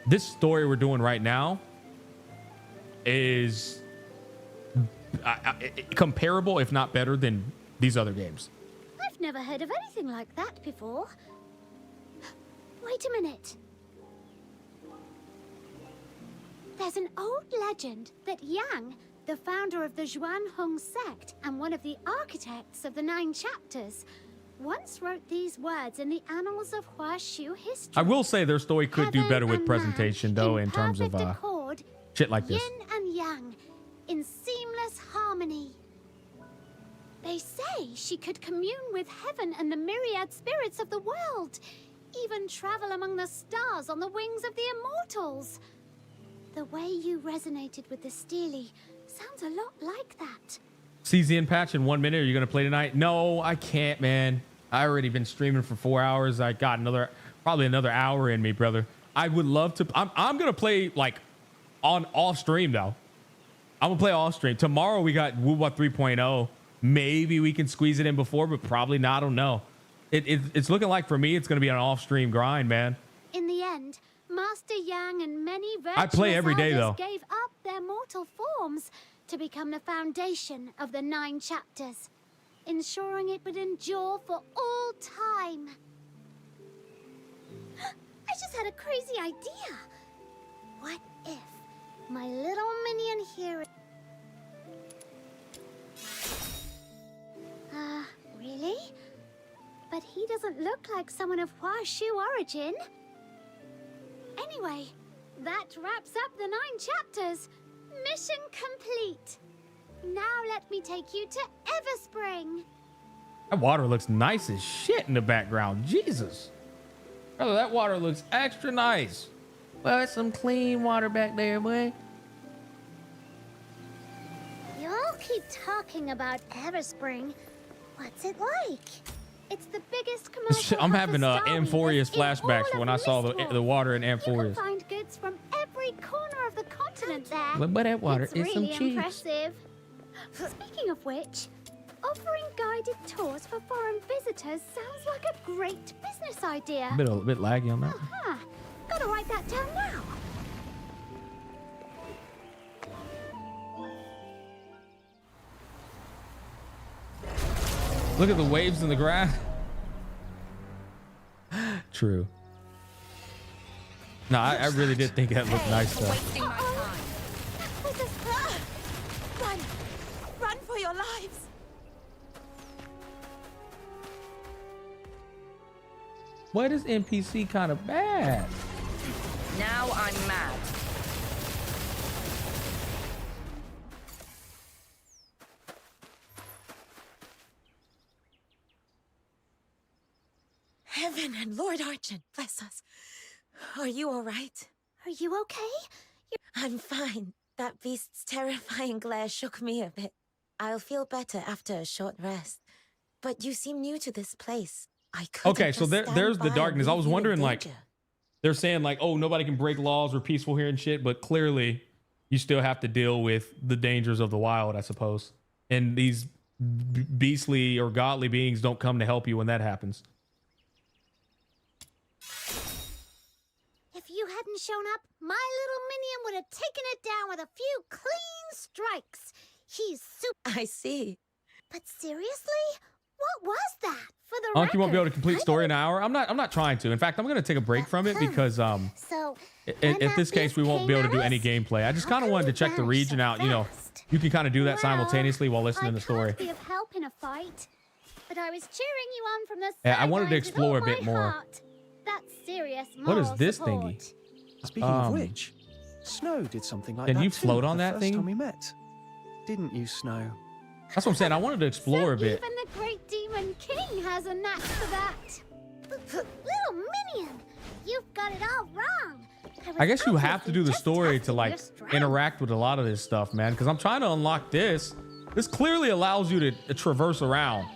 [SPEAKER 1] this story we're doing right now is comparable, if not better, than these other games.
[SPEAKER 6] I've never heard of anything like that before. Wait a minute. There's an old legend that Yang, the founder of the Zhuanhong sect and one of the architects of the 9 chapters, once wrote these words in the annals of Huashu history.
[SPEAKER 1] I will say their story could do better with presentation, though, in terms of
[SPEAKER 6] accord,
[SPEAKER 1] shit like this.
[SPEAKER 6] Yin and Yang, in seamless harmony. They say she could commune with heaven and the myriad spirits of the world, even travel among the stars on the wings of the immortals. The way you resonated with the Steely sounds a lot like that.
[SPEAKER 1] CZN patch in 1 minute. Are you gonna play tonight? No, I can't, man. I already been streaming for 4 hours. I got probably another hour in me, brother. I would love to. I'm gonna play like on off stream though. I'm gonna play off stream tomorrow. We got Wuwa 3.0. Maybe we can squeeze it in before, but probably not. I don't know. It's looking like for me it's gonna be an off stream grind, man.
[SPEAKER 6] In the end, Master Yang and many virtuous
[SPEAKER 1] I play every day though.
[SPEAKER 6] Gave up their mortal forms to become the foundation of the 9 chapters, ensuring it would endure for all time. I just had a crazy idea. What if my little minion here... really? But he doesn't look like someone of Huashu origin. Anyway, that wraps up the 9 chapters. Mission complete. Now let me take you to Everspring.
[SPEAKER 1] That water looks nice as shit in the background. Jesus. Brother, that water looks extra nice. Well, it's some clean water back there, boy.
[SPEAKER 6] You all keep talking about Everspring. What's it like? It's the biggest commercial.
[SPEAKER 1] I'm having Amphorius flashbacks when I saw the water in Amphorius.
[SPEAKER 6] You can find goods from every corner of the continent there.
[SPEAKER 1] But that water
[SPEAKER 6] it's
[SPEAKER 1] is
[SPEAKER 6] really
[SPEAKER 1] some cheese.
[SPEAKER 6] Impressive. Speaking of which, offering guided tours for foreign visitors sounds like a great business idea.
[SPEAKER 1] A bit laggy on that.
[SPEAKER 6] Huh. Gotta write that down now.
[SPEAKER 1] Look at the waves in the grass. True. No, I really did think that looked nice though.
[SPEAKER 17] Run! Run for your lives!
[SPEAKER 1] What is NPC kind of bad?
[SPEAKER 14] Now I'm mad.
[SPEAKER 17] Heaven and Lord Archon, bless us. Are you all right?
[SPEAKER 6] Are you okay?
[SPEAKER 17] I'm fine. That beast's terrifying glare shook me a bit. I'll feel better after a short rest. But you seem new to this place. I couldn't
[SPEAKER 1] Okay, so there's the darkness. I was wondering, like, they're saying like, oh, nobody can break laws, we're peaceful here and shit, but clearly you still have to deal with the dangers of the wild, I suppose. And these beastly or godly beings don't come to help you when that happens.
[SPEAKER 6] If you hadn't shown up, my little minion would have taken it down with a few clean strikes. He's super...
[SPEAKER 17] I see.
[SPEAKER 6] But seriously? What was that? For the
[SPEAKER 1] Unc, you won't be able to
[SPEAKER 6] record,
[SPEAKER 1] complete
[SPEAKER 6] I
[SPEAKER 1] story in an hour. I'm not trying to. In fact, I'm gonna take a break from it because
[SPEAKER 6] So,
[SPEAKER 1] in this case we won't be able to do any gameplay. I just kind of wanted to check the region out. You know, you can kind of do that simultaneously while listening to the story.
[SPEAKER 6] be of help in a fight, but I was cheering you on from the
[SPEAKER 1] Yeah, I wanted to
[SPEAKER 6] sidelines with
[SPEAKER 1] explore a
[SPEAKER 6] all
[SPEAKER 1] bit
[SPEAKER 6] my
[SPEAKER 1] more.
[SPEAKER 6] heart. That's serious
[SPEAKER 1] What is
[SPEAKER 6] moral
[SPEAKER 1] this
[SPEAKER 6] support.
[SPEAKER 1] thingy?
[SPEAKER 4] Speaking of which, Snow did something like
[SPEAKER 1] Can
[SPEAKER 4] that
[SPEAKER 1] you
[SPEAKER 4] too
[SPEAKER 1] float on
[SPEAKER 4] the
[SPEAKER 1] that
[SPEAKER 4] first
[SPEAKER 1] thing?
[SPEAKER 4] time we met. Didn't you, Snow?
[SPEAKER 1] That's what I'm saying. I wanted to explore a bit.
[SPEAKER 6] Even the great demon king has a knack for that. Little minion, you've got it all wrong.
[SPEAKER 1] I guess you have to do the story to like
[SPEAKER 6] strength.
[SPEAKER 1] interact with a lot of this stuff, man. Because I'm trying to unlock this. This clearly allows you to traverse around.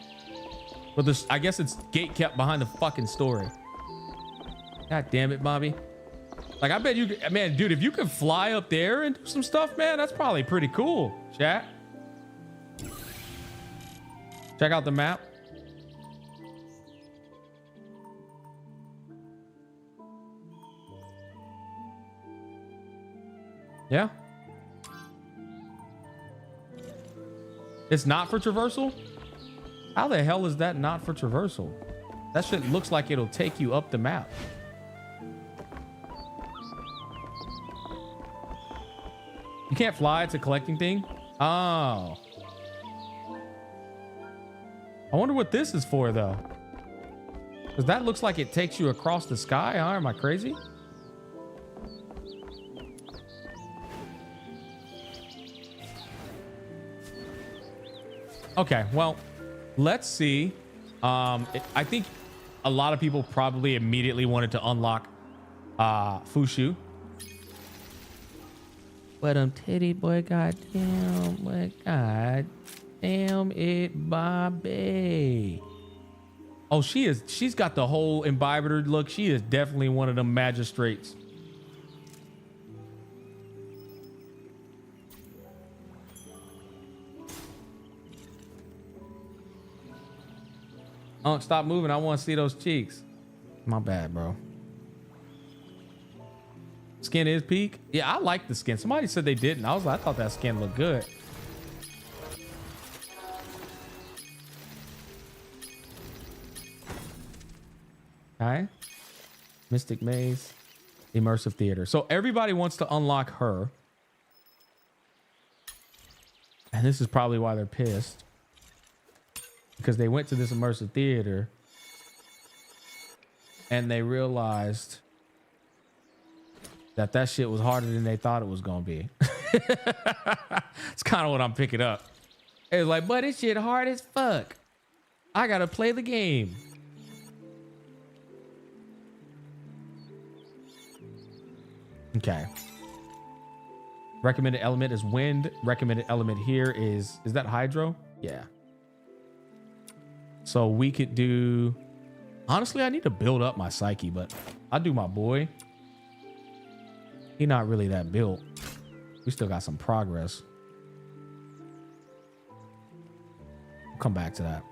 [SPEAKER 1] But this, I guess it's gate kept behind the fucking story. God damn it, Bobby. Like, I bet you, man, dude, if you could fly up there and do some stuff, man, that's probably pretty cool. Chat. Check out the map. Yeah. It's not for traversal? How the hell is that not for traversal? That shit looks like it'll take you up the map. You can't fly, it's a collecting thing? Oh. I wonder what this is for though. Because that looks like it takes you across the sky, huh? Am I crazy? Okay, well, let's see. I think a lot of people probably immediately wanted to unlock Fushu. But titty boy, goddamn, boy, goddamn it, Bobby. Oh, she's got the whole imbibed look. She is definitely one of them magistrates. Unc, stop moving. I want to see those cheeks. My bad, bro. Skin is peak. Yeah, I like the skin. Somebody said they didn't. I thought that skin looked good. Okay. Mystic Maze. Immersive Theater. So everybody wants to unlock her. And this is probably why they're pissed. Because they went to this immersive theater and they realized that shit was harder than they thought it was gonna be. It's kind of what I'm picking up. It's like, but this shit hard as fuck. I gotta play the game. Okay. Recommended element is wind. Recommended element here is that hydro? Yeah. So we could do, honestly, I need to build up my psyche, but I'll do my boy. He not really that built. We still got some progress. We'll come back to that.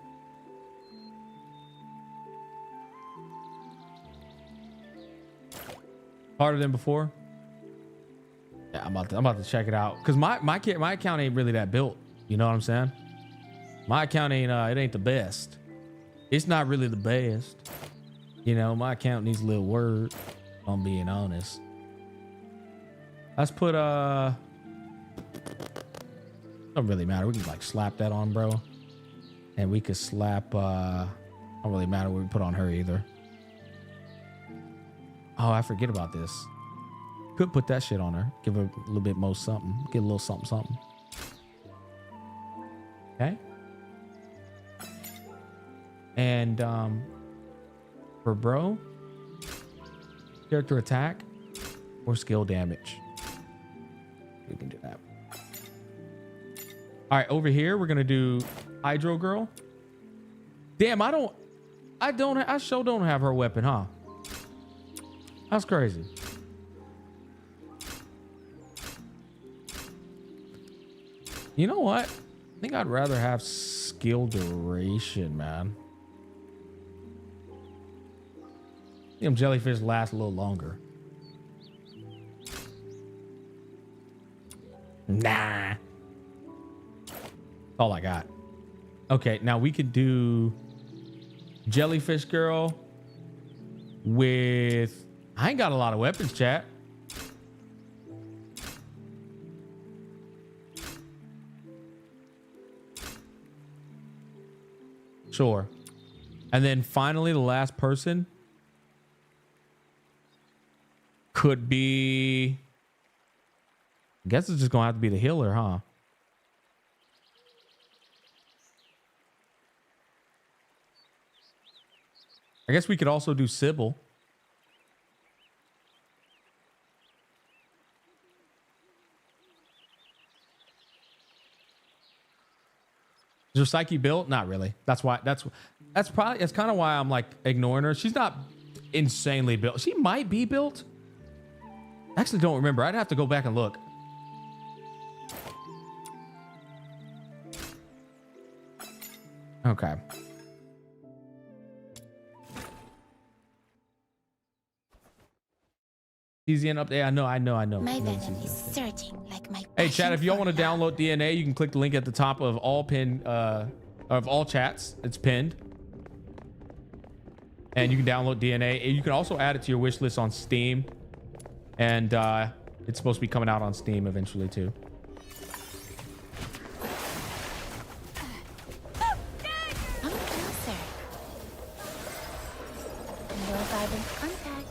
[SPEAKER 1] Harder than before? Yeah, I'm about to check it out. Cause my account ain't really that built. You know what I'm saying? My account ain't it ain't the best. It's not really the best. You know, my account needs a little word, if I'm being honest. Let's put don't really matter. We can like slap that on, bro. And we could slap don't really matter what we put on her either. Oh, I forget about this. Could put that shit on her. Give her a little bit more something. Get a little something. Okay. And for bro, character attack or skill damage. We can do that. All right, over here we're gonna do Hydro Girl. Damn, I sure don't have her weapon, huh? That's crazy. You know what? I think I'd rather have skill duration, man. Them jellyfish last a little longer. Nah. That's all I got. Okay, now we could do Jellyfish Girl with... I ain't got a lot of weapons, chat. Sure. And then finally, the last person could be... I guess it's just going to have to be the healer, huh? I guess we could also do Sybil. Is her psyche built? Not really. That's why. That's kind of why I'm like ignoring her. She's not insanely built. She might be built. I actually don't remember. I'd have to go back and look. Okay. Easy and update. I know.
[SPEAKER 5] My venom is surging like my.
[SPEAKER 1] Hey, chat, if y'all want to download DNA, you can click the link at the top of all chats. It's pinned. And you can download DNA. And you can also add it to your wish list on Steam. And it's supposed to be coming out on Steam eventually too.
[SPEAKER 5] Come closer. No violent contact.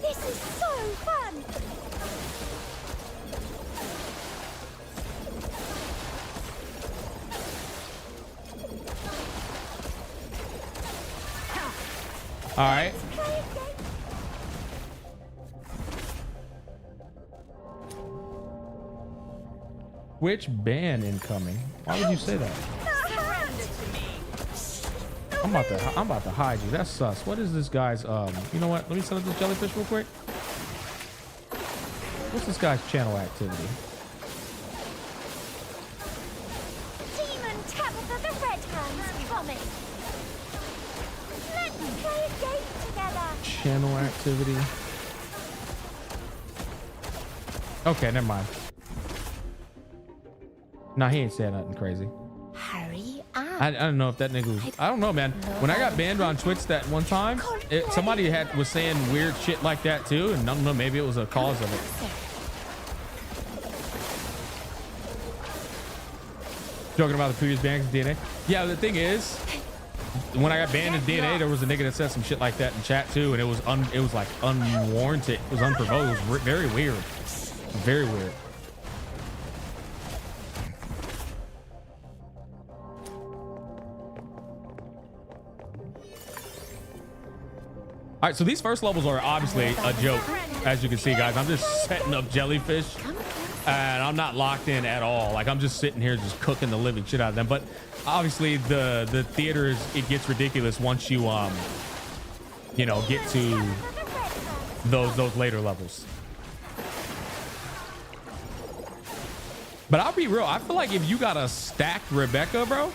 [SPEAKER 5] This is so fun!
[SPEAKER 1] All right. Which band incoming? Why would you say that? I'm about to hide you. That's sus. What is this guy's you know what? Let me set up this jellyfish real quick. What's this guy's channel activity?
[SPEAKER 6] Demon Tabitha the Red Hand's coming. Let's play a game together.
[SPEAKER 1] Channel activity. Okay, never mind. Nah, he ain't saying nothing crazy.
[SPEAKER 5] Hurry up.
[SPEAKER 1] I don't know if that nigga was... I don't know, man. When I got banned on Twitch that one time, somebody was saying weird shit like that too, and I don't know, maybe it was a cause of it. Joking about the previous bans of DNA. Yeah, the thing is, when I got banned in DNA, there was a nigga that said some shit like that in chat too, and it was like unwarranted. It was unprovoked. It was very weird. Very weird. All right, so these first levels are obviously a joke, as you can see, guys. I'm just setting up jellyfish, and I'm not locked in at all. Like, I'm just sitting here just cooking the living shit out of them. But obviously, the theater it gets ridiculous once you you know, get to those later levels. But I'll be real. I feel like if you got a stacked Rebecca, bro,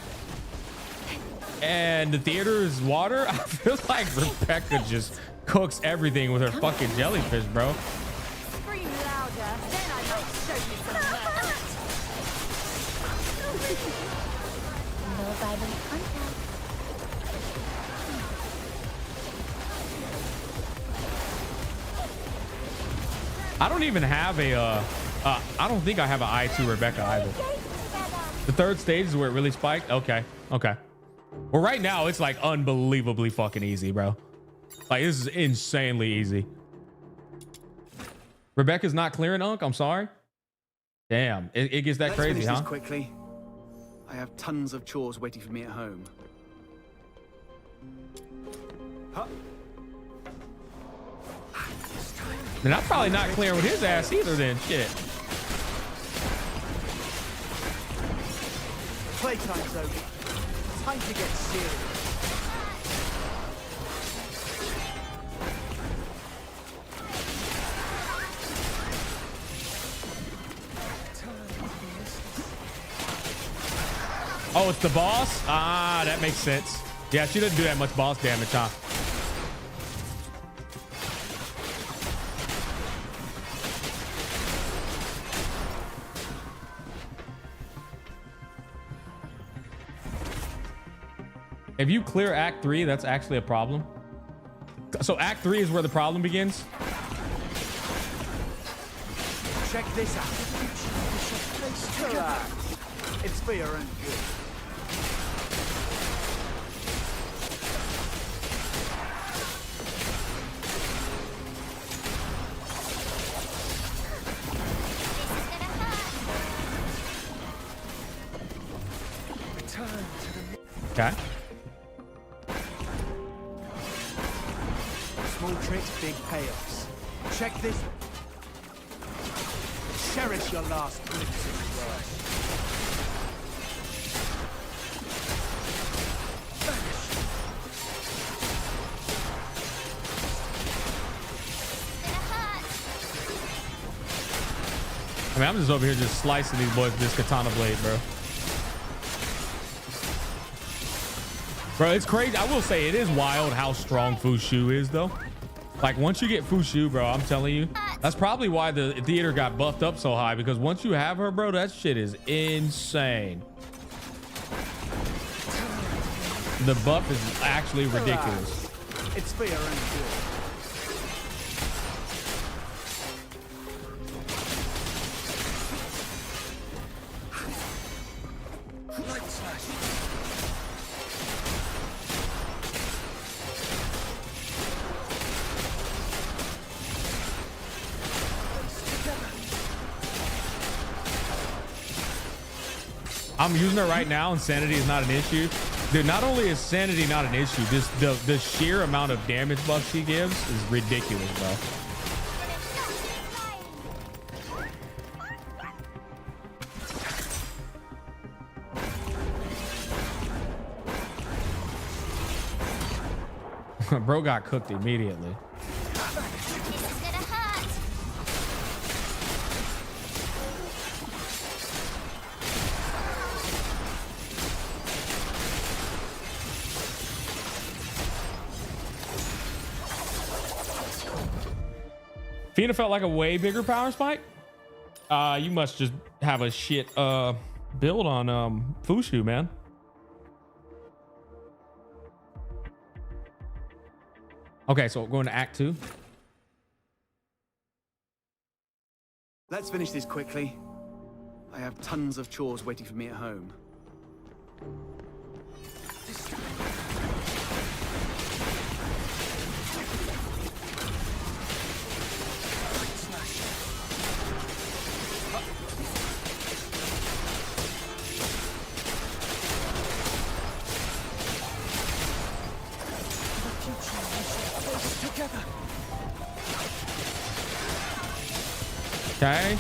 [SPEAKER 1] and the theater is water, I feel like Rebecca just cooks everything with her fucking jellyfish, bro.
[SPEAKER 6] Scream louder, then I might show you some love.
[SPEAKER 5] No violent contact.
[SPEAKER 1] I don't even have a I don't think I have an I2 Rebecca either. The third stage is where it really spiked. Okay. Well, right now it's like unbelievably fucking easy, bro. Like, this is insanely easy. Rebecca's not clearing, Unc. I'm sorry. Damn, it gets that crazy, huh?
[SPEAKER 21] This quickly. I have tons of chores waiting for me at home. Huh?
[SPEAKER 1] And I'm probably not clearing with his ass either then. Shit.
[SPEAKER 21] Playtime's over. Time to get serious.
[SPEAKER 1] Oh, it's the boss? Ah, that makes sense. Yeah, she doesn't do that much boss damage, huh? If you clear Act 3, that's actually a problem. So Act 3 is where the problem begins.
[SPEAKER 21] Check this out. Relax. It's for your own good.
[SPEAKER 1] Okay.
[SPEAKER 21] Small tricks, big payoffs. Check this. Cherish your last glimpse of the world.
[SPEAKER 1] I mean, I'm just over here just slicing these boys with this katana blade, bro. Bro, it's crazy. I will say it is wild how strong Fushu is, though. Like, once you get Fushu, bro, I'm telling you, that's probably why the theater got buffed up so high, because once you have her, bro, that shit is insane. The buff is actually ridiculous.
[SPEAKER 21] It's for your own good.
[SPEAKER 1] I'm using her right now, and sanity is not an issue. Dude, not only is sanity not an issue, just the sheer amount of damage buff she gives is ridiculous, bro. Bro got cooked immediately. Fina felt like a way bigger power spike. You must just have a shit build on Fushu, man. Okay, so going to Act 2.
[SPEAKER 21] Let's finish this quickly. I have tons of chores waiting for me at home.
[SPEAKER 1] Okay.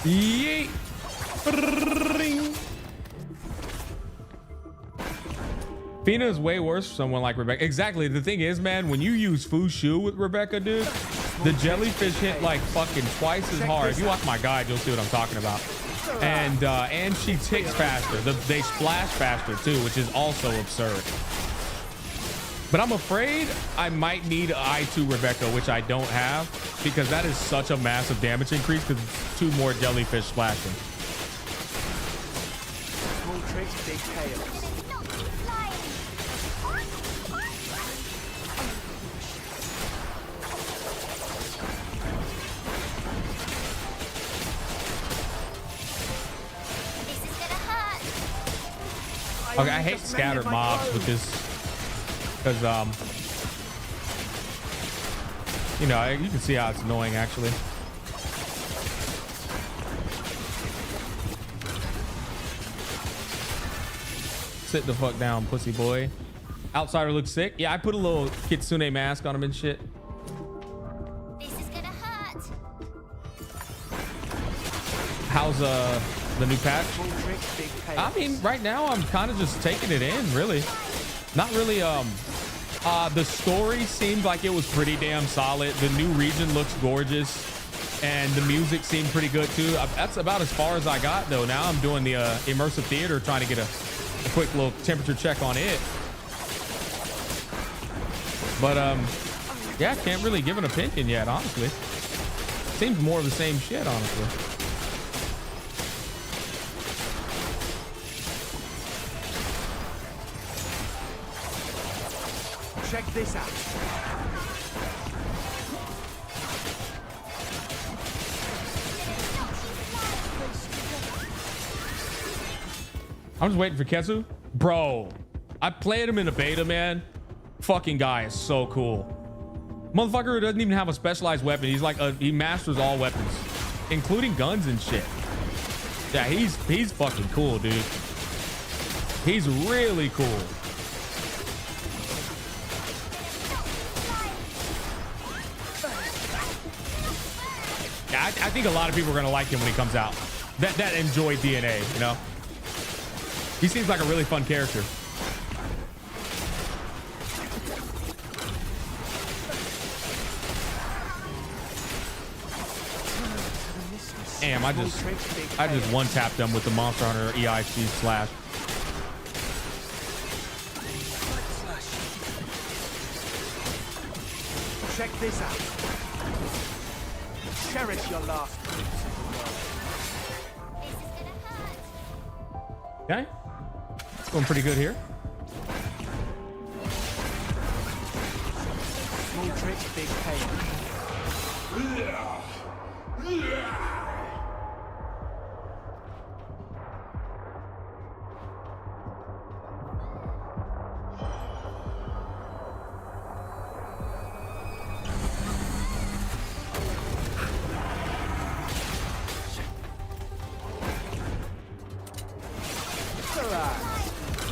[SPEAKER 1] Yeet. Fina is way worse for someone like Rebecca. Exactly. The thing is, man, when you use Fushu with Rebecca, dude, the jellyfish hit like fucking twice as hard. If you watch my guide, you'll see what I'm talking about. And she ticks faster. They splash faster too, which is also absurd. But I'm afraid I might need I2 Rebecca, which I don't have, because that is such a massive damage increase because it's 2 more jellyfish splashing.
[SPEAKER 21] Small tricks, big chaos.
[SPEAKER 1] Okay, I hate scattered mobs with this, because you know, you can see how it's annoying actually. Sit the fuck down, pussy boy. Outsider looks sick. Yeah, I put a little kitsune mask on him and shit.
[SPEAKER 6] This is gonna hurt.
[SPEAKER 1] How's the new patch? I mean, right now I'm kind of just taking it in, really. Not really. The story seemed like it was pretty damn solid. The new region looks gorgeous, and the music seemed pretty good too. That's about as far as I got though. Now I'm doing the immersive theater, trying to get a quick little temperature check on it. But yeah, can't really give an opinion yet, honestly. Seems more of the same shit, honestly.
[SPEAKER 21] Check this out.
[SPEAKER 1] I'm just waiting for Ketsu. Bro, I played him in a beta, man. Fucking guy is so cool. Motherfucker who doesn't even have a specialized weapon. He's like, he masters all weapons, including guns and shit. Yeah, he's fucking cool, dude. He's really cool. Yeah, I think a lot of people are gonna like him when he comes out. That enjoy DNA, you know? He seems like a really fun character. Damn, I just one-tapped them with the Monster Hunter EIC slash.
[SPEAKER 21] Check this out. Cherish your last.
[SPEAKER 1] Okay, it's going pretty good here.
[SPEAKER 21] Small trick, big pain.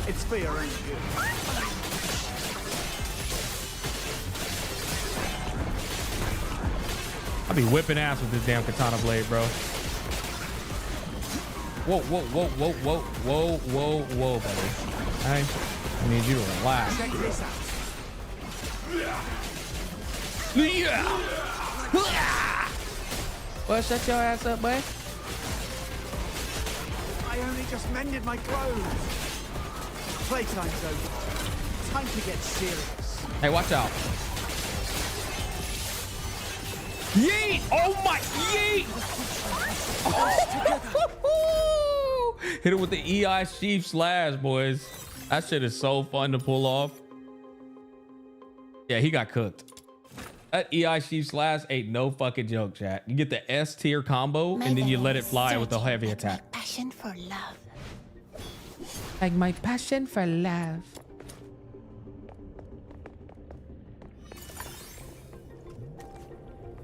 [SPEAKER 21] It's for your own good.
[SPEAKER 1] I'll be whipping ass with this damn katana blade, bro. Whoa, whoa, whoa, whoa, whoa, whoa, whoa, whoa, buddy. I need you to relax.
[SPEAKER 21] Check this out.
[SPEAKER 1] Well, shut your ass up, boy.
[SPEAKER 21] I only just mended my clothes. Playtime's over. Time to get serious.
[SPEAKER 1] Hey, watch out. Yeet! Oh my, yeet! Hit it with the EI Sheep Slash, boys. That shit is so fun to pull off. Yeah, he got cooked. That EI Sheep Slash ain't no fucking joke, chat. You get the S tier combo and then you let it fly with the heavy attack.
[SPEAKER 5] Passion for love.
[SPEAKER 1] Like my passion for love.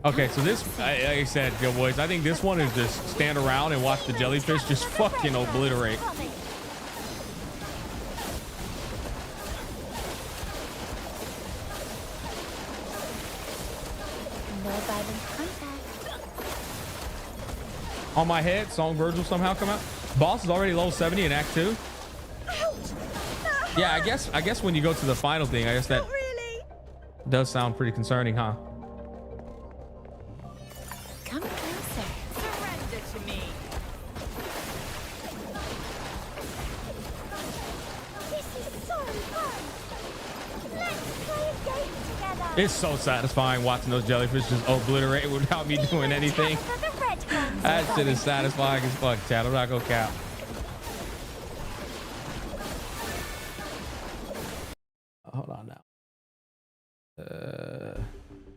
[SPEAKER 1] Okay, so this, like I said, yo boys, I think this one is just stand around and watch the jellyfish just fucking obliterate. On my head, Song Virgil somehow come out. Boss is already level 70 in Act 2. Yeah, I guess when you go to the final thing, I guess that does sound pretty concerning, huh?
[SPEAKER 5] Come closer. Surrender to me.
[SPEAKER 6] This is so fun. Let's play a game together.
[SPEAKER 1] It's so satisfying watching those jellyfish just obliterate without me doing anything. That shit is satisfying as fuck, chat. I'm not gonna cap. Hold on now.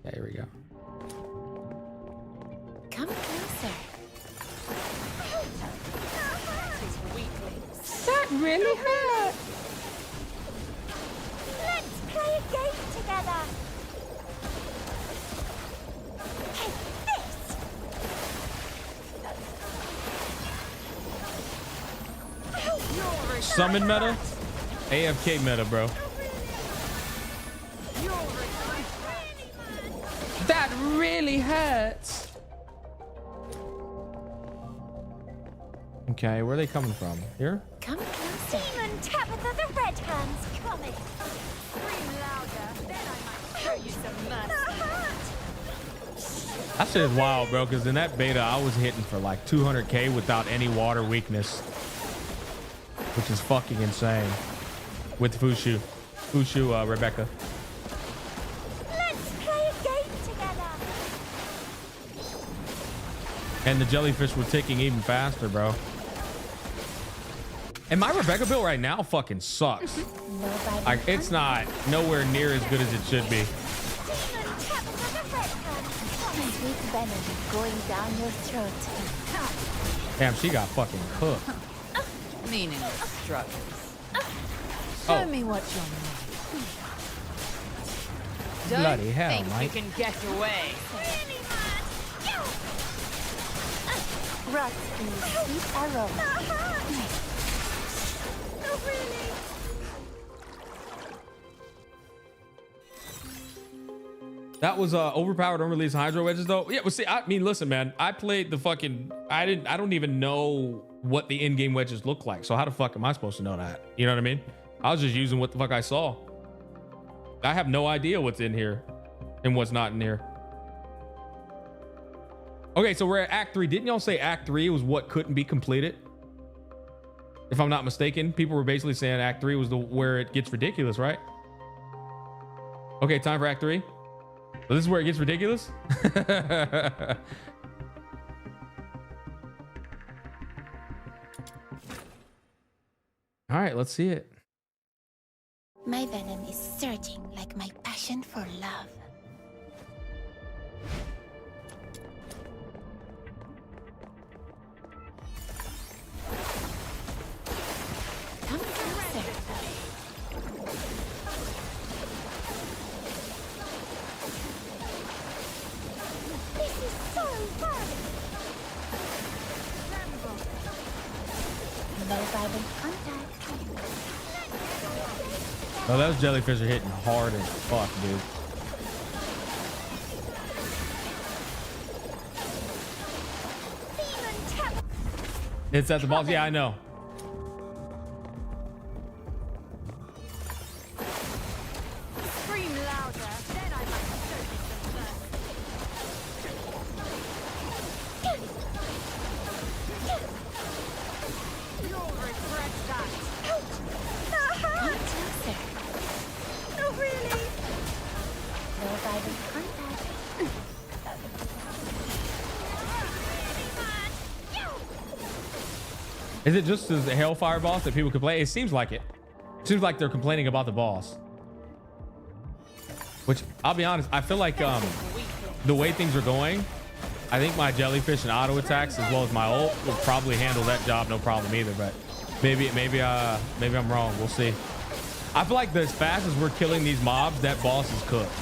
[SPEAKER 1] Yeah, here we go.
[SPEAKER 5] Come closer.
[SPEAKER 6] That really hurt. Let's play a game together.
[SPEAKER 1] Summon meta? AFK meta, bro. That really hurts. Okay, where are they coming from? Here?
[SPEAKER 5] Come closer.
[SPEAKER 6] Demon Tabitha the Red Hand's coming. Scream louder, then I might show you some mercy.
[SPEAKER 1] That shit is wild, bro, because in that beta, I was hitting for like 200k without any water weakness. Which is fucking insane. With Fushu, Rebecca. And the jellyfish were ticking even faster, bro. And my Rebecca build right now fucking sucks. Like, it's not nowhere near as good as it should be.
[SPEAKER 6] Sweet venom going down your throat.
[SPEAKER 1] Damn, she got fucking cooked.
[SPEAKER 14] Meaningless struggles.
[SPEAKER 1] Oh.
[SPEAKER 14] Show me what you're made.
[SPEAKER 1] Bloody hell,
[SPEAKER 14] Think
[SPEAKER 1] Mike.
[SPEAKER 14] you can get away.
[SPEAKER 6] Rust in the sweet aroma. No, really.
[SPEAKER 1] That was overpowered unreleased hydro wedges though. Yeah, well see, I mean, listen, man, I played the fucking I don't even know what the in-game wedges look like. So how the fuck am I supposed to know that? You know what I mean? I was just using what the fuck I saw. I have no idea what's in here and what's not in here. Okay, so we're at Act 3. Didn't y'all say Act 3 was what couldn't be completed? If I'm not mistaken, people were basically saying Act 3 was where it gets ridiculous, right? Okay, time for Act 3. So this is where it gets ridiculous. All right, let's see it.
[SPEAKER 6] My venom is surging like my passion for love. Come closer. This is so fun. No violent contact.
[SPEAKER 1] Oh, those jellyfish are hitting hard as fuck, dude. It's at the balls. Yeah, I know.
[SPEAKER 6] Scream louder, then I might show you some mercy. You'll regret that. Come closer. Oh, really? No violent contact.
[SPEAKER 1] Is it just the Hellfire boss that people could play? It seems like it. Seems like they're complaining about the boss. Which, I'll be honest, I feel like the way things are going, I think my jellyfish and auto attacks as well as my ult will probably handle that job no problem either. But maybe I'm wrong. We'll see. I feel like as fast as we're killing these mobs, that boss is cooked.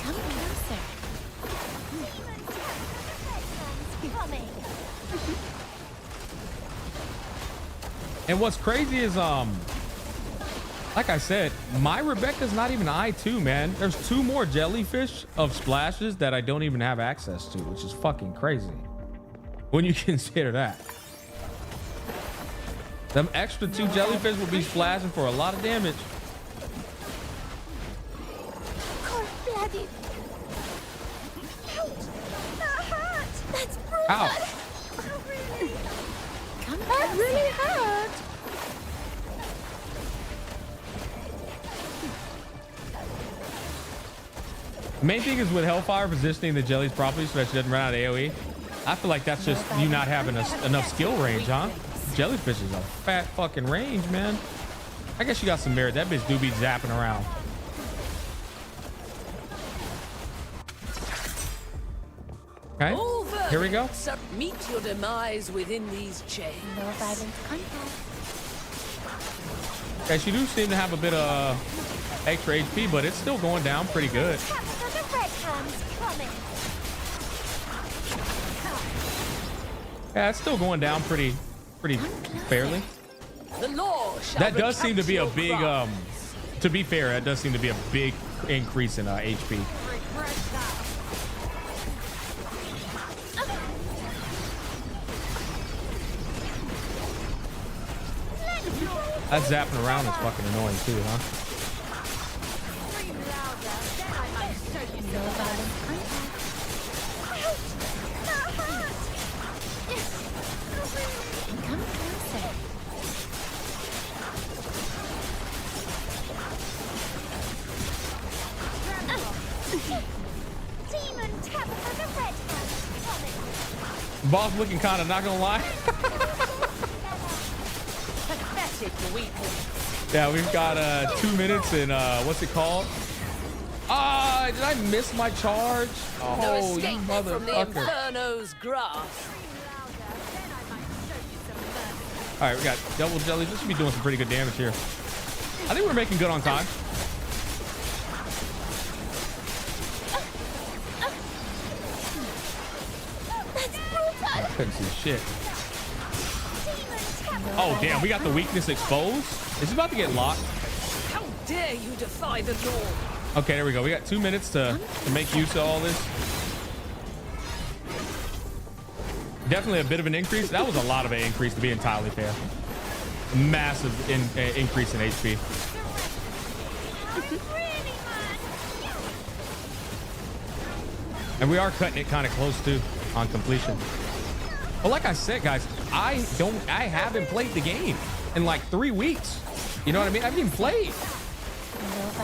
[SPEAKER 6] Come closer.
[SPEAKER 1] And what's crazy is, like I said, my Rebecca's not even I2, man. There's 2 more jellyfish of splashes that I don't even have access to, which is fucking crazy when you consider that. Them extra 2 jellyfish will be splashing for a lot of damage.
[SPEAKER 6] Cold-blooded. That hurt. That's brutal.
[SPEAKER 1] Ow.
[SPEAKER 6] Oh, really? That really hurt.
[SPEAKER 1] The main thing is with Hellfire positioning the jellies properly so that she doesn't run out of AoE. I feel like that's just you not having enough skill range, huh? Jellyfish is a fat fucking range, man. I guess you got some merit. That bitch do be zapping around. Okay, here we go.
[SPEAKER 9] So meet your demise within these chains.
[SPEAKER 6] No violent contact.
[SPEAKER 1] Okay, she do seem to have a bit of extra HP, but it's still going down pretty good.
[SPEAKER 6] Capture the red hands coming.
[SPEAKER 1] Yeah, it's still going down pretty fairly.
[SPEAKER 9] The law shall
[SPEAKER 1] That does seem to be a
[SPEAKER 9] recount
[SPEAKER 1] big,
[SPEAKER 9] your crimes.
[SPEAKER 1] to be fair, that does seem to be a big increase in HP. That zapping around is fucking annoying too, huh?
[SPEAKER 6] No violent contact. Come closer.
[SPEAKER 1] Boss looking kind of, not gonna lie.
[SPEAKER 9] Pathetic weakness.
[SPEAKER 1] Yeah, we've got 2 minutes and what's it called? Did I miss my charge?
[SPEAKER 9] No
[SPEAKER 1] Oh, you
[SPEAKER 9] escape from the
[SPEAKER 1] motherfucker.
[SPEAKER 9] Inferno's grasp.
[SPEAKER 1] All right, we got double jellies. This should be doing some pretty good damage here. I think we're making good on time. I couldn't see shit. Oh, damn. We got the weakness exposed. It's about to get locked.
[SPEAKER 9] How dare you defy the law?
[SPEAKER 1] Okay, there we go. We got 2 minutes to make use of all this. Definitely a bit of an increase. That was a lot of an increase, to be entirely fair. Massive increase in HP. And we are cutting it kind of close too on completion. But like I said, guys, I haven't played the game in like 3 weeks. You know what I mean? I haven't even played.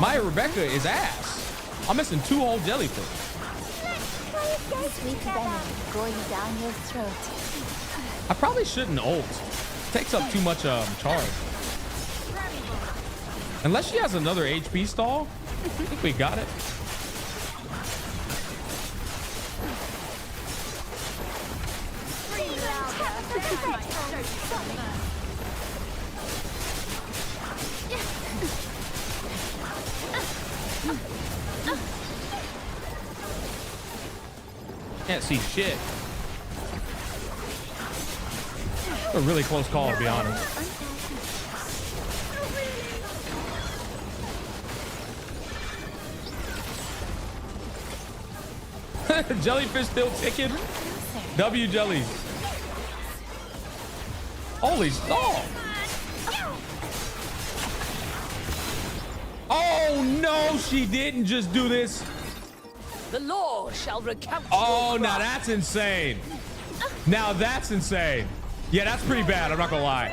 [SPEAKER 1] My Rebecca is ass. I'm missing 2 whole jellyfish.
[SPEAKER 6] Sweet venom going down your throat.
[SPEAKER 1] I probably shouldn't ult. Takes up too much charge. Unless she has another HP stall. I think we got it. Can't see shit. A really close call, to be honest. Jellyfish still ticking. W jellies. Holy stall. Oh no, she didn't just do this.
[SPEAKER 9] The law shall recount.
[SPEAKER 1] Oh, now that's insane. Now that's insane. Yeah, that's pretty bad. I'm not gonna lie.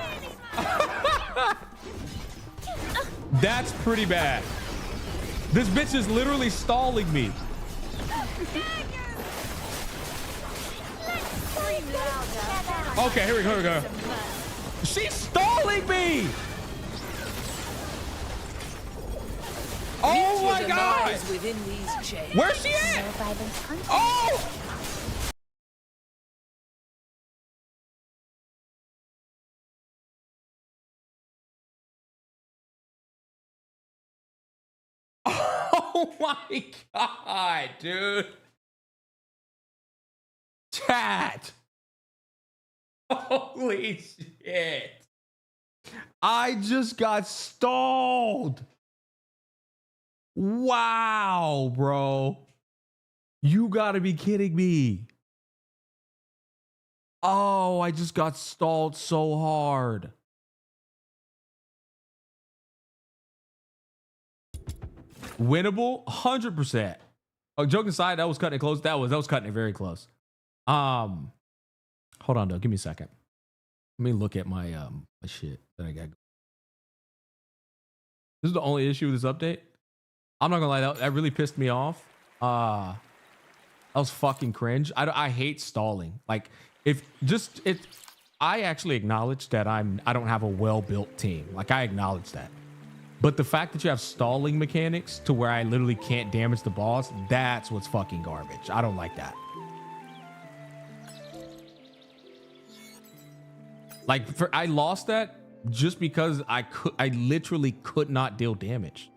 [SPEAKER 1] That's pretty bad. This bitch is literally stalling me. Okay, here we go. She's stalling me. Oh my god! Where's she at? Oh! Oh my god, dude. Chat. Holy shit. I just got stalled. Wow, bro. You gotta be kidding me. Oh, I just got stalled so hard. Winnable? 100%. Oh, joke aside, that was cutting it close. That was cutting it very close. Hold on, though. Give me a second. Let me look at my my shit that I got. This is the only issue with this update. I'm not gonna lie, that really pissed me off. That was fucking cringe. I hate stalling. Like, I actually acknowledge that I don't have a well-built team. Like, I acknowledge that. But the fact that you have stalling mechanics to where I literally can't damage the boss, that's what's fucking garbage. I don't like that. Like, I lost that just because I literally could not deal damage.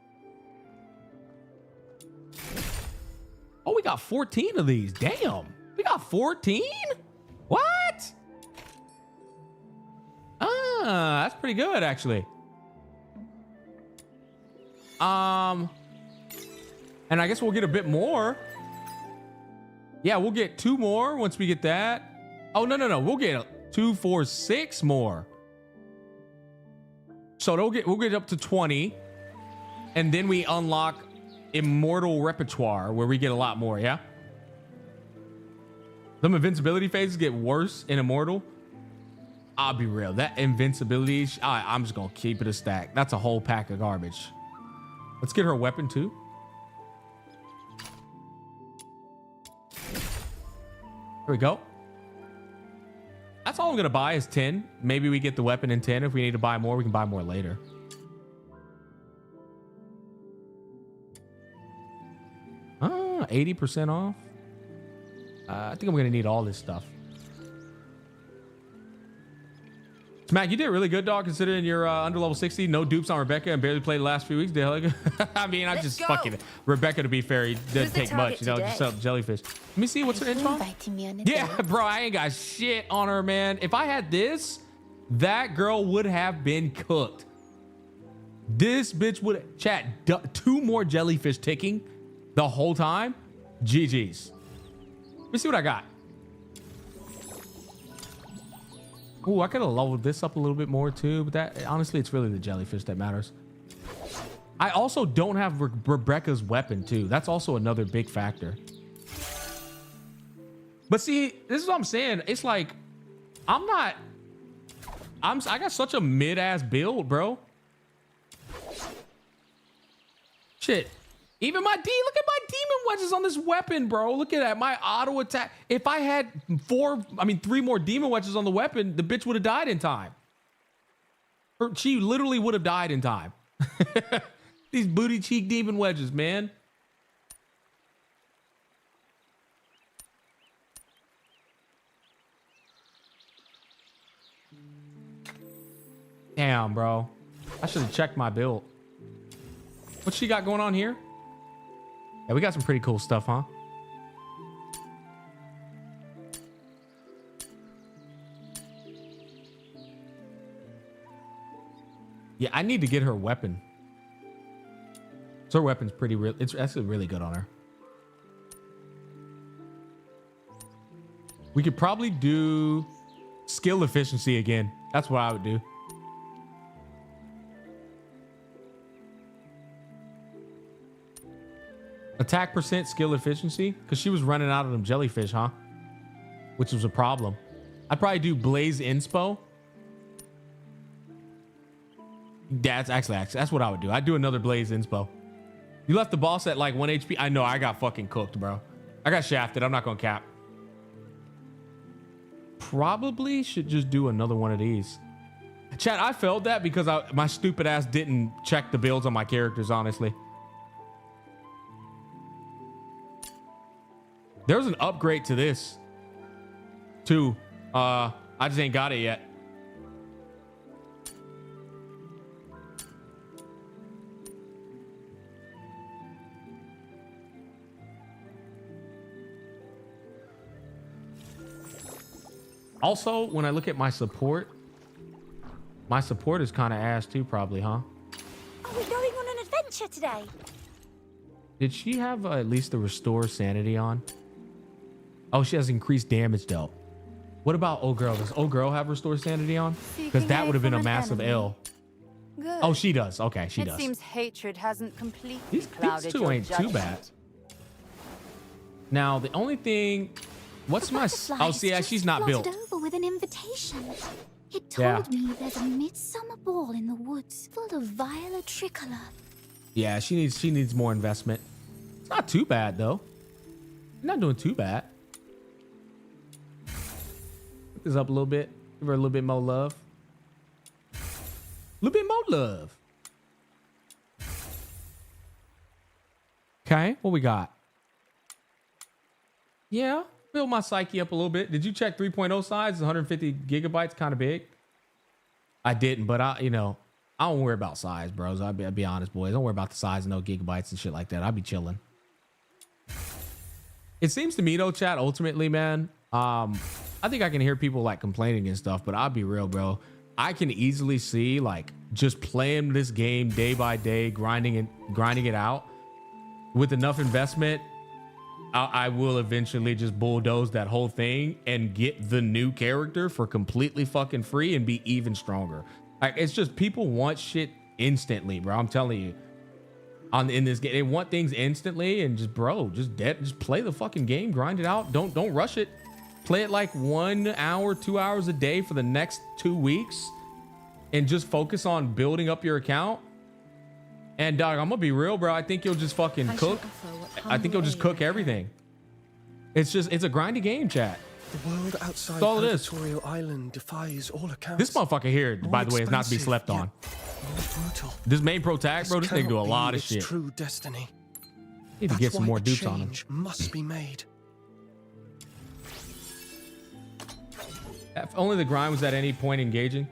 [SPEAKER 1] Oh, we got 14 of these. Damn. We got 14? What? That's pretty good, actually. And I guess we'll get a bit more. Yeah, we'll get 2 more once we get that. Oh, no. We'll get 2, 4, 6 more. So we'll get up to 20. And then we unlock Immortal Repertoire, where we get a lot more, yeah? Some invincibility phases get worse in Immortal. I'll be real. That invincibility, I'm just going to keep it a stack. That's a whole pack of garbage. Let's get her a weapon, too. Here we go. That's all I'm gonna buy is 10. Maybe we get the weapon in 10. If we need to buy more, we can buy more later. Ah, 80% off. I think I'm gonna need all this stuff. Smack, you did really good, dog, considering you're under level 60. No dupes on Rebecca and barely played the last few weeks. I mean, I just fucking... Rebecca, to be fair, he doesn't take much. You know, just sell jellyfish. Let me see, what's her intro? Yeah, bro, I ain't got shit on her, man. If I had this, that girl would have been cooked. This bitch would... Chat, 2 more jellyfish ticking the whole time. GG's. Let me see what I got. Ooh, I could have leveled this up a little bit more too, but that honestly, it's really the jellyfish that matters. I also don't have Rebecca's weapon too. That's also another big factor. But see, this is what I'm saying. It's like, I got such a mid-ass build, bro. Shit. Even look at my demon wedges on this weapon, bro. Look at that, my auto attack. If I had 3 more demon wedges on the weapon, the bitch would have died in time. Or she literally would have died in time. These booty cheek demon wedges, man. Damn, bro. I should have checked my build. What she got going on here? Yeah, we got some pretty cool stuff, huh? Yeah, I need to get her weapon. So her weapon's pretty real. It's actually really good on her. We could probably do skill efficiency again. That's what I would do. Attack percent, skill efficiency, because she was running out of them jellyfish, huh? Which was a problem. I'd probably do Blaze Inspo. That's what I would do. I'd do another Blaze Inspo. You left the boss at like 1 HP. I know, I got fucking cooked, bro. I got shafted. I'm not gonna cap. Probably should just do another one of these. Chat, I felt that because my stupid ass didn't check the builds on my characters, honestly. There's an upgrade to this too. I just ain't got it yet. Also, when I look at my support is kind of ass too, probably, huh?
[SPEAKER 17] Are we going on an adventure today?
[SPEAKER 1] Did she have at least the restore sanity on? Oh, she has increased damage dealt. What about old girl? Does old girl have restore sanity on? Because that would have been a massive L.
[SPEAKER 15] Good.
[SPEAKER 1] Oh, she does. Okay, she does.
[SPEAKER 15] It seems hatred hasn't completely
[SPEAKER 1] These
[SPEAKER 15] clouded
[SPEAKER 1] two
[SPEAKER 15] your
[SPEAKER 1] ain't too
[SPEAKER 15] judgment.
[SPEAKER 1] bad. Now, the only thing... What's my... Oh, see, yeah, she's not built.
[SPEAKER 6] Over with an invitation. It told me there's a midsummer ball in the woods full of violet tricolor.
[SPEAKER 1] Yeah, she needs more investment. It's not too bad, though. You're not doing too bad. Put this up a little bit. Give her a little bit more love. A little bit more love. Okay, what we got? Yeah, build my psyche up a little bit. Did you check 3.0 size? 150 gigabytes, kind of big. I didn't, but I don't worry about size, bros. I'll be honest, boys. Don't worry about the size and no gigabytes and shit like that. I'll be chilling. It seems to me though, chat, ultimately, man, I think I can hear people like complaining and stuff, but I'll be real, bro. I can easily see like just playing this game day by day, grinding it out with enough investment. I will eventually just bulldoze that whole thing and get the new character for completely fucking free and be even stronger. Like, it's just people want shit instantly, bro. I'm telling you. In this game, they want things instantly, and just just play the fucking game, grind it out. Don't rush it. Play it like 1 hour, 2 hours a day for the next 2 weeks, and just focus on building up your account. And dog, I'm gonna be real, bro. I think you'll just fucking cook. I think you'll just cook everything. It's a grindy game, chat.
[SPEAKER 4] The world outside
[SPEAKER 1] That's all it is.
[SPEAKER 4] Purgatorio Island defies all accounts.
[SPEAKER 1] This motherfucker here, by the way, is not to be slept on.
[SPEAKER 4] Brutal.
[SPEAKER 1] This main pro tag, bro, this nigga do a lot of shit.
[SPEAKER 4] True destiny.
[SPEAKER 1] Need to get some more dupes on him.
[SPEAKER 4] Must be made.
[SPEAKER 1] If only the grind was at any point engaging.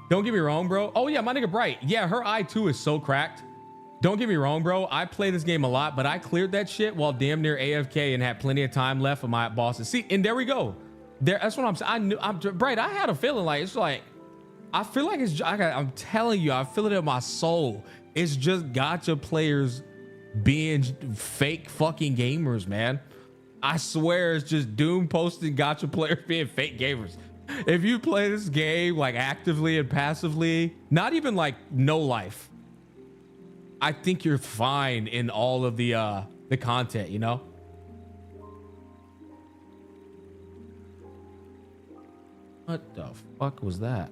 [SPEAKER 1] Don't get me wrong, bro. Oh yeah, my nigga Bright. Yeah, her eye too is so cracked. Don't get me wrong, bro. I play this game a lot, but I cleared that shit while damn near AFK and had plenty of time left for my bosses. See, and there we go. That's what I'm saying. I'm Bright. I had a feeling like it's like I feel like it's. I'm telling you, I feel it in my soul. It's just gacha players being fake fucking gamers, man. I swear it's just Doom posting gacha players being fake gamers. If you play this game like actively and passively, not even like no life, I think you're fine in all of the content, you know? What the fuck was that?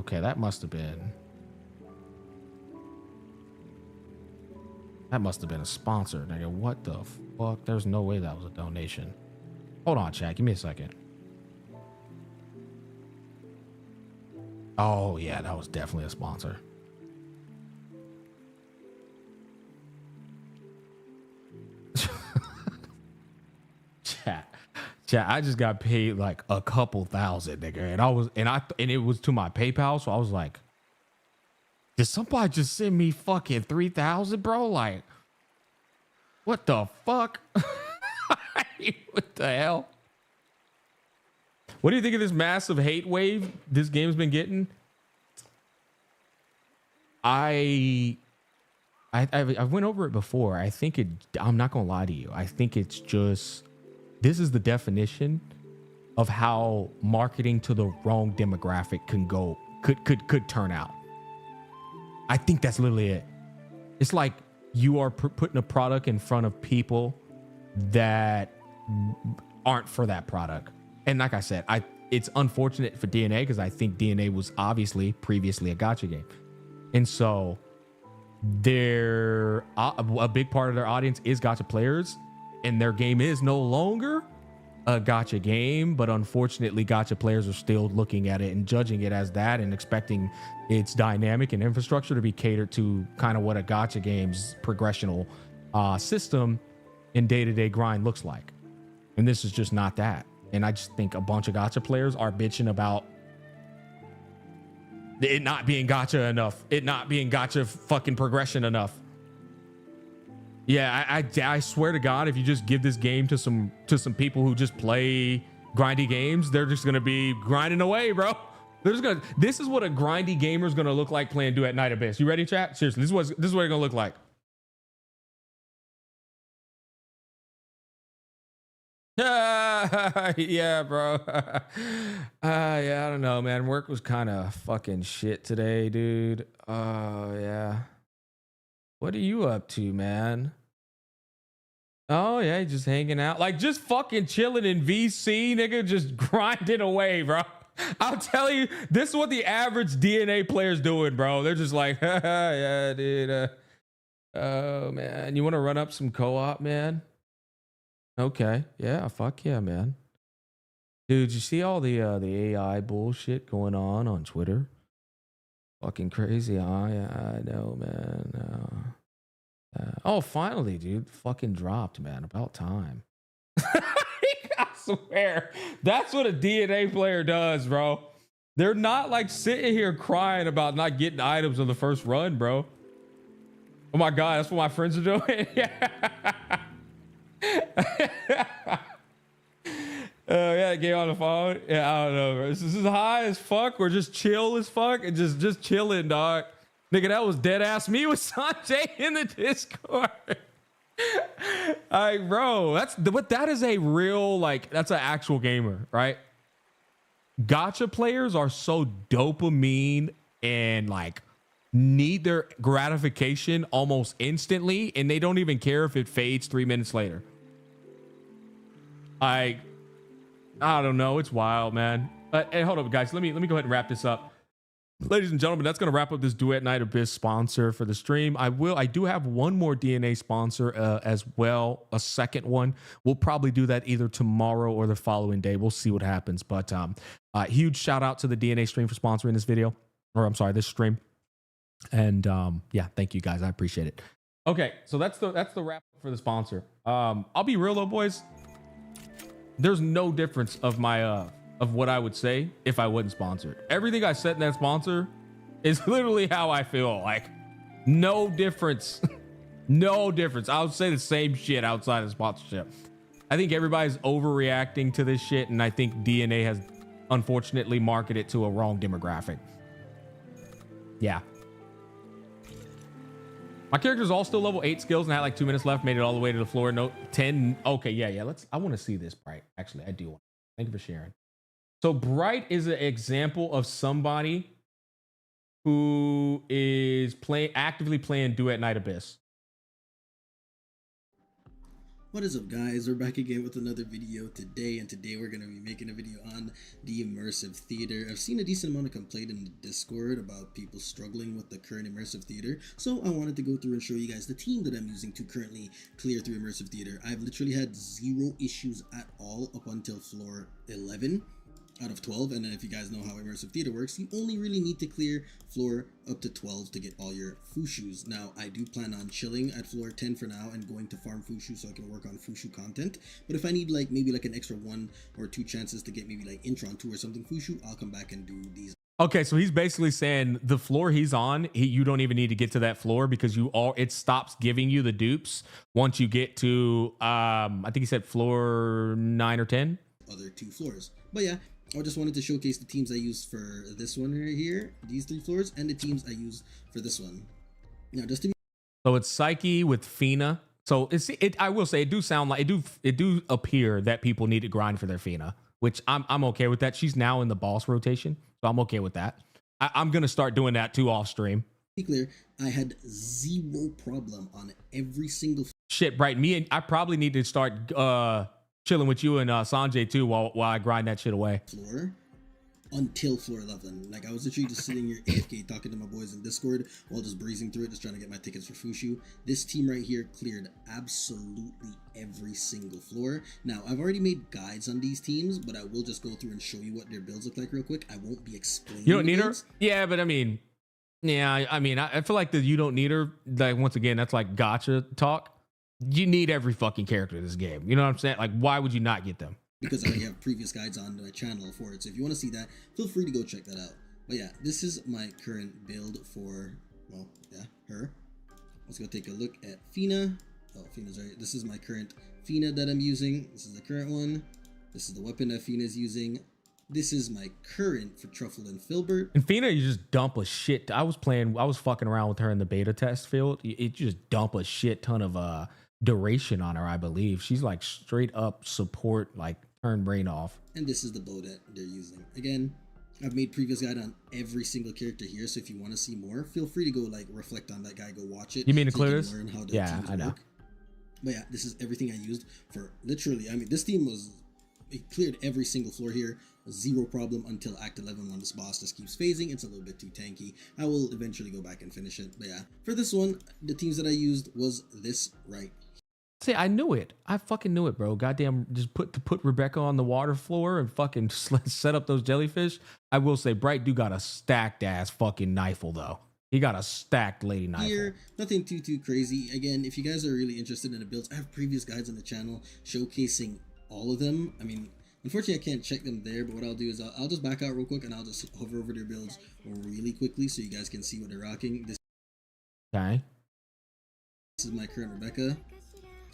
[SPEAKER 1] Okay, that must have been a sponsor, nigga. What the fuck? There's no way that was a donation. Hold on, chat. Give me a second. Oh, yeah, that was definitely a sponsor. Chat, I just got paid like a couple thousand, nigga. And it was to my PayPal, so I was like, did somebody just send me fucking 3,000, bro? Like, what the fuck? What the hell? What do you think of this massive hate wave this game's been getting? I went over it before. I think I'm not gonna lie to you. I think it's just, this is the definition of how marketing to the wrong demographic could turn out. I think that's literally it. It's like you are putting a product in front of people that aren't for that product. And like I said, it's unfortunate for DNA because I think DNA was obviously previously a gacha game. And so a big part of their audience is gacha players, and their game is no longer a gacha game, but unfortunately gacha players are still looking at it and judging it as that and expecting its dynamic and infrastructure to be catered to kind of what a gacha game's progressional system and day-to-day grind looks like. And this is just not that. And I just think a bunch of gacha players are bitching about it not being gacha enough, it not being gacha fucking progression enough. Yeah, I swear to God, if you just give this game to some people who just play grindy games, they're just gonna be grinding away, bro. This is what a grindy gamer is gonna look like playing Duet Night Abyss. You ready, chat? Seriously, this is what it's gonna look like. Yeah, bro. Yeah, I don't know, man. Work was kind of fucking shit today, dude. Oh, yeah. What are you up to, man? Oh, yeah, just hanging out. Like, just fucking chilling in VC, nigga. Just grinding away, bro. I'll tell you, this is what the average DNA player's doing, bro. They're just like, yeah, dude. Oh, man. You want to run up some co-op, man? Okay. Yeah, fuck yeah, man. Dude, you see all the AI bullshit going on Twitter? Fucking crazy, huh? Yeah, I know, man. Oh, finally, dude. Fucking dropped, man. About time. I swear. That's what a DNA player does, bro. They're not like sitting here crying about not getting items on the first run, bro. Oh my God, that's what my friends are doing? Yeah. Yeah, game on the phone. Yeah, I don't know, bro. This is high as fuck. We're just chill as fuck and just chilling, dog. Nigga, that was dead ass me with Sanjay in the Discord. Like, bro, that is a real, like, that's an actual gamer, right? Gacha players are so dopamine and like need their gratification almost instantly, and they don't even care if it fades 3 minutes later. I don't know. It's wild, man. Hey, hold up, guys. Let me go ahead and wrap this up. ladies and gentlemen, that's going to wrap up this Duet Night Abyss sponsor for the stream. I do have one more DNA sponsor as well, a second one. We'll probably do that either tomorrow or the following day. We'll see what happens. But huge shout out to the DNA stream for sponsoring this video, or I'm sorry, this stream. And yeah, thank you guys. I appreciate it. Okay, so that's the wrap up for the sponsor. I'll be real though, boys. There's no difference of my of what I would say if I wasn't sponsored. Everything I said in that sponsor is literally how I feel. Like, no difference. No difference. I would say the same shit outside of sponsorship. I think everybody's overreacting to this shit, and I think DNA has unfortunately marketed to a wrong demographic. Yeah. My character's all still level 8 skills and I had like 2 minutes left, made it all the way to the floor. Note 10. Okay, yeah. I want to see this, Bright. Actually, I do want. Thank you for sharing. So Bright is an example of somebody who is actively playing Duet Night Abyss.
[SPEAKER 3] What is up, guys? We're back again with another video today, and today we're going to be making a video on the immersive theater. I've seen a decent amount of complaint in the Discord about people struggling with the current immersive theater, so I wanted to go through and show you guys the team that I'm using to currently clear through immersive theater. I've literally had 0 issues at all up until floor 11 out of 12, and then if you guys know how immersive theater works, you only really need to clear floor up to 12 to get all your Fushus. Now, I do plan on chilling at floor 10 for now and going to farm Fushu so I can work on Fushu content, but if I need like maybe like an extra 1 or 2 chances to get maybe like Intron 2 or something Fushu, I'll come back and do these.
[SPEAKER 1] Okay, so he's basically saying the floor he's on, you don't even need to get to that floor because it stops giving you the dupes once you get to I think he said floor 9 or 10.
[SPEAKER 3] Other 2 floors. But yeah, I just wanted to showcase the teams I used for this one right here, these 3 floors, and the teams I used for this one. Now, just to be
[SPEAKER 1] so it's Psyche with Fina. So I will say it do sound like it do appear that people need to grind for their Fina, which I'm okay with that. She's now in the boss rotation, so I'm okay with that. I'm gonna start doing that too off stream.
[SPEAKER 3] Be clear, I had 0 problem on every single
[SPEAKER 1] shit. Bright, I probably need to start chilling with you and Sanjay too while I grind that shit away.
[SPEAKER 3] Floor until floor 11. Like, I was literally just sitting here AFK talking to my boys in Discord while just breezing through it, just trying to get my tickets for Fushu. This team right here cleared absolutely every single floor. Now, I've already made guides on these teams, but I will just go through and show you what their builds look like real quick. I won't be explaining.
[SPEAKER 1] You don't need her? Yeah, but I mean, I feel like that you don't need her. Like, once again, that's like Gacha talk. You need every fucking character in this game. You know what I'm saying? Like, why would you not get them?
[SPEAKER 3] Because I already have previous guides on my channel for it. So if you want to see that, feel free to go check that out. But yeah, this is my current build for, well, yeah, her. Let's go take a look at Fina. Oh, Fina's right. This is my current Fina that I'm using. This is the current one. This is the weapon that Fina's using. This is my current for Truffle and Filbert.
[SPEAKER 1] And Fina, you just dump a shit. I was fucking around with her in the beta test field. It just dump a shit ton of duration on her, I believe. She's like straight up support, like turn brain off.
[SPEAKER 3] And this is the bow that they're using. Again, I've made previous guide on every single character here, so if you want to see more, feel free to go like reflect on that guy, go watch it.
[SPEAKER 1] You mean to
[SPEAKER 3] so
[SPEAKER 1] clear
[SPEAKER 3] you
[SPEAKER 1] this?
[SPEAKER 3] learn how the
[SPEAKER 1] Yeah,
[SPEAKER 3] teams
[SPEAKER 1] I know.
[SPEAKER 3] work. But yeah, this is everything I used for literally, I mean, this team it cleared every single floor here, 0 problem until Act 11 when this boss just keeps phasing. It's a little bit too tanky. I will eventually go back and finish it. But yeah, for this one, the teams that I used was this right.
[SPEAKER 1] See, I knew it. I fucking knew it, bro. Goddamn, just put Rebecca on the water floor and fucking set up those jellyfish. I will say, Bright do got a stacked ass fucking knifle though. He got a stacked lady knifle.
[SPEAKER 3] Here, nothing too crazy. Again, if you guys are really interested in the builds, I have previous guides on the channel showcasing all of them. I mean, unfortunately, I can't check them there, but what I'll do is I'll just back out real quick and I'll just hover over their builds really quickly so you guys can see what they're rocking.
[SPEAKER 1] Okay.
[SPEAKER 3] This is my current Rebecca.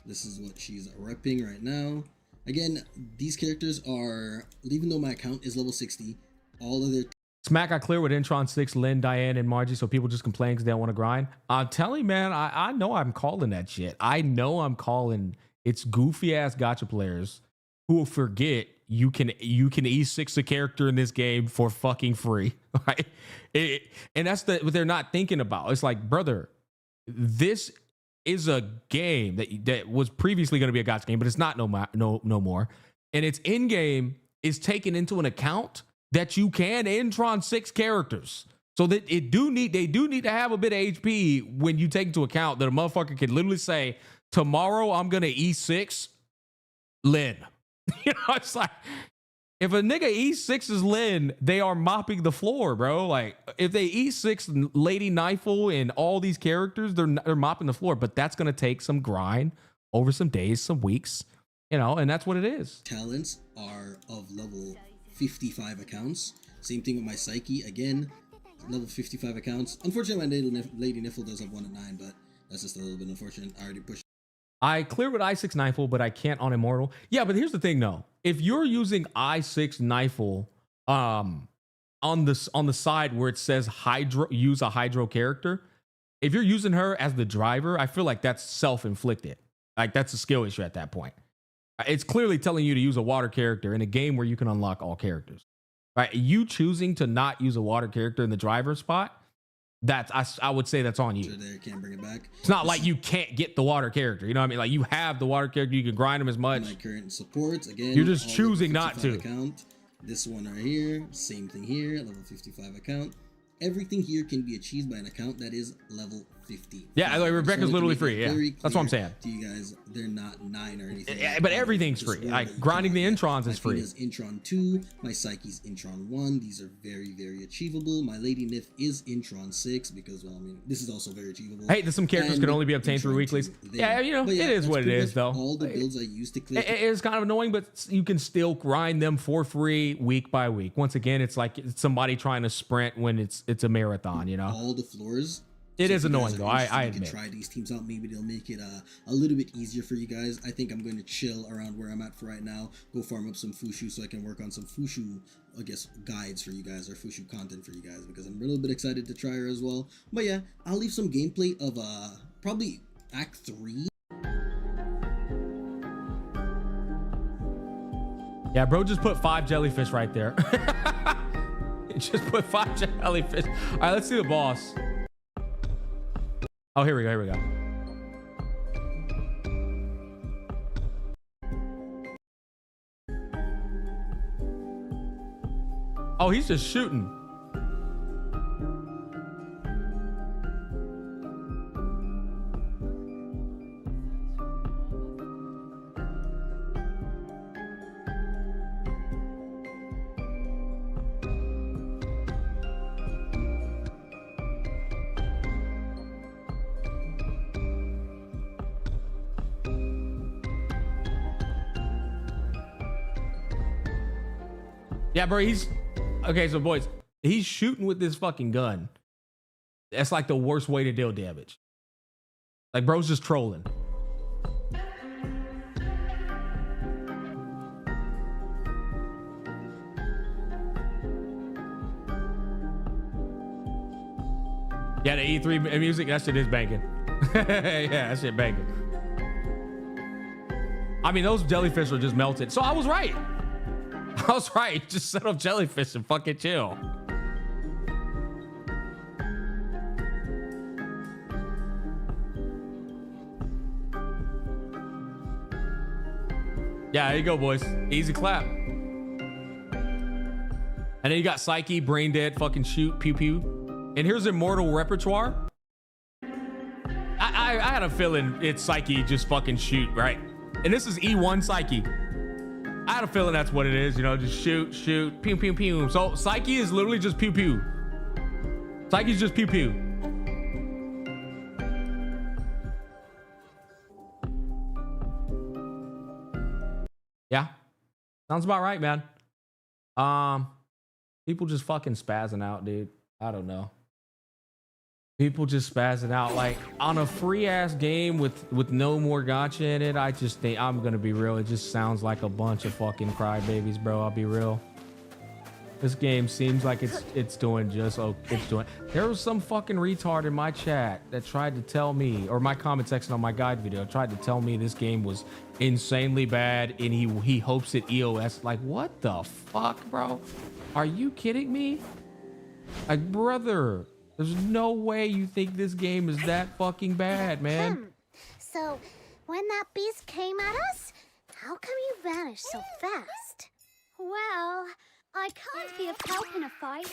[SPEAKER 3] This is what she's repping right now. Again, these characters are, even though my account is level 60, all of their
[SPEAKER 1] Smack got clear with Intron 6, Lynn, Diane, and Margie, so people just complain because they don't want to grind. I'm telling you, man, I know I'm calling that shit. I know I'm calling. It's goofy ass gacha players who will forget you can E6 a character in this game for fucking free, right? And that's what they're not thinking about. It's like, brother, this is a game that was previously going to be a gacha game, but it's not no more. And its in game is taken into an account that you can Intron 6 characters. So that they do need to have a bit of HP when you take into account that a motherfucker can literally say, tomorrow I'm gonna E6 Lin. You know, it's like if a nigga E6 is Lin, they are mopping the floor, bro. Like if they E6 Lady Knifel and all these characters, they're mopping the floor. But that's gonna take some grind over some days, some weeks, you know, and that's what it is.
[SPEAKER 3] Talents are of level 55 accounts. Same thing with my Psyche. Again, level 55 accounts. Unfortunately, my Lady Niffle does have 1 at 9, but that's just a little bit unfortunate. I already pushed.
[SPEAKER 1] I clear with I6 Knifel, but I can't on Immortal. Yeah, but here's the thing though. If you're using I6 Knifel on the side where it says use a Hydro character, if you're using her as the driver, I feel like that's self-inflicted. Like that's a skill issue at that point. It's clearly telling you to use a water character in a game where you can unlock all characters. Right? You choosing to not use a water character in the driver spot, that's I would say that's on you.
[SPEAKER 3] There, can't bring it back.
[SPEAKER 1] It's not like you can't get the water character. You know what I mean? Like you have the water character, you can grind them as much.
[SPEAKER 3] My current supports, again,
[SPEAKER 1] you're just choosing not to.
[SPEAKER 3] Account. This one right here, same thing here, level 55 account. Everything here can be achieved by an account that is level 50.
[SPEAKER 1] Yeah, like Rebecca's literally free. Yeah, that's what I'm saying.
[SPEAKER 3] To you guys, they're not 9 or anything.
[SPEAKER 1] Yeah, but everything's free. Like grinding the introns is free.
[SPEAKER 3] My Intron 2, my Psyche's Intron 1. These are very, very achievable. My Lady Nif is Intron 6 because, well, I mean, this is also very achievable.
[SPEAKER 1] Hey, some characters can only be obtained through weeklies. Yeah, you know, it is what it is, though.
[SPEAKER 3] All the builds I used to clear.
[SPEAKER 1] It is kind of annoying, but you can still grind them for free week by week. Once again, it's like it's somebody trying to sprint when it's a marathon, you know?
[SPEAKER 3] All the floors.
[SPEAKER 1] It is annoying though. I admit.
[SPEAKER 3] You can try these teams out. Maybe they'll make it a little bit easier for you guys. I think I'm going to chill around where I'm at for right now. Go farm up some Fushu so I can work on some Fushu, I guess, guides for you guys or Fushu content for you guys because I'm a little bit excited to try her as well. But yeah, I'll leave some gameplay of probably Act 3.
[SPEAKER 1] Yeah, bro, just put 5 jellyfish right there. Just put 5 jellyfish. All right, let's see the boss. Oh, here we go. Here we go. Oh, he's just shooting. Yeah, bro, he's okay. So, boys, he's shooting with this fucking gun. That's like the worst way to deal damage. Like, bro's just trolling. Yeah, the E3 music, that shit is banging. Yeah, that shit banging. I mean, those jellyfish are just melted. So I was right. I was right. Just set up jellyfish and fucking chill. Yeah, there you go, boys. Easy clap. And then you got Psyche, Brain Dead, fucking shoot, pew pew. And here's Immortal Repertoire. I had a feeling it's Psyche, just fucking shoot, right? And this is E1 Psyche. I had a feeling that's what it is, you know, just shoot, shoot, pew, pew, pew. So Psyche is literally just pew, pew. Psyche's just pew, pew. Yeah, sounds about right, man. People just fucking spazzing out, dude. I don't know. People just spazzing out like on a free ass game with no more gacha in it. I just think, I'm gonna be real, it just sounds like a bunch of fucking crybabies, bro. I'll be real. This game seems like it's doing just it's doing. There was some fucking retard in my chat that tried to tell me, or my comment section on my guide video tried to tell me this game was insanely bad and he hopes it EOS. Like, what the fuck, bro? Are you kidding me? Like, brother, there's no way you think this game is that fucking bad, man.
[SPEAKER 6] So, when that beast came at us, how come you vanished so fast? Well, I can't be of help in a fight,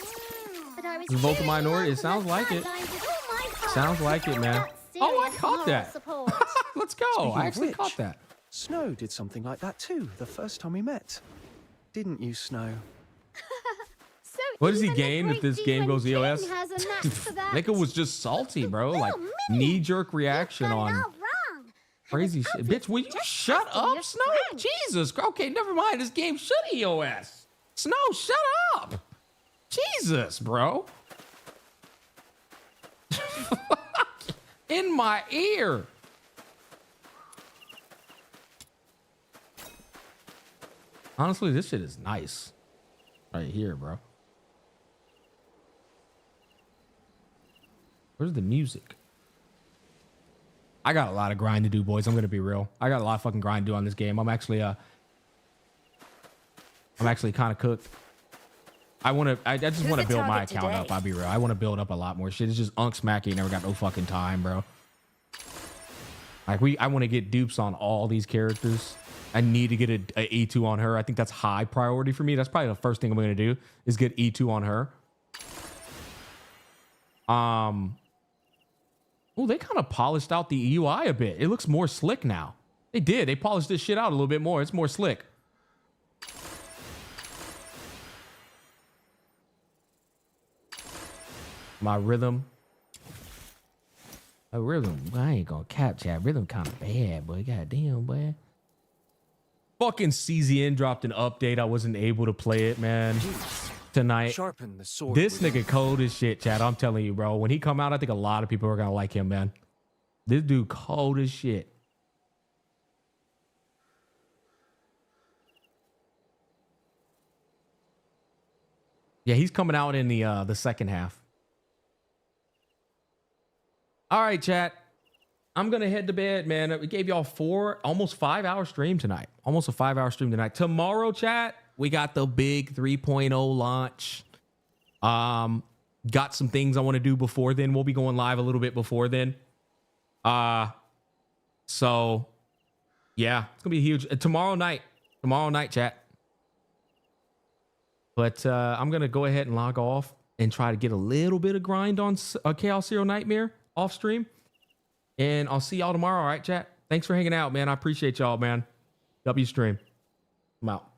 [SPEAKER 6] but I was
[SPEAKER 1] The vocal
[SPEAKER 6] cheering
[SPEAKER 1] minority,
[SPEAKER 6] you
[SPEAKER 1] it
[SPEAKER 6] on
[SPEAKER 1] sounds
[SPEAKER 6] from
[SPEAKER 1] like
[SPEAKER 6] the
[SPEAKER 1] it.
[SPEAKER 6] sidelines with all my heart.
[SPEAKER 1] Sounds like it, man. Oh, I caught that.
[SPEAKER 6] Support.
[SPEAKER 1] Let's go.
[SPEAKER 4] Speaking
[SPEAKER 1] I
[SPEAKER 4] of
[SPEAKER 1] actually
[SPEAKER 4] which,
[SPEAKER 1] caught that.
[SPEAKER 4] Snow did something like that too the first time we met. Didn't you, Snow?
[SPEAKER 6] So
[SPEAKER 1] What does he
[SPEAKER 6] even the
[SPEAKER 1] gain if
[SPEAKER 6] great
[SPEAKER 1] this game goes
[SPEAKER 6] demon
[SPEAKER 1] EOS?
[SPEAKER 6] king has a knack for that.
[SPEAKER 1] Nigga was just salty, bro. Like knee-jerk reaction
[SPEAKER 6] Got it
[SPEAKER 1] on
[SPEAKER 6] all wrong.
[SPEAKER 1] crazy shit. Bitch, will you shut up, Snow? Jesus. Okay, never mind. This game should EOS. Snow, shut up. Jesus, bro. In my ear. Honestly, this shit is nice. Right here, bro. Where's the music? I got a lot of grind to do, boys. I'm gonna be real. I got a lot of fucking grind to do on this game. I'm actually kind of cooked. I just want to build my account up. I'll be real. I want to build up a lot more shit. It's just Unk Smacky never got no fucking time, bro. Like I want to get dupes on all these characters. I need to get a E2 on her. I think that's high priority for me. That's probably the first thing I'm gonna do is get E2 on her. Oh, they kind of polished out the UI a bit. It looks more slick now. They did. They polished this shit out a little bit more. It's more slick. My rhythm. A rhythm. I ain't gonna cap chat. Rhythm kind of bad, boy. Goddamn, boy. Fucking CZN dropped an update. I wasn't able to play it, man. Tonight.
[SPEAKER 4] Sharpen the sword.
[SPEAKER 1] This nigga cold as shit, Chad. I'm telling you, bro. When he come out, I think a lot of people are gonna like him, man. This dude cold as shit. Yeah, he's coming out in the second half. All right, chat. I'm gonna head to bed, man. We gave y'all almost 5 hour stream tonight. Almost a 5 hour stream tonight. Tomorrow, chat, we got the big 3.0 launch. Got some things I want to do before then. We'll be going live a little bit before then. So yeah, it's gonna be huge. Tomorrow night, chat. But I'm gonna go ahead and log off and try to get a little bit of grind on Chaos Zero Nightmare off stream. And I'll see y'all tomorrow. All right, chat. Thanks for hanging out, man. I appreciate y'all, man. W stream. I'm out.